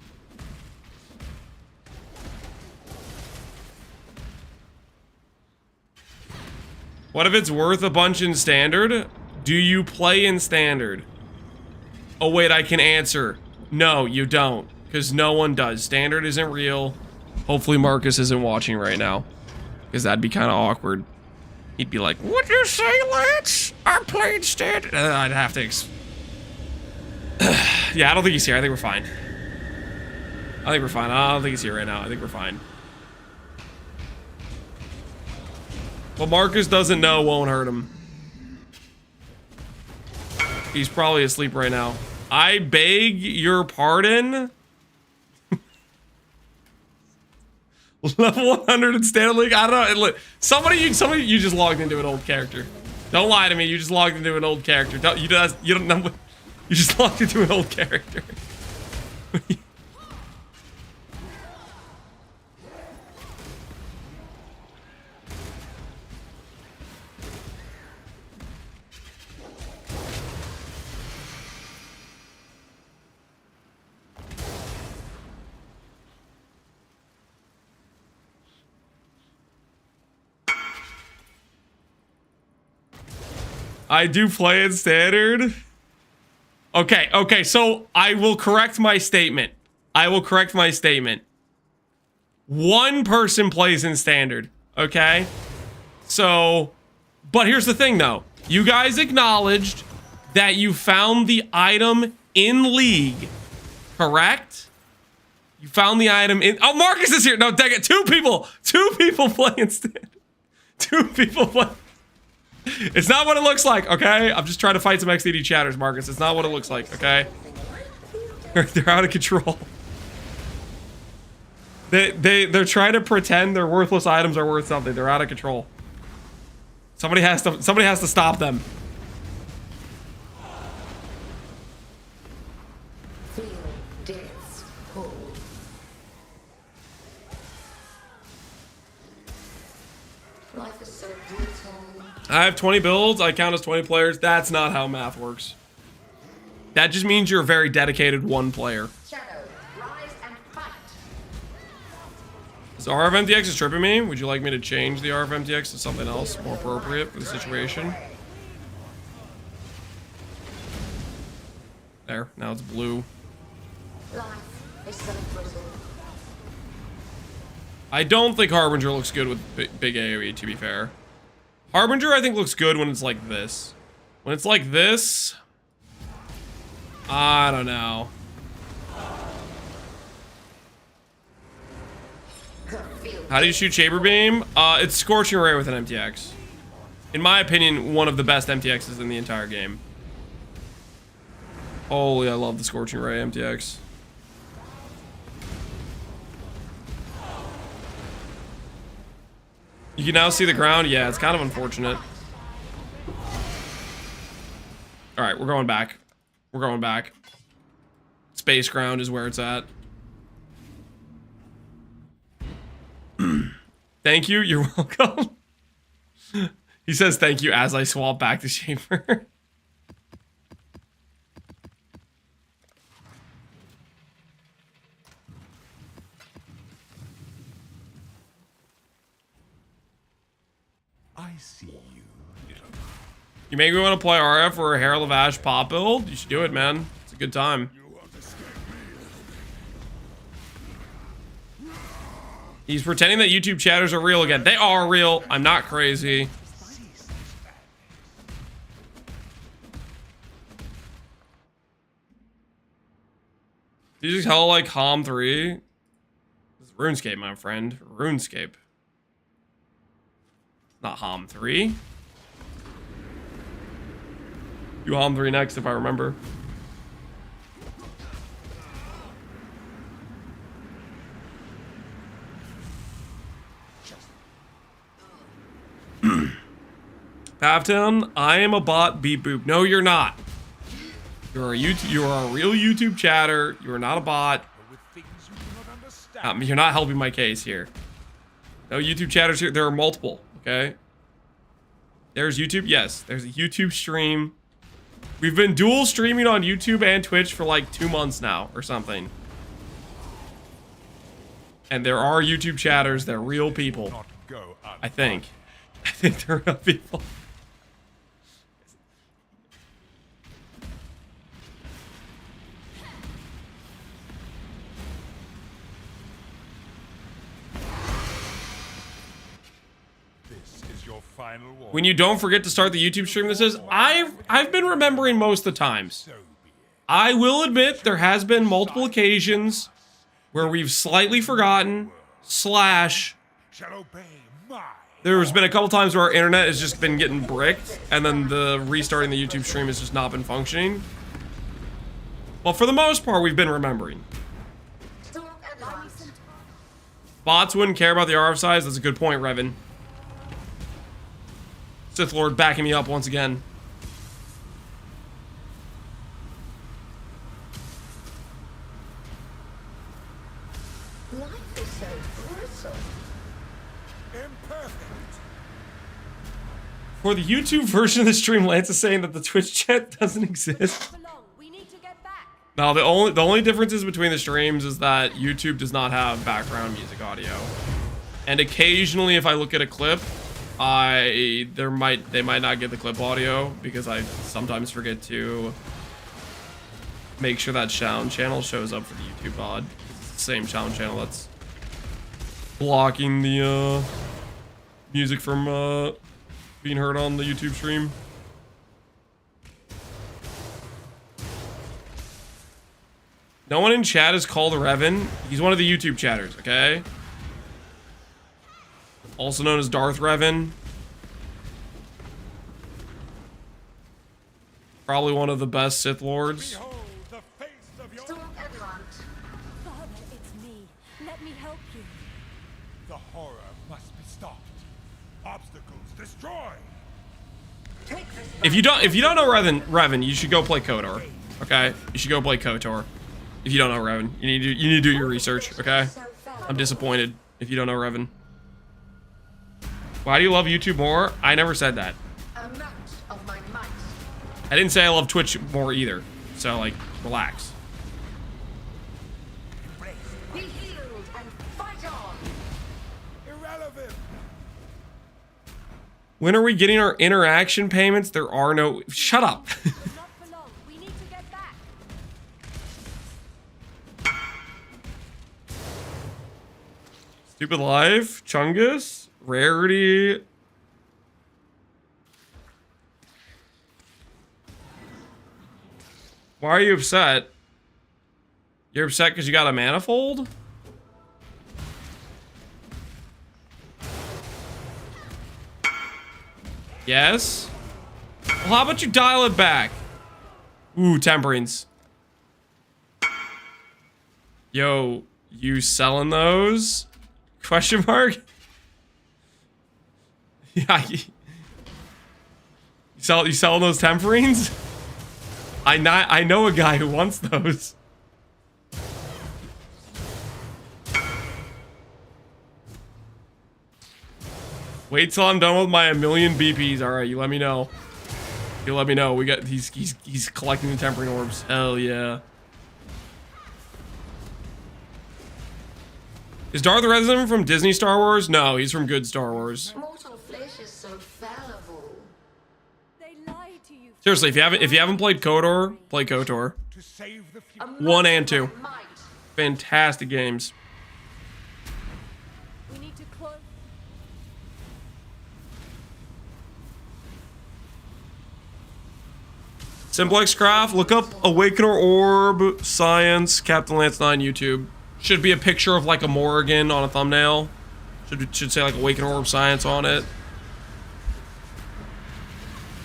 What if it's worth a bunch in standard? Do you play in standard? Oh wait, I can answer. No, you don't. Because no one does. Standard isn't real. Hopefully Marcus isn't watching right now. Because that'd be kind of awkward. He'd be like, what'd you say, Lance? I played standard. I'd have to yeah, I don't think he's here. I think we're fine. I think we're fine. I don't think he's here right now. I think we're fine. What Marcus doesn't know won't hurt him. He's probably asleep right now. I beg your pardon. Level 100 in Standard League. I don't know. Look, somebody, you just logged into an old character. Don't lie to me. You just logged into an old character. You don't know. You just logged into an old character. I do play in Standard. Okay, so I will correct my statement. One person plays in Standard, okay? So, but here's the thing though. You guys acknowledged that you found the item in League, correct? You found the item in... Oh, Marcus is here! No, dang it, two people play in Standard. Two people play... It's not what it looks like, okay? I'm just trying to fight some XDD chatters, Marcus. It's not what it looks like, okay? They're out of control. They're trying to pretend their worthless items are worth something. They're out of control. Somebody has to stop them. Feel death's pull. Life is so brutal. I have 20 builds. I count as 20 players. That's not how math works. That just means you're a very dedicated one player. Shadow, rise and fight. This RFMTX is tripping me. Would you like me to change the RFMTX to something else more appropriate for the situation? There. Now it's blue. Life is so brutal. I don't think Harbinger looks good with big AoE, to be fair. Harbinger, I think, looks good when it's like this. When it's like this, I don't know. How do you shoot Chamber Beam? It's Scorching Ray with an MTX. In my opinion, one of the best MTXs in the entire game. Holy, I love the Scorching Ray MTX. You can now see the ground. Yeah, it's kind of unfortunate. All right, we're going back. We're going back. Space ground is where it's at. Thank you. You're welcome. He says thank you as I swap back to Shaper. I see you, little. You make me want to play RF or a Herald of Ash pop build? You should do it, man. It's a good time. He's pretending that YouTube chatters are real again. They are real. I'm not crazy. Did you just hell like Hom 3? This is RuneScape, my friend. RuneScape. Not Hom 3. You Hom 3 next if I remember. Pavtown, I am a bot, beep boop. No, you're not. You are a real YouTube chatter. You are not a bot. You're not helping my case here. No YouTube chatters here. There are multiple, okay? There's YouTube. Yes, there's a YouTube stream. We've been dual streaming on YouTube and Twitch for like 2 months now or something. And there are YouTube chatters. They're real people. I think. I think they're real people. When you don't forget to start the YouTube stream, this is I've been remembering most of the times. I will admit there has been multiple occasions where we've slightly forgotten / there's been a couple times where our internet has just been getting bricked and then the restarting the YouTube stream has just not been functioning. Well, for the most part, we've been remembering. Stalk and hunt. Bots wouldn't care about the RF size. That's a good point, Revan. Sith Lord backing me up once again. Life is so gruesome. Imperfect. For the YouTube version of the stream, Lance is saying that the Twitch chat doesn't exist. For long. We need to get back. No, the only differences between the streams is that YouTube does not have background music audio. And occasionally if I look at a clip, they might not get the clip audio because I sometimes forget to make sure that sound channel shows up for the YouTube VOD. It's the same sound channel that's blocking the music from being heard on the YouTube stream. No one in chat is called Revan. He's one of the YouTube chatters, okay? Also known as Darth Revan. Probably one of the best Sith Lords. Behold the face of your... Stalk and hunt. Father, it's me. Let me help you. The horror must be stopped. Obstacles destroyed. Take this. If you don't know Revan, you should go play KOTOR. Okay? You should go play KOTOR. If you don't know Revan, you need to do your research, okay? I'm disappointed if you don't know Revan. Why do you love YouTube more? I never said that. Amount of my might. I didn't say I love Twitch more either. So, like, relax. Be healed and fight on. Irrelevant. When are we getting our interaction payments? There are no... Shut up. But not for long. We need to get back. Stupid Life, Chungus, Rarity. Why are you upset? You're upset because you got a manifold? Yes? Well, how about you dial it back? Ooh, temperings. Yo, you selling those? Question mark? Yeah. You selling those temperings? I know a guy who wants those. Wait till I'm done with my 1,000,000 BPs. All right, you let me know. You let me know. We got he's collecting the tempering orbs. Hell yeah. Is Darth Revan from Disney Star Wars? No, he's from good Star Wars. Mortal flesh is so fallible. They lied to you. Seriously, if you haven't played KOTOR, play KOTOR. To save the future. 1 and 2. Might. Fantastic games. We need to close. Simplex Craft, look up Awakener Orb Science Captain Lance 9 YouTube. Should be a picture of like a Morrigan on a thumbnail. Should say like Awakener Orb Science on it.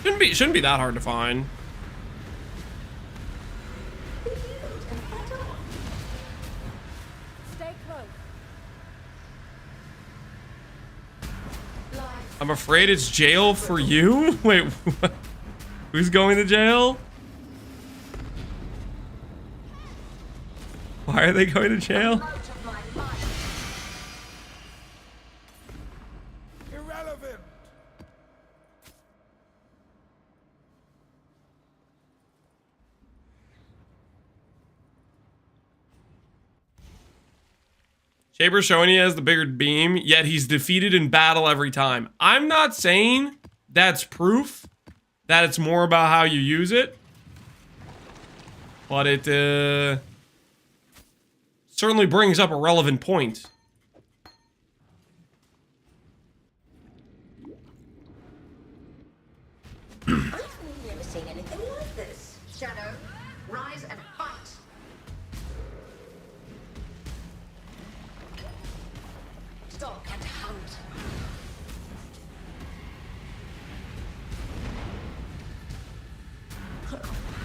Shouldn't be that hard to find. Stay close. I'm afraid it's jail for you? Wait, what? Who's going to jail? Why are they going to jail? Amount of my might. Irrelevant. Shaper's showing he has the bigger beam, yet he's defeated in battle every time. I'm not saying that's proof that it's more about how you use it, but it certainly brings up a relevant point. I've never seen anything like this. Shadow, rise and fight. Stalk and hunt.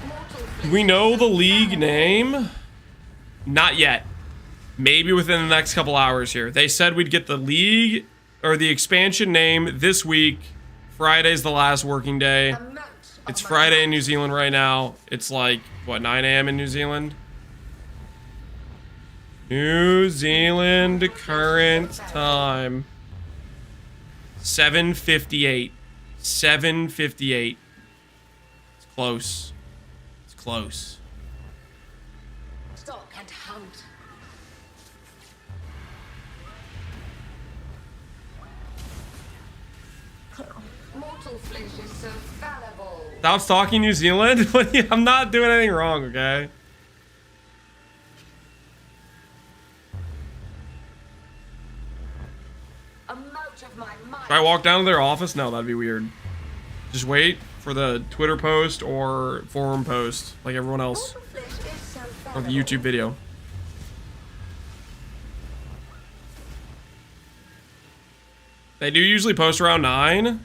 Mortal Do we know the league name? Not yet. Maybe within the next couple hours here. They said we'd get the league or the expansion name this week. Friday's the last working day. It's Friday in New Zealand right now. It's like, what, 9 a.m. in New Zealand? New Zealand current time. 7:58. 7:58. It's close. It's close. Stalk and hunt. Mortal flesh is so fallible. Stop stalking New Zealand? I'm not doing anything wrong, okay? A mote of my mind. Should I walk down to their office? No, that'd be weird. Just wait for the Twitter post or forum post, like everyone else, Mortal flesh is so or the fallible. YouTube video. They do usually post around 9.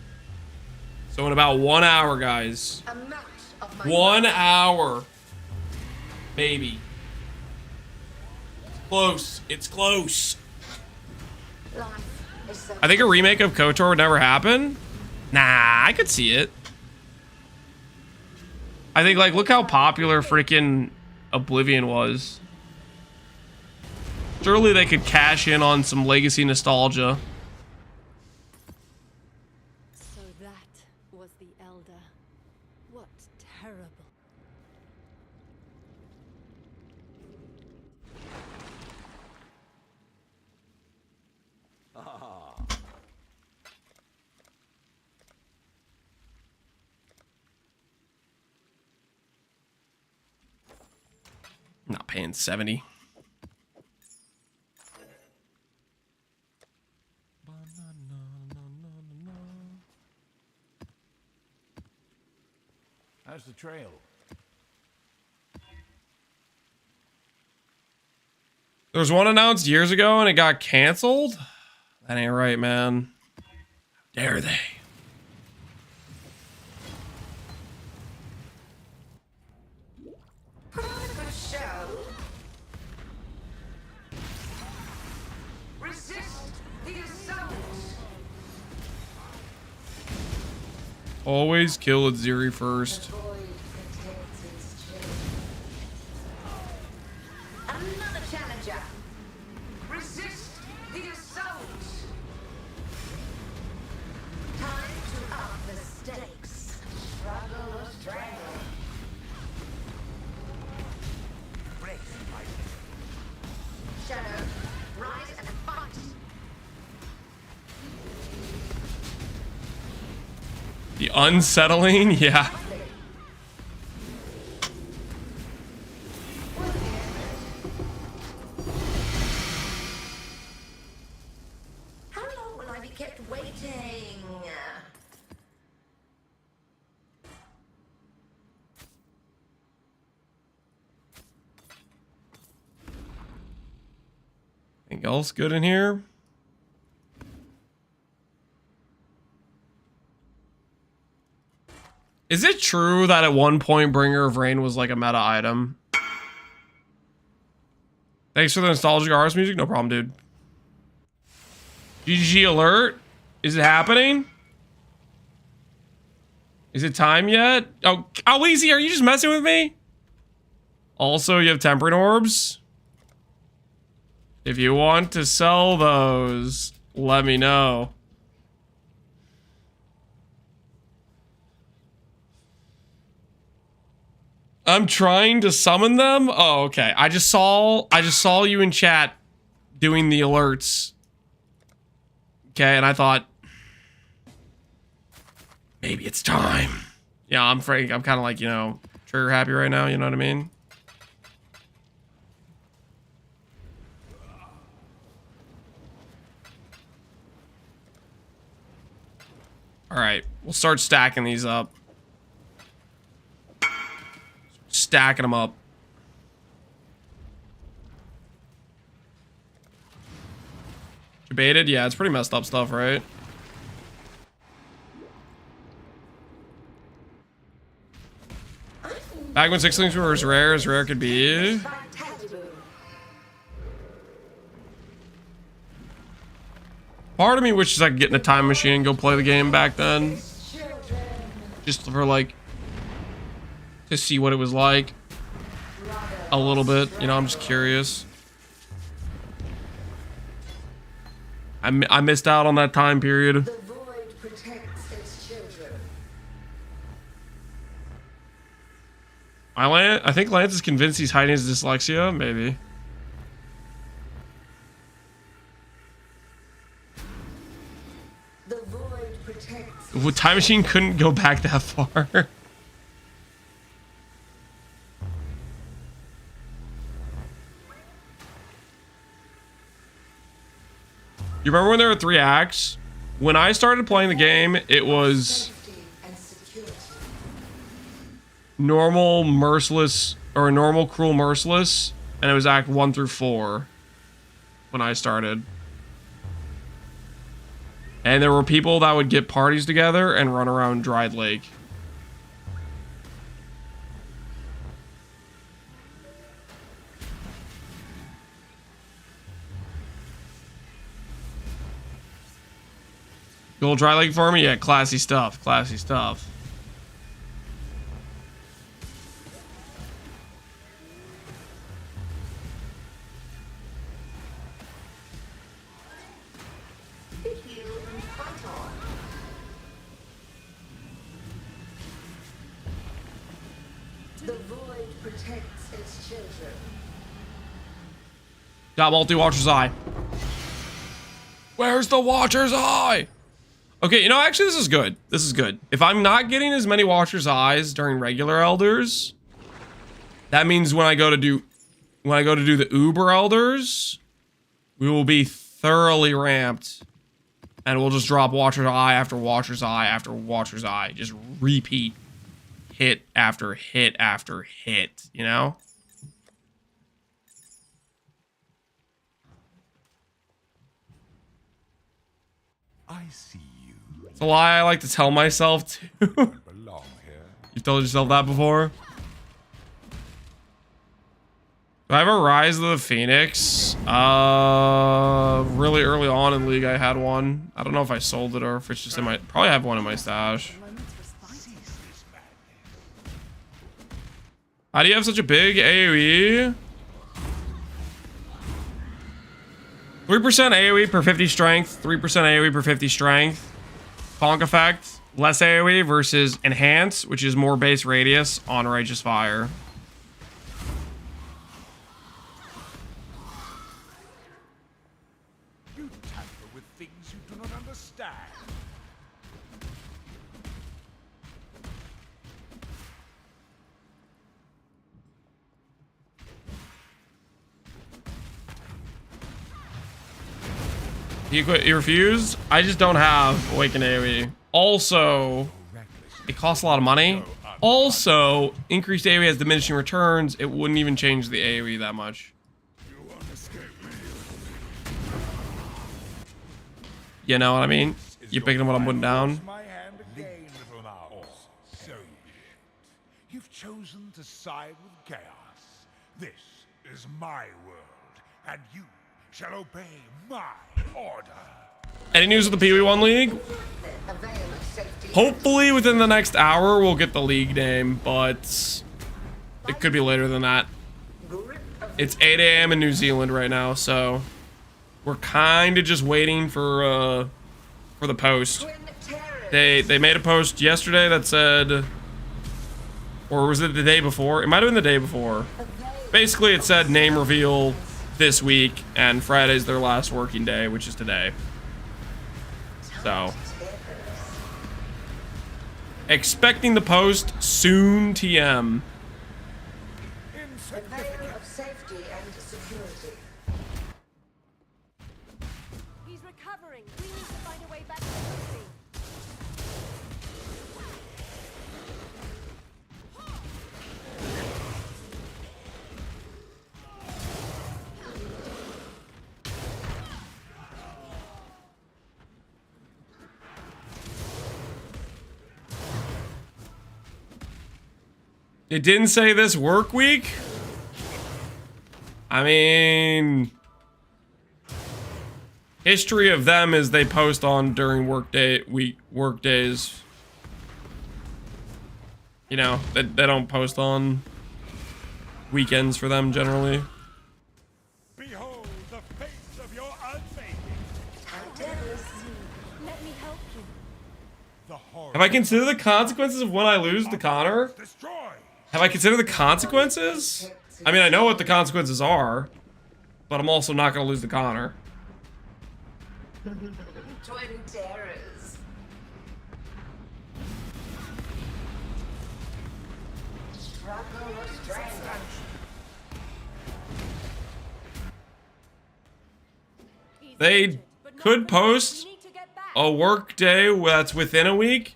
So in about 1 hour, guys. A mote of my 1 hour. Baby. It's close. It's close. life is so I think a remake of KOTOR would never happen. Nah, I could see it. I think, like, look how popular freaking Oblivion was. Surely they could cash in on some legacy nostalgia. So that was the Elder. What terrible. I'm not paying 70. How's the trail? There was one announced years ago and it got canceled? That ain't right, man. How dare they? Put on a good show. Resist the assault. Always kill Ziri first. Void protects its children. Another challenger. Resist the assault. Time to up the stakes. Struggle or strangle. Shadow, rise and fight. The unsettling? Yeah. How long will I be kept waiting? Anything else good in here? Is it true that at one point Bringer of Rain was like a meta item? Thanks for the nostalgic artist music. No problem, dude. GG alert. Is it happening? Is it time yet? Oh, Easy, are you just messing with me? Also, you have Temperate Orbs. If you want to sell those, let me know. I'm trying to summon them. Oh, okay. I just saw you in chat doing the alerts. Okay, and I thought maybe it's time. Yeah, I'm kind of like, you know, trigger happy right now, you know what I mean? All right, we'll start stacking these up. Stacking them up. Debated? Yeah, it's pretty messed up stuff, right? Back when 6 links were as rare could be. Fantabulous. Part of me wishes I could get in a time machine and go play the game back then. Children. Just for like, to see what it was like. A little bit, you know, I'm just curious. I missed out on that time period. The void protects its children. I think Lance is convinced he's hiding his dyslexia, maybe. The void protects. Well, time machine couldn't go back that far. You remember when there were 3 acts? When I started playing the game, it was Safety and security. normal, merciless, or normal, cruel, merciless, and it was act 1 through 4 when I started. And there were people that would get parties together and run around Dried Lake. You will Dry Lake for me? Yeah, classy stuff. Classy stuff. Heal and fight on. The void protects its children. Got multi-Watcher's Eye. Where's the Watcher's Eye? Okay, you know, actually, this is good. This is good. If I'm not getting as many Watcher's Eyes during regular Elders, that means when I go to do the Uber Elders, we will be thoroughly ramped, and we'll just drop Watcher's Eye after Watcher's Eye after Watcher's Eye. Just repeat hit after hit after hit, you know? I see you. It's a lie I like to tell myself too. Belong here. You've told yourself that before? Do I have a Rise of the Phoenix? Really early on in League I had one. I don't know if I sold it or if it's just in my... Probably have one in my stash. How do you have such a big AoE? 3% AoE per 50 strength, 3% AoE per 50 strength. Conk effect, less AoE versus enhance, which is more base radius on Righteous Fire. You tamper with things you do not understand. He refused? I just don't have Awaken AoE. Also, it costs a lot of money. Also, increased AoE has diminishing returns. It wouldn't even change the AoE that much. You know what I mean? You picking up what I'm putting down? My hand again, little mouse. So be it. You've chosen to side with chaos. This is my world, and you shall obey my order. Any news of the Pee Wee 1 League? A veil of safety. Hopefully within the next hour we'll get the league name, but it could be later than that. It's 8 a.m. in New Zealand right now, so we're kind of just waiting for the post. Twin terrors. They made a post yesterday that said, or was it the day before? It might have been the day before. Basically, it said name reveal this week, and Friday's their last working day, which is today. So, expecting the post soon, TM. A veil of safety and security. He's recovering. We need to find a way back to safety. It didn't say this work week. I mean, history of them is they post on during work days. You know, they don't post on weekends for them generally. Behold the face of your unfaithful. Let me help you. The horror. Have I considered the consequences of when I lose to Connor? Destroy. Have I considered the consequences? I mean, I know what the consequences are, but I'm also not going to lose to Connor. Twin terrors. Struggle of strength. He's They injured, but not could for long. post We need to get back. a work day that's within a week.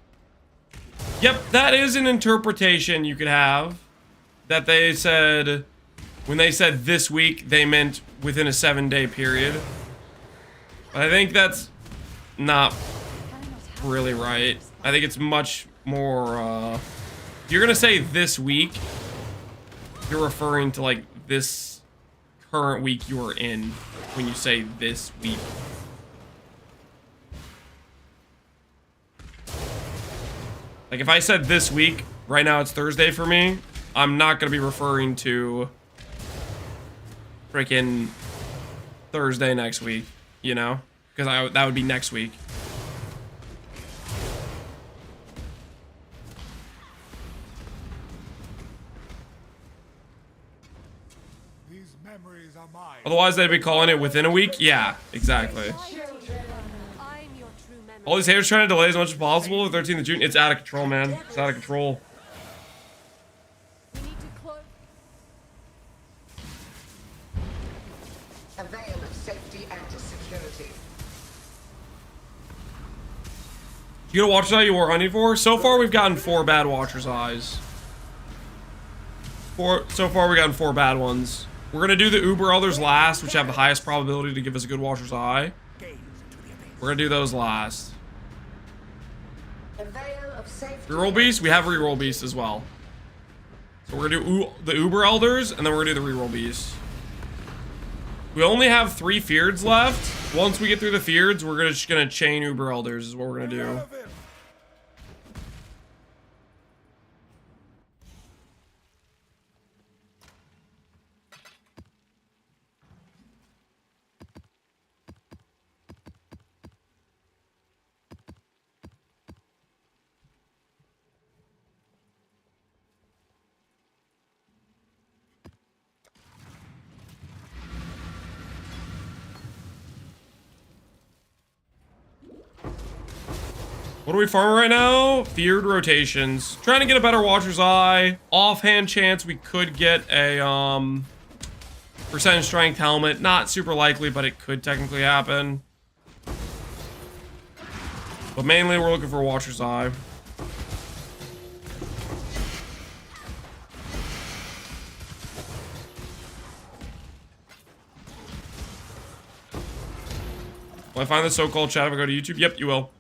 Yep, that is an interpretation you could have. That they said, when they said this week, they meant within a 7-day period. But I think that's not really right. I think it's much more, if you're gonna say this week, you're referring to like this current week you are in when you say this week. Like if I said this week, right now it's Thursday for me, I'm not gonna be referring to freaking Thursday next week, you know? Because that would be next week. These memories are mine. Otherwise they'd be calling it within a week? Yeah, exactly. I'm your true memory. All these haters trying to delay as much as possible. The 13th of June, it's out of control, man. It's out of control. We need to close. A veil of safety and security. You get a Watcher's Eye you were hunting for? So far we've gotten 4 bad Watcher's Eyes. So far we've gotten 4 bad ones. We're gonna do the Uber Elders last, which have the highest probability to give us a good Watcher's Eye. We're gonna do those last. A veil of safety. Reroll Beast? We have Reroll Beast as well. So we're gonna do the Uber Elders, and then we're gonna do the Reroll Beast. We only have 3 Feareds left. Once we get through the Feareds, we're just gonna chain Uber Elders is what we're gonna do. What are we farming right now? Feared rotations. Trying to get a better Watcher's Eye. Offhand chance we could get a percentage strength helmet. Not super likely, but it could technically happen. But mainly we're looking for a Watcher's Eye. Will I find the so-called chat if I go to YouTube? Yep, you will.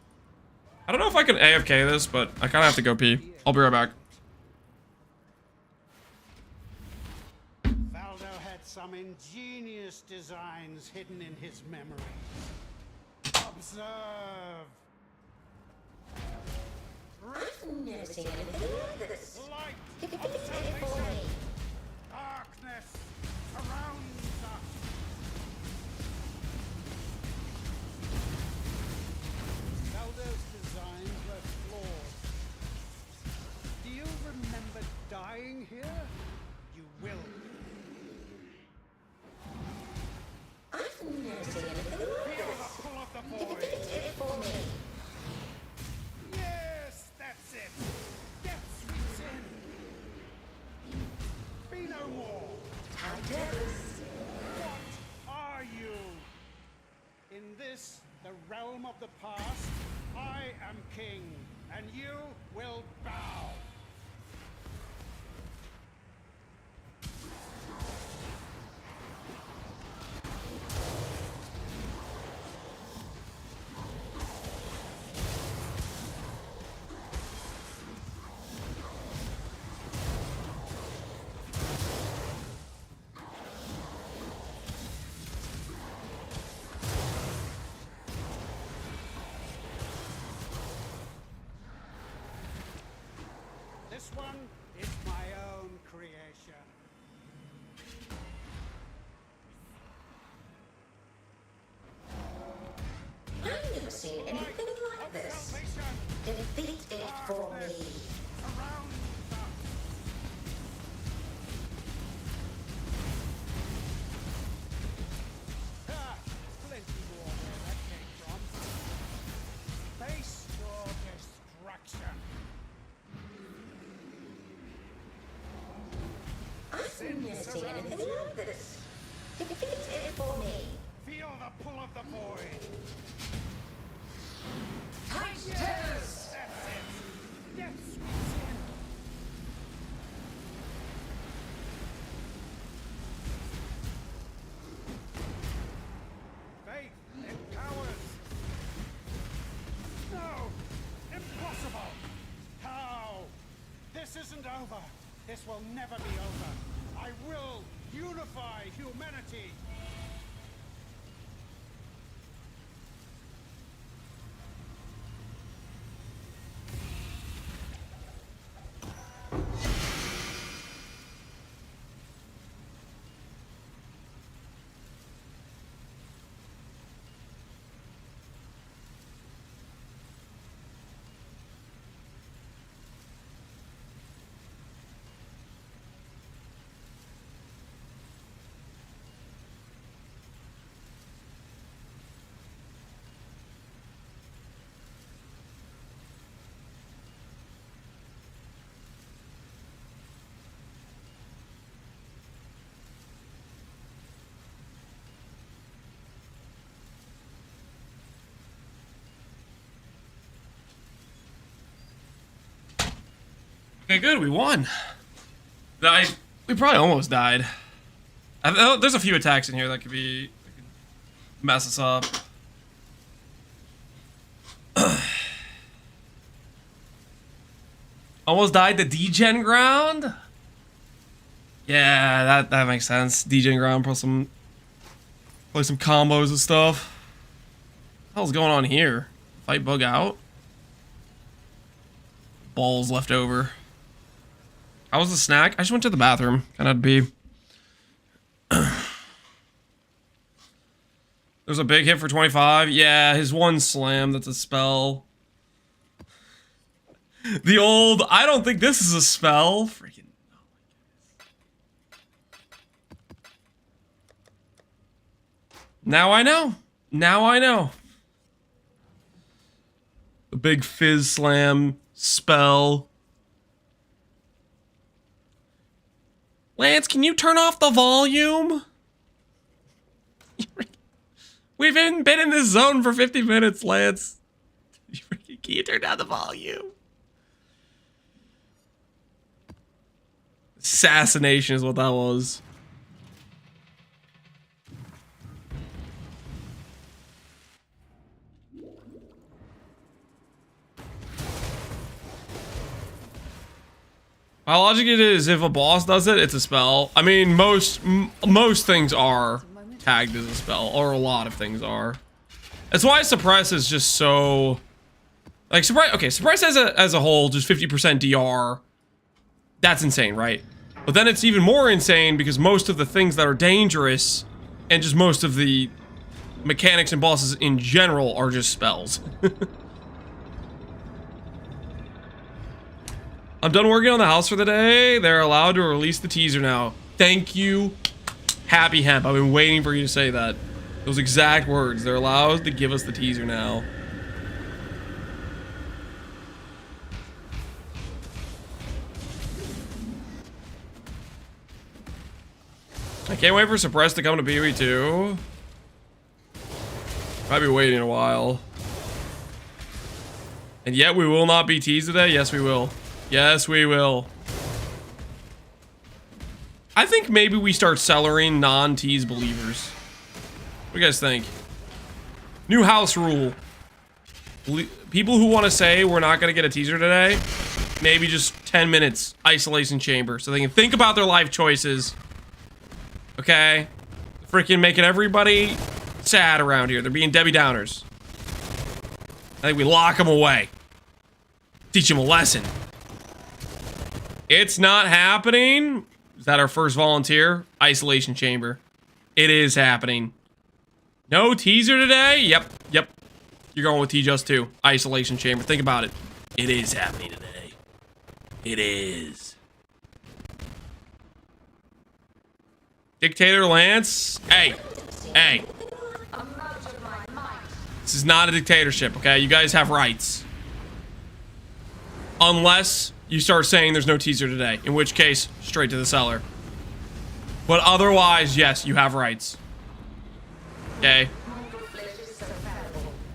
I don't know if I can AFK this, but I kind of have to go pee. I'll be right back. Valdo had some ingenious designs hidden in his memory. Observe. I've never seen anything like this. Light It of for salvation. me. Darkness surrounds us. Valdo's designs were flawed. Do you remember dying here? You will. I've never seen anything like Feel the this. pull of the It void. for me. Yes, that's it. Death sweeps in. Be no more. Titans. What are you? In this, the realm of the past, I am king, and you will bow. see anything like this. Defeat it for me. Feel the pull of the void. Tight toes. That's it. Death sweeps in. Faith empowers. No! Impossible! How? This isn't over. This will never be over. I will unify humanity. Okay, good. We won. We probably almost died. There's a few attacks in here that could mess us up. Almost died to degen ground. Yeah, that makes sense. Degen ground, play some combos and stuff. What the hell's going on here? Fight bug out. Balls left over. How was the snack? I just went to the bathroom. Kind of be. There's a big hit for 25. Yeah, his one slam. That's a spell. The old. I don't think this is a spell. Freaking. Now I know. Now I know. The big fizz slam spell. Lance, can you turn off the volume? We've been in this zone for 50 minutes, Lance. Can you turn down the volume? Assassination is what that was. My logic is if a boss does it, it's a spell. I mean, most things are tagged as a spell, or a lot of things are. That's why suppress is just so like suppress. Okay, suppress as a whole, just 50% DR. That's insane, right? But then it's even more insane because most of the things that are dangerous, and just most of the mechanics and bosses in general, are just spells. I'm done working on the house for the day. They're allowed to release the teaser now. Thank you, Happy Hemp. I've been waiting for you to say that. Those exact words. They're allowed to give us the teaser now. I can't wait for Suppress to come to PoE 2. Might be waiting a while. And yet we will not be teased today. Yes, we will. Yes, we will. I think maybe we start cellaring non-tease believers. What do you guys think? New house rule. People who want to say we're not going to get a teaser today, maybe just 10 minutes isolation chamber so they can think about their life choices. Okay? Freaking making everybody sad around here. They're being Debbie Downers. I think we lock them away. Teach them a lesson. It's not happening. Is that our first volunteer? Isolation chamber. It is happening. No teaser today? Yep. You're going with T-Just 2. Isolation chamber. Think about it. It is happening today. It is. Dictator Lance? Hey. This is not a dictatorship, okay? You guys have rights. Unless you start saying there's no teaser today, in which case, straight to the cellar. But otherwise, yes, you have rights. Okay?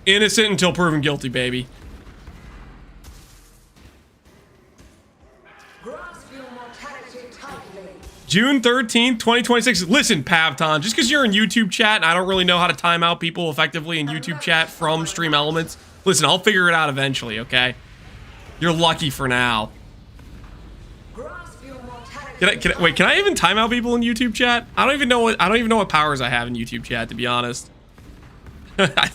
Innocent until proven guilty, baby. June 13th, 2026. Listen, Pavton, just because you're in YouTube chat and I don't really know how to time out people effectively in YouTube chat from Stream Elements, listen, I'll figure it out eventually, okay? You're lucky for now. Wait, can I even time out people in YouTube chat? I don't even know what powers I have in YouTube chat, to be honest. I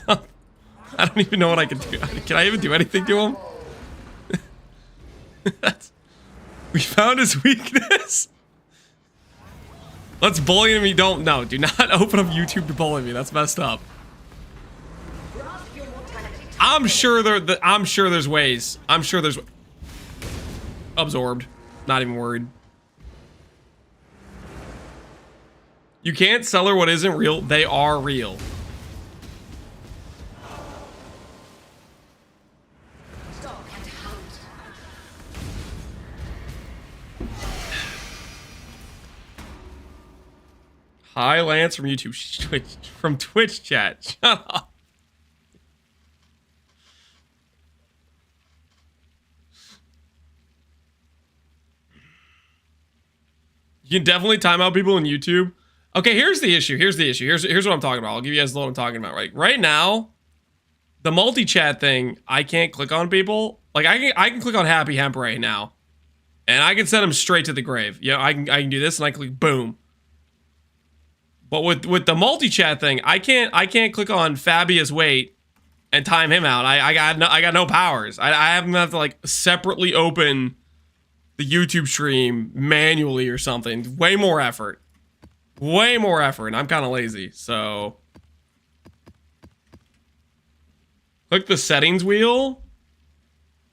don't even know what I can do. Can I even do anything to him? We found his weakness. Let's bully him. Do not open up YouTube to bully me. That's messed up. I'm sure there's ways. I'm sure there's absorbed. Not even worried. You can't sell her what isn't real. They are real. Hi, Lance from YouTube, from Twitch chat. Shut up. You can definitely time out people in YouTube. Okay, here's the issue. Here's what I'm talking about. I'll give you guys what I'm talking about. Right now, the multi-chat thing, I can't click on people. Like I can click on Happy Hemp right now, and I can send them straight to the grave. Yeah, I can do this, and I click boom. But with the multi-chat thing, I can't click on Fabius Wait and time him out. I got no powers. I have to like separately open the YouTube stream manually or something. Way more effort. Way more effort, and I'm kind of lazy, so click the settings wheel.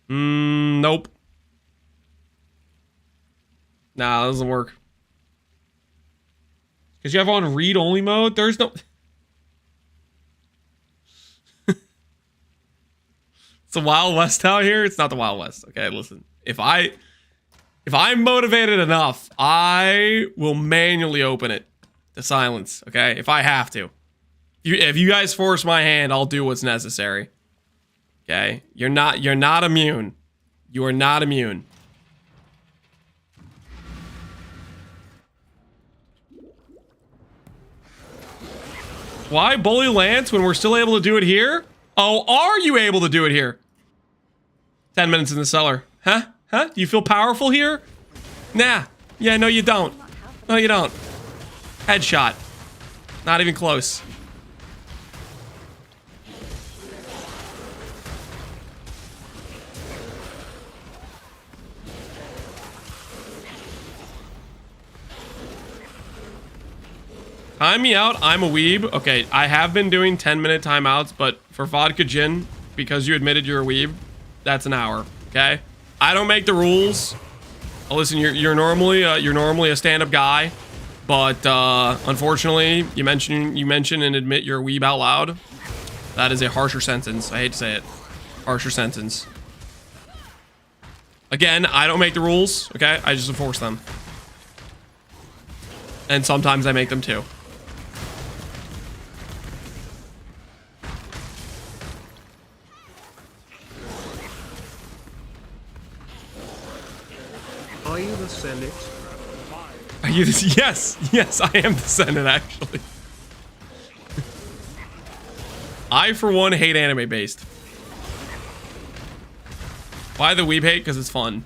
Nope. Nah, that doesn't work. Because you have on read-only mode, there's no... It's the Wild West out here. It's not the Wild West. Okay, listen. If I'm motivated enough, I will manually open it to silence, okay? If I have to. If you guys force my hand, I'll do what's necessary. Okay? You're not immune. You are not immune. Why bully Lance when we're still able to do it here? Oh, are you able to do it here? 10 minutes in the cellar. Huh? Huh? Do you feel powerful here? Nah. Yeah, no you don't. No you don't. Headshot. Not even close. Time me out. I'm a weeb. Okay, I have been doing 10-minute timeouts, but for Vodka Gin, because you admitted you're a weeb, that's an hour. Okay? I don't make the rules. Oh, listen, you're normally a stand-up guy, but unfortunately, you mention and admit you're a weeb out loud. That is a harsher sentence. I hate to say it. Harsher sentence. Again, I don't make the rules. Okay? I just enforce them. And sometimes I make them too. Are you the Senate? Are you this? Yes, I am the Senate, actually. I, for one, hate anime-based. Why the weeb hate? Because it's fun.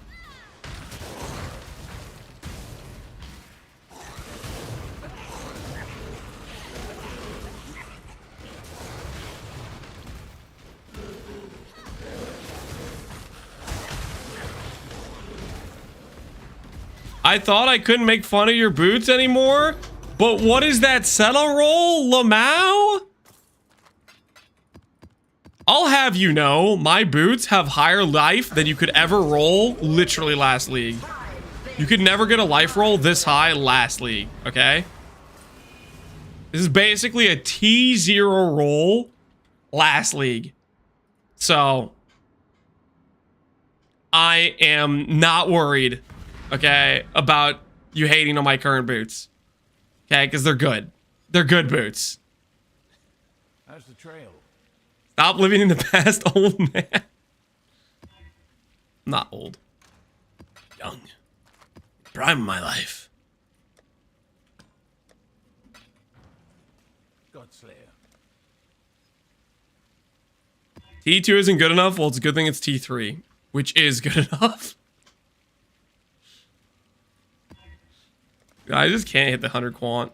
I thought I couldn't make fun of your boots anymore, but what is that settle roll, Lamau? I'll have you know, my boots have higher life than you could ever roll literally last league. You could never get a life roll this high last league, okay? This is basically a T0 roll last league. So, I am not worried, okay, about you hating on my current boots. Okay, because they're good. They're good boots. How's the trail? Stop living in the past, old man. Not old. Young. Prime of my life. Godslayer. T2 isn't good enough? Well, it's a good thing it's T3, which is good enough. I just can't hit the 100 quant.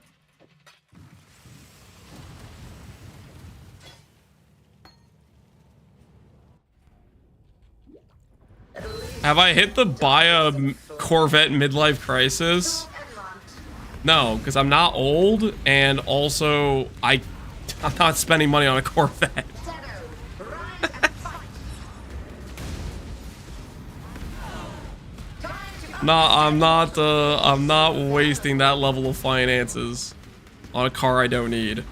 Have I hit the buy a Corvette midlife crisis? No, because I'm not old, and also I'm not spending money on a Corvette. No, I'm not wasting that level of finances on a car I don't need.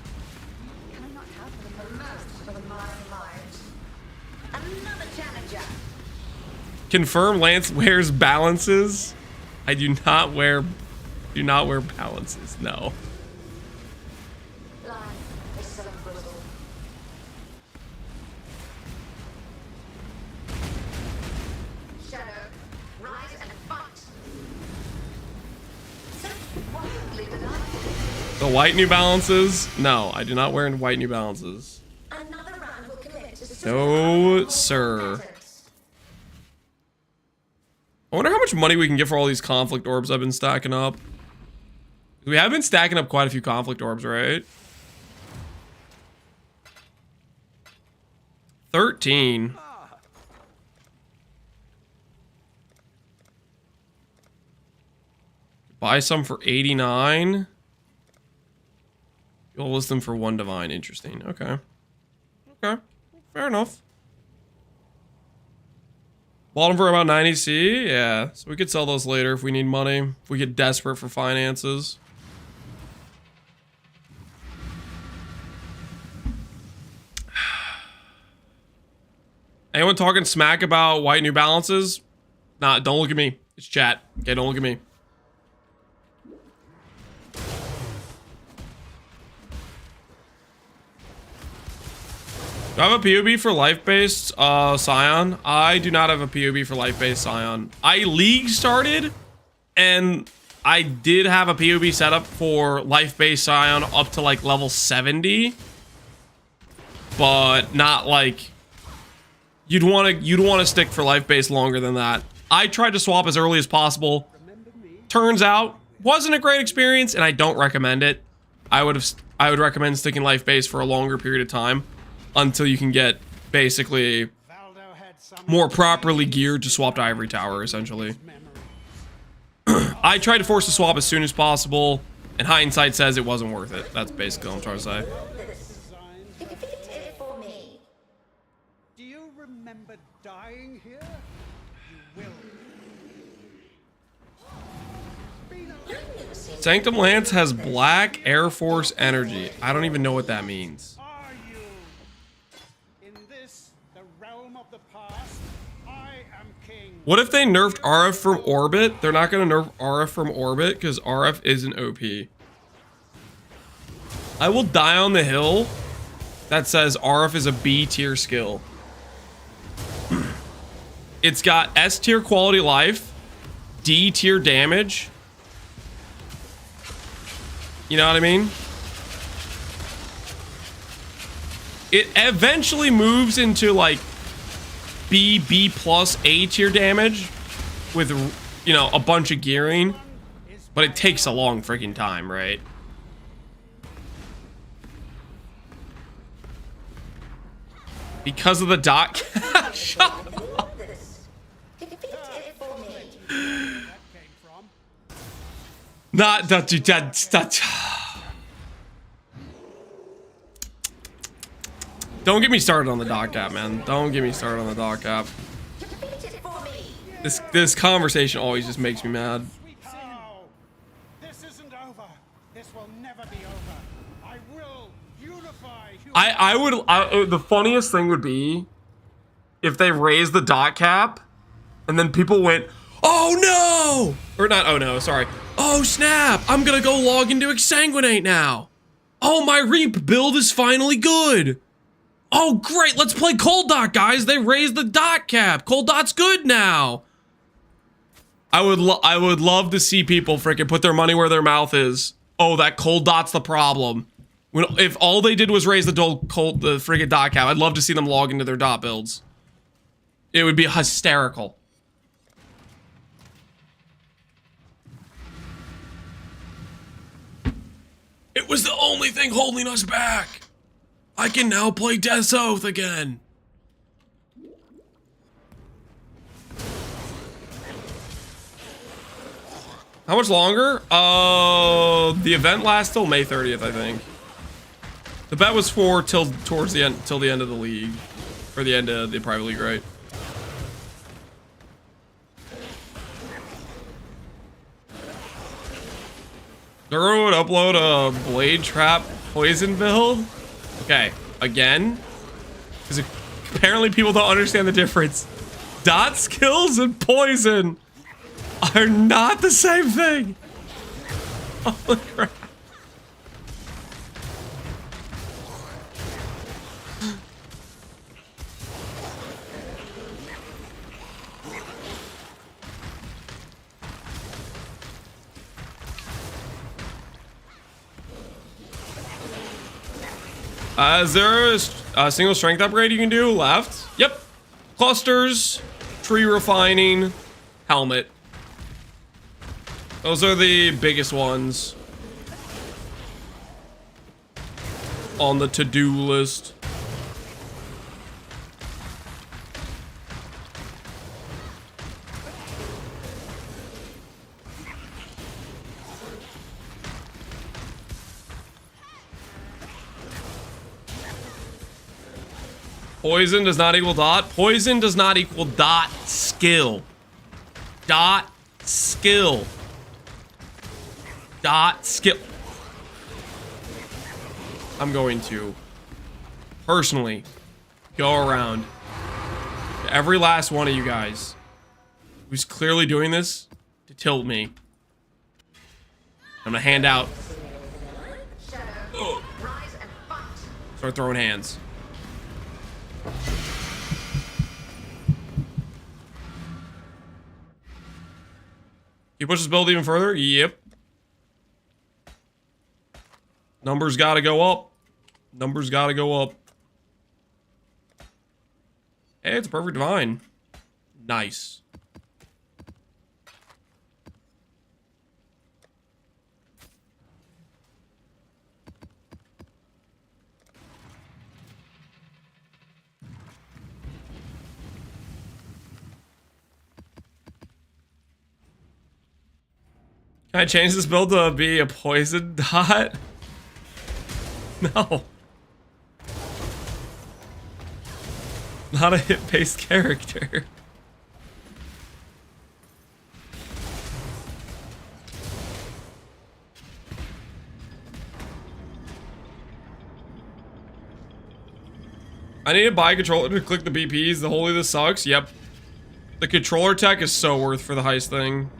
Confirm Lance wears balances. I do not wear balances. No. The white New Balances? No, I do not wear white New Balances. No, sir. I wonder how much money we can get for all these conflict orbs I've been stacking up. We have been stacking up quite a few conflict orbs, right? 13. Buy some for 89. You'll list them for 1 divine. Interesting. Okay. Okay. Fair enough. Bought them for about 90C. Yeah. So we could sell those later if we need money. If we get desperate for finances. Anyone talking smack about white New Balances? Nah, don't look at me. It's chat. Okay, don't look at me. Do I have a POB for life-based Scion? I do not have a POB for life-based Scion. I League started, and I did have a POB setup for life-based Scion up to like level 70. But not like... You'd want to stick for life-based longer than that. I tried to swap as early as possible. Turns out, wasn't a great experience, and I don't recommend it. I would recommend sticking life-based for a longer period of time. Until you can get basically more properly geared to swap to Ivory Tower, essentially. I tried to force the swap as soon as possible, and hindsight says it wasn't worth it. That's basically what I'm trying to say. Do you remember dying here? You will. Sanctum Lance has black Air Force energy. I don't even know what that means. What if they nerfed RF from orbit? They're not going to nerf RF from orbit because RF isn't OP. I will die on the hill that says RF is a B tier skill. It's got S tier quality life, D tier damage. You know what I mean? It eventually moves into like B plus A tier damage with, you know, a bunch of gearing, but it takes a long freaking time, right? Because of the dot. Shut up. Not that. Don't get me started on the dot cap, man. Don't get me started on the dot cap. This conversation always just makes me mad. No, this isn't over. This will never be over. I will unify. The funniest thing would be if they raised the dot cap and then people went, oh no! Or not, oh no, sorry. Oh snap! I'm gonna go log into Exsanguinate now. Oh, my Reap build is finally good. Oh great, let's play Cold Dot, guys. They raised the dot cap. Cold Dot's good now. I would love to see people freaking put their money where their mouth is. Oh, that Cold Dot's the problem. If all they did was raise the friggin' dot cap, I'd love to see them log into their dot builds. It would be hysterical. It was the only thing holding us back. I can now play Death's Oath again. How much longer? The event lasts till May 30th, I think. The bet was for till the end of the league, or the end of the private league, right? Guru would upload a blade trap poison build. Okay, again, because apparently people don't understand the difference. Dot skills and poison are not the same thing. Holy crap. Is there a single strength upgrade you can do left? Yep. Clusters, tree refining, helmet. Those are the biggest ones on the to-do list. Poison does not equal dot. Poison does not equal dot skill. Dot skill. Dot skill. I'm going to personally go around to every last one of you guys who's clearly doing this to tilt me. I'm gonna hand out. Start throwing hands. You push this build even further? Yep. Numbers gotta go up. Numbers gotta go up. Hey, it's a perfect divine. Nice. Can I change this build to be a poison dot? No. Not a hit-based character. I need to buy a controller to click the BPs. The holy this sucks. Yep. The controller tech is so worth for the heist thing.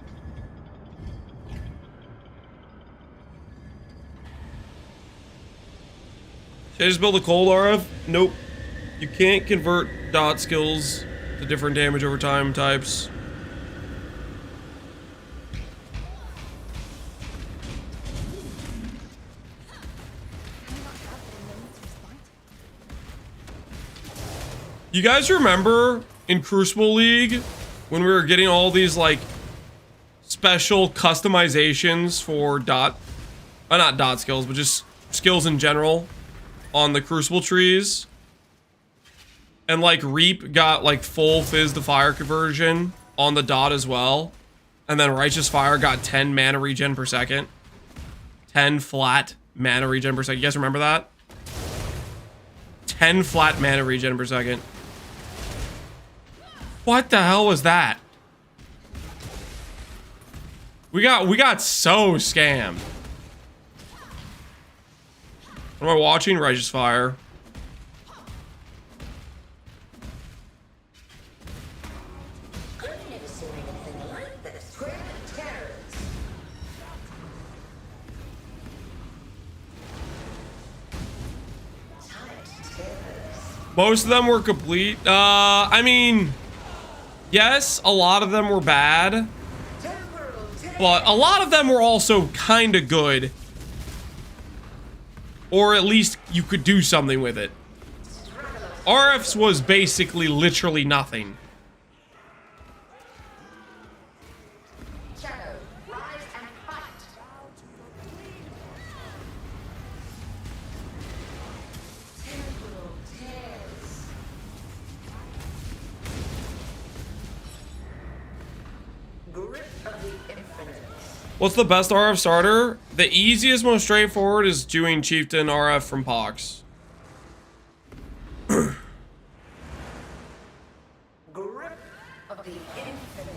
Should I just build a cold RF? Nope. You can't convert dot skills to different damage over time types. You guys remember in Crucible League when we were getting all these like special customizations for not dot skills, but just skills in general on the Crucible trees? And like Reap got like full Fizz to Fire conversion on the dot as well. And then Righteous Fire got 10 mana regen per second. 10 flat mana regen per second. You guys remember that? 10 flat mana regen per second. What the hell was that? We got so scammed. What am I watching? Righteous Fire. Most of them were complete. I mean, yes, a lot of them were bad, but a lot of them were also kind of good. Or at least you could do something with it. RFs was basically literally nothing. Shadow, rise and fight. Temporal tears. Grip of the infinite. What's the best RF starter? The easiest, most straightforward is doing Chieftain RF from Pohx. Grip of the infinite.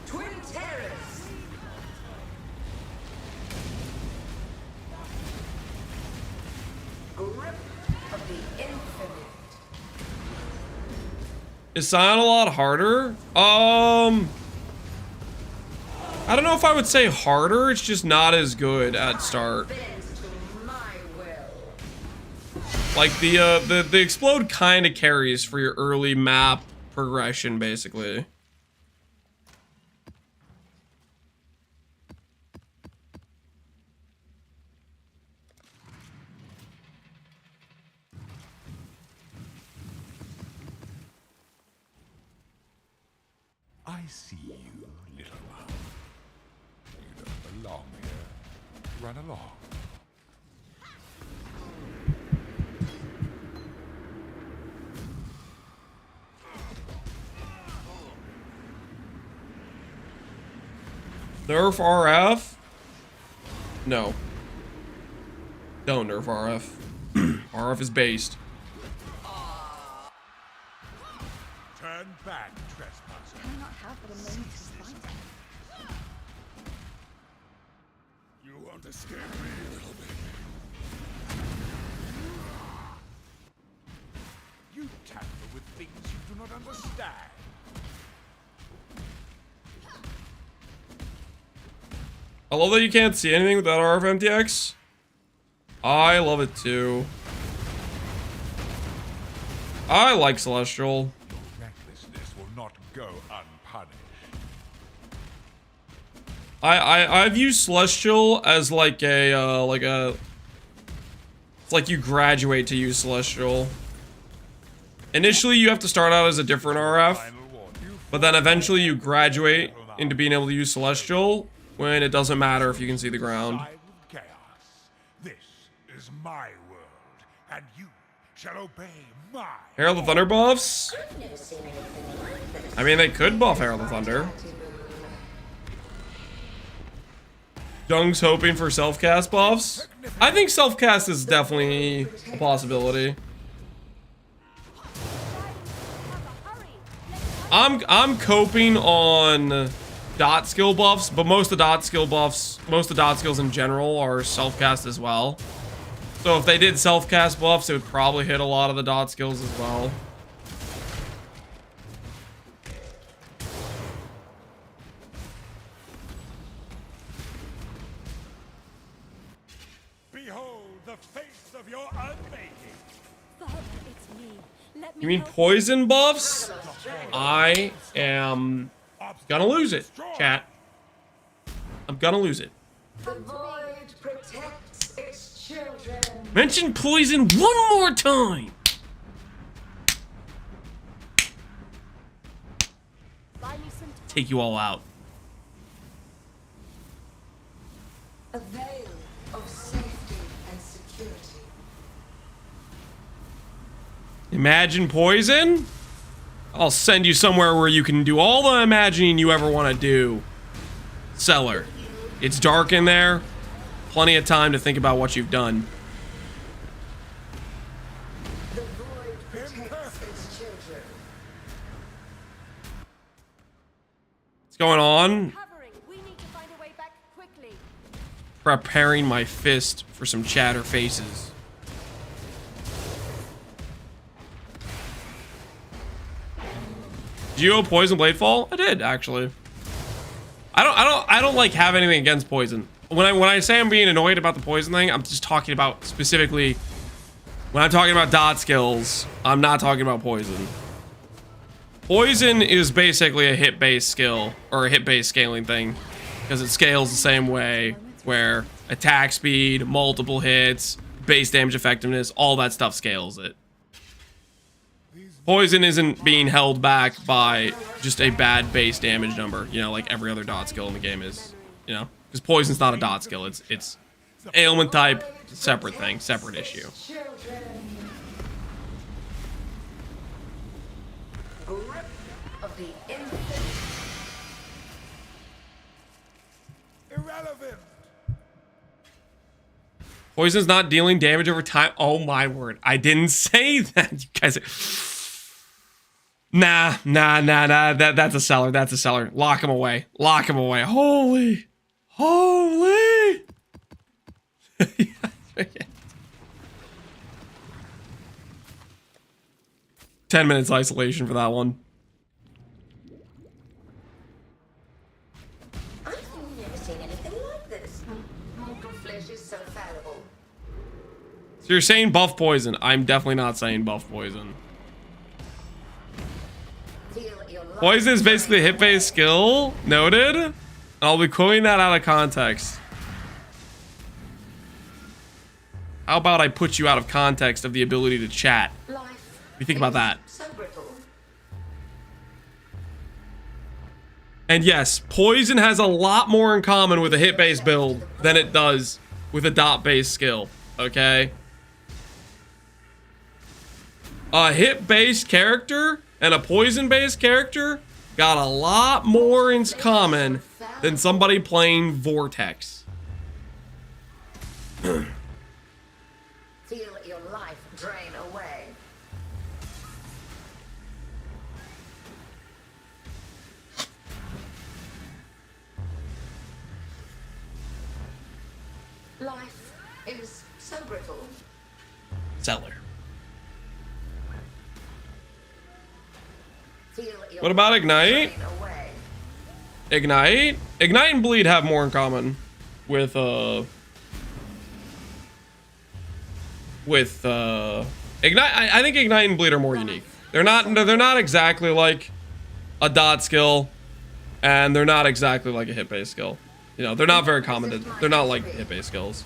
Twin terrors. Grip of the infinite. Is Zana a lot harder? I don't know if I would say harder. It's just not as good at start. Bends to my will. Like the explode kind of carries for your early map progression, basically. I see you, little mouse. You don't belong here. Run along. Nerf RF? No. Don't nerf RF. RF is based. Turn back, trespasser. Can I not have what a moment to fight? You want to scare me, little baby? You tamper with things you do not understand. I love that you can't see anything without RF MTX. I love it too. I like Celestial. Your recklessness will not go unpunished. I've used Celestial as like a it's like you graduate to use Celestial. Initially you have to start out as a different RF, but then eventually you graduate into being able to use Celestial when it doesn't matter if you can see the ground. Side with chaos. This is my world, and you shall obey my. Herald of Thunder buffs? I mean, they could buff Herald of Thunder. Jung's hoping for self-cast buffs. I think self-cast is definitely a possibility. I'm coping on dot skill buffs, but most of the dot skills in general are self-cast as well. So if they did self-cast buffs, it would probably hit a lot of the dot skills as well. Behold the face of your unmaking. Father, it's me. Let me You mean help poison buffs? I am gonna lose it, chat. I'm gonna lose it. The void protects its children. Mention poison one more time. Buy me some time. Take you all out. A veil of safety and security. Imagine poison? I'll send you somewhere where you can do all the imagining you ever want to do. Cellar. It's dark in there. Plenty of time to think about what you've done. The void protects its children. What's going on? Covering. We need to find a way back quickly. Preparing my fist for some chatter faces. Did you go poison blade fall? I did, actually. I don't like have anything against poison. when I say I'm being annoyed about the poison thing, I'm just talking about specifically when I'm talking about dot skills. I'm not talking about poison. Poison is basically a hit-based skill or a hit-based scaling thing because it scales the same way where attack speed, multiple hits, base damage effectiveness, all that stuff scales it. Poison isn't being held back by just a bad base damage number, you know, like every other dot skill in the game is, you know, because poison's not a dot skill. It's ailment type, separate thing, separate issue. Grip of the infinite. Irrelevant. Poison's not dealing damage over time. Oh my word. I didn't say that. You guys are... Nah. That's a seller. That's a seller. Lock him away. Lock him away. Holy. 10 minutes isolation for that one. I've never seen anything like this. Mortal flesh is so fallible. So you're saying buff poison. I'm definitely not saying buff poison. Feel your life Poison is basically a hit-based skill. Noted. I'll be quoting that out of context. How about I put you out of context of the ability to chat? life. What do you think about that? So brittle. And yes, poison has a lot more in common with a hit-based build than it does with a dot-based skill. Okay? A hit-based character and a poison-based character got a lot more in common than somebody playing Vortex. Feel your life drain away. Life is so brittle. Seller. Feel your What about life Ignite? drain away. Ignite and Bleed have more in common with Ignite. I think Ignite and Bleed are more unique. They're not exactly like a dot skill, and they're not exactly like a hit-based skill. You know, they're not very common. They're not like hit-based skills.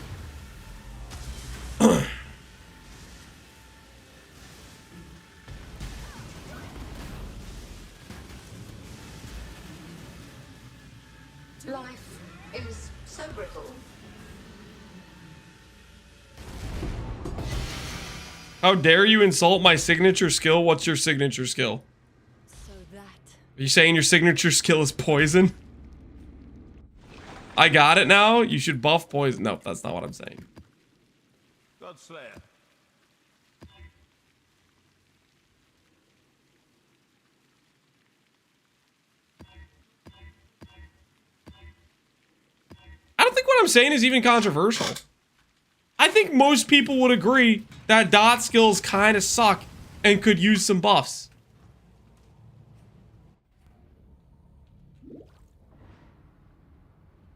Life is so brittle. How dare you insult my signature skill? What's your signature skill? So that. Are you saying your signature skill is poison? I got it now. You should buff poison. Nope, that's not what I'm saying. Godslayer. I don't think what I'm saying is even controversial. I think most people would agree that dot skills kind of suck and could use some buffs.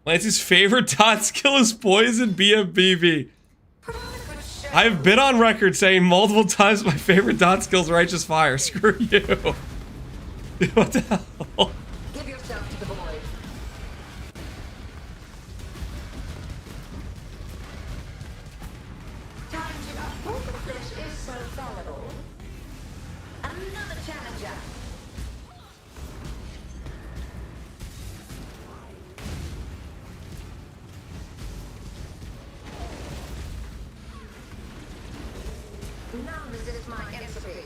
Lance's favorite dot skill is poison BMBB. I've been on record saying multiple times my favorite dot skill is righteous fire. Screw you. What the hell? Give yourself to the void. Time to up. Mortal flesh is so fallible. Another challenger. None resist my entropy.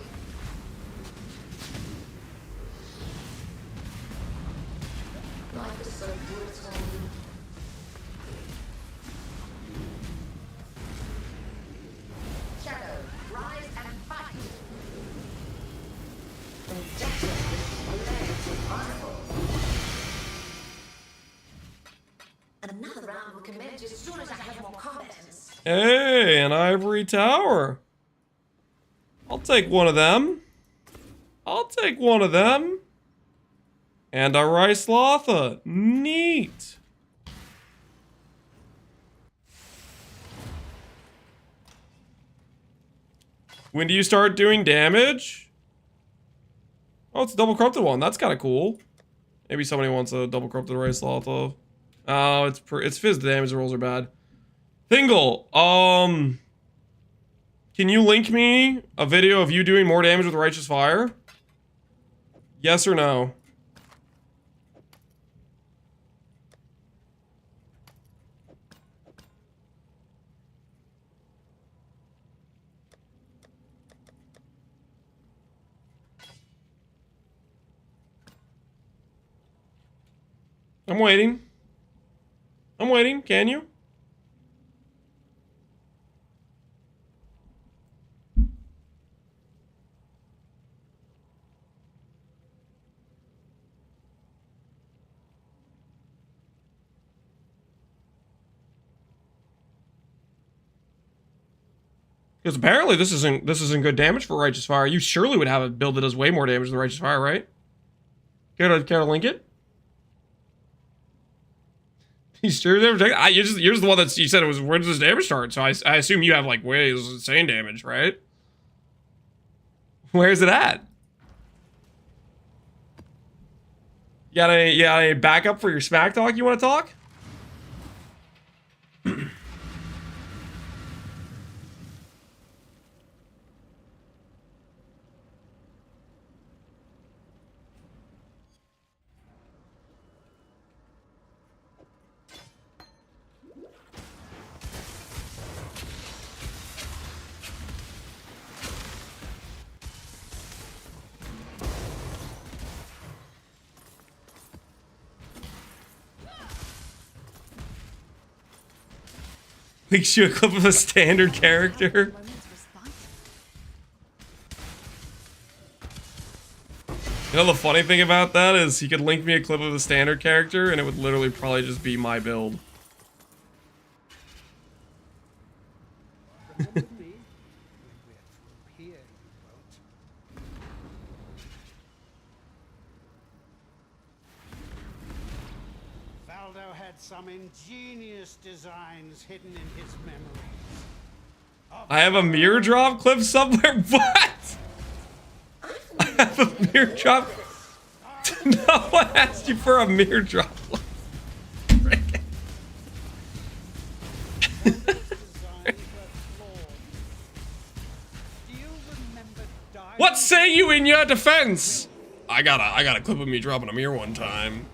Life is so brutal. Shadow, rise and fight. Injustice is vulnerable. Another round will commence as soon as I have more combatants. Hey, an ivory tower. I'll take one of them. I'll take one of them. And a rice lotha. Neat. When do you start doing damage? Oh, it's a double corrupted one. That's kind of cool. Maybe somebody wants a double corrupted race slot though. Oh, it's fizz. The damage rolls are bad. Thingle, can you link me a video of you doing more damage with Righteous Fire? Yes or no? I'm waiting. I'm waiting. Can you? Because apparently this isn't good damage for Righteous Fire. You surely would have a build that does way more damage than Righteous Fire, right? Care to link it? You sure you're just the one that you said it was. Where does this damage start? So I assume you have like way insane damage, right? Where's it at? You got a backup for your smack talk you want to talk? Makes you a clip of a standard character. You know the funny thing about that is he could link me a clip of the standard character and it would literally probably just be my build. Valdo had some ingenious designs hidden in his memory. I have a mirror drop clip somewhere? What? I have a mirror drop? No one asked you for a mirror drop. What say you in your defense? I got a clip of me dropping a mirror one time.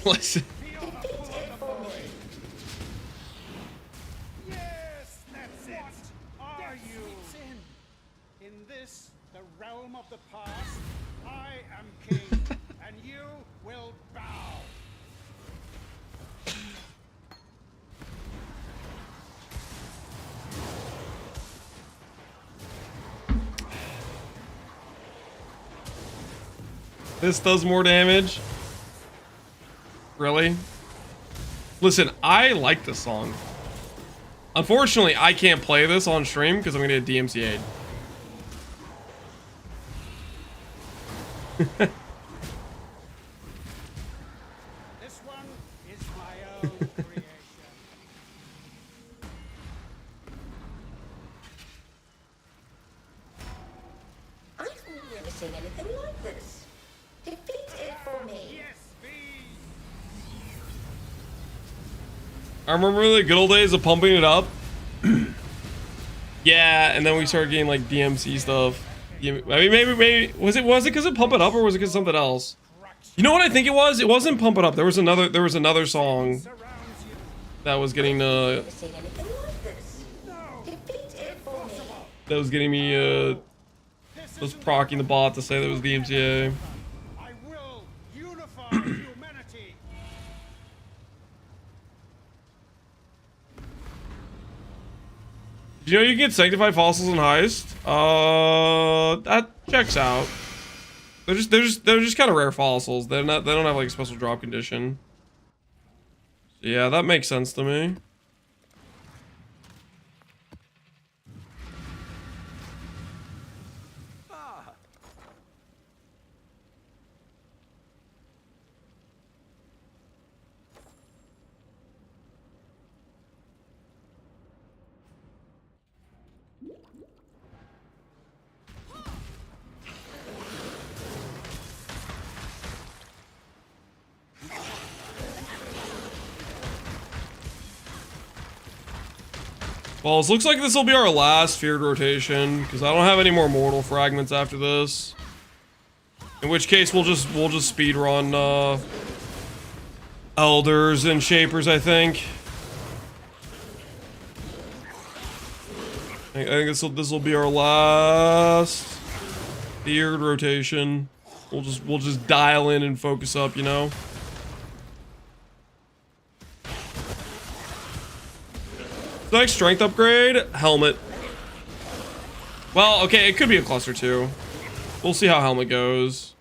Listen. Yes, that's it. Are you in this, the realm of the past? I am king, and you will bow. This does more damage. Really? Listen, I like this song. Unfortunately, I can't play this on stream because I'm gonna get DMCA'd. This one is my own creation. I've never seen anything like this. Defeat it for me. Yes, be. I remember the good old days of pumping it up. Yeah, and then we started getting like DMC stuff. I mean, maybe was it because of Pump It Up or was it because of something else? You know what I think it was? It wasn't Pump It Up. There was another song that was getting Never seen anything like this. Defeat it for me. that was getting me was proccing the bot to say that it was DMCA. I will unify humanity. Did you know you can get sanctified fossils in Heist? That checks out. They're just kind of rare fossils. They don't have like a special drop condition. Yeah, that makes sense to me. Well, it looks like this will be our last feared rotation because I don't have any more mortal fragments after this. In which case, we'll just speed run elders and shapers, I think. I think this will be our last feared rotation. We'll just dial in and focus up, you know. Next strength upgrade, helmet. Well, okay, it could be a cluster too. We'll see how helmet goes.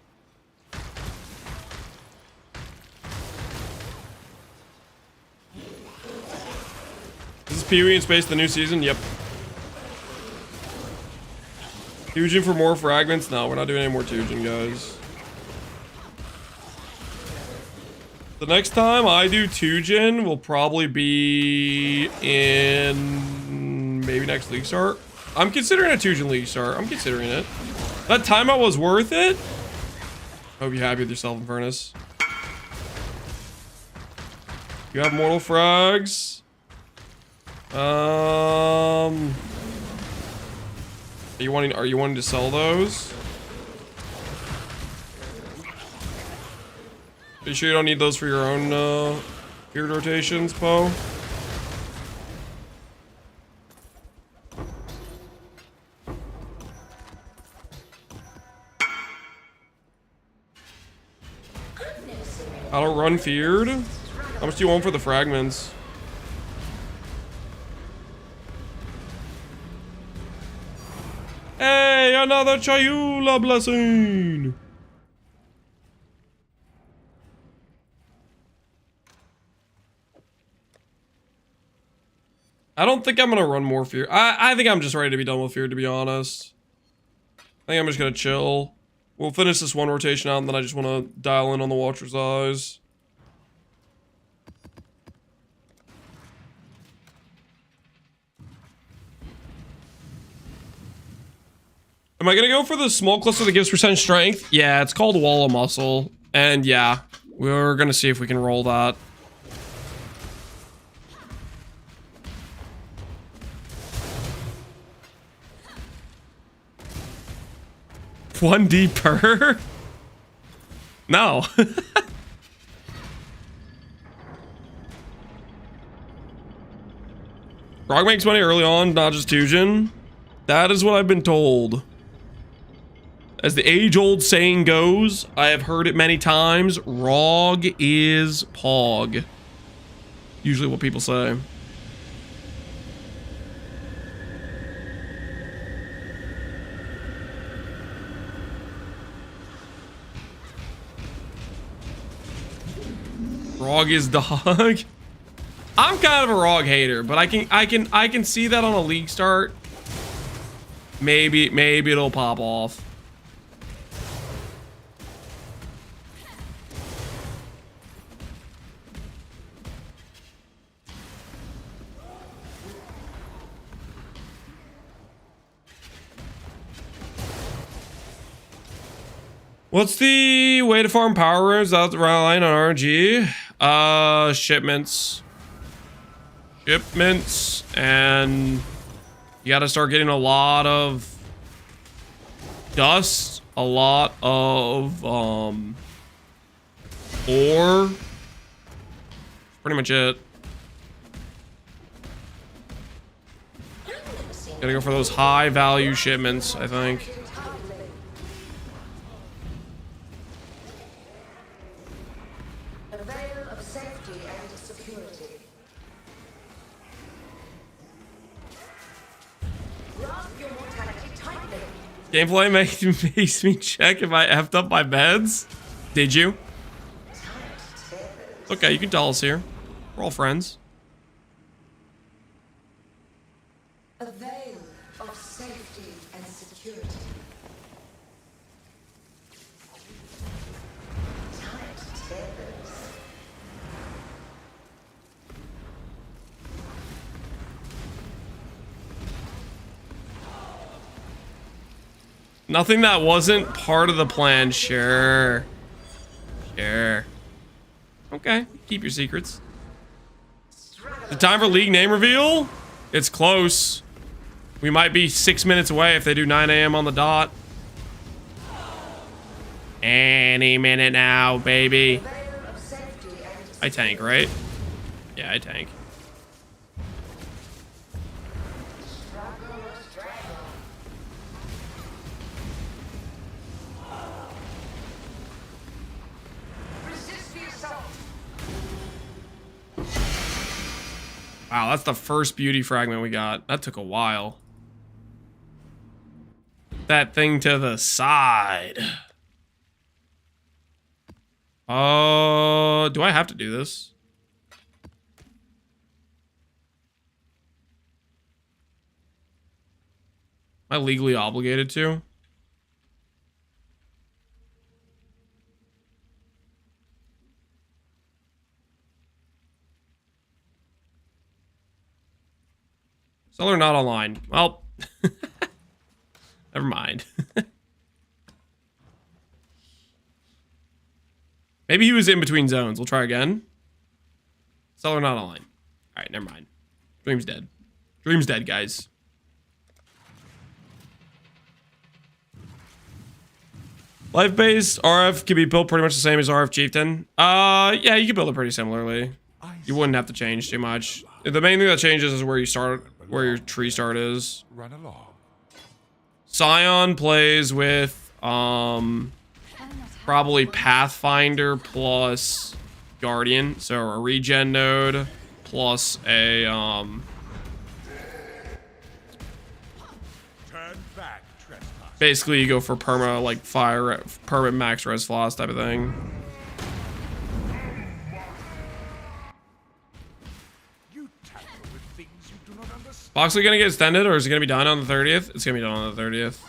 Is this Pee-wee in Space the new season? Yep. Tujin for more fragments? No, we're not doing any more Tujin, guys. The next time I do Tujin will probably be in maybe next league start. I'm considering a Tujin league start. I'm considering it. That timeout was worth it. Hope you're happy with yourself, Infernus. You have mortal frags. Are you wanting to sell those? Are you sure you don't need those for your own feared rotations, Poe? I don't run feared. How much do you want for the fragments? Hey, another Chayula blessing! I don't think I'm gonna run more fear. I think I'm just ready to be done with fear, to be honest. I think I'm just gonna chill. We'll finish this one rotation out, and then I just want to dial in on the Watcher's Eyes. Am I gonna go for the small cluster that gives percent strength? Yeah, it's called Wall of Muscle. And yeah, we're gonna see if we can roll that. $1D per? No. Frog makes money early on, not just Tujin. That is what I've been told. As the age-old saying goes, I have heard it many times, ROG is POG. Usually what people say. ROG is dog. I'm kind of a ROG hater, but I can see that on a league start. Maybe it'll pop off. What's the way to farm power rooms out the line on RNG? Shipments. Shipments, and you gotta start getting a lot of dust, a lot of ore. Pretty much it. Gotta go for those high value shipments, I think. A veil of safety and security. Grasp your mortality tightly. Gameplay makes me check if I effed up my beds. Did you? Okay, you can tell us here. We're all friends. A veil of safety and security. Tight tethers. Nothing that wasn't part of the plan, sure. Sure. Okay, keep your secrets. The time for league name reveal? It's close. We might be 6 minutes away if they do 9 a.m. on the dot. Any minute now, baby. I tank, right? Yeah, I tank. Wow, that's the first beauty fragment we got. That took a while. That thing to the side. Do I have to do this? Am I legally obligated to? Seller not online. Well, never mind. Maybe he was in between zones. We'll try again. Seller not online. All right, never mind. Dream's dead. Dream's dead, guys. Life-based RF can be built pretty much the same as RF Chieftain. Yeah, you can build it pretty similarly. You wouldn't have to change too much. The main thing that changes is where you start, where your tree start is. Run along. Scion plays with probably Pathfinder plus Guardian, so a regen node plus a Turn back, trespass. basically you go for perma like fire perma max res floss type of thing. You tamper with things you do not understand. Boxley gonna get extended, or is it gonna be done on the 30th? It's gonna be done on the 30th.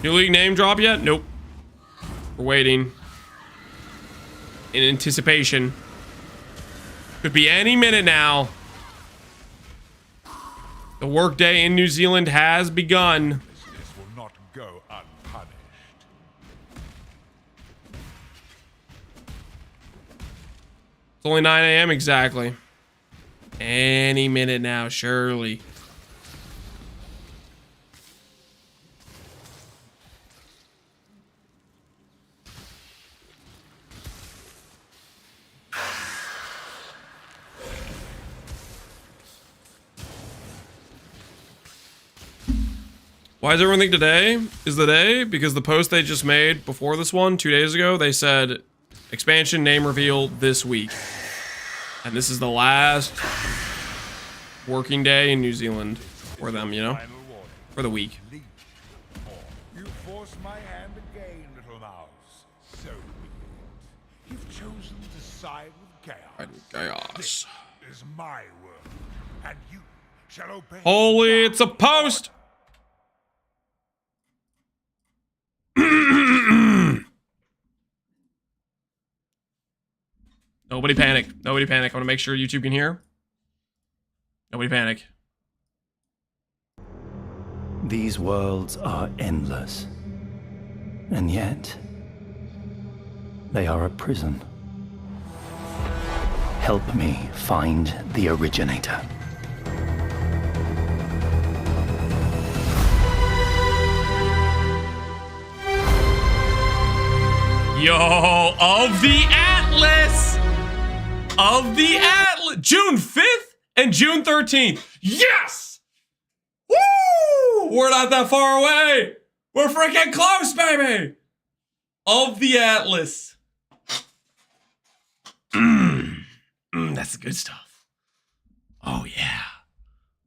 New league name drop yet? Nope. We're waiting. In anticipation. Could be any minute now. The workday in New Zealand has begun. This will not go unpunished. It's only 9 a.m. exactly. Any minute now, surely. Why does everyone think today is the day? Because the post they just made before this one, 2 days ago, they said expansion name reveal this week. And this is the last working day in New Zealand for them, you know? For the week. You force my hand again, little mouse. So be it. You've chosen to side with chaos. Chaos. This is my world, and you shall obey. Holy, it's a post! Nobody panic. Nobody panic. I want to make sure YouTube can hear. Nobody panic. These worlds are endless, and yet they are a prison. Help me find the originator. Yo, of the Atlas! Of the Atlas! June 5th and June 13th. Yes! Woo! We're not that far away. We're freaking close, baby! Of the Atlas. That's the good stuff. Oh, yeah.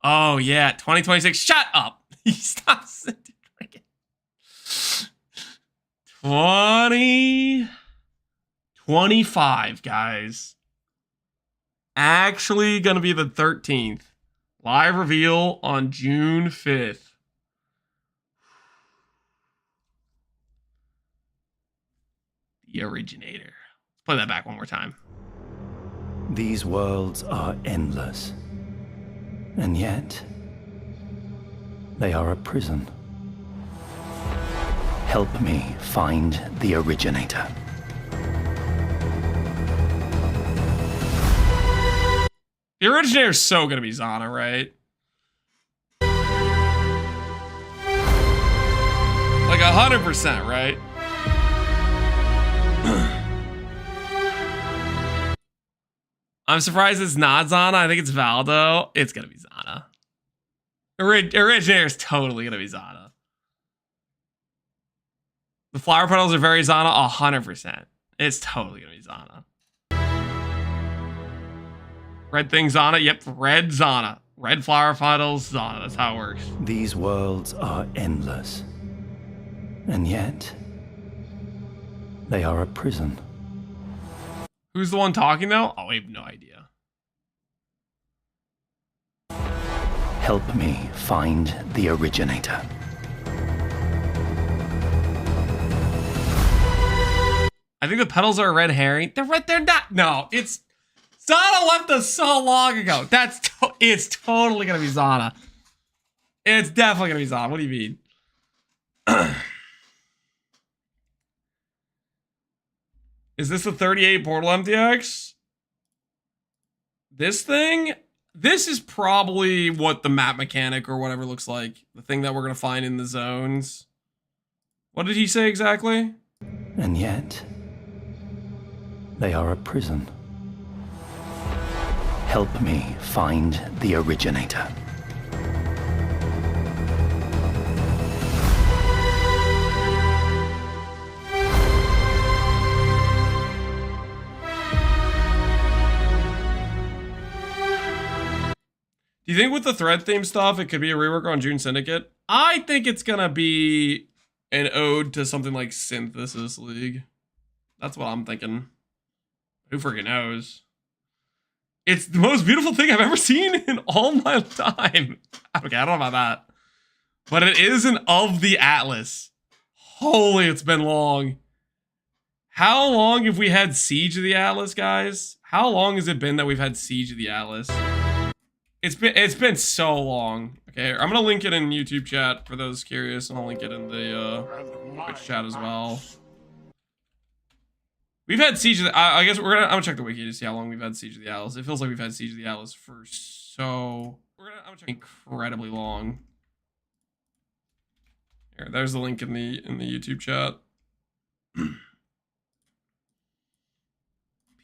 Oh, yeah. 2026. Shut up. Stop sending freaking. 2025, guys. Actually gonna be the 13th. Live reveal on June 5th. The originator. Let's play that back one more time. These worlds are endless, and yet they are a prison. Help me find the originator. The originator is so gonna be Zana, right? Like 100%, right? I'm surprised it's not Zana. I think it's Valdo. It's gonna be Zana. Originator is totally gonna be Zana. The flower petals are very Zana, 100%. It's totally gonna be Zana. Red thing Zana, yep, red Zana. Red flower petals, Zana, that's how it works. These worlds are endless. And yet, they are a prison. Who's the one talking now? Oh, I have no idea. Help me find the originator. I think the petals are a red herring. They're not. No, it's Zana left us so long ago. It's totally gonna be Zana. It's definitely gonna be Zana. What do you mean? Is this the 38 Portal MTX? This thing? This is probably what the map mechanic or whatever looks like. The thing that we're gonna find in the zones. What did he say exactly? And yet, they are a prison. Help me find the originator. Do you think with the thread theme stuff, it could be a rework on June Syndicate? I think it's gonna be an ode to something like Synthesis League. That's what I'm thinking. Who freaking knows? It's the most beautiful thing I've ever seen in all my time. Okay, I don't know about that. But it is an of the Atlas. Holy, it's been long. How long have we had Siege of the Atlas, guys? How long has it been that we've had Siege of the Atlas? It's been so long. Okay, I'm gonna link it in YouTube chat for those curious, and I'll link it in the Twitch chat as well. We've had Siege of the, I guess I'm gonna check the wiki to see how long we've had Siege of the Atlas. It feels like we've had Siege of the Atlas for I'm gonna check incredibly long. Here, there's the link in the YouTube chat.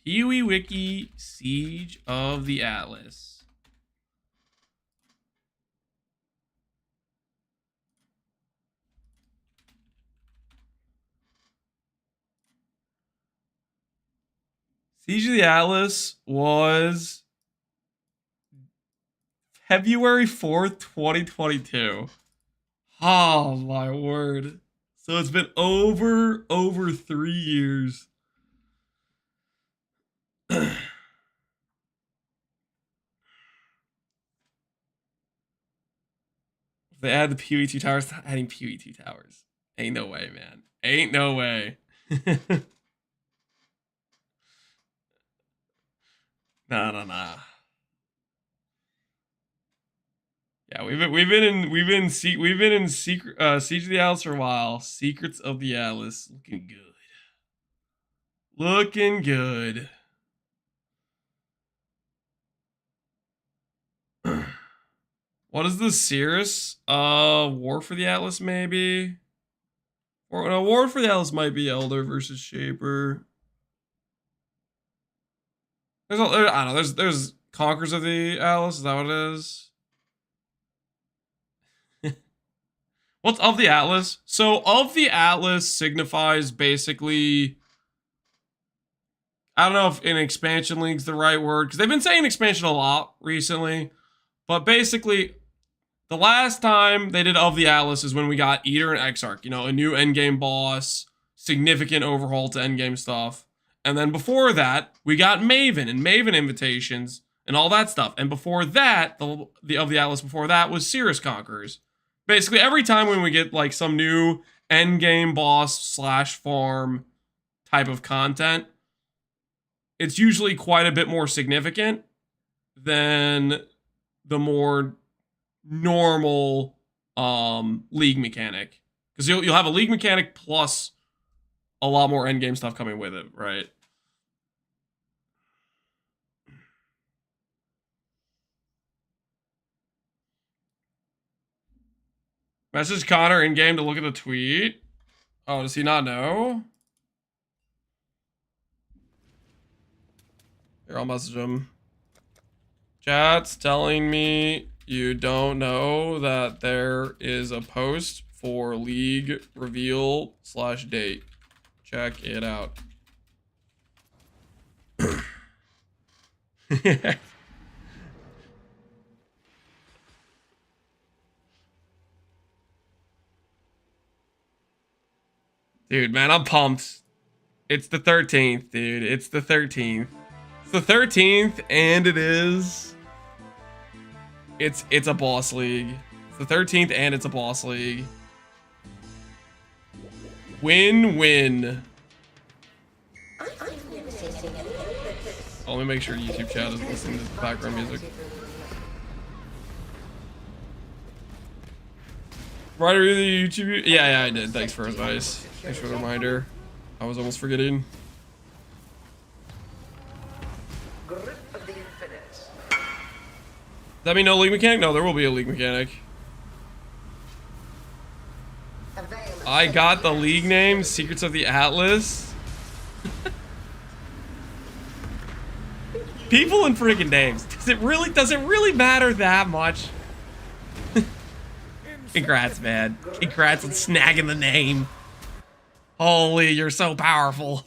Pee-wee Wiki Siege of the Atlas. Siege of the Atlas was February 4th, 2022. Oh my word. So it's been over 3 years. If they add the PoE2 towers, not adding PoE2 towers. Ain't no way, man. Ain't no way. Nah. Yeah, we've been in secret Siege of the Atlas for a while. Secrets of the Atlas, looking good. Looking good. What is the Cirrus? War for the Atlas, maybe? Or no, War for the Atlas might be Elder versus Shaper. I don't know. There's Conquerors of the Atlas. Is that what it is? What's of the Atlas? So of the Atlas signifies basically, I don't know if in expansion league's the right word, because they've been saying expansion a lot recently, but basically the last time they did of the Atlas is when we got Eater and Exarch, you know, a new endgame boss, significant overhaul to endgame stuff. And then before that, we got Maven and Maven invitations and all that stuff. And before that, the of the Atlas before that was Cirrus Conquerors. Basically, every time when we get like some new endgame boss / farm type of content, it's usually quite a bit more significant than the more normal league mechanic. Because you'll have a league mechanic plus a lot more endgame stuff coming with it, right? Message Connor in game to look at the tweet. Oh, does he not know? Here, I'll message him. Chat's telling me you don't know that there is a post for league reveal /date. Check it out. Dude, man, I'm pumped. It's the 13th, dude. It's the 13th. It's the 13th, and it's a boss league. It's the 13th, and it's a boss league. Win-win. Let me make sure YouTube chat is listening to the background music. Ryder, the YouTube? Yeah, I did. Thanks for advice. Thanks for the reminder. I was almost forgetting. Does that mean no league mechanic? No, there will be a league mechanic. I got the league name, Secrets of the Atlas. People and freaking names. Does it really matter that much? Congrats, man. Congrats on snagging the name. Holy, you're so powerful.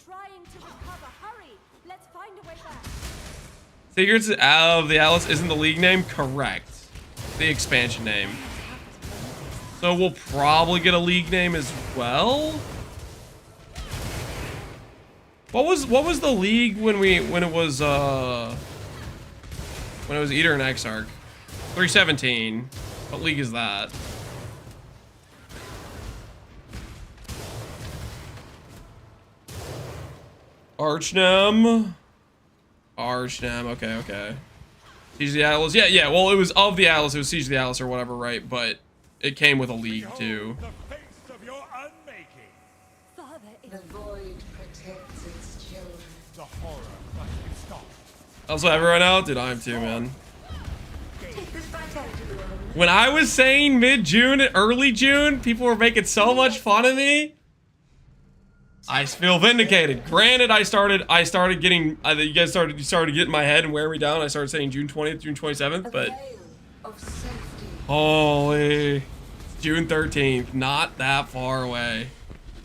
Secrets of the Atlas isn't the league name? Correct. The expansion name. So we'll probably get a league name as well. What was the league when it was Eater and Exarch? 317. What league is that? Archnam. Okay. Siege of the Atlas. Yeah. Well, it was of the Atlas. It was Siege of the Atlas or whatever, right? But it came with a league too. The void protects its children. The horror must be stopped. Also, everyone out, dude, I am too, man. Take this vitality room. When I was saying mid-June, early June, people were making so much fun of me. I feel vindicated. Granted, I started getting, you guys started getting my head and wearing me down. I started saying June 20th, June 27th, but holy, June 13th, not that far away.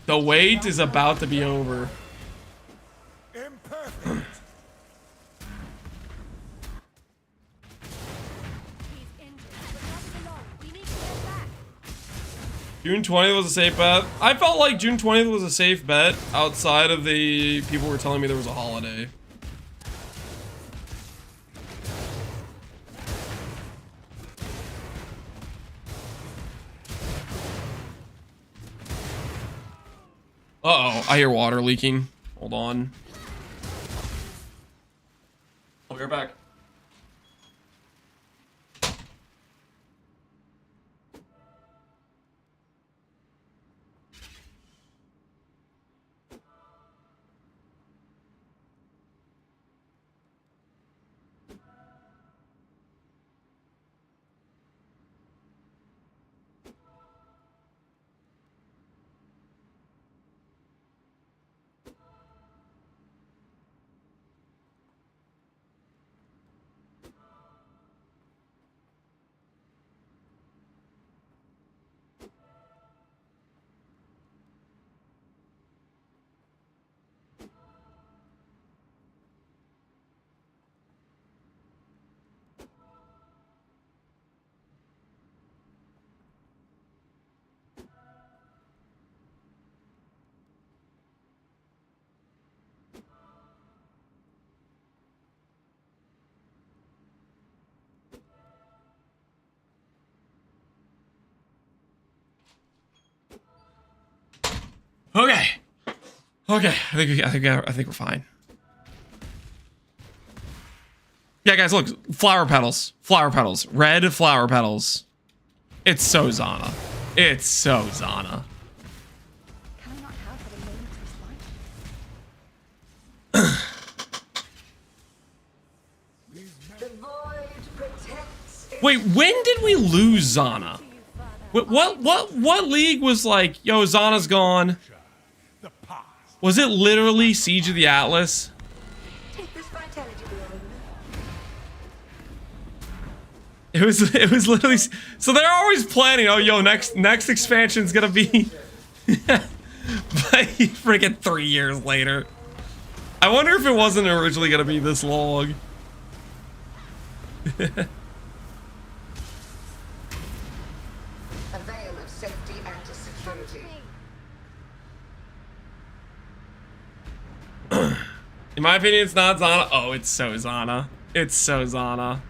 The wait is about to be over. Imperfect. June 20th was a safe bet. I felt like June 20th was a safe bet outside of the people were telling me there was a holiday. Uh-oh, I hear water leaking. Hold on. I'll be right back. Okay. I think we're fine. Yeah, guys, look, flower petals, red flower petals. It's so Zana. It's so Zana. Can I not have what a moment is like? The void protects its Wait, when did we lose Zana? What league was like, yo, Zana's gone? The past. Was it literally Siege of the Atlas? Take this vitality balloon. It was literally, so they're always planning, oh yo, next expansion's gonna be but freaking 3 years later. I wonder if it wasn't originally gonna be this long. A veil of safety and security. In my opinion, it's not Zana. Oh, it's so Zana. It's so Zana.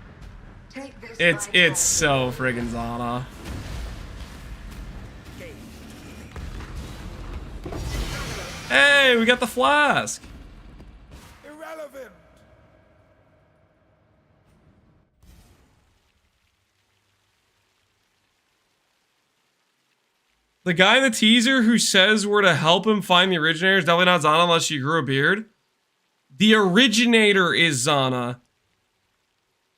Take this It's so friggin' Zana. Hey, we got the flask. Irrelevant. The guy in the teaser who says we're to help him find the originator is definitely not Zana unless she grew a beard. The originator is Zana.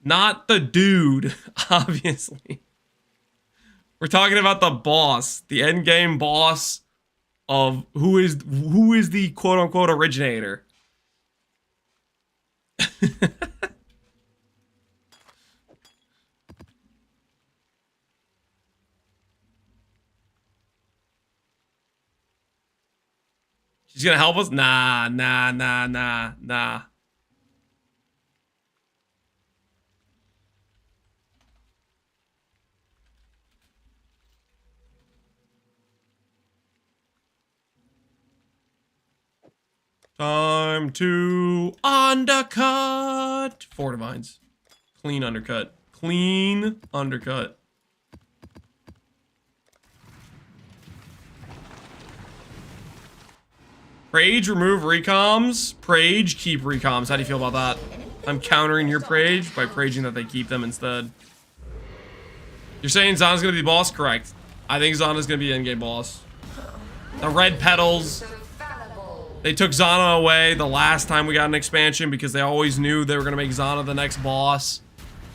Not the dude, obviously. We're talking about the boss, the end game boss of who is the quote unquote originator. She's gonna help us? Nah. Time to undercut. 4 divines. Clean undercut. Clean undercut. Prage, remove recoms. Prage, keep recoms. How do you feel about that? I'm countering your Prage by praging that they keep them instead. You're saying Zana's gonna be the boss? Correct. I think Zana's gonna be the endgame boss. The red petals. They took Zana away the last time we got an expansion because they always knew they were gonna make Zana the next boss.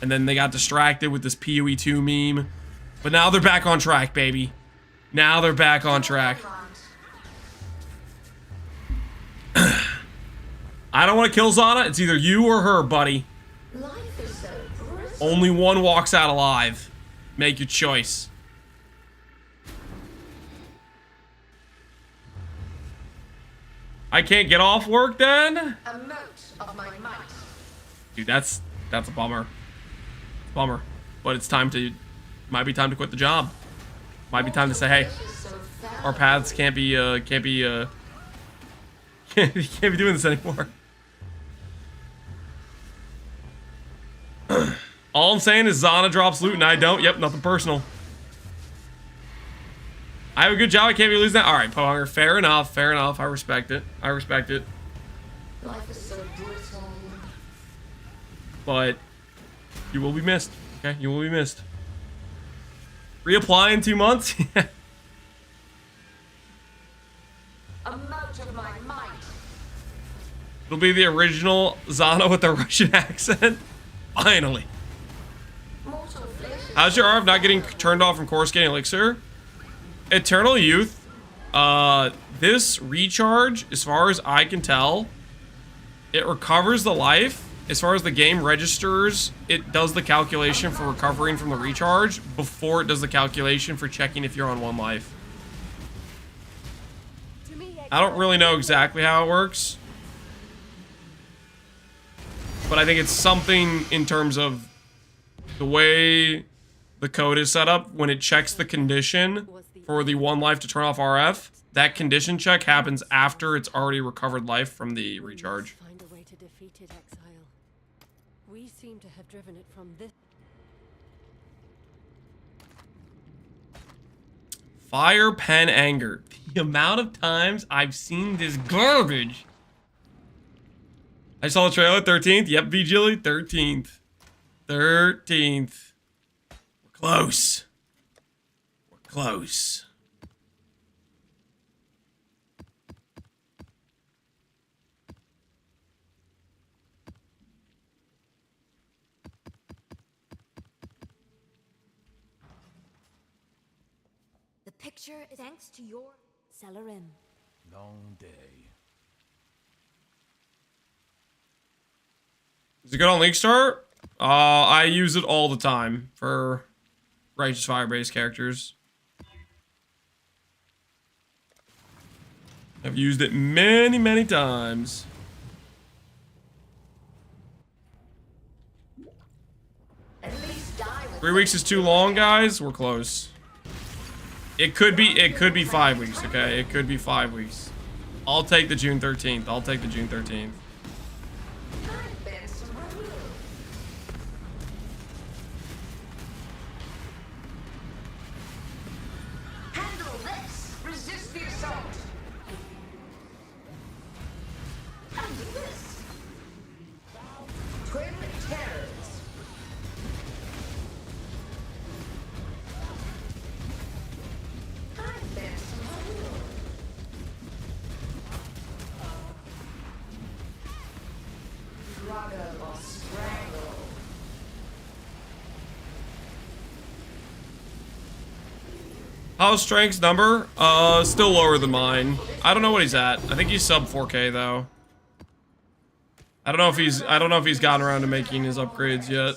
And then they got distracted with this PoE 2 meme. But now they're back on track, baby. Now they're back on track. I don't want to kill Zana. It's either you or her, buddy. Life is so brittle. Only one walks out alive. Make your choice. I can't get off work then? A mote of my might. Dude, that's a bummer. Bummer. But it's time to, might be time to quit the job. Might be time to say, hey, our paths can't be doing this anymore. All I'm saying is Zana drops loot and I don't. Yep, nothing personal. I have a good job. I can't be losing that. All right, Pohunger. Fair enough. Fair enough. I respect it. I respect it. Life is so brittle. But you will be missed. Okay, you will be missed. Reapply in 2 months. A mote of my might. It'll be the original Zana with the Russian accent. Finally. Mortal flesh. How's your arm not getting turned off from Coruscant Elixir? Eternal Youth. This recharge, as far as I can tell, it recovers the life. As far as the game registers, it does the calculation for recovering from the recharge before it does the calculation for checking if you're on 1 life. I don't really know exactly how it works, but I think it's something in terms of the way the code is set up. When it checks the condition for the 1 life to turn off RF, that condition check happens after it's already recovered life from the recharge. Find a way to defeat it, Exile. We seem to have driven it from this. Fire, pen, anger. The amount of times I've seen this garbage. I saw the trailer, 13th. Yep, Vigili, 13th. 13th. We're close. We're close. picture is thanks to your Celerin. Long day. Is it good on League Start? I use it all the time for Righteous Fire-based characters. I've used it many, many times. At least die with 3 weeks is too long, guys. We're close. It could be 5 weeks, okay? It could be 5 weeks. I'll take the June 13th. I'll take the June 13th. I've been some rule. Handle this. Resist the assault. And this. Twin terrors. I've been some rule. Drago or strangle. How's Strank's number? Still lower than mine. I don't know what he's at. I think he's sub 4K though. I don't know if he's gotten around to making his upgrades yet.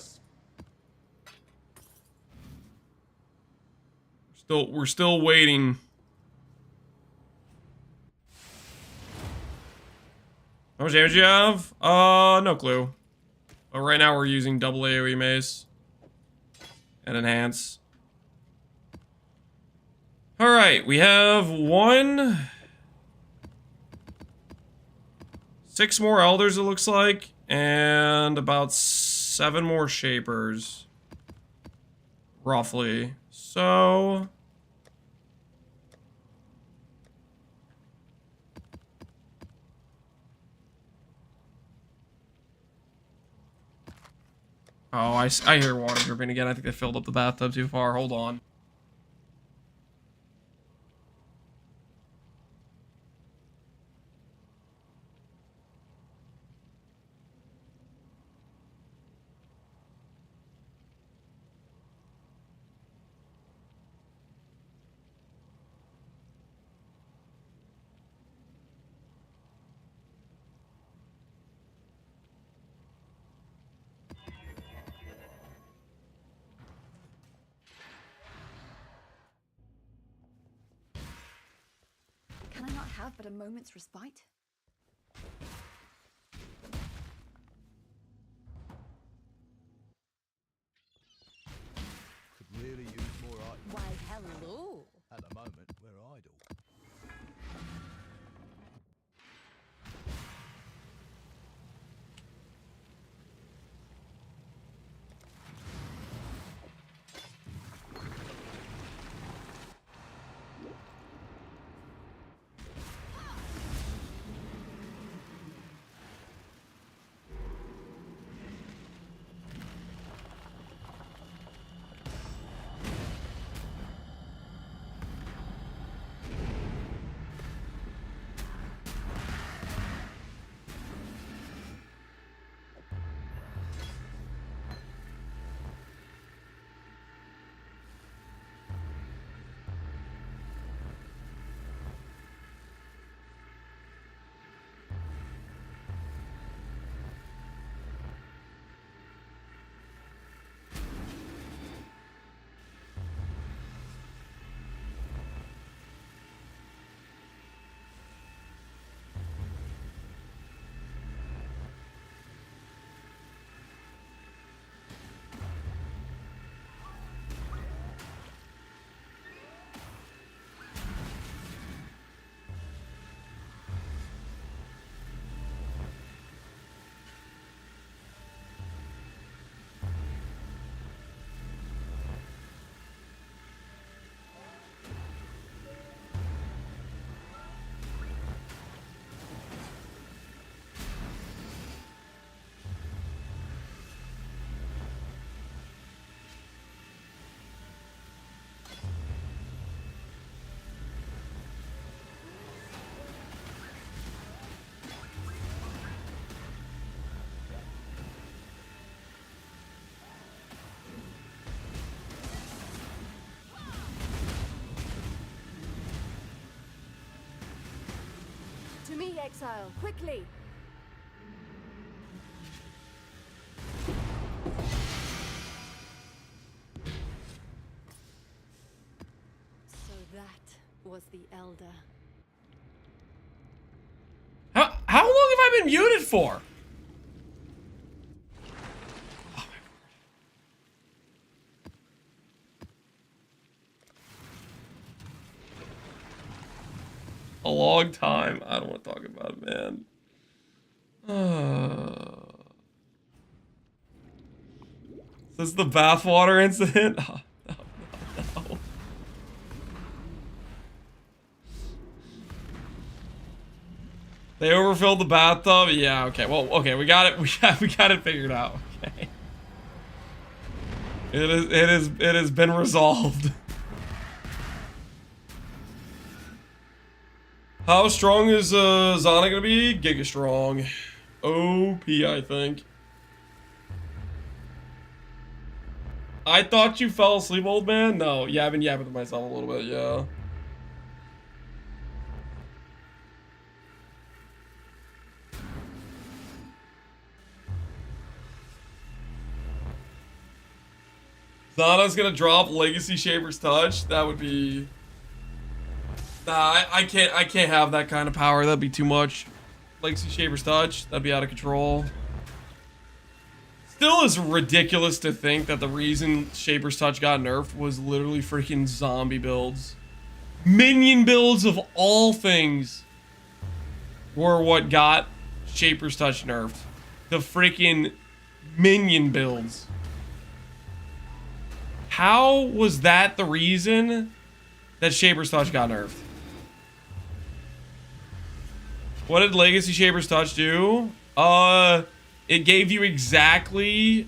We're still waiting. How much damage do you have? No clue. But right now we're using double AoE mace and enhance. All right, we have 6 more elders, it looks like, and about 7 more shapers, roughly. So oh, I hear water dripping again. I think they filled up the bathtub too far. Hold on. Can I not have but a moment's respite? Could really use more items. Why, hello. At the moment, we're idle. Exile, quickly! So that was the Elder. How long have I been muted for? A long time. I don't want to talk about it, man. This is the bathwater incident? Oh, no, no, no. They overfilled the bathtub? Yeah, okay. Well, okay, we got it. We got it figured out. Okay. It has been resolved. How strong is Zana gonna be? Giga strong. OP, I think. I thought you fell asleep, old man? No, yeah, I've been yapping to myself a little bit, yeah. Zana's gonna drop Legacy Shaper's Touch? That would be... Nah, I can't have that kind of power. That'd be too much. Legacy Shaper's Touch, that'd be out of control. Still is ridiculous to think that the reason Shaper's Touch got nerfed was literally freaking zombie builds. Minion builds of all things were what got Shaper's Touch nerfed. The freaking minion builds. How was that the reason that Shaper's Touch got nerfed? What did Legacy Shaper's Touch do? It gave you exactly...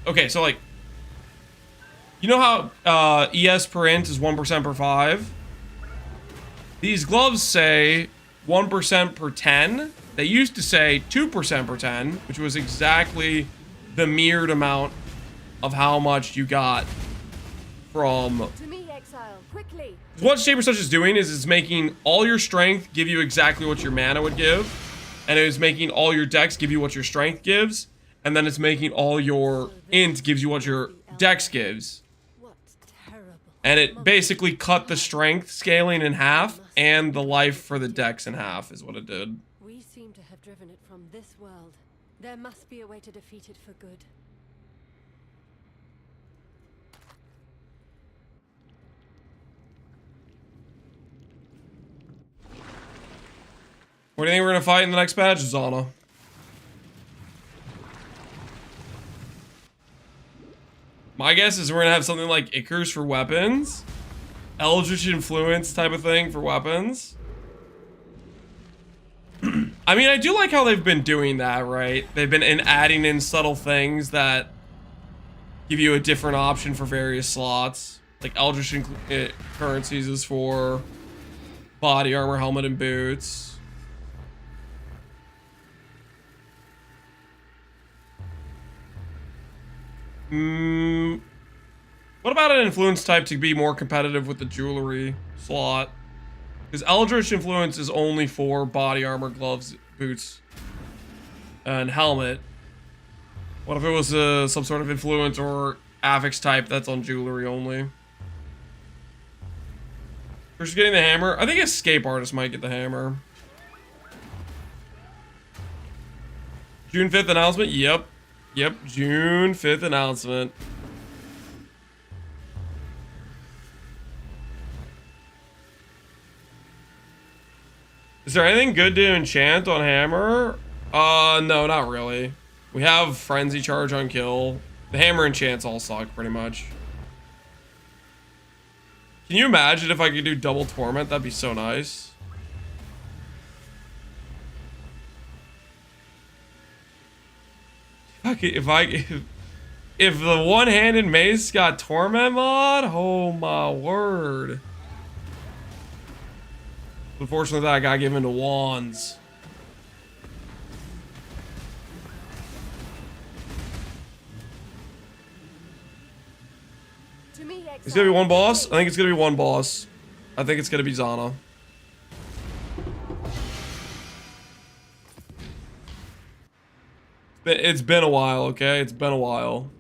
Okay, so like... You know how ES per int is 1% per 5? These gloves say 1% per 10. They used to say 2% per 10, which was exactly the mirrored amount of how much you got from... To me, Exile, quickly! What Shaper's Touch is doing is it's making all your strength give you exactly what your mana would give. And it is making all your dex give you what your strength gives. And then it's making all your int gives you what your dex gives. And it basically cut the strength scaling in half and the life for the dex in half is what it did. We seem to have driven it from this world. There must be a way to defeat it for good. What do you think we're gonna fight in the next match, Zana? My guess is we're gonna have something like Icarus for weapons, Eldritch Influence type of thing for weapons. I mean, I do like how they've been doing that, right? They've been adding in subtle things that give you a different option for various slots. Like Eldritch currencies is for body armor, helmet, and boots. What about an influence type to be more competitive with the jewelry slot? Because Eldritch Influence is only for body armor, gloves, boots, and helmet. What if it was some sort of influence or affix type that's on jewelry only? Who's getting the hammer? I think Escape Artist might get the hammer. June 5th announcement? Yep. Yep, June 5th announcement. Is there anything good to enchant on hammer? No, not really. We have Frenzy Charge on kill. The hammer enchants all suck, pretty much. Can you imagine if I could do double torment? That'd be so nice. If the one-handed mace got torment mod, oh my word. Unfortunately, that got given to wands. To me, Exile, It's gonna be one boss. I think it's gonna be one boss. I think it's gonna be Zana. It's been a while, okay? It's been a while.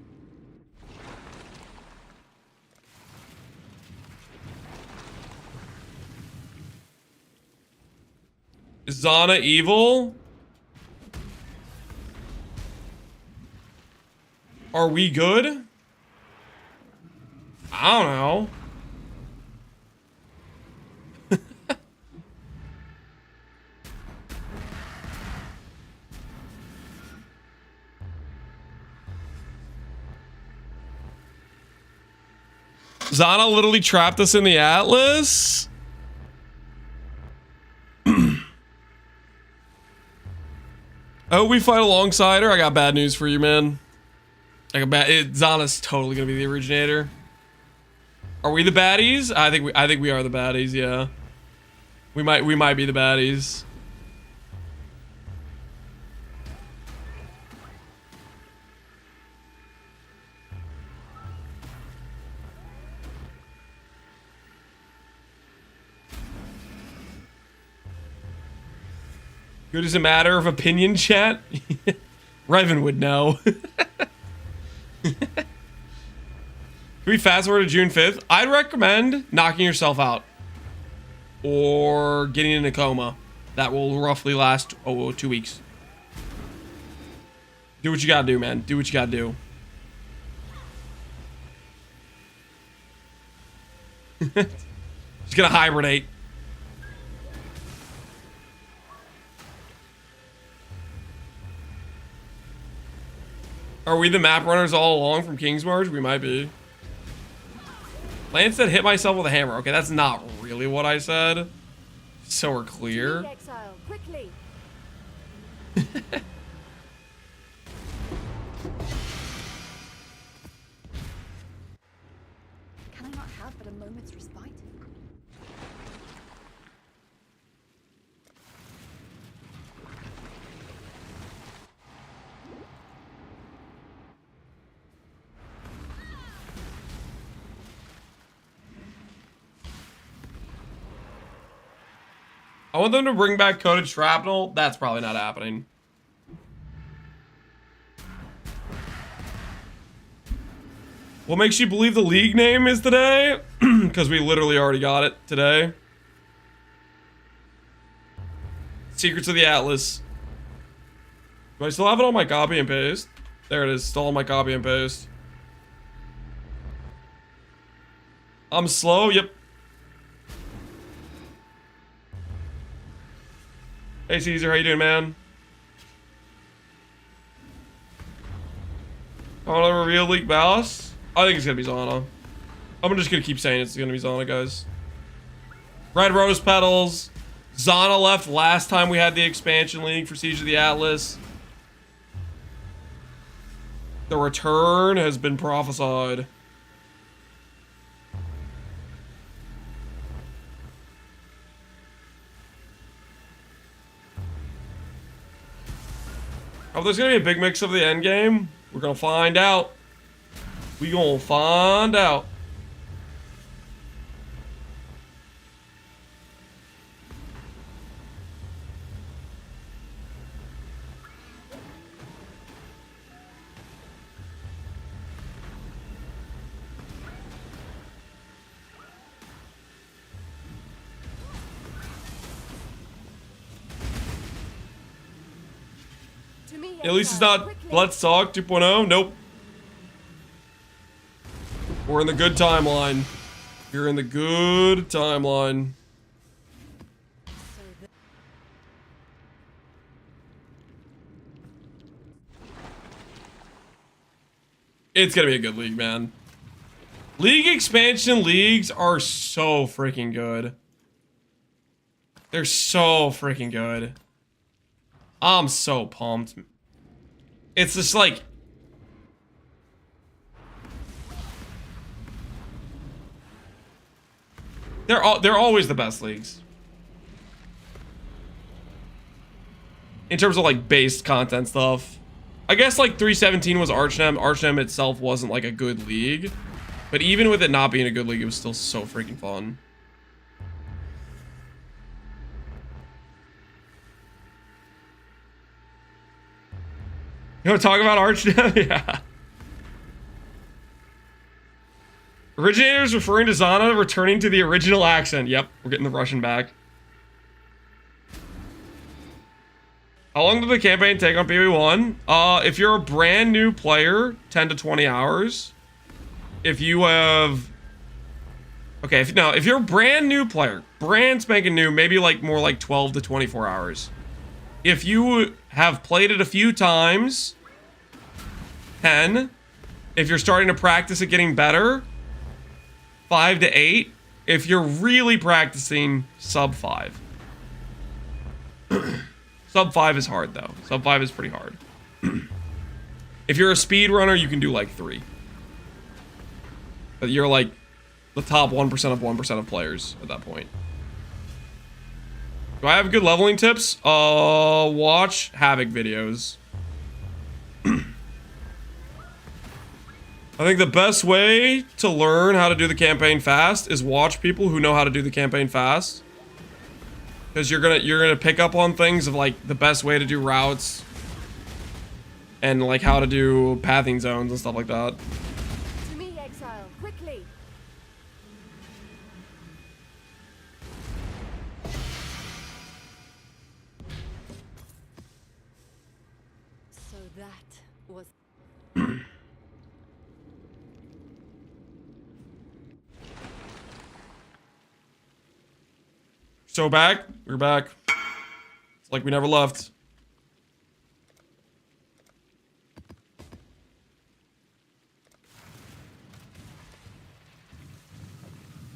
Is Zana evil? Are we good? I don't know. Zana literally trapped us in the Atlas? Oh, we fight alongside her? I got bad news for you, man. Zana's totally gonna be the originator. Are we the baddies? I think we are the baddies, yeah. We might be the baddies. Good as a matter of opinion, chat? Revan would know. Can we fast forward to June 5th? I'd recommend knocking yourself out. Or getting in a coma. That will roughly last, 2 weeks. Do what you gotta do, man. Do what you gotta do. Just gonna hibernate. Are we the map runners all along from Kingsmarch? We might be. Lance said hit myself with a hammer. Okay, that's not really what I said. So we're clear. Exile, quickly. Can I not have but a moment's respite? I want them to bring back Coded Shrapnel. That's probably not happening. What makes you believe the league name is today? Because we literally already got it today. Secrets of the Atlas. Do I still have it on my copy and paste? There it is, still on my copy and paste. I'm slow, yep. Hey Caesar, how you doing, man? I want to reveal League Boss. I think it's gonna be Zana. I'm just gonna keep saying it's gonna be Zana, guys. Red Rose Petals. Zana left last time we had the expansion league for Siege of the Atlas. The return has been prophesied. Oh, there's gonna be a big mix of the end game. We're gonna find out. We gonna find out. To me, At least it's Exile, not quickly. Bloodstock 2.0. Nope. We're in the good timeline. You're in the good timeline. It's gonna be a good league, man. League expansion leagues are so freaking good. They're so freaking good. I'm so pumped. It's just like... They're always the best leagues. In terms of like based content stuff. I guess like 317 was Archnam. Archnam itself wasn't like a good league. But even with it not being a good league, it was still so freaking fun. You want to talk about Arch now? Yeah. Originators referring to Zana returning to the original accent. Yep, we're getting the Russian back. How long did the campaign take on PB1? If you're a brand new player, 10 to 20 hours. If you have... Okay, if you're a brand new player, brand spanking new, maybe like more like 12 to 24 hours. If you have played it a few times, 10. If you're starting to practice it getting better, 5 to 8. If you're really practicing, sub 5. Sub 5 is hard though. Sub 5 is pretty hard. If you're a speedrunner, you can do like 3. But you're like the top 1% of 1% of players at that point. Do I have good leveling tips? Watch Havoc videos. I think the best way to learn how to do the campaign fast is watch people who know how to do the campaign fast. Because you're gonna pick up on things of like the best way to do routes and like how to do pathing zones and stuff like that. To me, Exile, quickly. So that was. So back, we're back. It's like we never left.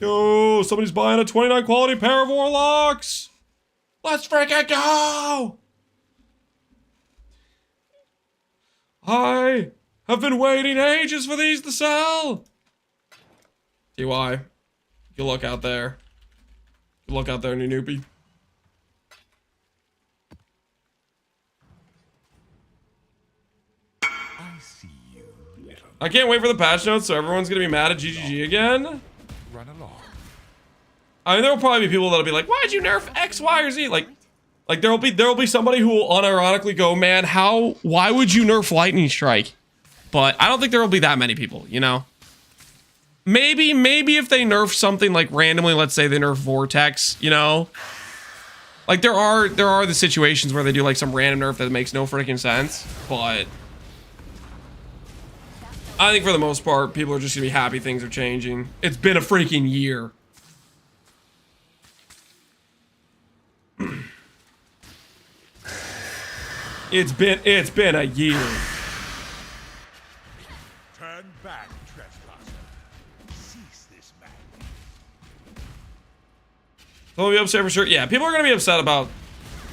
Yo, somebody's buying a 29 quality pair of Warlocks. Let's freaking go! I have been waiting ages for these to sell. TY, you look out there. Look out there, NieNie. I see you, little. I can't wait for the patch notes, so everyone's gonna be mad at GGG again. Run along. I mean, there will probably be people that'll be like, "Why'd you nerf X, Y, or Z?" Like there'll be somebody who will unironically go, "Man, why would you nerf Lightning Strike?" But I don't think there will be that many people, you know. Maybe if they nerf something like randomly, let's say they nerf Vortex, you know? Like there are the situations where they do like some random nerf that makes no freaking sense, but I think for the most part, people are just gonna be happy things are changing. It's been a freaking year. It's been a year. Turn back, trespasser. Cease this man. They'll be upset for sure. Yeah, people are gonna be upset about,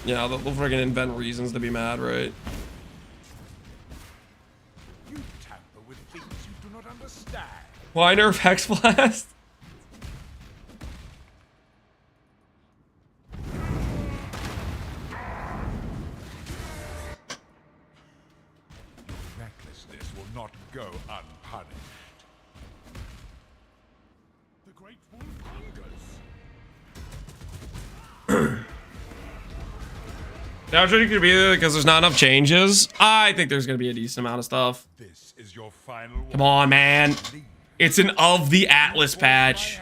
you know, they'll freaking invent reasons to be mad, right? You tamper with things you do not understand. Why nerf Hex Blast? Recklessness will not go unpunished. The great wolf hungers. Now, I'm sure you could be there because there's not enough changes. I think there's gonna be a decent amount of stuff. This is your final. Come on, man. It's an of the Atlas patch.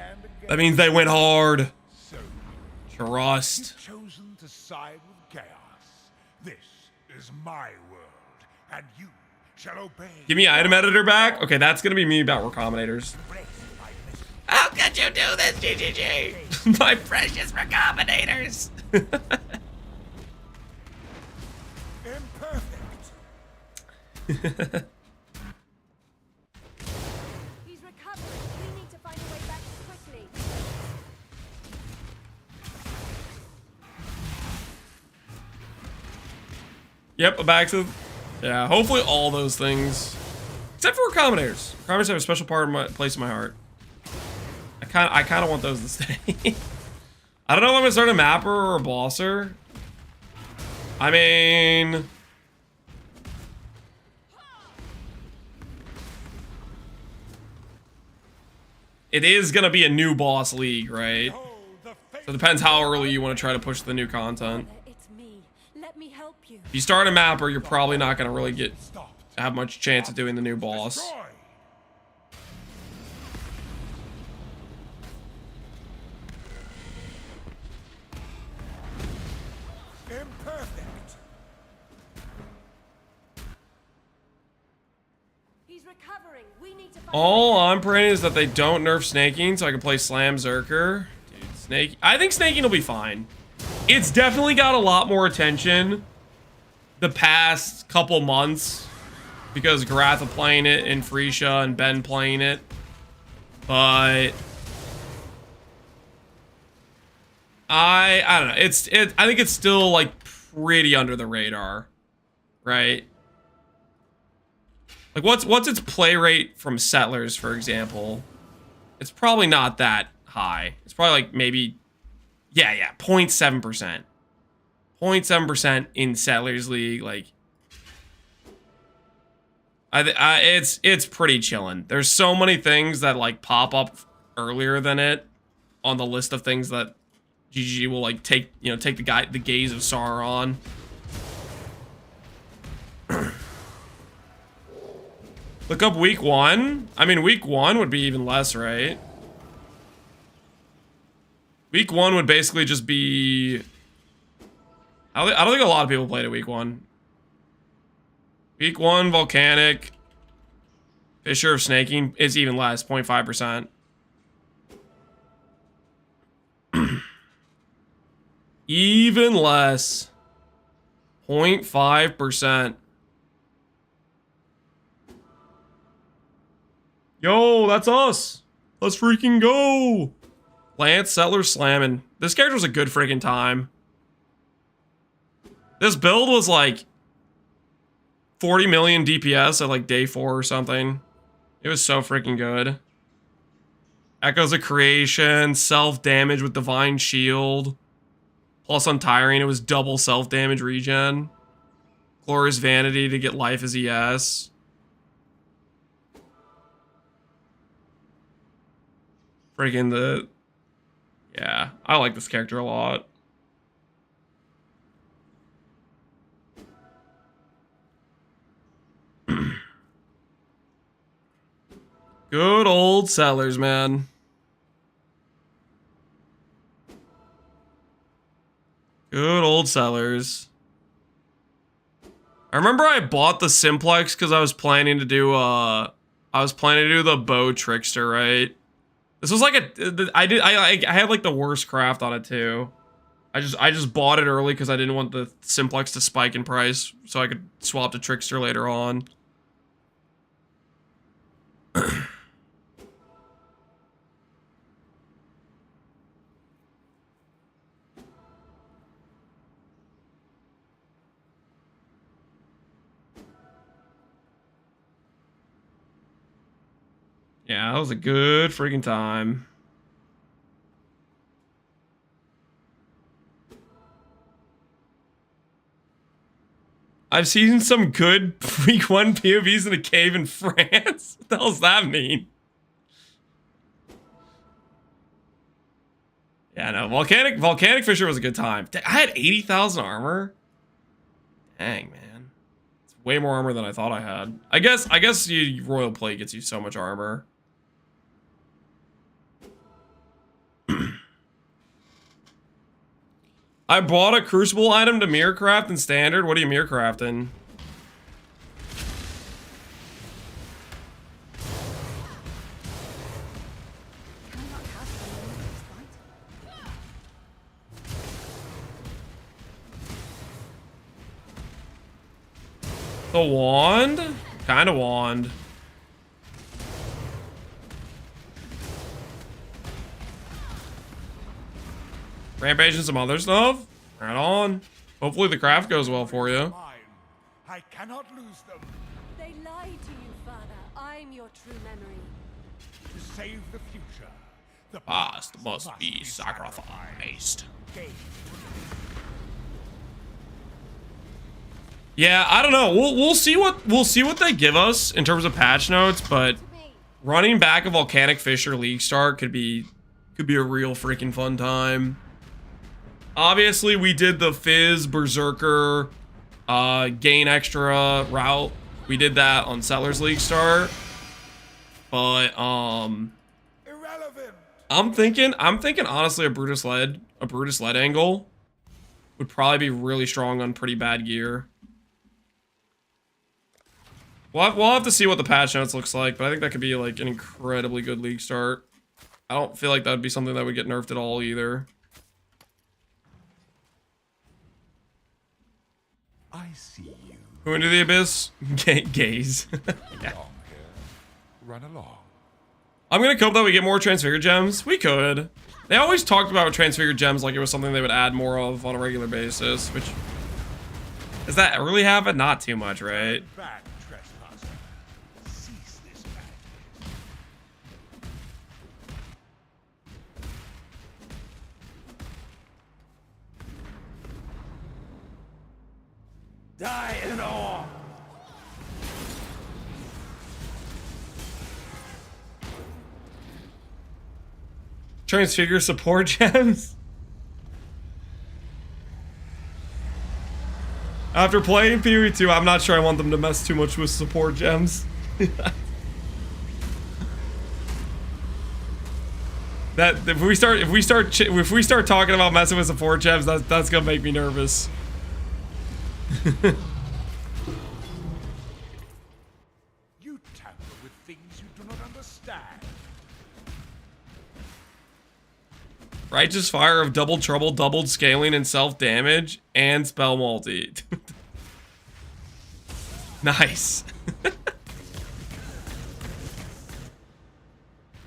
That means they went hard. So Trust. chosen to side with chaos. This is my world, and you shall obey. Give me item editor back. Okay, that's gonna be me about recombinators. How could you do this, GGG? My precious recombinators. Imperfect. He's recovering. We need to find a way back quickly. Yep, a back to. Yeah, hopefully all those things, except for recombinators. Recombinators have a special place in my heart. I kind of want those to stay. I don't know if I'm gonna start a mapper or a bosser. I mean, it is gonna be a new boss league, right? So it depends how early you want to try to push the new content. It's me. Let me me help you. If you start a mapper, you're probably not going to really have much chance of doing the new boss. Destroy. Imperfect. He's recovering. We need to find All I'm praying is that they don't nerf snaking so I can play Slam Zerker. Dude, Snake. I think snaking will be fine. It's definitely got a lot more attention the past couple months because Garatha playing it and Freesha and Ben playing it. But I don't know. I think it's still like pretty under the radar, right? Like what's its play rate from Settlers, for example? It's probably not that high. It's probably like maybe 0.7%. 0.7% in Settlers League, like it's pretty chillin'. There's so many things that like pop up earlier than it on the list of things that GG will like take the gaze of Sauron. Look up week 1. I mean, week 1 would be even less, right? Week 1 would basically just be... I don't think a lot of people played it week 1. Week 1, Volcanic. Fissure of Snaking is even less, 0.5%. Even less. 0.5%. Yo, that's us. Let's freaking go. Lance Settler slamming. This character was a good freaking time. This build was like 40 million DPS at like day 4 or something. It was so freaking good. Echoes of Creation, self-damage with Divine Shield. Plus Untiring, it was double self-damage regen. Glorious Vanity to get life as ES. Freaking yeah, I like this character a lot. Good old Settlers, man. Good old Settlers. I remember I bought the Simplex because I was planning to do the Bow Trickster, right? This was like I had like the worst craft on it too. I just bought it early because I didn't want the Simplex to spike in price so I could swap to Trickster later on. Yeah, that was a good freaking time. I've seen some good week 1 POVs in a cave in France. What the hell does that mean? Yeah, no, Volcanic Fissure was a good time. I had 80,000 armor. Dang, man. It's way more armor than I thought I had. I guess Royal Plate gets you so much armor. I bought a Crucible item to mirror craft in Standard. What are you mirror crafting? The wand? Kind of wand. Rampage and some other stuff? Right on. Hopefully the craft goes well for you. I cannot lose them. They lied to you, Father. I'm your true memory. To save the future, the Past must be sacrificed. Yeah, I don't know. We'll see what they give us in terms of patch notes, but running back a Volcanic Fissure League start could be a real freaking fun time. Obviously, we did the Fizz Berserker gain extra route. We did that on Settlers League start. But Irrelevant. I'm thinking honestly a Brutus lead angle would probably be really strong on pretty bad gear. We'll have to see what the patch notes looks like, but I think that could be like an incredibly good league start. I don't feel like that would be something that would get nerfed at all either. I see you. Who into the abyss? Gaze. Yeah. Along here. Run along. I'm gonna hope that we get more transfigured gems. We could. They always talked about transfigured gems like it was something they would add more of on a regular basis, which... Does that really happen? Not too much, right? Back, trespasser. Cease this madness. Die in awe! Transfigure support gems? After playing Theory 2, I'm not sure I want them to mess too much with support gems. That if we start talking about messing with support gems, that's gonna make me nervous. You tamper with things you do not understand. Righteous Fire of Double Trouble, doubled scaling and self-damage, and spell multi. Nice.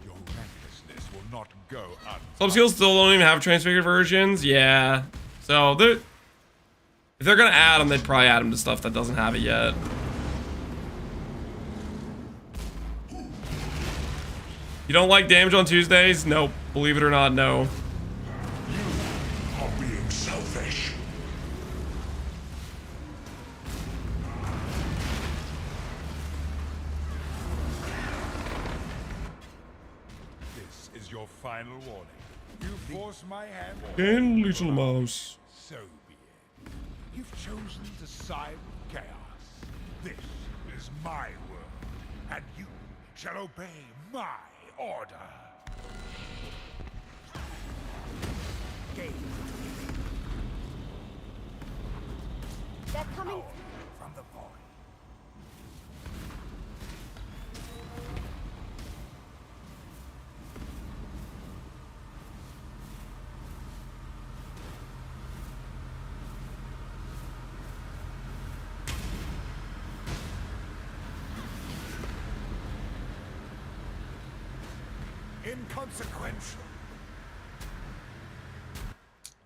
Your recklessness will not go unpunished. Some skills still don't even have transfigured versions. Yeah. So if they're gonna add them, they'd probably add them to stuff that doesn't have it yet. You don't like damage on Tuesdays? Nope. Believe it or not, no. Are being selfish. This is your final warning. You force my hand. In little mouse. So be it. You've chosen to side with chaos. This is my world, and you shall obey my order. They're coming. From the void. Inconsequential.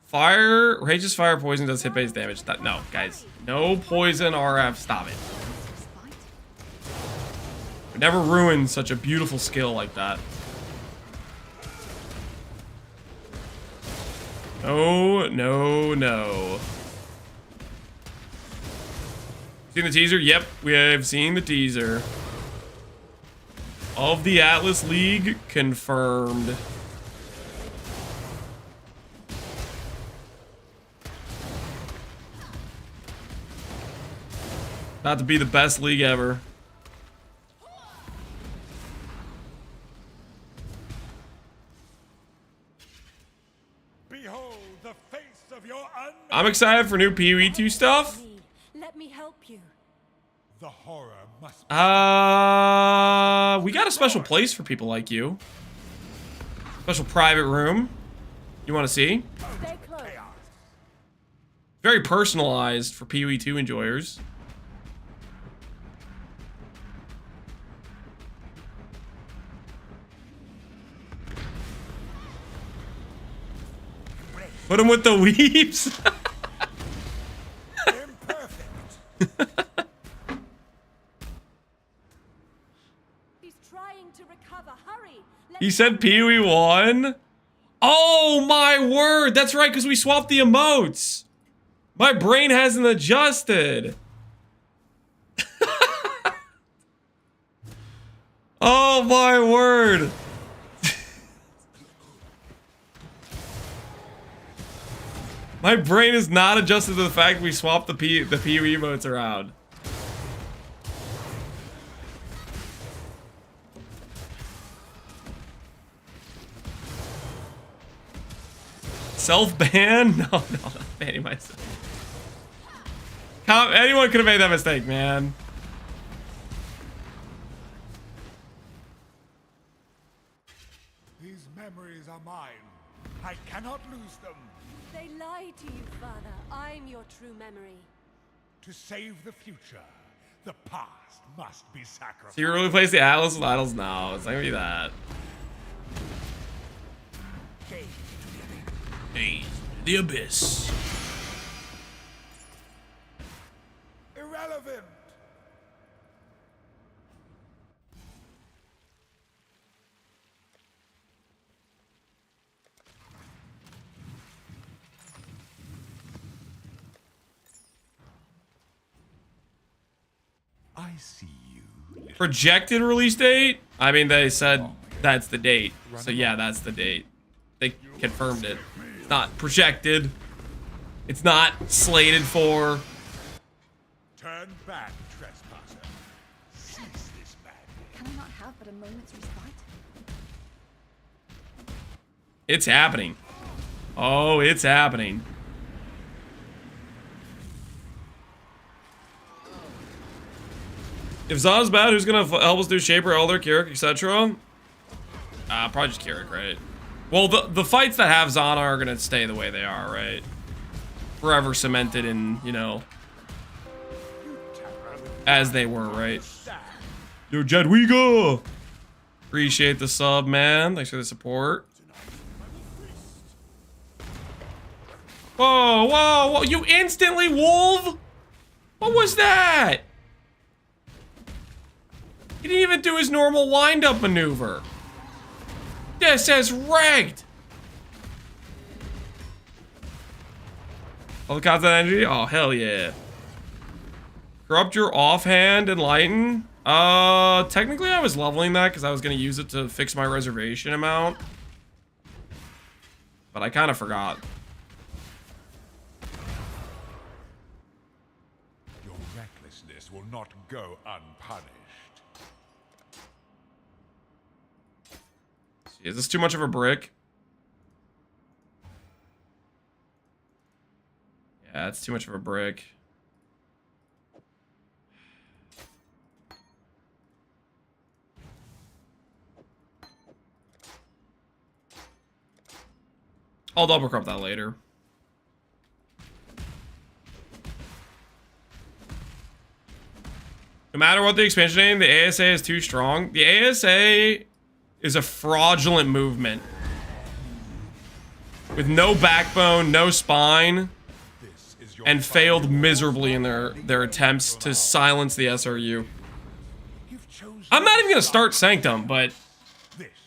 Fire, Rageous Fire poison does hit base damage. No, guys. No poison RF. Stop it. Never ruin such a beautiful skill like that. No, no, no. Seen the teaser? Yep, we have seen the teaser. Of the Atlas League, confirmed. About to be the best league ever. Behold the face of your I'm excited for new PoE2 stuff. Let me help you. The horror must We got a special place for people like you. Special private room. You want to see? Stay close. Very personalized for PoE2 enjoyers. Put him with the weeps. He's trying to recover. Hurry. He said PoE 1. Oh my word. That's right, because we swapped the emotes. My brain hasn't adjusted. Oh my word. My brain is not adjusted to the fact we swapped the P emotes around. Self-ban? No, not banning myself. Anyone could have made that mistake, man. These memories are mine. I cannot lose them. They lied to you, Father. I'm your true memory. To save the future, the past must be sacrificed. So you really plays the Atlas with idols? No, it's not gonna be that. Hey, the abyss. Irrelevant. I see you. Projected release date? I mean, they said that's the date. So yeah, that's the date. They confirmed it. It's not projected. It's not slated for. Turn back, trespasser. Cease this madness. Can I not have but a moment's respite? It's happening. Oh, it's happening. If Zana's bad, who's gonna help us do Shaper, Elder, Kirik, etc.? Probably just Kirik, right? Well, the fights that have Zana are gonna stay the way they are, right? Forever cemented in, you know, as they were, right? Yo, Jadwiga! Appreciate the sub, man. Thanks for the support. Whoa, whoa, whoa! You instantly wolf? What was that? He didn't even do his normal wind-up maneuver. This is rigged. All the constant energy? Oh, hell yeah. Corrupt your offhand, enlighten. Technically I was leveling that because I was going to use it to fix my reservation amount. But I kind of forgot. Your recklessness will not go unpunished. Is this too much of a brick? Yeah, it's too much of a brick. I'll double crop that later. No matter what the expansion name, the ASA is too strong. The ASA is a fraudulent movement with no backbone, no spine, and failed miserably in their attempts to silence the SRU. I'm not even gonna start Sanctum, but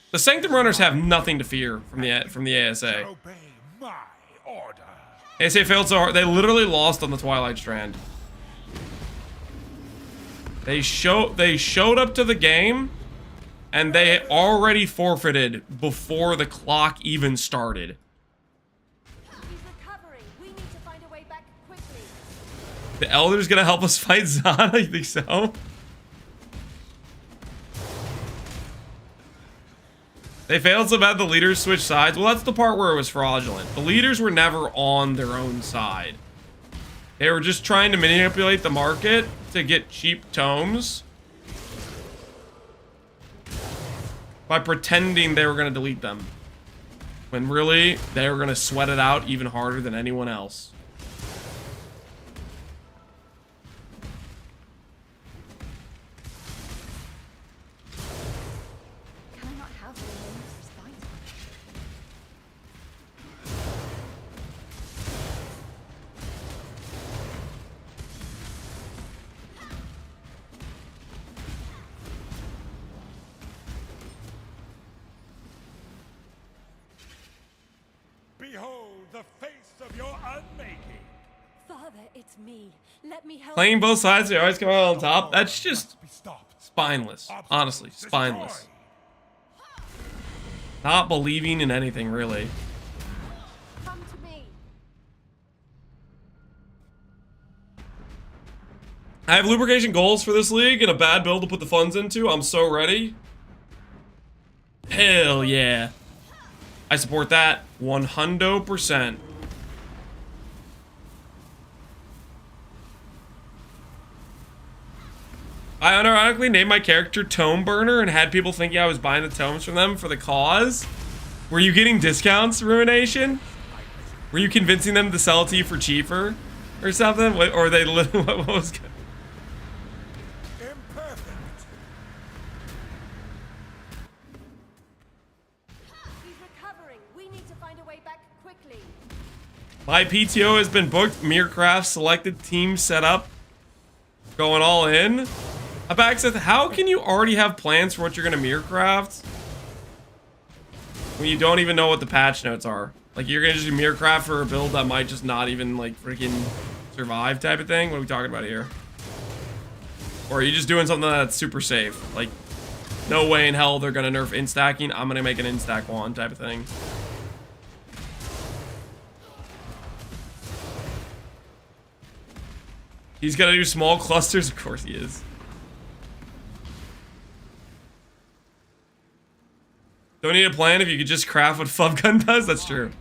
the Sanctum runners have nothing to fear from the ASA. ASA failed so hard they literally lost on the Twilight Strand. They showed up to the game. And they already forfeited before the clock even started. He's recovering. We need to find a way back quickly. The Elder's gonna help us fight Zana? You think so? They failed so bad the leaders switched sides. Well, that's the part where it was fraudulent. The leaders were never on their own side. They were just trying to manipulate the market to get cheap tomes. By pretending they were going to delete them. When really, they were going to sweat it out even harder than anyone else. Can I not have but a moment's respite? Behold the face of your unmaking. Father, it's me. Let me help. Playing both sides, they always come out on top. That's just spineless. Honestly, spineless. Not believing in anything, really. Come to me. I have lubrication goals for this league and a bad build to put the funds into. I'm so ready. Hell yeah. I support that 100%. I unironically named my character Tome Burner and had people thinking I was buying the tomes from them for the cause. Were you getting discounts, Ruination? Were you convincing them to sell it to you for cheaper or something? Or they literally, what was good? Imperfect. He's recovering. We need to find a way back quickly. My PTO has been booked. Mircraft selected team set up. Going all in. Abaxeth, how can you already have plans for what you're gonna Mircraft when you don't even know what the patch notes are? Like, you're gonna just do Mircraft for a build that might just not even, like, freaking survive type of thing? What are we talking about here? Or are you just doing something that's super safe? Like, no way in hell they're gonna nerf instacking. I'm gonna make an instack wand type of thing. He's gonna do small clusters? Of course he is. Don't need a plan if you could just craft what Fubgun does? That's true.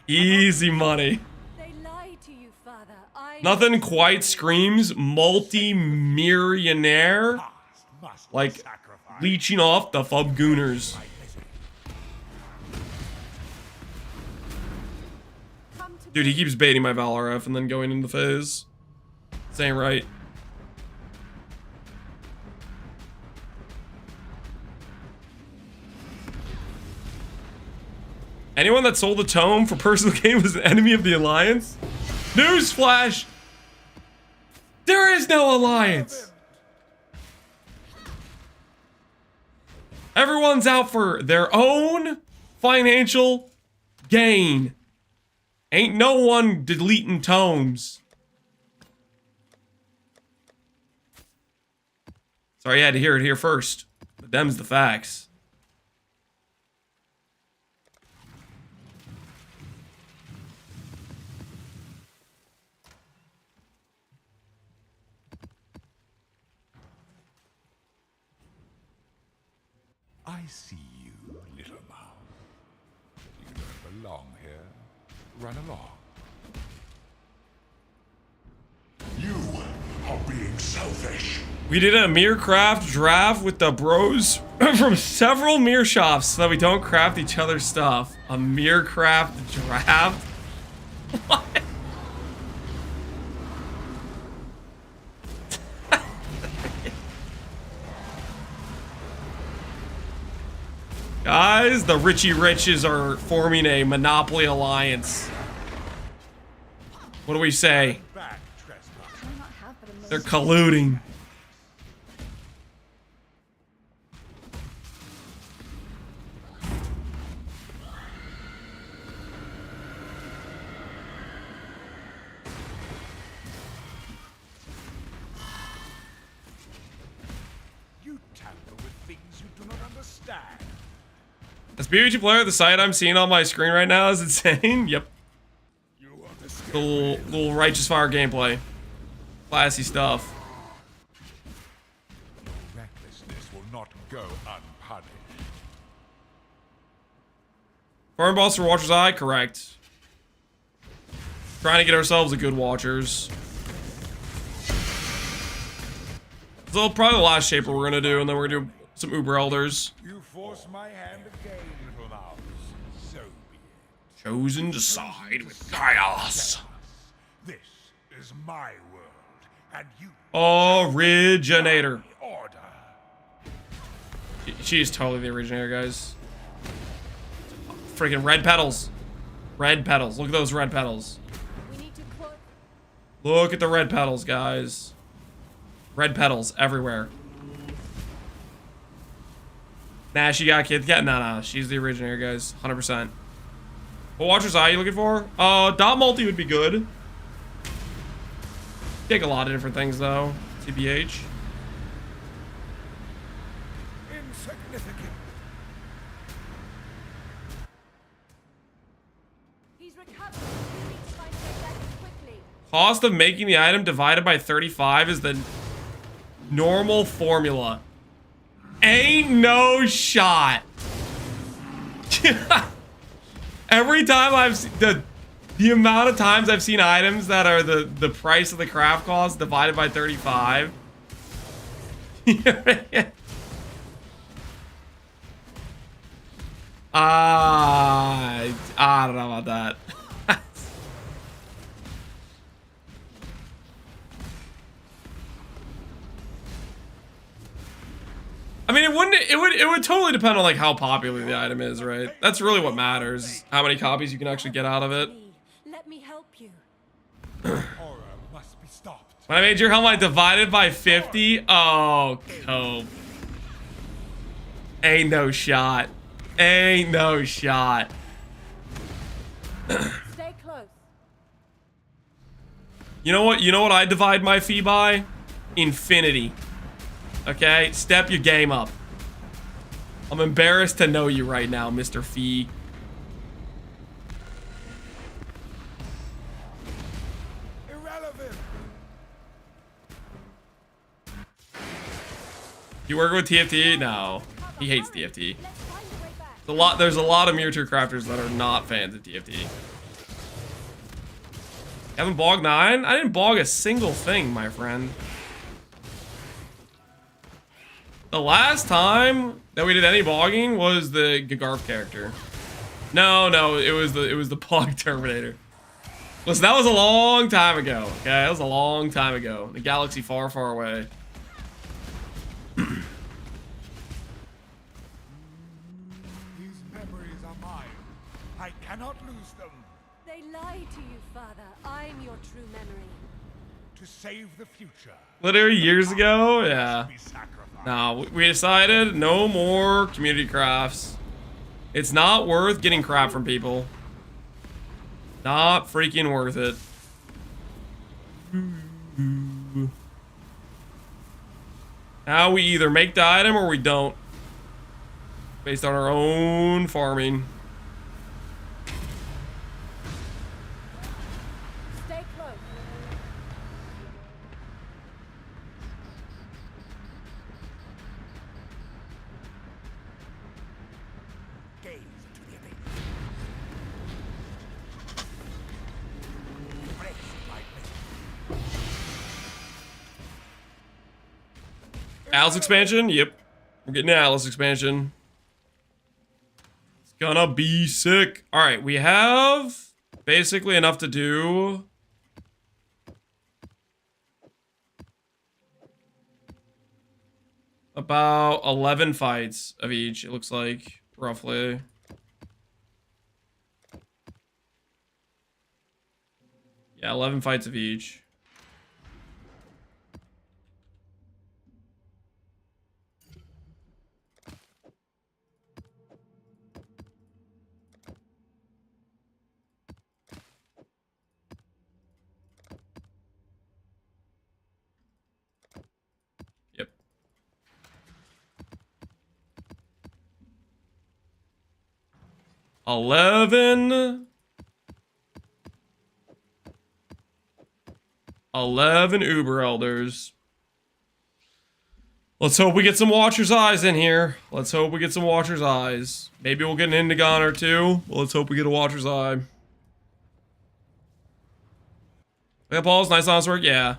Easy money. They lied to you, Father. Nothing quite screams multi-millionaire like leeching off the Fubgooners. Dude, he keeps baiting my Valoref and then going into phase. This ain't right. Anyone that sold a tome for personal gain was an enemy of the Alliance? Newsflash! There is no Alliance! Everyone's out for their own financial gain. Ain't no one deleting tomes. Sorry, I had to hear it here first. But them's the facts. I see you, little mouse. You don't belong here. Run along. You are being selfish. We did a Mircraft draft with the bros from several Mir shops so that we don't craft each other's stuff. A Mircraft draft? What? Guys, the Richie Riches are forming a Monopoly alliance. What do we say? They're colluding. You tamper with things you do not understand. This BBG player, the site I'm seeing on my screen right now is insane. Yep. The little Righteous Fire gameplay. Classy stuff. Recklessness will not go unpunished. Farm boss for Watcher's Eye? Correct. Trying to get ourselves a good Watchers. So probably the last Shaper we're gonna do, and then we're gonna do some Uber Elders. You force my hand again, little mouse. So be it. Chosen to side with chaos. This is my world, and you Originator. order. She's totally the originator, guys. Freaking red petals. Red petals. Look at those red petals. We need to put... Look at the red petals, guys. Red petals everywhere. Nah, she got kids. Yeah, nah. She's the originator, guys. 100%. What Watcher's Eye you looking for? Dot multi would be good. Take a lot of different things, though. TBH. Insignificant. He's recovering. We need to find a way back quickly. Cost of making the item divided by 35 is the normal formula. Ain't no shot. Every time I've seen the amount of times I've seen items that are the price of the craft cost divided by 35. I don't know about that. I mean, it would totally depend on like how popular the item is, right? That's really what matters. How many copies you can actually get out of it. Let me help you. Horror must be stopped. When I made your helmet divided by 50, oh, Cope. Ain't no shot. Ain't no shot. Stay close. You know what? You know what I divide my fee by? Infinity. Okay? Step your game up. I'm embarrassed to know you right now, Mr. Fee. Irrelevant. You work with TFT? No. He hates TFT. There's a lot of miniature crafters that are not fans of TFT. You haven't bogged 9? I didn't bog a single thing, my friend. The last time that we did any bogging was the Gagarf character. No, it was the Pog Terminator. Listen, that was a long time ago. Okay, that was a long time ago. The galaxy far, far away. These memories are mine. I cannot lose them. They lied to you, Father. I'm your true memory. To save the future. Literally years ago, yeah. Be sacrificed. No, we decided no more community crafts. It's not worth getting crap from people. Not freaking worth it. Now we either make the item or we don't. Based on our own farming. Stay close. Gaze to the abyss. Brace my blade. Alice expansion? Yep. We're getting an Alice expansion. It's gonna be sick. Alright, we have basically enough to do about 11 fights of each, it looks like, roughly. Yeah, 11 fights of each. Yep. Eleven Uber Elders. Let's hope we get some Watcher's Eyes in here. Let's hope we get some Watcher's Eyes. Maybe we'll get an Indigon or two. But let's hope we get a Watcher's Eye. Yeah, Paul's nice honest work. Yeah.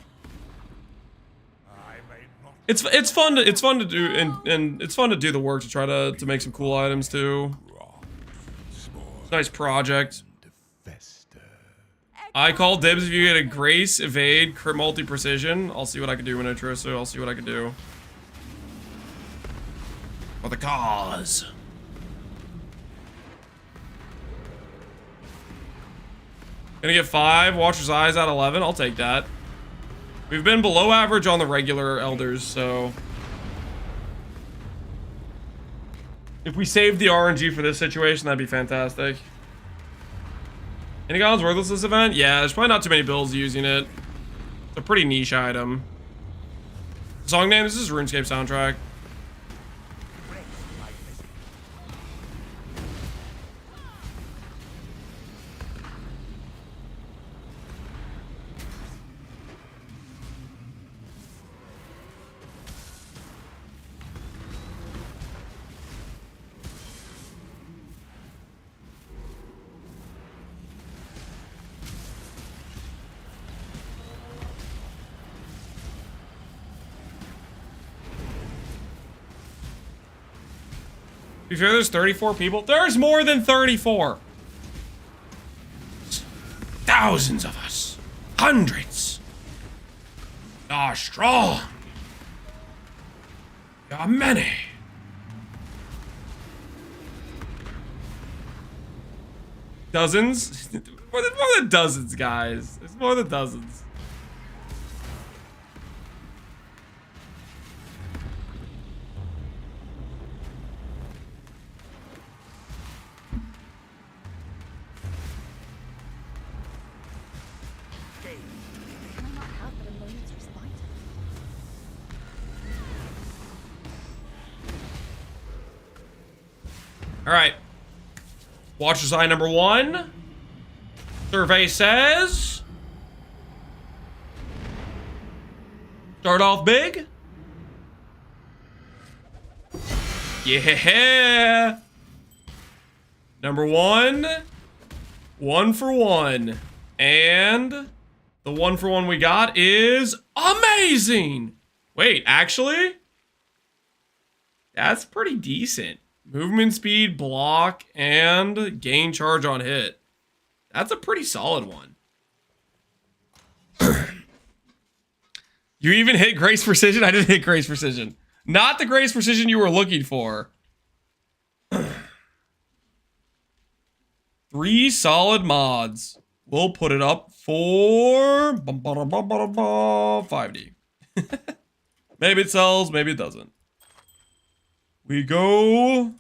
It's fun to do and it's fun to do the work to try to make some cool items too. It's a nice project. I call dibs if you get a Grace, Evade, Crit Multi Precision. I'll see what I can do in Intro, so I'll see what I can do. For the cause. Gonna get 5 Watcher's Eyes out of 11. I'll take that. We've been below average on the regular Elders, so... if we save the RNG for this situation, that'd be fantastic. Indigon's worthless this event? Yeah, there's probably not too many builds using it. It's a pretty niche item. Song name, this is RuneScape soundtrack. be fair, there's 34 people. There's more than 34. Thousands of us. Hundreds. You're strong. You're many. Dozens? More than dozens, guys. It's more than dozens. All right. Watcher's eye number 1. Survey says, start off big. Yeah. Number 1. 1 for 1. And the 1 for 1 we got is amazing. Wait, actually? That's pretty decent. Movement speed, block, and gain charge on hit. That's a pretty solid one. You even hit Grace Precision? I didn't hit Grace Precision. Not the Grace Precision you were looking for. 3 solid mods. We'll put it up for 5D. Maybe it sells, maybe it doesn't. We go.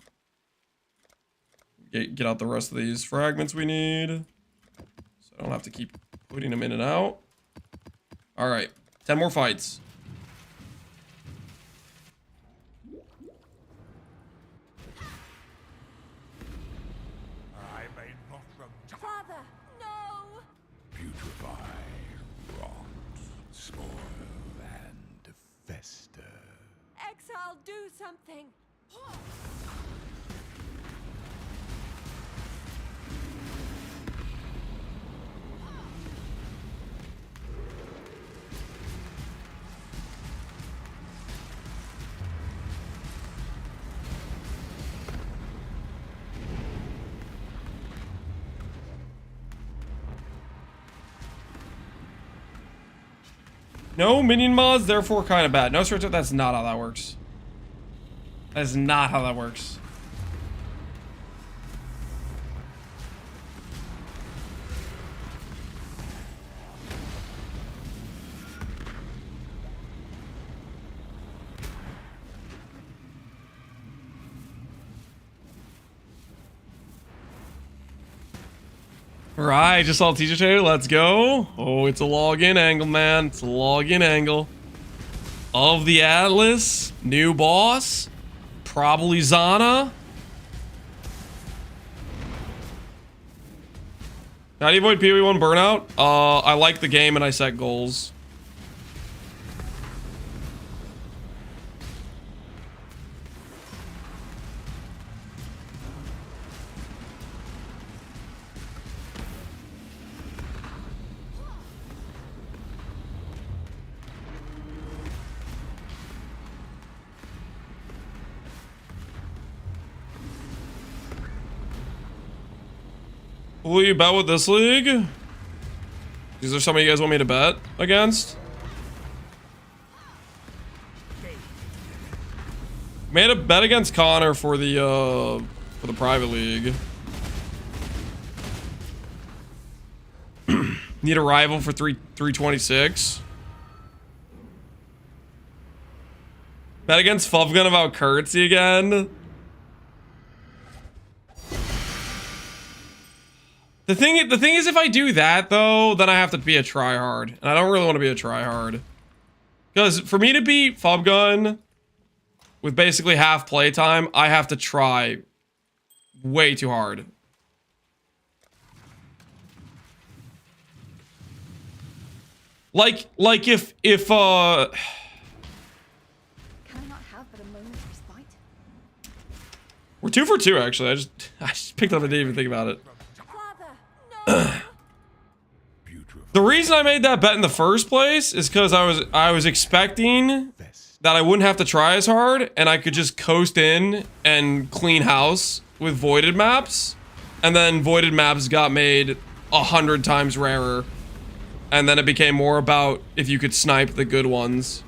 Get out the rest of these fragments we need. So I don't have to keep putting them in and out. All right. 10 more fights. I may not Father, no! putrefy, rot, spoil, and fester. Exile, do something! No minion mods, therefore kind of bad. No, sir, that's not how that works. That is not how that works. Alright, just saw the teacher trailer. Let's go. Oh, it's a login angle, man. It's a login angle. Of the Atlas. New boss. Probably Zana. How do you avoid PoE1 burnout? I like the game and I set goals. Will you bet with this league? Is there somebody you guys want me to bet against? Made a bet against Connor for the private league. Need a rival for 326. Bet against Fuvgun about currency again. The thing is, if I do that though, then I have to be a tryhard, and I don't really want to be a tryhard. Because for me to beat Fubgun with basically half playtime, I have to try way too hard. Like if Can I not have but a moment's respite? we're 2 for 2 actually. I just picked up and didn't even think about it. The reason I made that bet in the first place is because I was expecting that I wouldn't have to try as hard, and I could just coast in and clean house with voided maps, and then voided maps got made 100 times rarer, and then it became more about if you could snipe the good ones.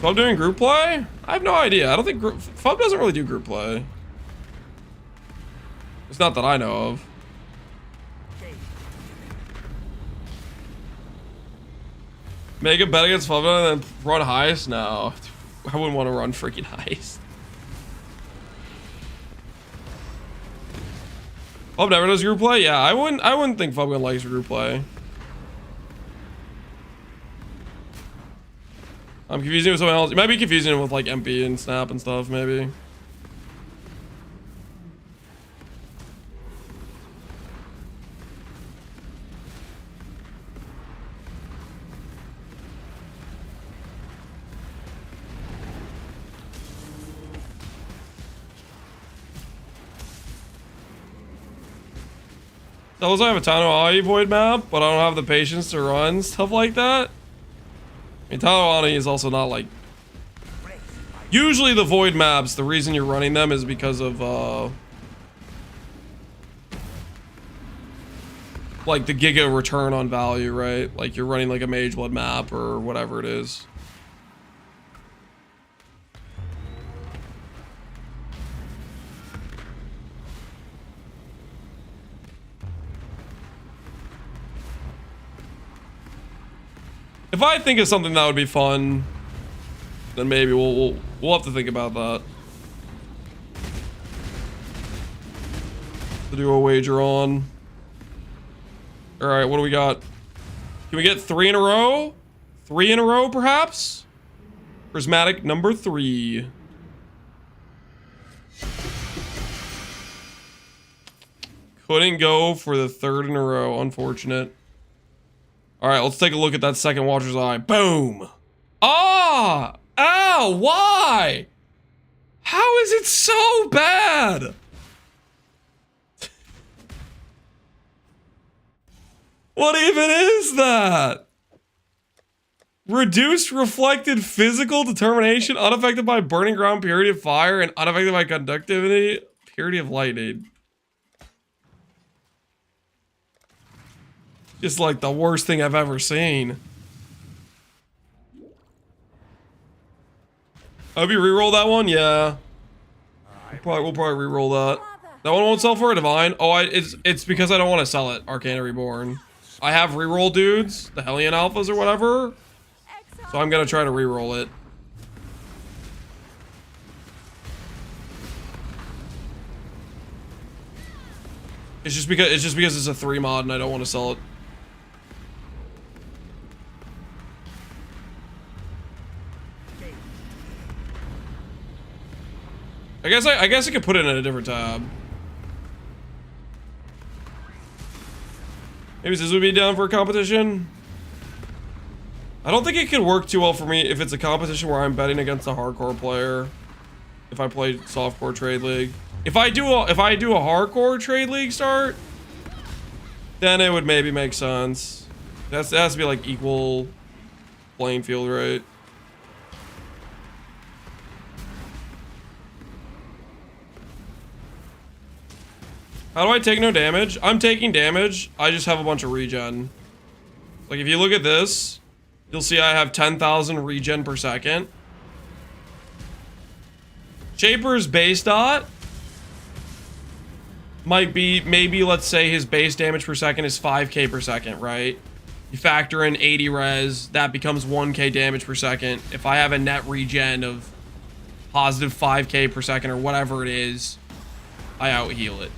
Fub doing group play? I have no idea. I don't think Fub doesn't really do group play. It's not that I know of. Make a bet against Fub and then run heist? No. I wouldn't want to run freaking heist. Fub never does group play? Yeah, I wouldn't think Fub likes group play. I'm confusing it with someone else. You might be confusing it with like MP and Snap and stuff, maybe. Also, I have a ton of Ai void map, but I don't have the patience to run stuff like that. I mean, Talawani is also not like... Usually the void maps, the reason you're running them is because of, like the giga return on value, right? Like you're running like a Mageblood map or whatever it is. If I think of something that would be fun, then maybe we'll have to think about that. To do a wager on. All right, what do we got? Can we get 3 in a row? 3 in a row, perhaps? Prismatic number 3. Couldn't go for the 3rd in a row. Unfortunate. All right, let's take a look at that second Watcher's Eye. Boom. Ah! Ow! Why? How is it so bad? What even is that? Reduced reflected physical determination, unaffected by burning ground, purity of fire, and unaffected by conductivity, purity of lightning. Just like the worst thing I've ever seen. Hope you reroll that one? Yeah. We'll probably reroll that. That one won't sell for a divine. Oh, it's because I don't want to sell it. Arcana Reborn. I have reroll dudes, the Hellion Alphas or whatever. So I'm gonna try to reroll it. It's just because it's a 3 mod and I don't want to sell it. I guess I could put it in a different tab. Maybe this would be down for a competition. I don't think it could work too well for me if it's a competition where I'm betting against a hardcore player. If I play softcore trade league, if I do a hardcore trade league start, then it would maybe make sense. That has to be like equal playing field, right? How do I take no damage? I'm taking damage. I just have a bunch of regen. Like if you look at this, you'll see I have 10,000 regen per second. Shaper's base dot might be, maybe let's say his base damage per second is 5k per second, right? You factor in 80 res, that becomes 1k damage per second. If I have a net regen of positive 5k per second or whatever it is, I out heal it.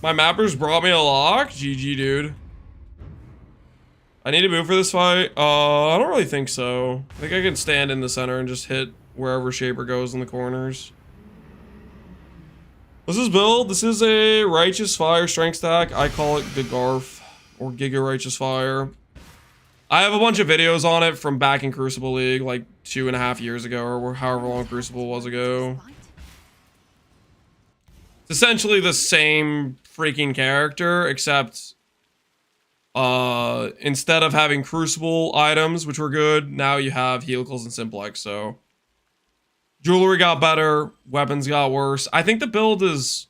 My mappers brought me a lock. GG, dude. I need to move for this fight. I don't really think so. I think I can stand in the center and just hit wherever Shaper goes in the corners. What's this build? This is a Righteous Fire strength stack. I call it Gigarf or Giga Righteous Fire. I have a bunch of videos on it from back in Crucible League, like 2.5 years ago, or however long Crucible was ago. It's essentially the same freaking character, except instead of having Crucible items, which were good, now you have Helicals and Simplex, so jewelry got better, weapons got worse. I think the build is...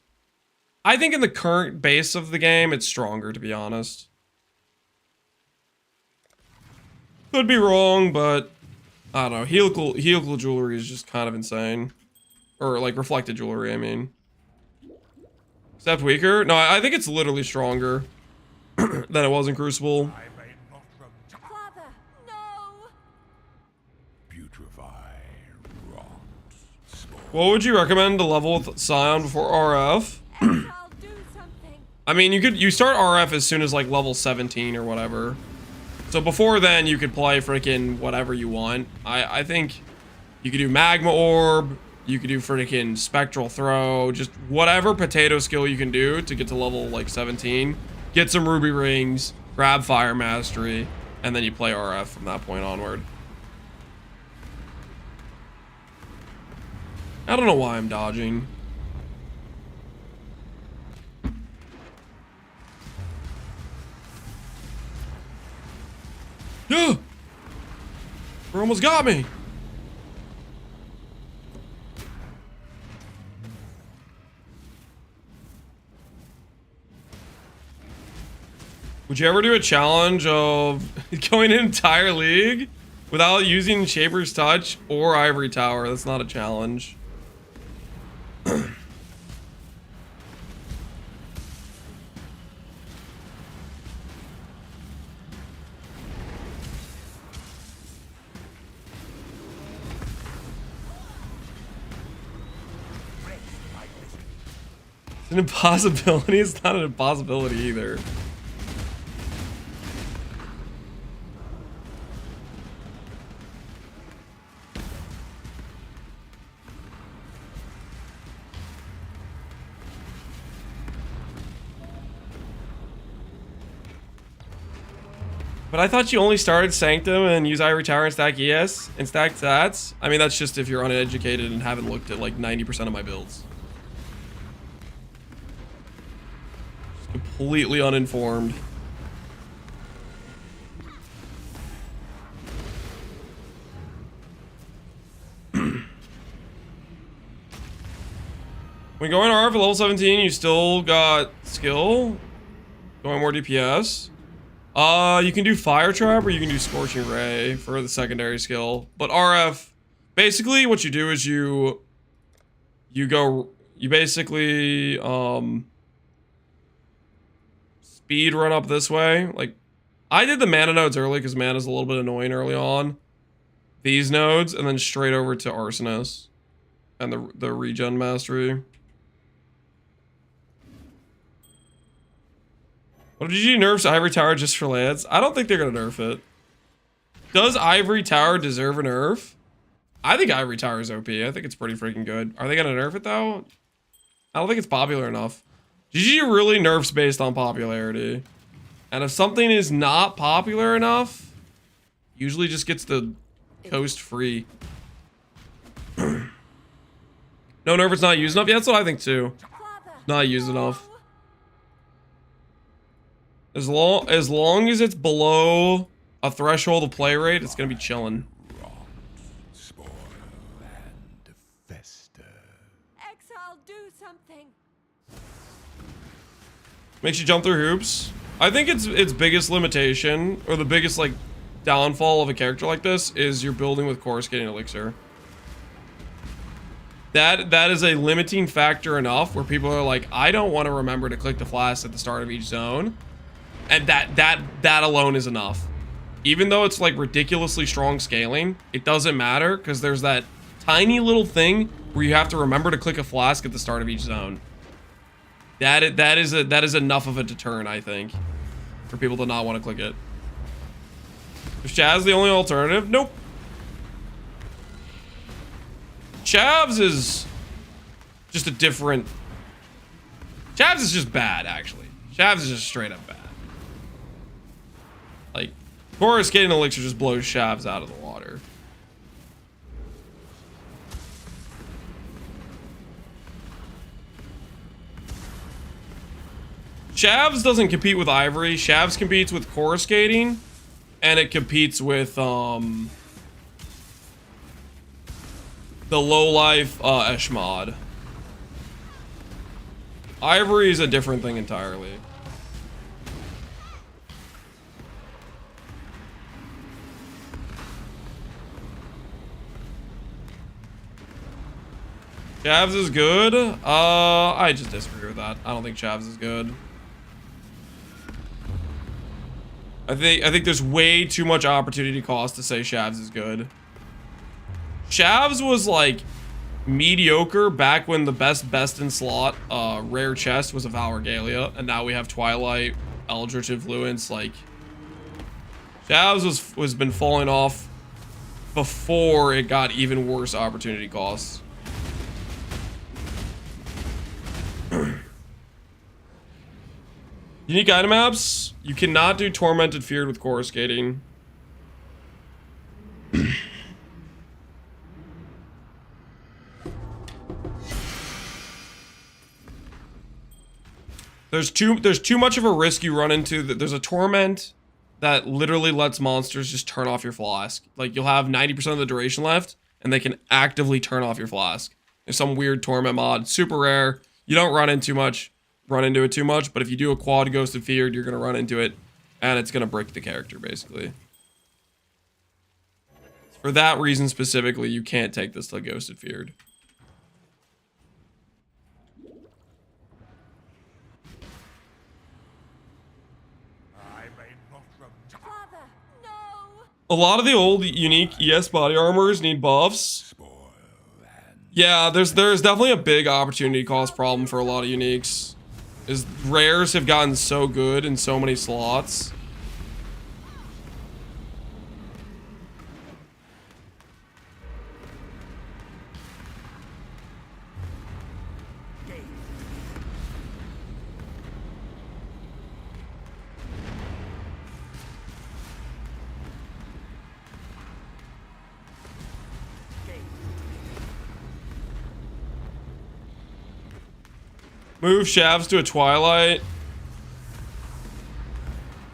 I think in the current base of the game, it's stronger, to be honest. Could be wrong, but I don't know. Helical jewelry is just kind of insane. Or, like, reflected jewelry, I mean. Except weaker? No, I think it's literally stronger than it was in Crucible. Father, no! What would you recommend to level with Scion before RF? Exile, do something. I mean, you start RF as soon as like level 17 or whatever. So before then, you could play freaking whatever you want. I think you could do Magma Orb, you could do freaking Spectral Throw, just whatever potato skill you can do to get to level like 17. Get some Ruby Rings, grab Fire Mastery, and then you play RF from that point onward. I don't know why I'm dodging. Yeah! Bro almost got me! Would you ever do a challenge of going an entire league without using Shaper's Touch or Ivory Tower? That's not a challenge. It's an impossibility. It's not an impossibility either. But I thought you only started Sanctum and use Ivory Tower and stack ES and stack stats. I mean, that's just if you're uneducated and haven't looked at like 90% of my builds. Just completely uninformed. When going RF at level 17, you still got skill. Going more DPS. You can do Fire Trap or you can do Scorching Ray for the secondary skill. But RF, basically what you do is you basically speed run up this way. Like, I did the mana nodes early because mana's a little bit annoying early on. These nodes, and then straight over to Arsonist and the regen mastery. What did you nerf Ivory Tower just for Lance? I don't think they're gonna nerf it. Does Ivory Tower deserve a nerf? I think Ivory Tower is OP. I think it's pretty freaking good. Are they gonna nerf it though? I don't think it's popular enough. GG really nerfs based on popularity. And if something is not popular enough, usually just gets the coast free. No nerf, it's not used enough? Yeah, that's what I think too. Not used enough. As long as it's below a threshold of play rate, it's gonna be chilling. Spoil and fester. Exile, do something. Makes you jump through hoops. I think its biggest limitation, or the biggest like downfall of a character like this, is you're building with Coruscating Elixir. That is a limiting factor enough where people are like, I don't want to remember to click the flask at the start of each zone. And that alone is enough. Even though it's like ridiculously strong scaling, it doesn't matter because there's that tiny little thing where you have to remember to click a flask at the start of each zone. That is enough of a deterrent, I think, for people to not want to click it. Is Chaz the only alternative? Nope. Chavs is just a different... Chavs is just bad, actually. Chavs is just straight up bad. Like, Coruscating Elixir just blows Chavs out of the water. Chavs doesn't compete with Ivory. Chavs competes with Coruscating, and it competes with the low-life Eshmod. Ivory is a different thing entirely. Chavs is good. I just disagree with that. I don't think Chavs is good. I think there's way too much opportunity cost to say Chavs is good. Chavs was like mediocre back when the best in slot rare chest was a Valor Regalia, and now we have Twilight, Eldritch Influence. Like, Chavs was been falling off before it got even worse opportunity costs. Unique item apps. You cannot do Tormented Feared with Coruscating. There's too much of a risk you run into. There's a Torment that literally lets monsters just turn off your flask. Like, you'll have 90% of the duration left, and they can actively turn off your flask. There's some weird Torment mod, super rare. You don't run into it too much, but if you do a quad Ghosted Feared, you're gonna run into it, and it's gonna break the character, basically. For that reason specifically, you can't take this to Ghosted Feared. Father, no! A lot of the old unique ES body armors need buffs. Yeah, there's definitely a big opportunity cost problem for a lot of uniques. Is rares have gotten so good in so many slots. Move Shavs to a Twilight.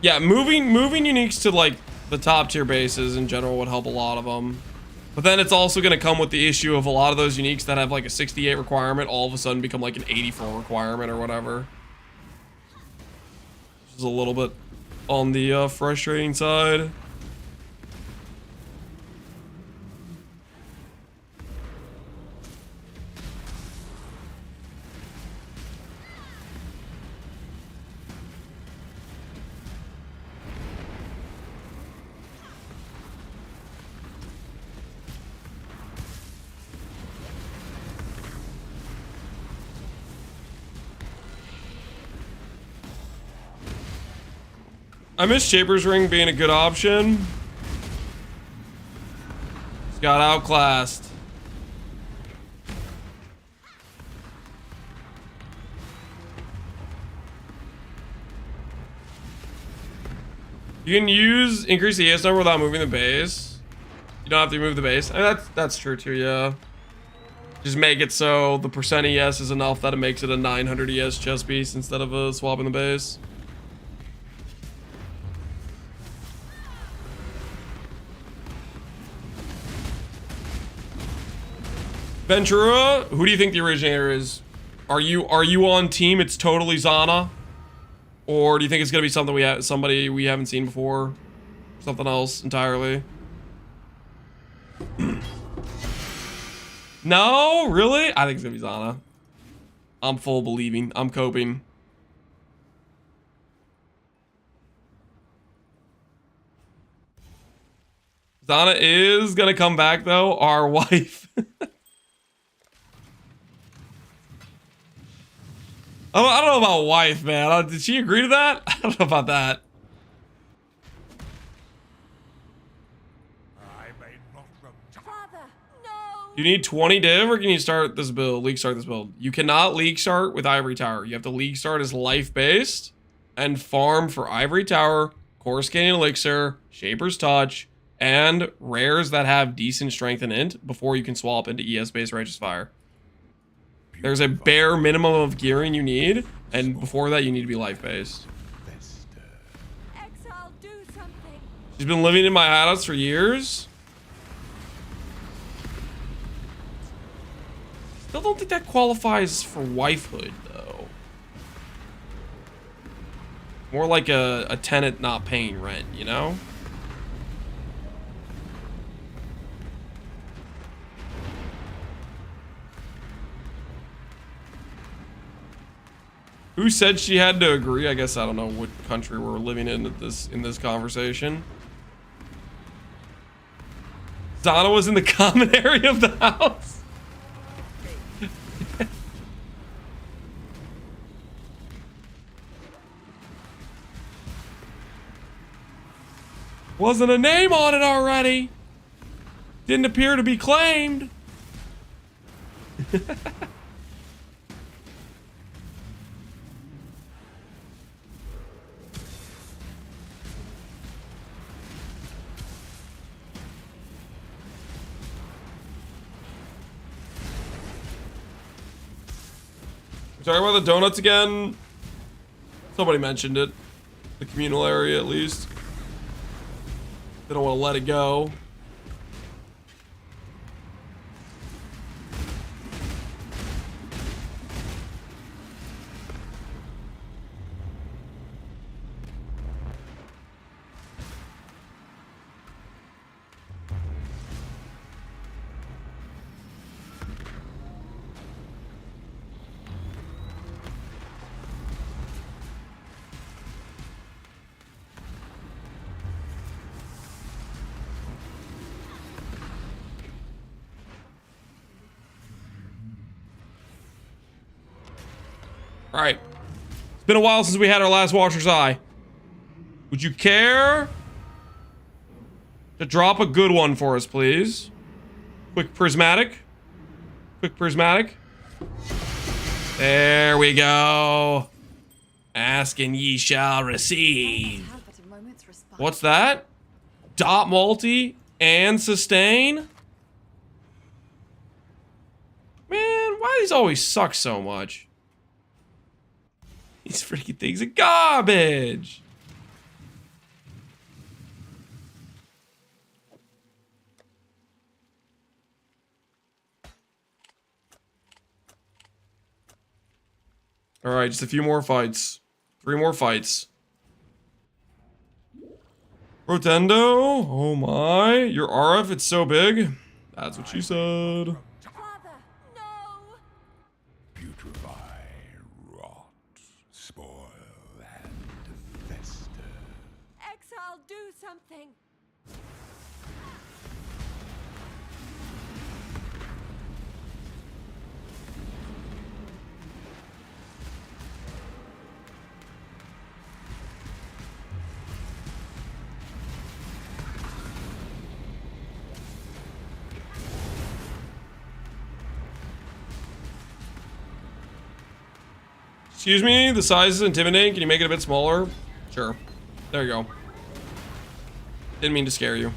Yeah, moving uniques to like the top tier bases in general would help a lot of them. But then it's also going to come with the issue of a lot of those uniques that have like a 68 requirement all of a sudden become like an 84 requirement or whatever. Which is a little bit on the frustrating side. I miss Shaper's Ring being a good option. Just got outclassed. You can increase the ES number without moving the base. You don't have to move the base. I mean, that's true too, yeah. Just make it so the percent ES is enough that it makes it a 900 ES chest piece instead of swapping the base. Ventura, who do you think the originator is? Are you on team it's totally Zana? Or do you think it's gonna be somebody we haven't seen before? Something else entirely? No, really? I think it's gonna be Zana. I'm full believing. I'm coping. Zana is gonna come back though, our wife. I don't know about wife, man. Did she agree to that? I don't know about that. I may not remember. Father, no! You need 20 div, or can you start this build? League start this build. You cannot league start with Ivory Tower. You have to league start as life-based and farm for Ivory Tower, Core Scanning Elixir, Shaper's Touch, and rares that have decent strength and int before you can swap into ES-based Righteous Fire. There's a bare minimum of gearing you need, and before that you need to be life-based. Exile, do something! She's been living in my house for years. Still don't think that qualifies for wifehood, though. More like a tenant not paying rent, you know? Who said she had to agree? I guess I don't know what country we're living in at this conversation. Zana was in the common area of the house. Wasn't a name on it already. Didn't appear to be claimed. Talking about the donuts again. Somebody mentioned it. The communal area, at least. They don't want to let it go. All right. It's been a while since we had our last Watcher's Eye. Would you care to drop a good one for us, please? Quick prismatic. Quick prismatic. There we go. Ask and ye shall receive. What's that? Dot multi and sustain? Man, why do these always suck so much? These freaking things are garbage. All right, just a few more fights. 3 more fights. Rotendo, oh my. Your RF, it's so big. That's what she said. Father, no! Putrefy, rot, spoil, and fester. Exile, do something! Excuse me, the size is intimidating. Can you make it a bit smaller? Sure. There you go. Didn't mean to scare you.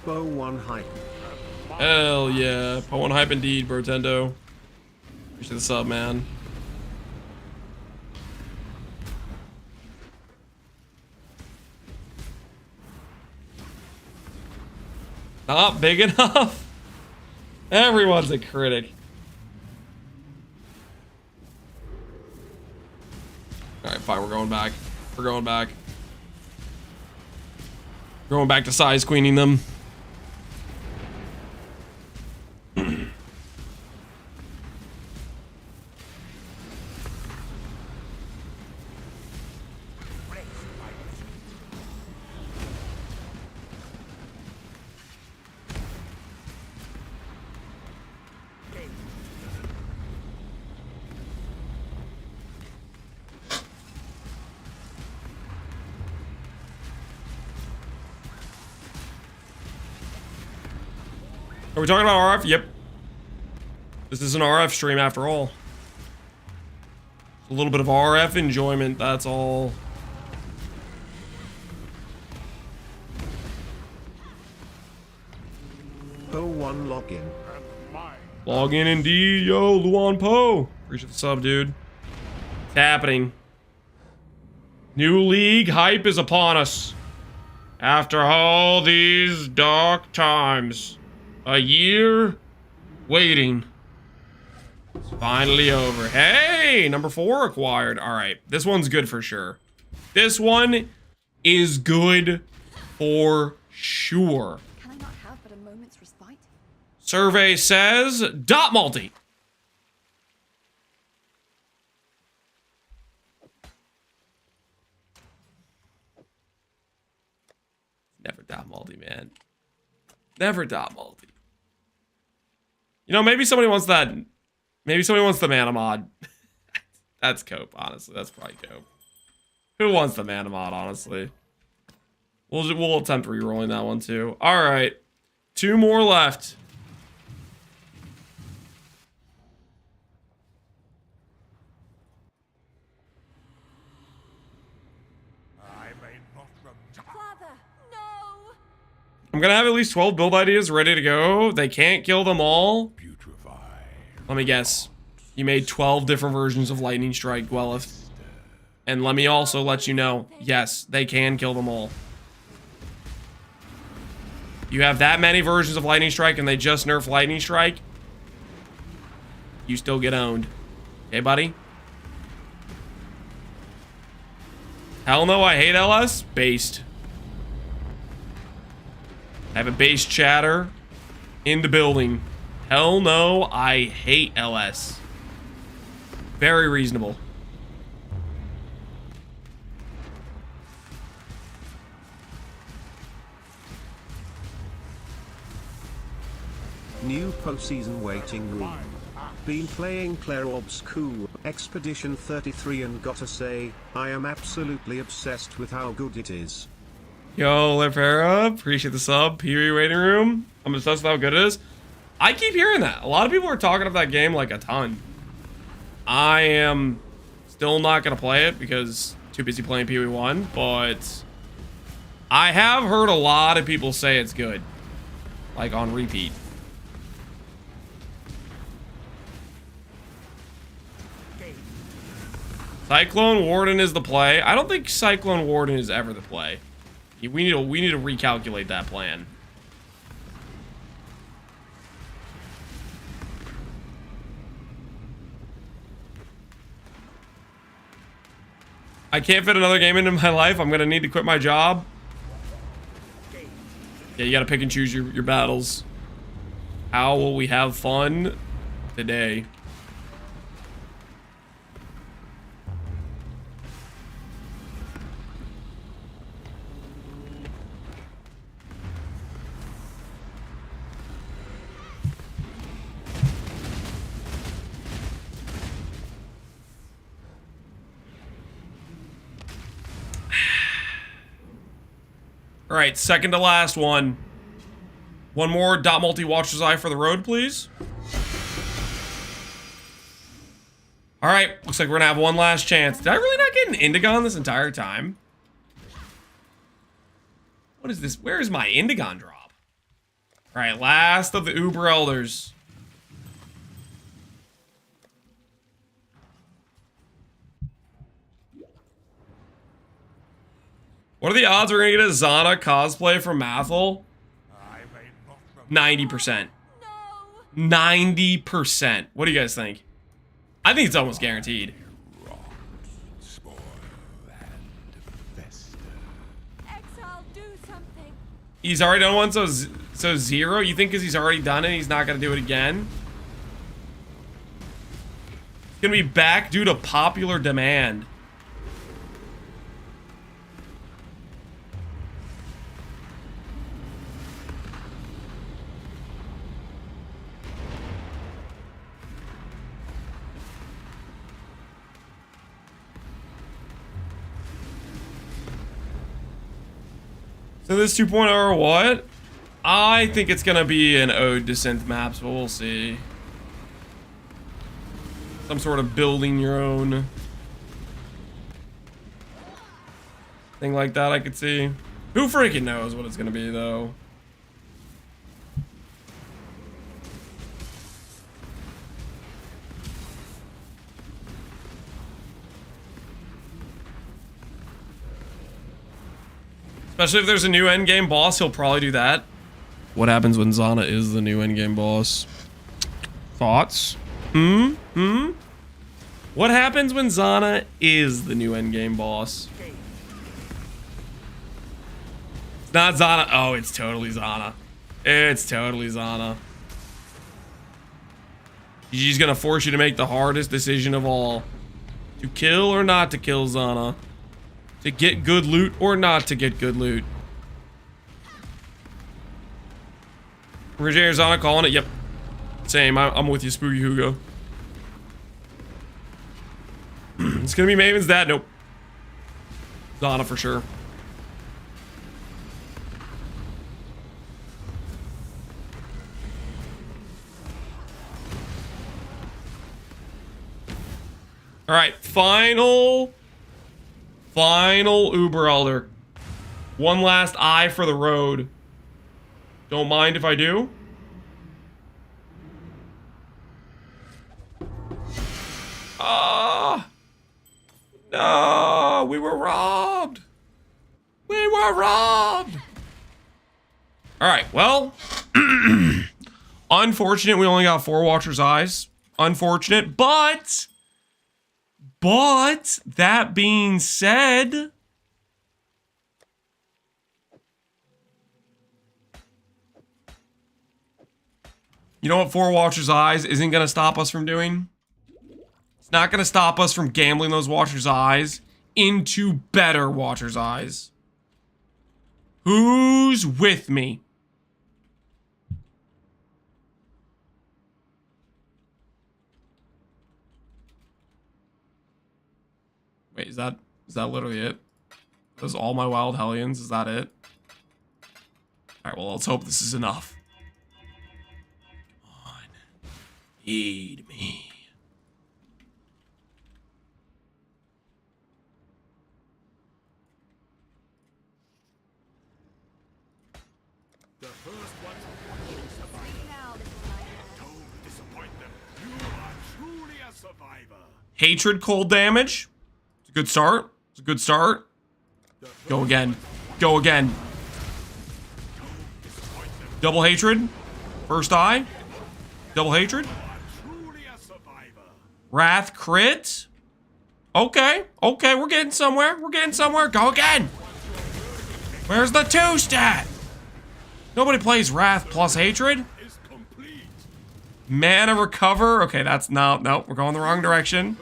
Bow 1 hype. Hell yeah. Po 1 hype indeed, Brotendo. Appreciate the sub, man. Not big enough? Everyone's a critic. Alright, fine, we're going back. We're going back. Going back to size queening them. Are we talking about RF? Yep. This is an RF stream after all. A little bit of RF enjoyment, that's all. Po1 login. Log in indeed, yo, Luan Po. Appreciate the sub, dude. It's happening. New league hype is upon us. After all these dark times. A year waiting. It's finally over. Hey, number 4 acquired. All right, this one's good for sure. This one is good for sure. Can I not have but a moment's respite? Survey says dot multi. Never dot multi, man. Never dot multi. You know, maybe somebody wants that. Maybe somebody wants the mana mod. That's Cope, honestly. That's probably Cope. Who wants the mana mod, honestly? We'll attempt re-rolling that one too. All right, 2 more left. Father, no! I'm gonna have at least 12 build ideas ready to go. They can't kill them all. Let me guess. You made 12 different versions of Lightning Strike, Gweleth. And let me also let you know, yes, they can kill them all. You have that many versions of Lightning Strike and they just nerf Lightning Strike, you still get owned. Okay, buddy? Hell no, I hate LS. Based. I have a base chatter in the building. Hell no, I hate LS. Very reasonable. New postseason waiting room. Been playing Claire Obscure Expedition 33 and gotta say, I am absolutely obsessed with how good it is. Yo, Lefera, appreciate the sub. Pee-wee waiting room. I'm obsessed with how good it is. I keep hearing that. A lot of people are talking about that game like a ton. I am still not going to play it because too busy playing Pee-wee 1, but I have heard a lot of people say it's good. Like on repeat. Cyclone Warden is the play. I don't think Cyclone Warden is ever the play. We need to recalculate that plan. I can't fit another game into my life. I'm gonna need to quit my job. Yeah, you gotta pick and choose your battles. How will we have fun today? All right, second to last one. One more dot multi watcher's eye for the road, please. All right, looks like we're gonna have one last chance. Did I really not get an Indigon this entire time? What is this? Where is my Indigon drop? All right, last of the Uber Elders. What are the odds we're gonna get a Zana cosplay from Mathel? 90%. 90%. What do you guys think? I think it's almost guaranteed. Exile, do something. He's already done one, so 0? You think because he's already done it, he's not gonna do it again? It's gonna be back due to popular demand. So this 2.0 or what? I think it's gonna be an ode to synth maps, but we'll see. Some sort of building your own thing like that I could see. Who freaking knows what it's gonna be though? Especially if there's a new endgame boss, he'll probably do that. What happens when Zana is the new endgame boss? Thoughts? What happens when Zana is the new endgame boss? It's not Zana. Oh, it's totally Zana. It's totally Zana. She's gonna force you to make the hardest decision of all. To kill or not to kill Zana. To get good loot or not to get good loot. Roger Zana calling it. Yep. Same. I'm with you, Spooky Hugo. It's gonna be Maven's dad. Nope. Zana for sure. All right, final Uber Elder. One last eye for the road. Don't mind if I do. Ah, no, we were robbed. We were robbed. All right, well, unfortunate. We only got 4 Watcher's Eyes. Unfortunate, but that being said, you know what 4 Watcher's Eyes isn't going to stop us from doing? It's not going to stop us from gambling those Watcher's Eyes into better Watcher's Eyes. Who's with me? Wait, is that literally it? Those all my wild hellions, is that it? Alright, well, let's hope this is enough. Come on. Feed me. The first ones will survive. Don't disappoint them. You are truly a survivor. Hatred, cold damage. It's a good start. It's a good start. Go again. Go again. Double hatred. First eye. Double hatred. Wrath crit. Okay. Okay, we're getting somewhere. We're getting somewhere. Go again. Where's the 2 stat? Nobody plays Wrath plus hatred. Mana recover. Okay, that's no, we're going the wrong direction.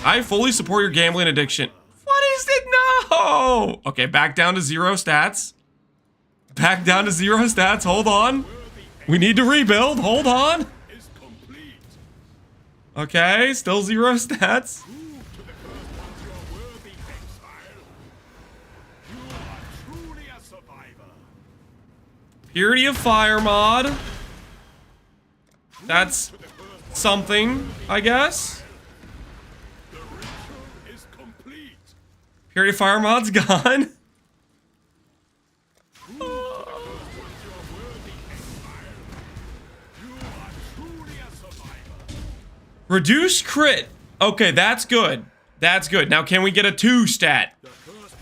I fully support your gambling addiction. What is it? No! Okay, back down to 0 stats. Back down to 0 stats. Hold on. We need to rebuild. Hold on. Okay, still 0 stats. Purity of Fire mod. That's something, I guess. Purity of Fire mod's gone. Reduce crit. Okay, that's good. That's good. Now, can we get a 2 stat?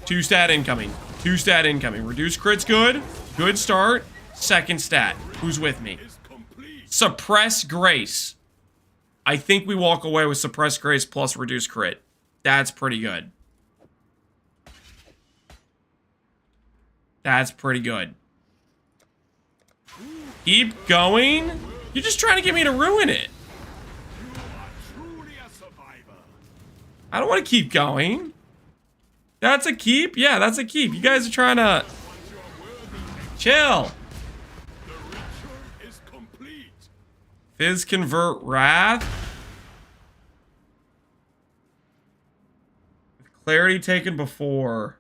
2 stat incoming. 2 stat incoming. Reduce crit's good. Good start. Second stat. Who's with me? Suppress Grace. I think we walk away with Suppress Grace plus Reduce crit. That's pretty good. That's pretty good. Keep going. You're just trying to get me to ruin it. I don't want to keep going. That's a keep? Yeah, that's a keep. You guys are trying to... Chill. Fizz convert Wrath. Clarity taken before.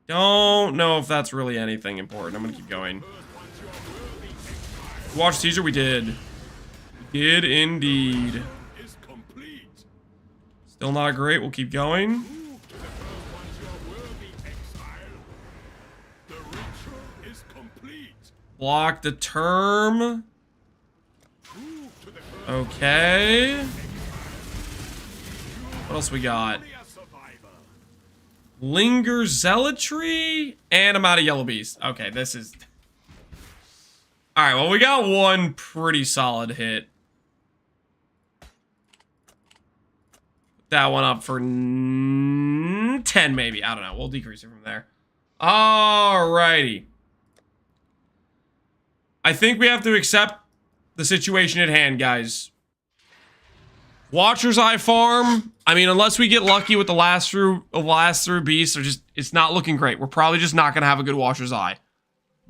Don't know if that's really anything important. I'm gonna keep going. Watch teaser, we did. We did indeed. Still not great, we'll keep going. Block the term. Okay. What else we got? Linger Zealotry, and I'm out of Yellow Beast. Okay, this is... Alright, well, we got one pretty solid hit. That one up for 10, maybe. I don't know. We'll decrease it from there. Alrighty. I think we have to accept the situation at hand, guys. Watcher's Eye farm. I mean, unless we get lucky with the last through beasts, it's not looking great. We're probably just not gonna have a good Watcher's Eye.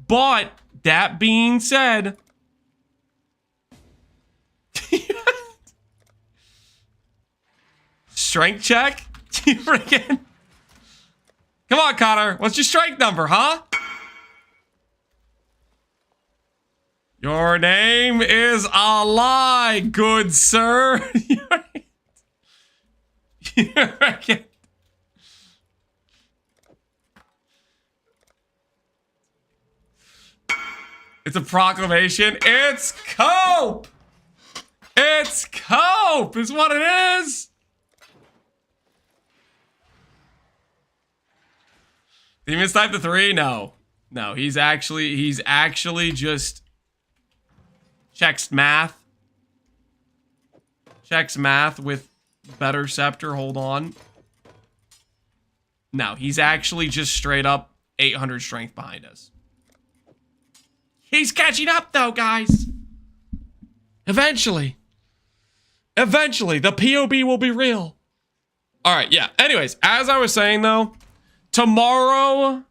But that being said, strength check. Come on, Connor. What's your strength number, huh? Your name is a lie, good sir. It's a proclamation. It's cope. It's cope is what it is. Demons type the 3? No. No, he's actually just checks math. Checks math with better scepter. Hold on. No, he's actually just straight up 800 strength behind us. He's catching up though, guys. Eventually. Eventually, the POB will be real. All right, yeah. Anyways, as I was saying though, tomorrow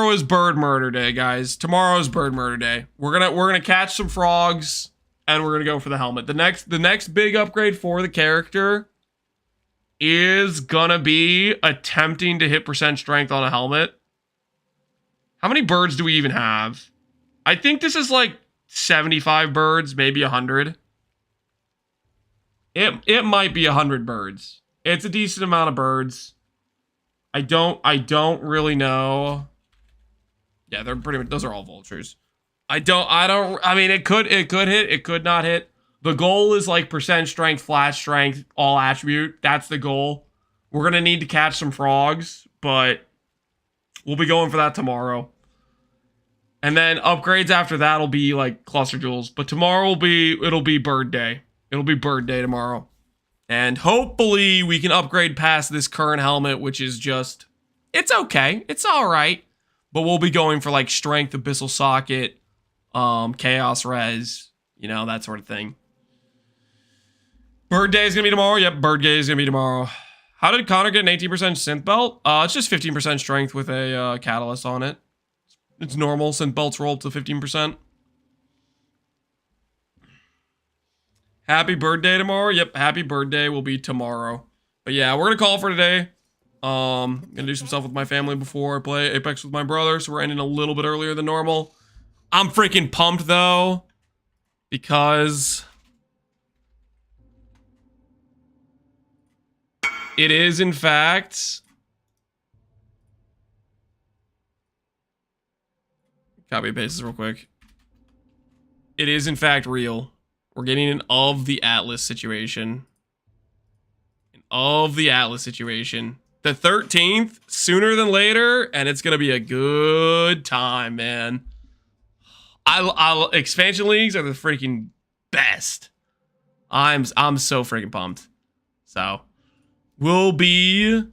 is bird murder day, guys. Tomorrow is bird murder day. We're gonna catch some frogs and we're gonna go for the helmet. The next big upgrade for the character is gonna be attempting to hit percent strength on a helmet. How many birds do we even have? I think this is like 75 birds, maybe 100. It might be 100 birds. It's a decent amount of birds. I don't really know. Yeah, they're pretty much, those are all vultures. I mean, it could hit, it could not hit. The goal is like percent strength, flat strength, all attribute. That's the goal. We're going to need to catch some frogs, but we'll be going for that tomorrow. And then upgrades after that will be like cluster jewels. But tomorrow it'll be bird day. It'll be bird day tomorrow. And hopefully we can upgrade past this current helmet, which is just, it's okay. It's all right. But we'll be going for like strength, abyssal socket, chaos res, you know, that sort of thing. Bird day is going to be tomorrow. Yep, bird day is going to be tomorrow. How did Connor get an 18% synth belt? It's just 15% strength with a catalyst on it. It's normal. Synth belts roll up to 15%. Happy birthday tomorrow. Yep, happy birthday will be tomorrow. But yeah, we're gonna call for today. Gonna do some stuff with my family before I play Apex with my brother, so we're ending a little bit earlier than normal. I'm freaking pumped though, because it is in fact, copy and paste this real quick. It is in fact real. We're getting an of the Atlas situation. An of the Atlas situation. The 13th, sooner than later, and it's gonna be a good time, man. Expansion leagues are the freaking best. I'm so freaking pumped. So we'll be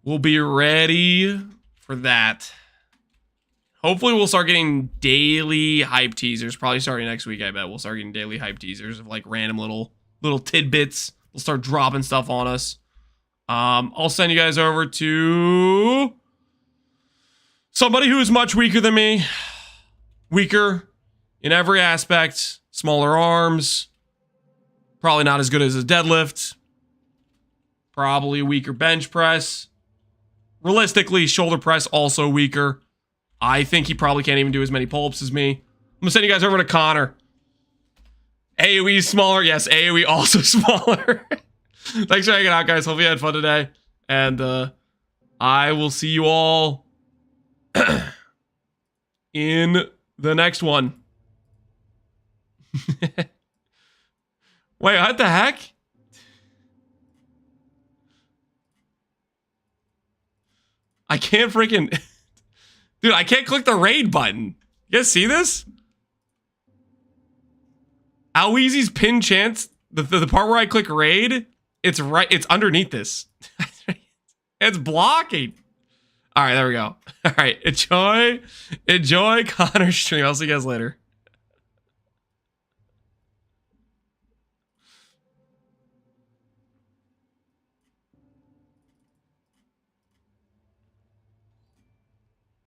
ready for that. Hopefully we'll start getting daily hype teasers. Probably starting next week, I bet. We'll start getting daily hype teasers of like random little tidbits. We'll start dropping stuff on us. I'll send you guys over to somebody who is much weaker than me. Weaker in every aspect. Smaller arms. Probably not as good as his deadlift. Probably a weaker bench press. Realistically, shoulder press also weaker. I think he probably can't even do as many pull-ups as me. I'm gonna send you guys over to Connor. AoE is smaller. Yes, AoE also smaller. Thanks for hanging out, guys. Hope you had fun today. And I will see you all in the next one. Wait, what the heck? I can't freaking... Dude, I can't click the raid button. You guys see this? Oweezy's pin chance, the part where I click raid, it's right, it's underneath this. It's blocking. All right, there we go. All right, enjoy Connor's stream. I'll see you guys later.